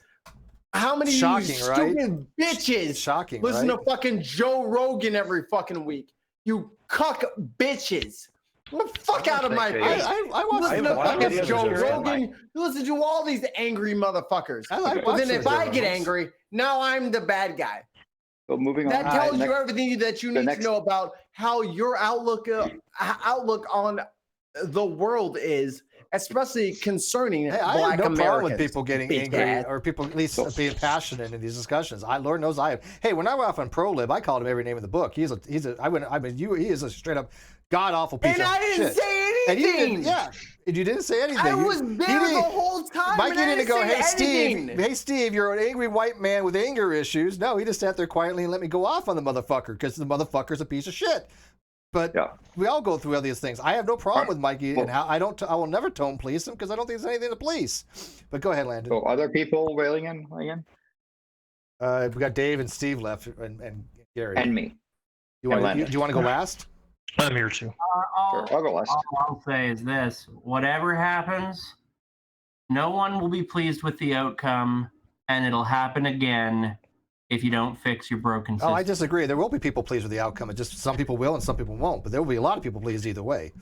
Speaker 3: How many
Speaker 1: Shocking,
Speaker 3: of you
Speaker 1: right?
Speaker 3: stupid bitches
Speaker 1: Shocking,
Speaker 3: listen
Speaker 1: right?
Speaker 3: to fucking Joe Rogan every fucking week? You cuck bitches. Get the fuck out of my
Speaker 5: think
Speaker 3: face.
Speaker 1: I watched
Speaker 3: Listen
Speaker 1: the
Speaker 3: to
Speaker 5: watched
Speaker 3: fucking
Speaker 5: videos
Speaker 3: Joe
Speaker 5: of Joe
Speaker 3: Rogan. You listen to all these angry motherfuckers.
Speaker 1: I
Speaker 3: But then
Speaker 1: watched
Speaker 3: if
Speaker 1: those
Speaker 3: I get
Speaker 1: videos.
Speaker 3: angry, now I'm the bad guy.
Speaker 6: So moving on.
Speaker 3: That tells you
Speaker 6: Next-
Speaker 3: everything that you need
Speaker 6: next-
Speaker 3: to know about how your outlook on the world is, especially concerning
Speaker 1: Hey, I
Speaker 3: Black
Speaker 1: have no
Speaker 3: Americans.
Speaker 1: problem with people getting
Speaker 3: bitch
Speaker 1: angry
Speaker 3: ass.
Speaker 1: or people at least being passionate in these discussions. Lord knows I have. Hey, when I went off on ProLib, I called him every name in the book. He is a straight up god awful piece
Speaker 3: And
Speaker 1: of
Speaker 3: I didn't
Speaker 1: shit.
Speaker 3: say
Speaker 1: And you
Speaker 3: anything.
Speaker 1: didn't, yeah. And you didn't say anything.
Speaker 3: I
Speaker 1: You-
Speaker 3: was
Speaker 1: he
Speaker 3: there the
Speaker 1: didn't-
Speaker 3: whole time.
Speaker 1: Mikey
Speaker 3: and I
Speaker 1: didn't go,
Speaker 3: say
Speaker 1: hey
Speaker 3: anything.
Speaker 1: Steve, you're an angry white man with anger issues. No, he just sat there quietly and let me go off on the motherfucker because the motherfucker's a piece of shit. But we all go through all these things. I have no problem with Mikey and how I will never tone police him because I don't think there's anything to police. But go ahead, Landon.
Speaker 6: So other people railing in again?
Speaker 1: We got Dave and Steve left and Gary.
Speaker 6: And me.
Speaker 1: You want
Speaker 6: Landon.
Speaker 1: do you want to go last?
Speaker 12: I'm here too.
Speaker 6: Sure, I'll go last.
Speaker 13: All I'll say is this: whatever happens, no one will be pleased with the outcome, and it'll happen again if you don't fix your broken system.
Speaker 1: Oh, I disagree. There will be people pleased with the outcome. It just some people will and some people won't. But there will be a lot of people pleased either way.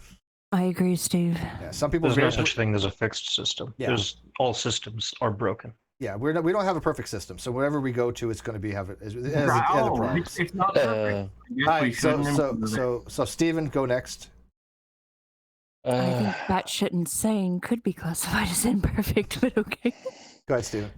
Speaker 9: I agree, Steve.
Speaker 1: Yeah, some people.
Speaker 12: There's no such thing as a fixed system.
Speaker 1: Yeah.
Speaker 12: There's all systems are broken.
Speaker 1: Yeah, we don't have a perfect system. So wherever we go to, it's going to be have it as other problems.
Speaker 13: It's not perfect. I guess
Speaker 1: All
Speaker 13: we
Speaker 1: right, so
Speaker 13: shouldn't improve it.
Speaker 1: so Steven, go next.
Speaker 9: I think batshit insane could be classified as imperfect, but okay.
Speaker 1: Go ahead, Steven.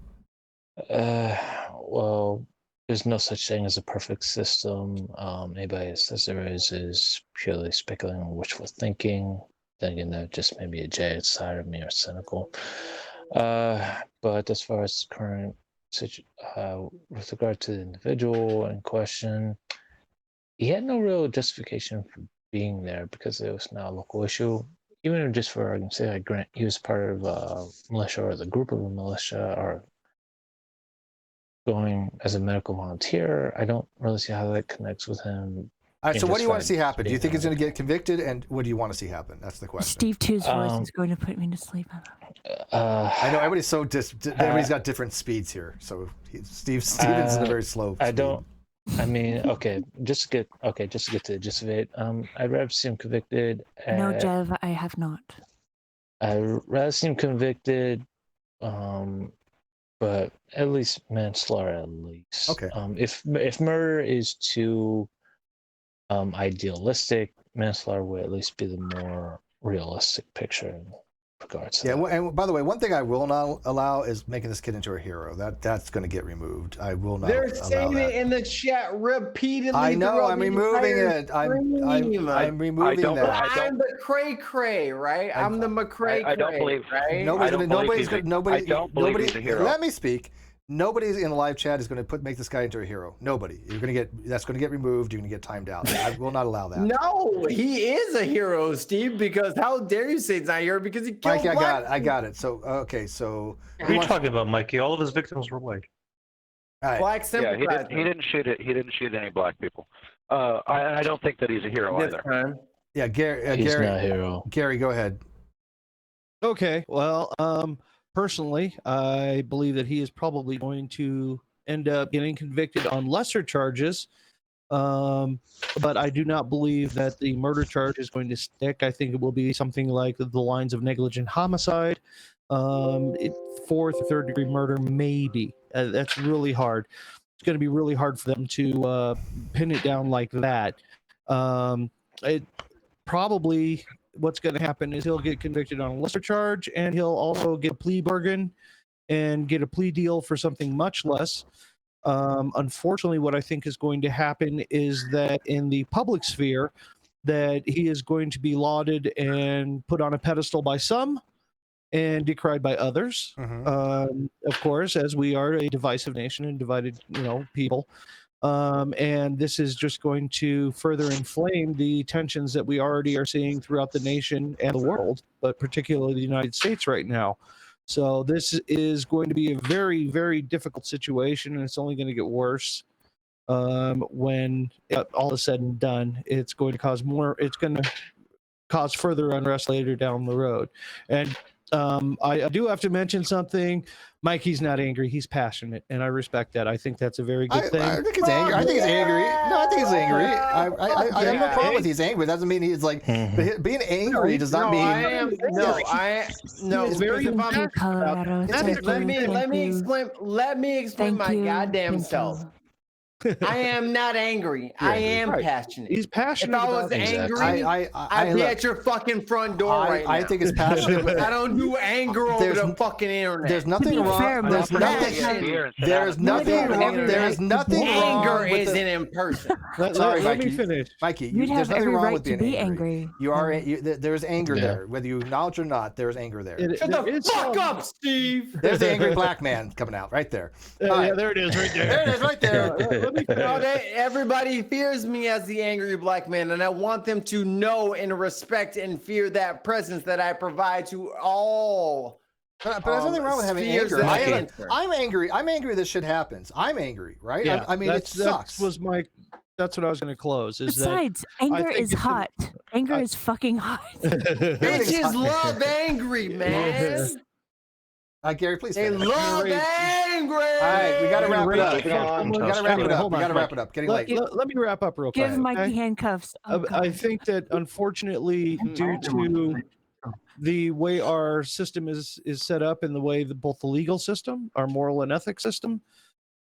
Speaker 4: Well, there's no such thing as a perfect system. Anybody that says there is purely speculating on wishful thinking. Then again, that just maybe a jaded side of me or cynical. But as far as current with regard to the individual in question, he had no real justification for being there because it was not a local issue. Even if just for argument's sake, I grant he was part of a militia or the group of a militia or going as a medical volunteer, I don't really see how that connects with him.
Speaker 1: All right, so what do you want to see happen? Do you think he's going to get convicted, and what do you want to see happen? That's the question.
Speaker 9: Steve Two's voice is going to put me to sleep.
Speaker 1: I know everybody's so everybody's got different speeds here. So Steven's in a very slow.
Speaker 4: I don't. I mean, okay, just to get to the gist of it. I'd rather see him convicted.
Speaker 9: No, Jev, I have not.
Speaker 4: I'd rather see him convicted, but at least manslaughter, at least.
Speaker 1: Okay.
Speaker 4: If murder is too idealistic, manslaughter would at least be the more realistic picture in regards to that.
Speaker 1: And by the way, one thing I will not allow is making this kid into a hero. That's going to get removed. I will not.
Speaker 8: They're saying it in the chat repeatedly.
Speaker 1: I know. I'm removing it. I'm removing that.
Speaker 8: I'm the cray cray, right? I'm the McCray.
Speaker 5: I don't believe.
Speaker 8: Right?
Speaker 1: Nobody's
Speaker 5: he's a hero.
Speaker 1: Let me speak. Nobody in the live chat is going to make this guy into a hero. Nobody. That's going to get removed. You're going to get timed out. I will not allow that.
Speaker 8: No, he is a hero, Steve. Because how dare you say he's not a hero? Because he killed.
Speaker 1: Mikey, I got it. So okay, so
Speaker 12: what are you talking about, Mikey? All of his victims were white.
Speaker 8: Black sympathizers.
Speaker 5: He didn't shoot it. He didn't shoot any black people. I don't think that he's a hero either.
Speaker 1: Yeah, Gary.
Speaker 4: He's
Speaker 1: Gary,
Speaker 4: not a hero.
Speaker 1: Gary, go ahead.
Speaker 7: Okay, well, personally, I believe that he is probably going to end up getting convicted on lesser charges, but I do not believe that the murder charge is going to stick. I think it will be something like the lines of negligent homicide, fourth or third degree murder, maybe. That's really hard. It's going to be really hard for them to pin it down like that. It probably... What's going to happen is he'll get convicted on a lesser charge, and he'll also get a plea bargain and get a plea deal for something much less. Unfortunately, what I think is going to happen is that in the public sphere, that he is going to be lauded and put on a pedestal by some and decried by others. Of course, as we are a divisive nation and divided, people. And this is just going to further inflame the tensions that we already are seeing throughout the nation and the world, but particularly the United States right now. So this is going to be a very, very difficult situation, and it's only going to get worse when all is said and done. It's going to cause further unrest later down the road. And I do have to mention something. Mikey's not angry. He's passionate, and I respect that. I think that's a very good thing.
Speaker 1: I think he's angry. I think he's angry. No, I think he's angry. I have no problem with he's angry. It doesn't mean he's like being angry does not mean.
Speaker 8: Let me explain my goddamn self. I am not angry. I am passionate.
Speaker 7: He's passionate.
Speaker 8: If I was angry, I'd be at your fucking front door right now.
Speaker 1: I think it's passionate.
Speaker 8: I don't do anger over the fucking internet.
Speaker 1: There's nothing wrong. There's nothing wrong.
Speaker 8: Anger isn't in person.
Speaker 7: Let me finish.
Speaker 1: Mikey,
Speaker 9: you'd have every right to be angry.
Speaker 1: You are. There's anger there, whether you acknowledge or not. There's anger there.
Speaker 8: Shut the fuck up, Steve.
Speaker 1: There's the angry black man coming out right there.
Speaker 7: Yeah, there it is, right there.
Speaker 1: There it is, right there.
Speaker 8: Everybody fears me as the angry black man, and I want them to know and respect and fear that presence that I provide to all.
Speaker 1: But there's nothing wrong with having anger. I'm angry. I'm angry this shit happens. I'm angry, right?
Speaker 7: Yeah,
Speaker 1: I mean, it sucks.
Speaker 7: That's what I was going to close.
Speaker 9: Besides, anger is hot. Anger is fucking hot.
Speaker 8: Bitches love angry, man.
Speaker 1: Gary, please.
Speaker 8: They love angry.
Speaker 1: All right, we got to wrap it up. We got to wrap it up. Getting late.
Speaker 7: Let me wrap up real quick.
Speaker 9: Give Mikey handcuffs.
Speaker 7: I think that unfortunately, due to the way our system is set up and the way that both the legal system, our moral and ethics system,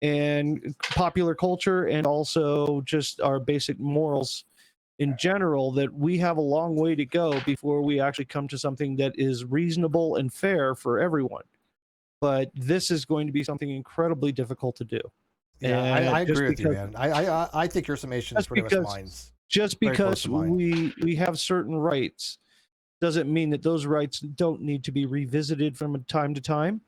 Speaker 7: and popular culture, and also just our basic morals in general, that we have a long way to go before we actually come to something that is reasonable and fair for everyone. But this is going to be something incredibly difficult to do.
Speaker 1: Yeah, I agree with you, man. I think your summation is pretty much mine.
Speaker 7: Just because we have certain rights doesn't mean that those rights don't need to be revisited from time to time.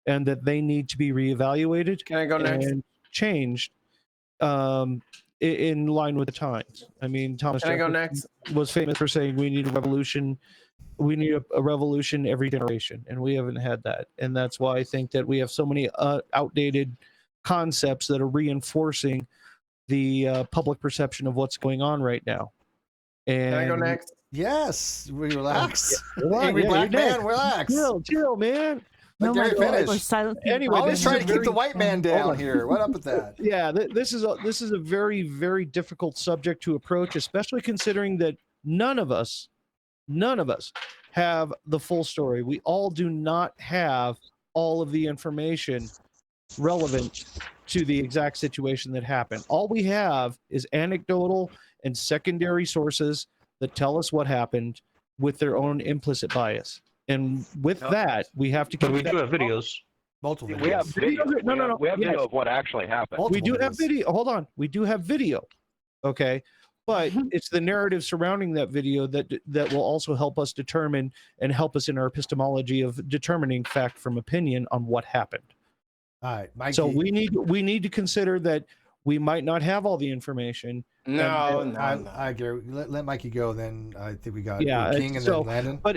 Speaker 7: and that they need to be reevaluated.
Speaker 8: Can I go next?
Speaker 7: And changed in line with the times. I mean, Thomas
Speaker 8: Can I go
Speaker 7: Jefferson
Speaker 8: next?
Speaker 7: was famous for saying we need a revolution. We need a revolution every generation, and we haven't had that. And that's why I think that we have so many outdated concepts that are reinforcing the public perception of what's going on right now. And
Speaker 8: Can I go next?
Speaker 1: Yes, we relax.
Speaker 7: Relax,
Speaker 1: Angry
Speaker 7: yeah,
Speaker 1: black
Speaker 7: you're
Speaker 1: man,
Speaker 7: next.
Speaker 1: relax.
Speaker 7: Chill, man.
Speaker 1: Let
Speaker 9: No, my
Speaker 1: Gary
Speaker 9: God,
Speaker 1: finish.
Speaker 9: we're silent.
Speaker 7: Anyway,
Speaker 1: Always
Speaker 7: this
Speaker 1: trying
Speaker 7: is
Speaker 1: to
Speaker 7: a
Speaker 1: keep the
Speaker 7: very-
Speaker 1: white man down here. What up with that?
Speaker 7: Yeah, this is a very, very difficult subject to approach, especially considering that none of us have the full story. We all do not have all of the information relevant to the exact situation that happened. All we have is anecdotal and secondary sources that tell us what happened with their own implicit bias. And with that, we have to keep
Speaker 12: But we
Speaker 7: that-
Speaker 12: do have videos.
Speaker 1: Multiple
Speaker 5: We have
Speaker 1: videos.
Speaker 5: video.
Speaker 7: No.
Speaker 5: We have
Speaker 7: Yes.
Speaker 5: video of what actually happened.
Speaker 7: We
Speaker 1: Multiple
Speaker 7: do have
Speaker 1: videos.
Speaker 7: video. Hold on. We do have video. Okay. But it's the narrative surrounding that video that will also help us determine and help us in our epistemology of determining fact from opinion on what happened.
Speaker 1: All right, Mikey.
Speaker 7: So we need to consider that we might not have all the information.
Speaker 8: No,
Speaker 1: I agree. Let Mikey go. Then I think we got
Speaker 7: Yeah,
Speaker 1: King and
Speaker 7: so-
Speaker 1: then Landon.
Speaker 7: But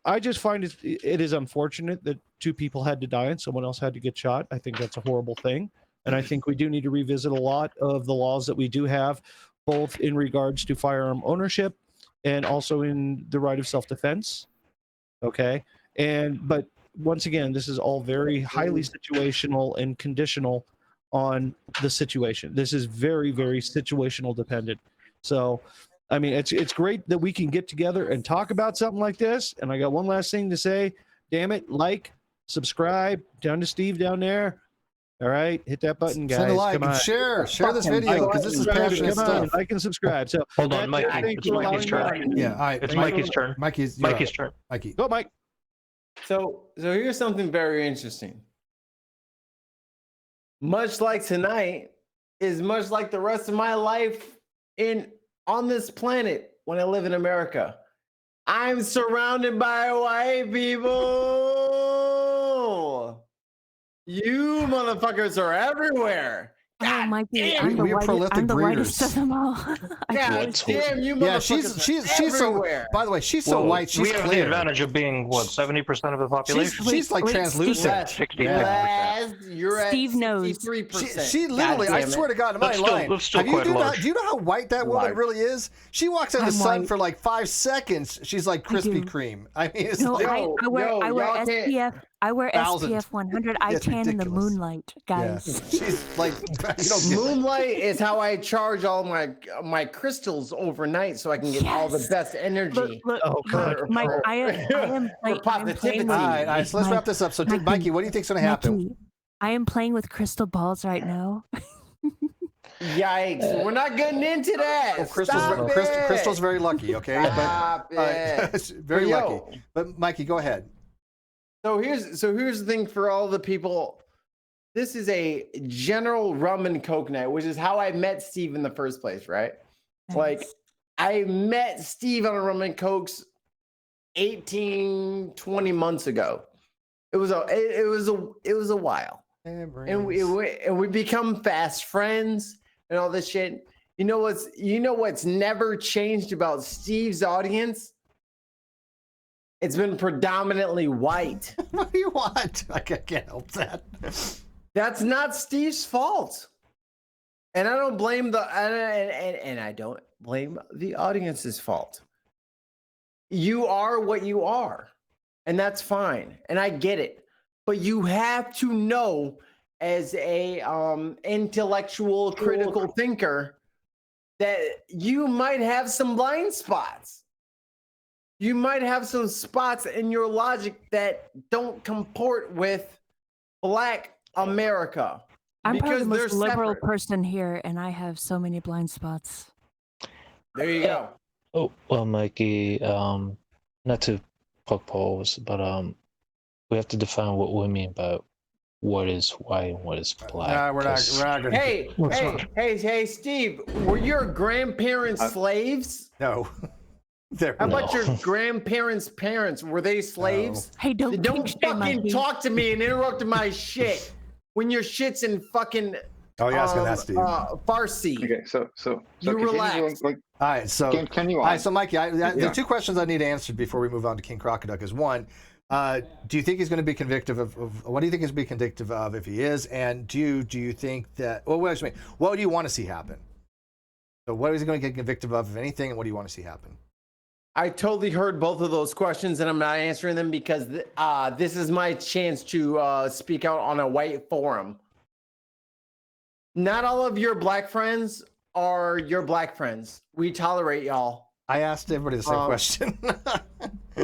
Speaker 7: I just find it is unfortunate that 2 people had to die and someone else had to get shot. I think that's a horrible thing. And I think we do need to revisit a lot of the laws that we do have, both in regards to firearm ownership and also in the right of self-defense. Okay. But once again, this is all very highly situational and conditional on the situation. This is very, very situational dependent. So, I mean, it's great that we can get together and talk about something like this. And I got one last thing to say. Damn it, subscribe, down to Steve down there. All right, hit that button, guys.
Speaker 1: Send a like
Speaker 7: Come
Speaker 1: and
Speaker 7: on.
Speaker 1: share this video because this is passionate
Speaker 7: Come on,
Speaker 1: stuff.
Speaker 7: like and subscribe. So
Speaker 12: Hold on,
Speaker 7: Matt,
Speaker 12: Mikey.
Speaker 7: thank
Speaker 12: It's
Speaker 7: you for
Speaker 12: Mikey's
Speaker 7: allowing
Speaker 12: turn.
Speaker 7: me.
Speaker 1: Yeah, all right.
Speaker 12: It's Mikey's turn.
Speaker 1: Mikey's
Speaker 12: turn.
Speaker 1: Mikey.
Speaker 7: Go, Mike.
Speaker 8: So here's something very interesting. Much like tonight is much like the rest of my life on this planet when I live in America. I'm surrounded by white people. You motherfuckers are everywhere.
Speaker 9: Oh, Mikey,
Speaker 8: damn,
Speaker 9: I'm the
Speaker 1: we're prolific
Speaker 9: whitest of
Speaker 1: breeders.
Speaker 9: them all.
Speaker 8: God damn, you
Speaker 1: Yeah,
Speaker 8: motherfuckers
Speaker 1: she's
Speaker 8: are
Speaker 1: so.
Speaker 8: everywhere.
Speaker 1: By the way, she's so
Speaker 12: Well,
Speaker 1: white. She's
Speaker 12: we have the
Speaker 1: clear.
Speaker 12: advantage of being, what, 70% of the population?
Speaker 1: She's like
Speaker 9: Wait,
Speaker 1: translucent.
Speaker 5: 67%.
Speaker 8: You're at
Speaker 9: Steve knows.
Speaker 8: 63%.
Speaker 1: She literally, I swear to God, am I lying?
Speaker 12: That's still quite large.
Speaker 1: Do you know how white that woman
Speaker 8: Large.
Speaker 1: really is? She walks out in the
Speaker 9: I'm
Speaker 1: sun
Speaker 9: white.
Speaker 1: for like 5 seconds. She's like Krispy
Speaker 9: do.
Speaker 1: Kreme. I mean, it's
Speaker 9: No,
Speaker 1: like,
Speaker 9: I wear
Speaker 8: y'all can't-
Speaker 9: SPF. I wear
Speaker 1: Thousands.
Speaker 9: SPF 100. I
Speaker 1: That's
Speaker 9: tan in the
Speaker 1: ridiculous.
Speaker 9: moonlight,
Speaker 1: yeah.
Speaker 9: guys.
Speaker 1: She's like, you don't get it.
Speaker 8: Moonlight is how I charge all my crystals overnight so I can get all the
Speaker 9: Yes.
Speaker 8: best energy.
Speaker 9: Look,
Speaker 7: Oh, God.
Speaker 9: Mike, I am
Speaker 8: positivity.
Speaker 9: playing
Speaker 1: All
Speaker 9: with,
Speaker 1: right, so let's wrap this up. So,
Speaker 9: Mikey,
Speaker 1: Mikey, what do you think's going to happen?
Speaker 9: Mikey, I am playing with crystal balls right now.
Speaker 8: Yikes. We're not getting into that.
Speaker 1: Well,
Speaker 8: Stop it.
Speaker 1: Crystal's very lucky, okay?
Speaker 8: Stop
Speaker 1: But
Speaker 8: it.
Speaker 1: very
Speaker 8: But yo,
Speaker 1: lucky. But Mikey, go ahead.
Speaker 8: So here's the thing for all the people. This is a general rum and coke night, which is how I met Steve in the first place, right? Like
Speaker 9: Nice.
Speaker 8: I met Steve on a rum and cokes 20 months ago. It was a while. And we become fast friends and all this shit. You know what's never changed about Steve's audience? It's been predominantly white.
Speaker 1: What do you want? I can't help that.
Speaker 8: That's not Steve's fault. And I don't blame I don't blame the audience's fault. You are what you are, and that's fine. And I get it. But you have to know as a intellectual critical thinker that you might have some blind spots. You might have some spots in your logic that don't comport with Black America.
Speaker 9: I'm probably the
Speaker 8: they're
Speaker 9: most liberal
Speaker 8: separate.
Speaker 9: person here, and I have so many blind spots.
Speaker 8: There you go.
Speaker 4: Oh, well, Mikey, not to poke holes, but we have to define what we mean by what is white and what is black.
Speaker 1: Nah, we're not gonna.
Speaker 8: Hey, Steve, were your grandparents slaves?
Speaker 1: No. There
Speaker 8: How
Speaker 1: we
Speaker 8: about
Speaker 1: go.
Speaker 8: your grandparents' parents? Were they slaves?
Speaker 9: Hey, don't
Speaker 8: fucking
Speaker 9: Mikey.
Speaker 8: talk to me and interrupt my shit when your shit's in fucking
Speaker 1: Oh, you're asking that, Steve.
Speaker 8: Farsi.
Speaker 6: Okay, so
Speaker 8: you
Speaker 6: continue
Speaker 8: relax.
Speaker 6: going-
Speaker 1: All right, so
Speaker 6: continue
Speaker 1: all
Speaker 6: on.
Speaker 1: right, so Mikey,
Speaker 6: Yeah.
Speaker 1: the two questions I need answered before we move on to King Crocoduck is one, do you think he's going to be convicted of what do you think he's going to be convicted of if he is, and do you think that? Well, wait a minute. What do you want to see happen? So, what is he going to get convicted of, if anything, and what do you want to see happen?
Speaker 8: I totally heard both of those questions, and I'm not answering them because this is my chance to speak out on a white forum. Not all of your black friends are your black friends. We tolerate y'all.
Speaker 1: I asked everybody the same question.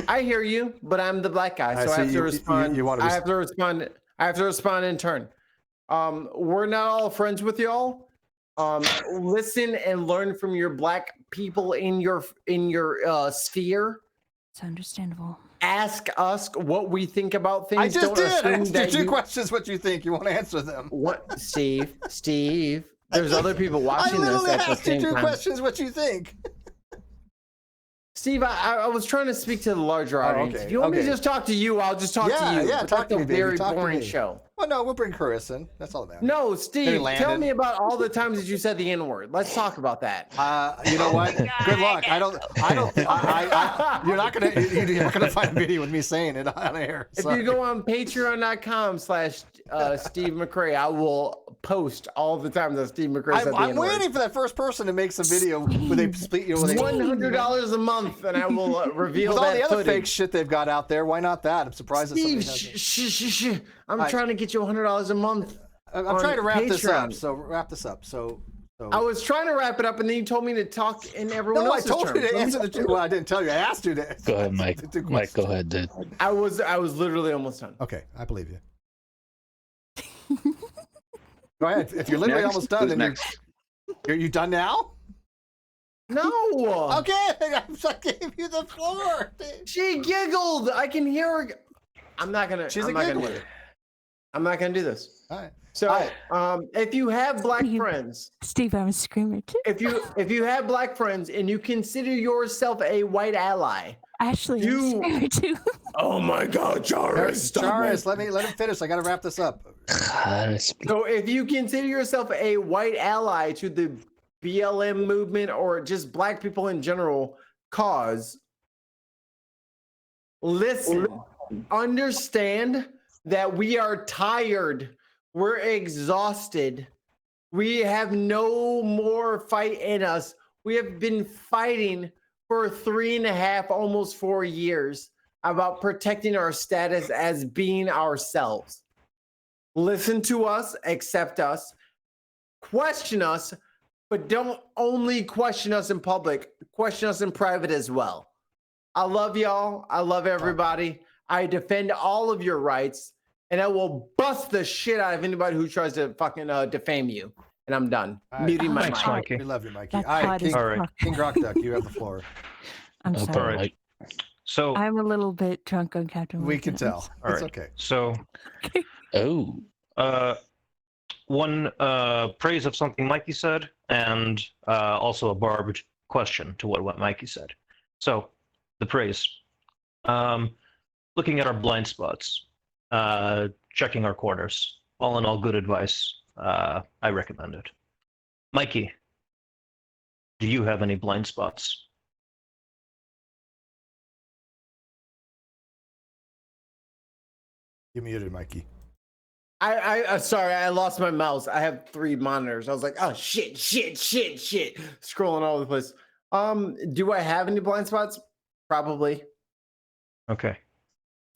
Speaker 8: I hear you, but I'm the black guy, so I have to respond. I have to respond. I have to respond in turn. We're not all friends with y'all. Listen and learn from your black people in your sphere.
Speaker 9: It's understandable.
Speaker 8: Ask us what we think about things.
Speaker 1: I just did. I asked you two
Speaker 8: you...
Speaker 1: questions. What you think? You want to answer them?
Speaker 8: What, Steve? Steve, there's other people watching this at the
Speaker 1: asked you
Speaker 8: same
Speaker 1: two
Speaker 8: time.
Speaker 1: questions. What you think?
Speaker 8: Steve, I was trying to speak to the larger audience.
Speaker 1: okay,
Speaker 8: If you want me
Speaker 1: okay.
Speaker 8: to just talk to you, I'll just talk to you.
Speaker 1: Yeah,
Speaker 8: But
Speaker 1: talk to
Speaker 8: that's
Speaker 1: me,
Speaker 8: a
Speaker 1: baby.
Speaker 8: very
Speaker 1: Talk to
Speaker 8: boring
Speaker 1: me.
Speaker 8: show.
Speaker 1: Well, no, we'll bring Chris in. That's all that matters.
Speaker 8: No, Steve,
Speaker 1: Landon.
Speaker 8: tell me about all the times that you said the N-word. Let's talk about that.
Speaker 1: You know what? Good luck. You're not gonna find a video with me saying it on air.
Speaker 8: If you go on patreon.com/Steve McCrae, I will post all the times that Steve McCrae said the
Speaker 1: I'm
Speaker 8: N-word.
Speaker 1: waiting for that first person to make some video where they split you.
Speaker 8: $100 a month, and I will reveal
Speaker 1: with
Speaker 8: that
Speaker 1: all the other
Speaker 8: footage.
Speaker 1: fake shit they've got out there. Why not that? I'm surprised.
Speaker 8: Steve,
Speaker 1: that
Speaker 8: I'm trying to get you $100 a month.
Speaker 1: I'm trying to wrap this up.
Speaker 8: Patreon.
Speaker 1: So wrap this up. So
Speaker 8: I was trying to wrap it up, and then you told me to talk in everyone
Speaker 1: no, I
Speaker 8: else's
Speaker 1: told
Speaker 8: terms.
Speaker 1: you to answer the two. Well, I didn't tell you. I asked you to.
Speaker 4: Go ahead, Mike. Mike, go ahead, dude.
Speaker 8: I was literally almost done.
Speaker 1: Okay, I believe you. Go ahead. If you're literally almost done, then you're you done now?
Speaker 8: No.
Speaker 1: Okay, I gave you the floor.
Speaker 8: She giggled. I can hear her. I'm not gonna.
Speaker 1: She's
Speaker 8: I'm
Speaker 1: a
Speaker 8: not gonna do
Speaker 1: giggler.
Speaker 8: it. I'm not gonna do this.
Speaker 1: All right.
Speaker 8: So, if you have black friends,
Speaker 9: Steve, I was screaming too.
Speaker 8: if you have black friends and you consider yourself a white ally,
Speaker 9: Ashley, I'm screaming too.
Speaker 8: Oh my God, Jarvis!
Speaker 1: Jarvis, let him finish. I got to wrap this up.
Speaker 8: So, if you consider yourself a white ally to the BLM movement or just black people in general cause, listen, understand that we are tired. We're exhausted. We have no more fight in us. We have been fighting for 3.5, almost 4 years about protecting our status as being ourselves. Listen to us, accept us, question us, but don't only question us in public, question us in private as well. I love y'all. I love everybody. I defend all of your rights. And I will bust the shit out of anybody who tries to fucking defame you. And I'm done. Muting my
Speaker 1: Thanks,
Speaker 8: mic.
Speaker 1: Mikey. We love you, Mikey.
Speaker 9: That's
Speaker 1: All right,
Speaker 9: hot as fuck.
Speaker 1: King Crocoduck, you have the floor.
Speaker 9: I'm sorry.
Speaker 12: All right. So
Speaker 9: I'm a little bit drunk on Captain.
Speaker 1: We can
Speaker 9: Wilkins.
Speaker 1: tell.
Speaker 12: all
Speaker 1: It's
Speaker 12: right.
Speaker 1: okay.
Speaker 12: So one praise of something Mikey said, and also a barbed question to what Mikey said. So the praise. Looking at our blind spots. Checking our corners. All in all, good advice. I recommend it. Mikey, do you have any blind spots?
Speaker 1: You muted, Mikey.
Speaker 8: I sorry, I lost my mouse. I have 3 monitors. I was like, oh shit. Scrolling all over the place. Do I have any blind spots? Probably.
Speaker 12: Okay.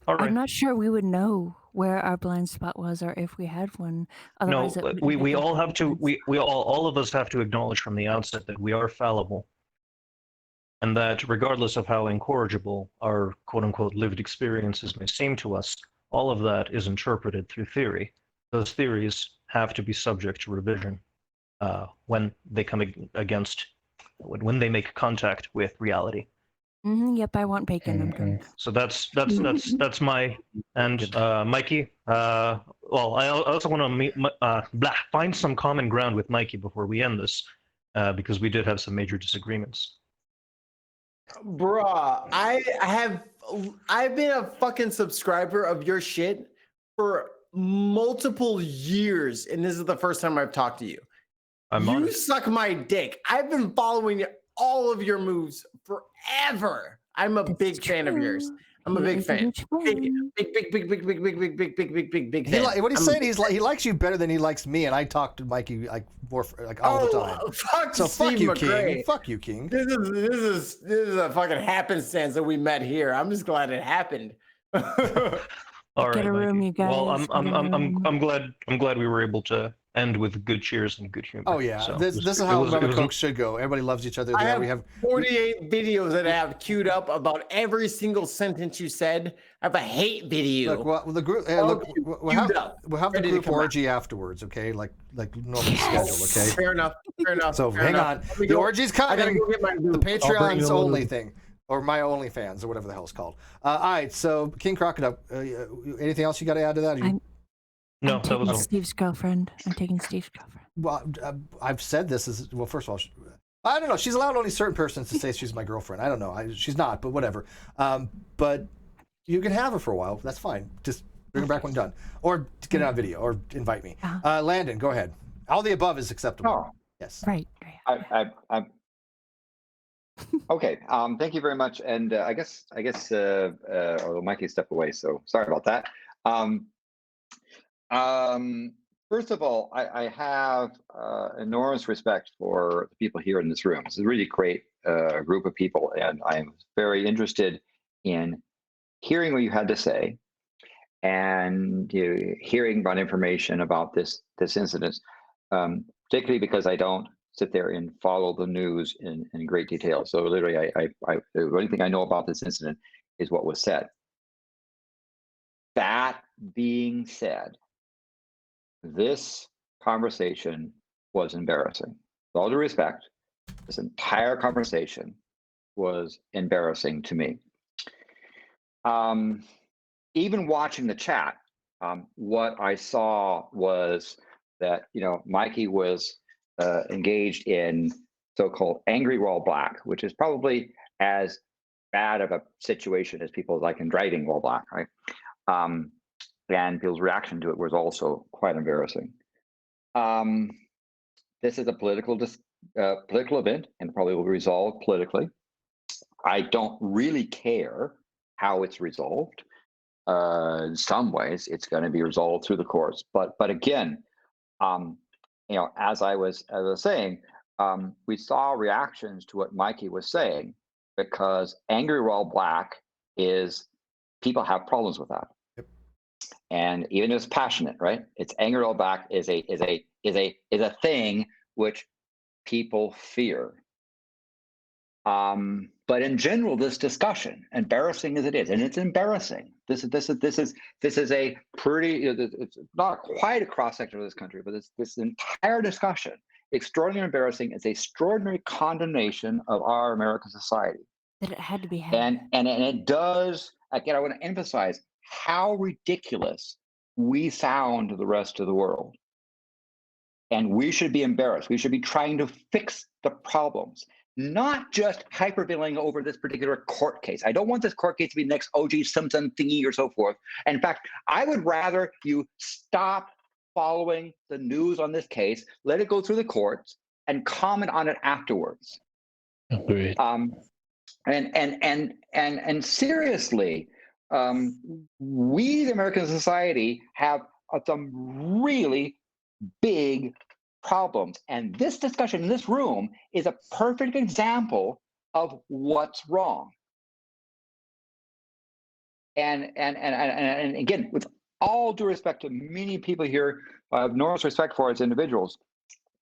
Speaker 12: All right.
Speaker 9: I'm not sure we would know where our blind spot was or if we had one.
Speaker 12: No,
Speaker 9: Otherwise, it
Speaker 12: we
Speaker 9: would
Speaker 12: all have to we all of us have to acknowledge from the outset that we are fallible, and that regardless of how incorrigible our quote unquote lived experiences may seem to us, all of that is interpreted through theory. Those theories have to be subject to revision when they come against when they make contact with reality.
Speaker 9: Yep, I want bacon. I'm drunk.
Speaker 12: So that's my and Mikey. Well, I also want to find some common ground with Mikey before we end this, because we did have some major disagreements.
Speaker 8: Bruh, I've been a fucking subscriber of your shit for multiple years, and this is the first time I've talked to you. You suck my dick. I've been following all of your moves forever. I'm a big fan of yours. I'm a big fan. Big fan.
Speaker 1: What he's saying, he likes you better than he likes me, and I talk to Mikey like more like all the time.
Speaker 8: Fuck
Speaker 1: so
Speaker 8: Steve
Speaker 1: fuck you,
Speaker 8: McRae.
Speaker 1: King. Fuck you, King.
Speaker 8: This is a fucking happenstance that we met here. I'm just glad it happened.
Speaker 12: All right,
Speaker 9: Get a room,
Speaker 12: Mikey.
Speaker 9: you guys.
Speaker 12: Well, I'm glad we were able to end with good cheers and good humor.
Speaker 1: Oh yeah,
Speaker 12: So
Speaker 1: this is how Coke should go. Everybody loves each other.
Speaker 8: I
Speaker 1: we
Speaker 8: have
Speaker 1: have
Speaker 8: 48 videos that I have queued up about every single sentence you said. I have a hate video.
Speaker 1: Look, well, the group. We'll have the group orgy afterwards. Okay, like normal schedule. Okay.
Speaker 8: Fair enough.
Speaker 1: So hang on. The orgy's coming.
Speaker 8: I gotta go get my
Speaker 1: the Patreon's
Speaker 7: the
Speaker 1: only thing. Or my OnlyFans, or whatever the hell it's called. All right, so King Crocoduck, anything else you got to add to that?
Speaker 12: No,
Speaker 9: I'm
Speaker 12: that was
Speaker 9: taking
Speaker 12: all.
Speaker 9: Steve's girlfriend. I'm taking Steve's girlfriend.
Speaker 1: Well, I've said this as well. First of all, I don't know. She's allowed only certain persons to say she's my girlfriend. I don't know. She's not, but whatever. But you can have her for a while. That's fine. Just bring her back when done, or get it on video, or invite me. Landon, go ahead. All the above is acceptable.
Speaker 6: Oh,
Speaker 1: yes.
Speaker 9: Right.
Speaker 6: I'm okay. Thank you very much. And I guess although Mikey stepped away, so sorry about that. First of all, I have enormous respect for the people here in this room. It's a really great group of people, and I'm very interested in hearing what you had to say and hearing about information about this incident, particularly because I don't sit there and follow the news in great detail. So literally, the only thing I know about this incident is what was said. That being said, this conversation was embarrassing. With all due respect, this entire conversation was embarrassing to me. Even watching the chat, what I saw was that Mikey was engaged in so-called angry while black, which is probably as bad of a situation as people like in driving while black, right? And people's reaction to it was also quite embarrassing. This is a political event and probably will resolve politically. I don't really care how it's resolved. In some ways, it's going to be resolved through the courts. But again, as I was saying, we saw reactions to what Mikey was saying because angry while black is people have problems with that. Yep. And even if it's passionate, right? It's angry while black is a thing which people fear. But in general, this discussion, embarrassing as it is, and it's embarrassing. This is a pretty. It's not quite a cross section of this country, but this entire discussion, extraordinarily embarrassing. It's extraordinary condemnation of our American society.
Speaker 9: That it had to be had.
Speaker 6: And it does. Again, I want to emphasize how ridiculous we sound to the rest of the world, and we should be embarrassed. We should be trying to fix the problems. Not just hyperventilating over this particular court case. I don't want this court case to be the next O.J. Simpson thingy or so forth. And in fact, I would rather you stop following the news on this case, let it go through the courts, and comment on it afterwards.
Speaker 4: Agreed.
Speaker 6: And seriously, we, the American society, have some really big problems. And this discussion in this room is a perfect example of what's wrong. And again, with all due respect to many people here, I have enormous respect for as individuals.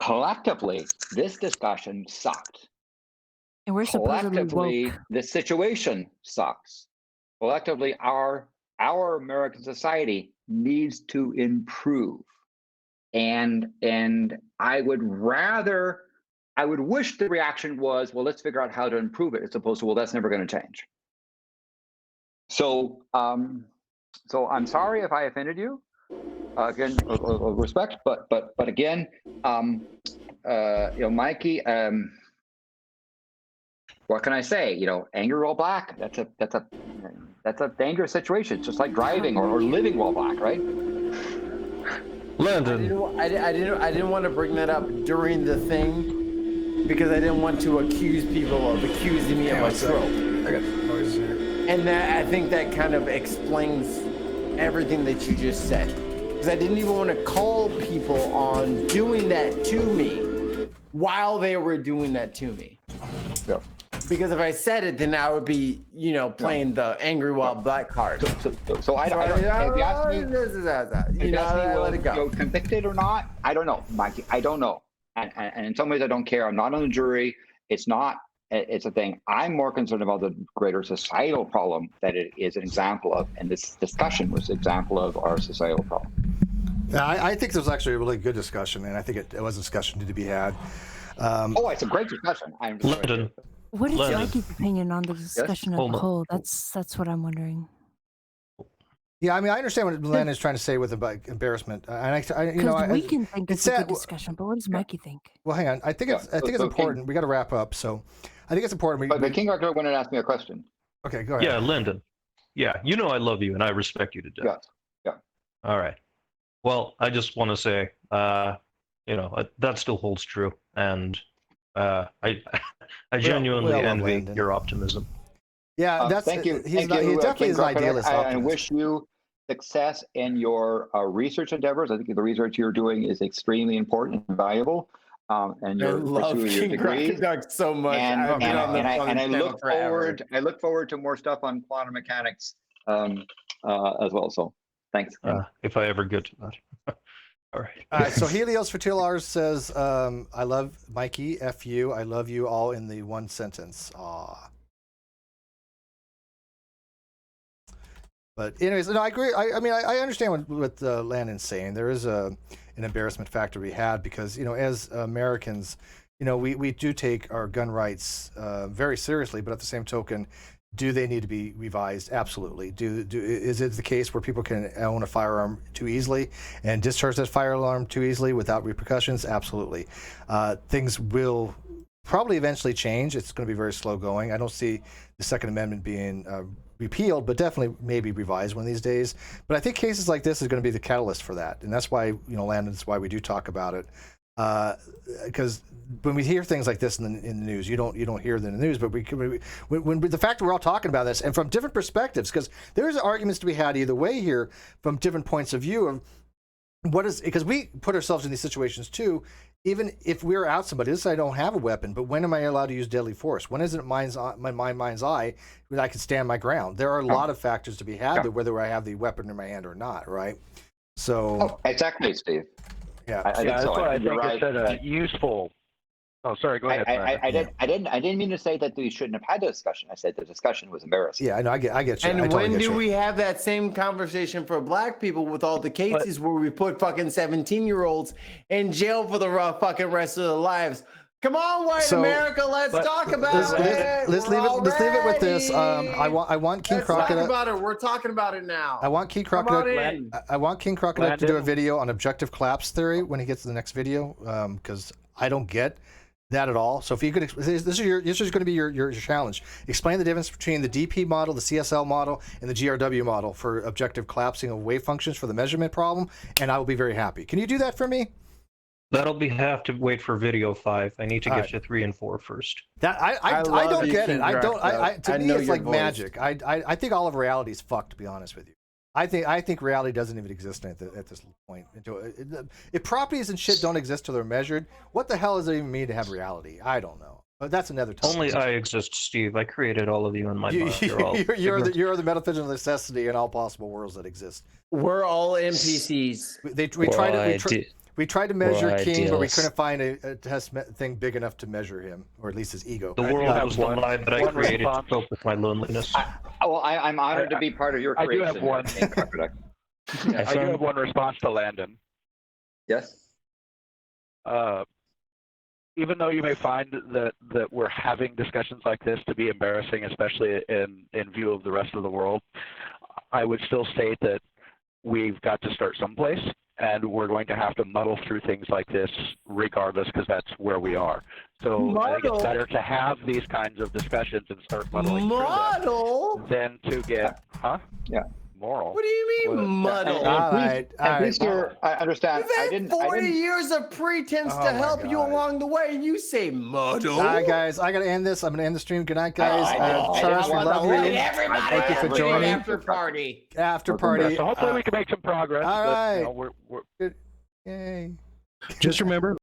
Speaker 6: Collectively, this discussion sucked.
Speaker 9: And we're supposedly woke.
Speaker 6: This situation sucks. Collectively, our American society needs to improve. And I would wish the reaction was, well, let's figure out how to improve it, as opposed to, well, that's never going to change. So I'm sorry if I offended you. Again, respect, but again, Mikey, what can I say? You know, angry while black. That's a dangerous situation. It's just like driving or living while black, right?
Speaker 12: Landon.
Speaker 8: I didn't want to bring that up during the thing because I didn't want to accuse people of accusing me of my throat.
Speaker 1: I got noise here.
Speaker 8: And that I think that kind of explains everything that you just said. Because I didn't even want to call people on doing that to me while they were doing that to me.
Speaker 6: Yeah.
Speaker 8: Because if I said it, then I would be, you know, playing the angry while black card.
Speaker 6: So I don't. If you ask me,
Speaker 8: let it go.
Speaker 6: Convicted or not, I don't know, Mikey. I don't know. And in some ways, I don't care. I'm not on the jury. It's not. It's a thing. I'm more concerned about the greater societal problem that it is an example of, and this discussion was an example of our societal problem.
Speaker 1: Yeah, I think this was actually a really good discussion, and I think it was a discussion to be had.
Speaker 6: It's a great discussion.
Speaker 12: Landon.
Speaker 9: What is
Speaker 12: Landon.
Speaker 9: Mikey's opinion on the discussion of the whole? That's what I'm wondering.
Speaker 1: Yeah, I mean, I understand what Landon's trying to say with embarrassment, and
Speaker 9: we can think it's a good discussion, but what does Mikey think?
Speaker 1: Well, hang on. I think it's important. We got to wrap up, so I think it's important.
Speaker 6: But King Arthur wanted to ask me a question.
Speaker 1: Okay, go ahead.
Speaker 12: Yeah, Landon. Yeah, you know I love you and I respect you to death.
Speaker 6: Yeah.
Speaker 12: All right. Well, I just want to say, that still holds true, and I genuinely envy
Speaker 1: Landon.
Speaker 12: your optimism.
Speaker 1: Yeah,
Speaker 6: thank you.
Speaker 1: He definitely is an idealist.
Speaker 6: I wish you success in your research endeavors. I think the research you're doing is extremely important and valuable. And you're pursuing your degree.
Speaker 8: Crocoduck so much.
Speaker 6: And I look forward. I look forward to more stuff on quantum mechanics as well. So thanks.
Speaker 12: If I ever get to that. All right.
Speaker 1: All right. So Helios Fertilars says, "I love Mikey. F you. I love you all in the one sentence." Aw. But anyways, no, I agree. I mean, I understand what Landon's saying. There is an embarrassment factor we had because, as Americans, we do take our gun rights very seriously. But at the same token, do they need to be revised? Absolutely. Is it the case where people can own a firearm too easily and discharge that firearm too easily without repercussions? Absolutely. Things will probably eventually change. It's going to be very slow going. I don't see the Second Amendment being repealed, but definitely maybe revised one of these days. But I think cases like this is going to be the catalyst for that, and that's why Landon, that's why we do talk about it. Because when we hear things like this in the news, you don't hear it in the news, but when the fact that we're all talking about this and from different perspectives, because there's arguments to be had either way here from different points of view of because we put ourselves in these situations too. Even if we're out somebody, let's say I don't have a weapon, but when am I allowed to use deadly force? When is it mind's eye that I can stand my ground? There are a lot of factors to be had, whether I have the weapon in my hand or not, right? So
Speaker 6: exactly, Steve.
Speaker 1: Yeah,
Speaker 5: that's why I think it's useful. Oh, sorry. Go ahead.
Speaker 6: I didn't mean to say that we shouldn't have had a discussion. I said the discussion was embarrassing.
Speaker 1: Yeah, I know. I get you.
Speaker 8: And when do we have that same conversation for black people with all the cases where we put fucking 17-year-olds in jail for the fucking rest of their lives? Come on, white America, let's talk about it.
Speaker 1: Let's leave it with this. I want King Crocoduck.
Speaker 8: Talk about it. We're talking about it now.
Speaker 1: I want King Crocoduck. I want King Crocoduck to do a video on objective collapse theory when he gets to the next video, because I don't get that at all. So if you could, this is going to be your challenge. Explain the difference between the DP model, the CSL model, and the GRW model for objective collapsing of wave functions for the measurement problem, and I will be very happy. Can you do that for me?
Speaker 12: That'll have to wait for video 5. I need to get to 3 and 4 first.
Speaker 1: That I don't get it. To me it's like magic. I think all of reality is fucked, to be honest with you. I think reality doesn't even exist at this point. If properties and shit don't exist till they're measured, what the hell does it even mean to have reality? I don't know. But that's another topic.
Speaker 12: Only I exist, Steve. I created all of you in my mind.
Speaker 1: You're the metaphysical necessity in all possible worlds that exist.
Speaker 8: We're all NPCs.
Speaker 1: We tried to measure King, but we couldn't find a test thing big enough to measure him, or at least his ego.
Speaker 12: The world was the lie that I created to cope with my loneliness.
Speaker 6: I'm honored to be part of your creation.
Speaker 5: I do have one response to Landon.
Speaker 6: Yes.
Speaker 5: Even though you may find that we're having discussions like this to be embarrassing, especially in view of the rest of the world, I would still state that we've got to start someplace. and we're going to have to muddle through things like this regardless, because that's where we are. So I think it's better to have these kinds of discussions and start muddling through them than to get,
Speaker 6: Yeah.
Speaker 5: Moral.
Speaker 8: What do you mean muddle?
Speaker 6: At least I understand.
Speaker 8: You've had 40 years of pretense to help you along the way, and you say muddle.
Speaker 1: All right, guys, I gotta end this. I'm gonna end the stream. Good night, guys. Charles, we love you. Thank you for joining.
Speaker 8: After party.
Speaker 1: After party.
Speaker 5: So hopefully we can make some progress.
Speaker 1: All right.
Speaker 5: But, we're
Speaker 1: Yay.
Speaker 7: Just remember,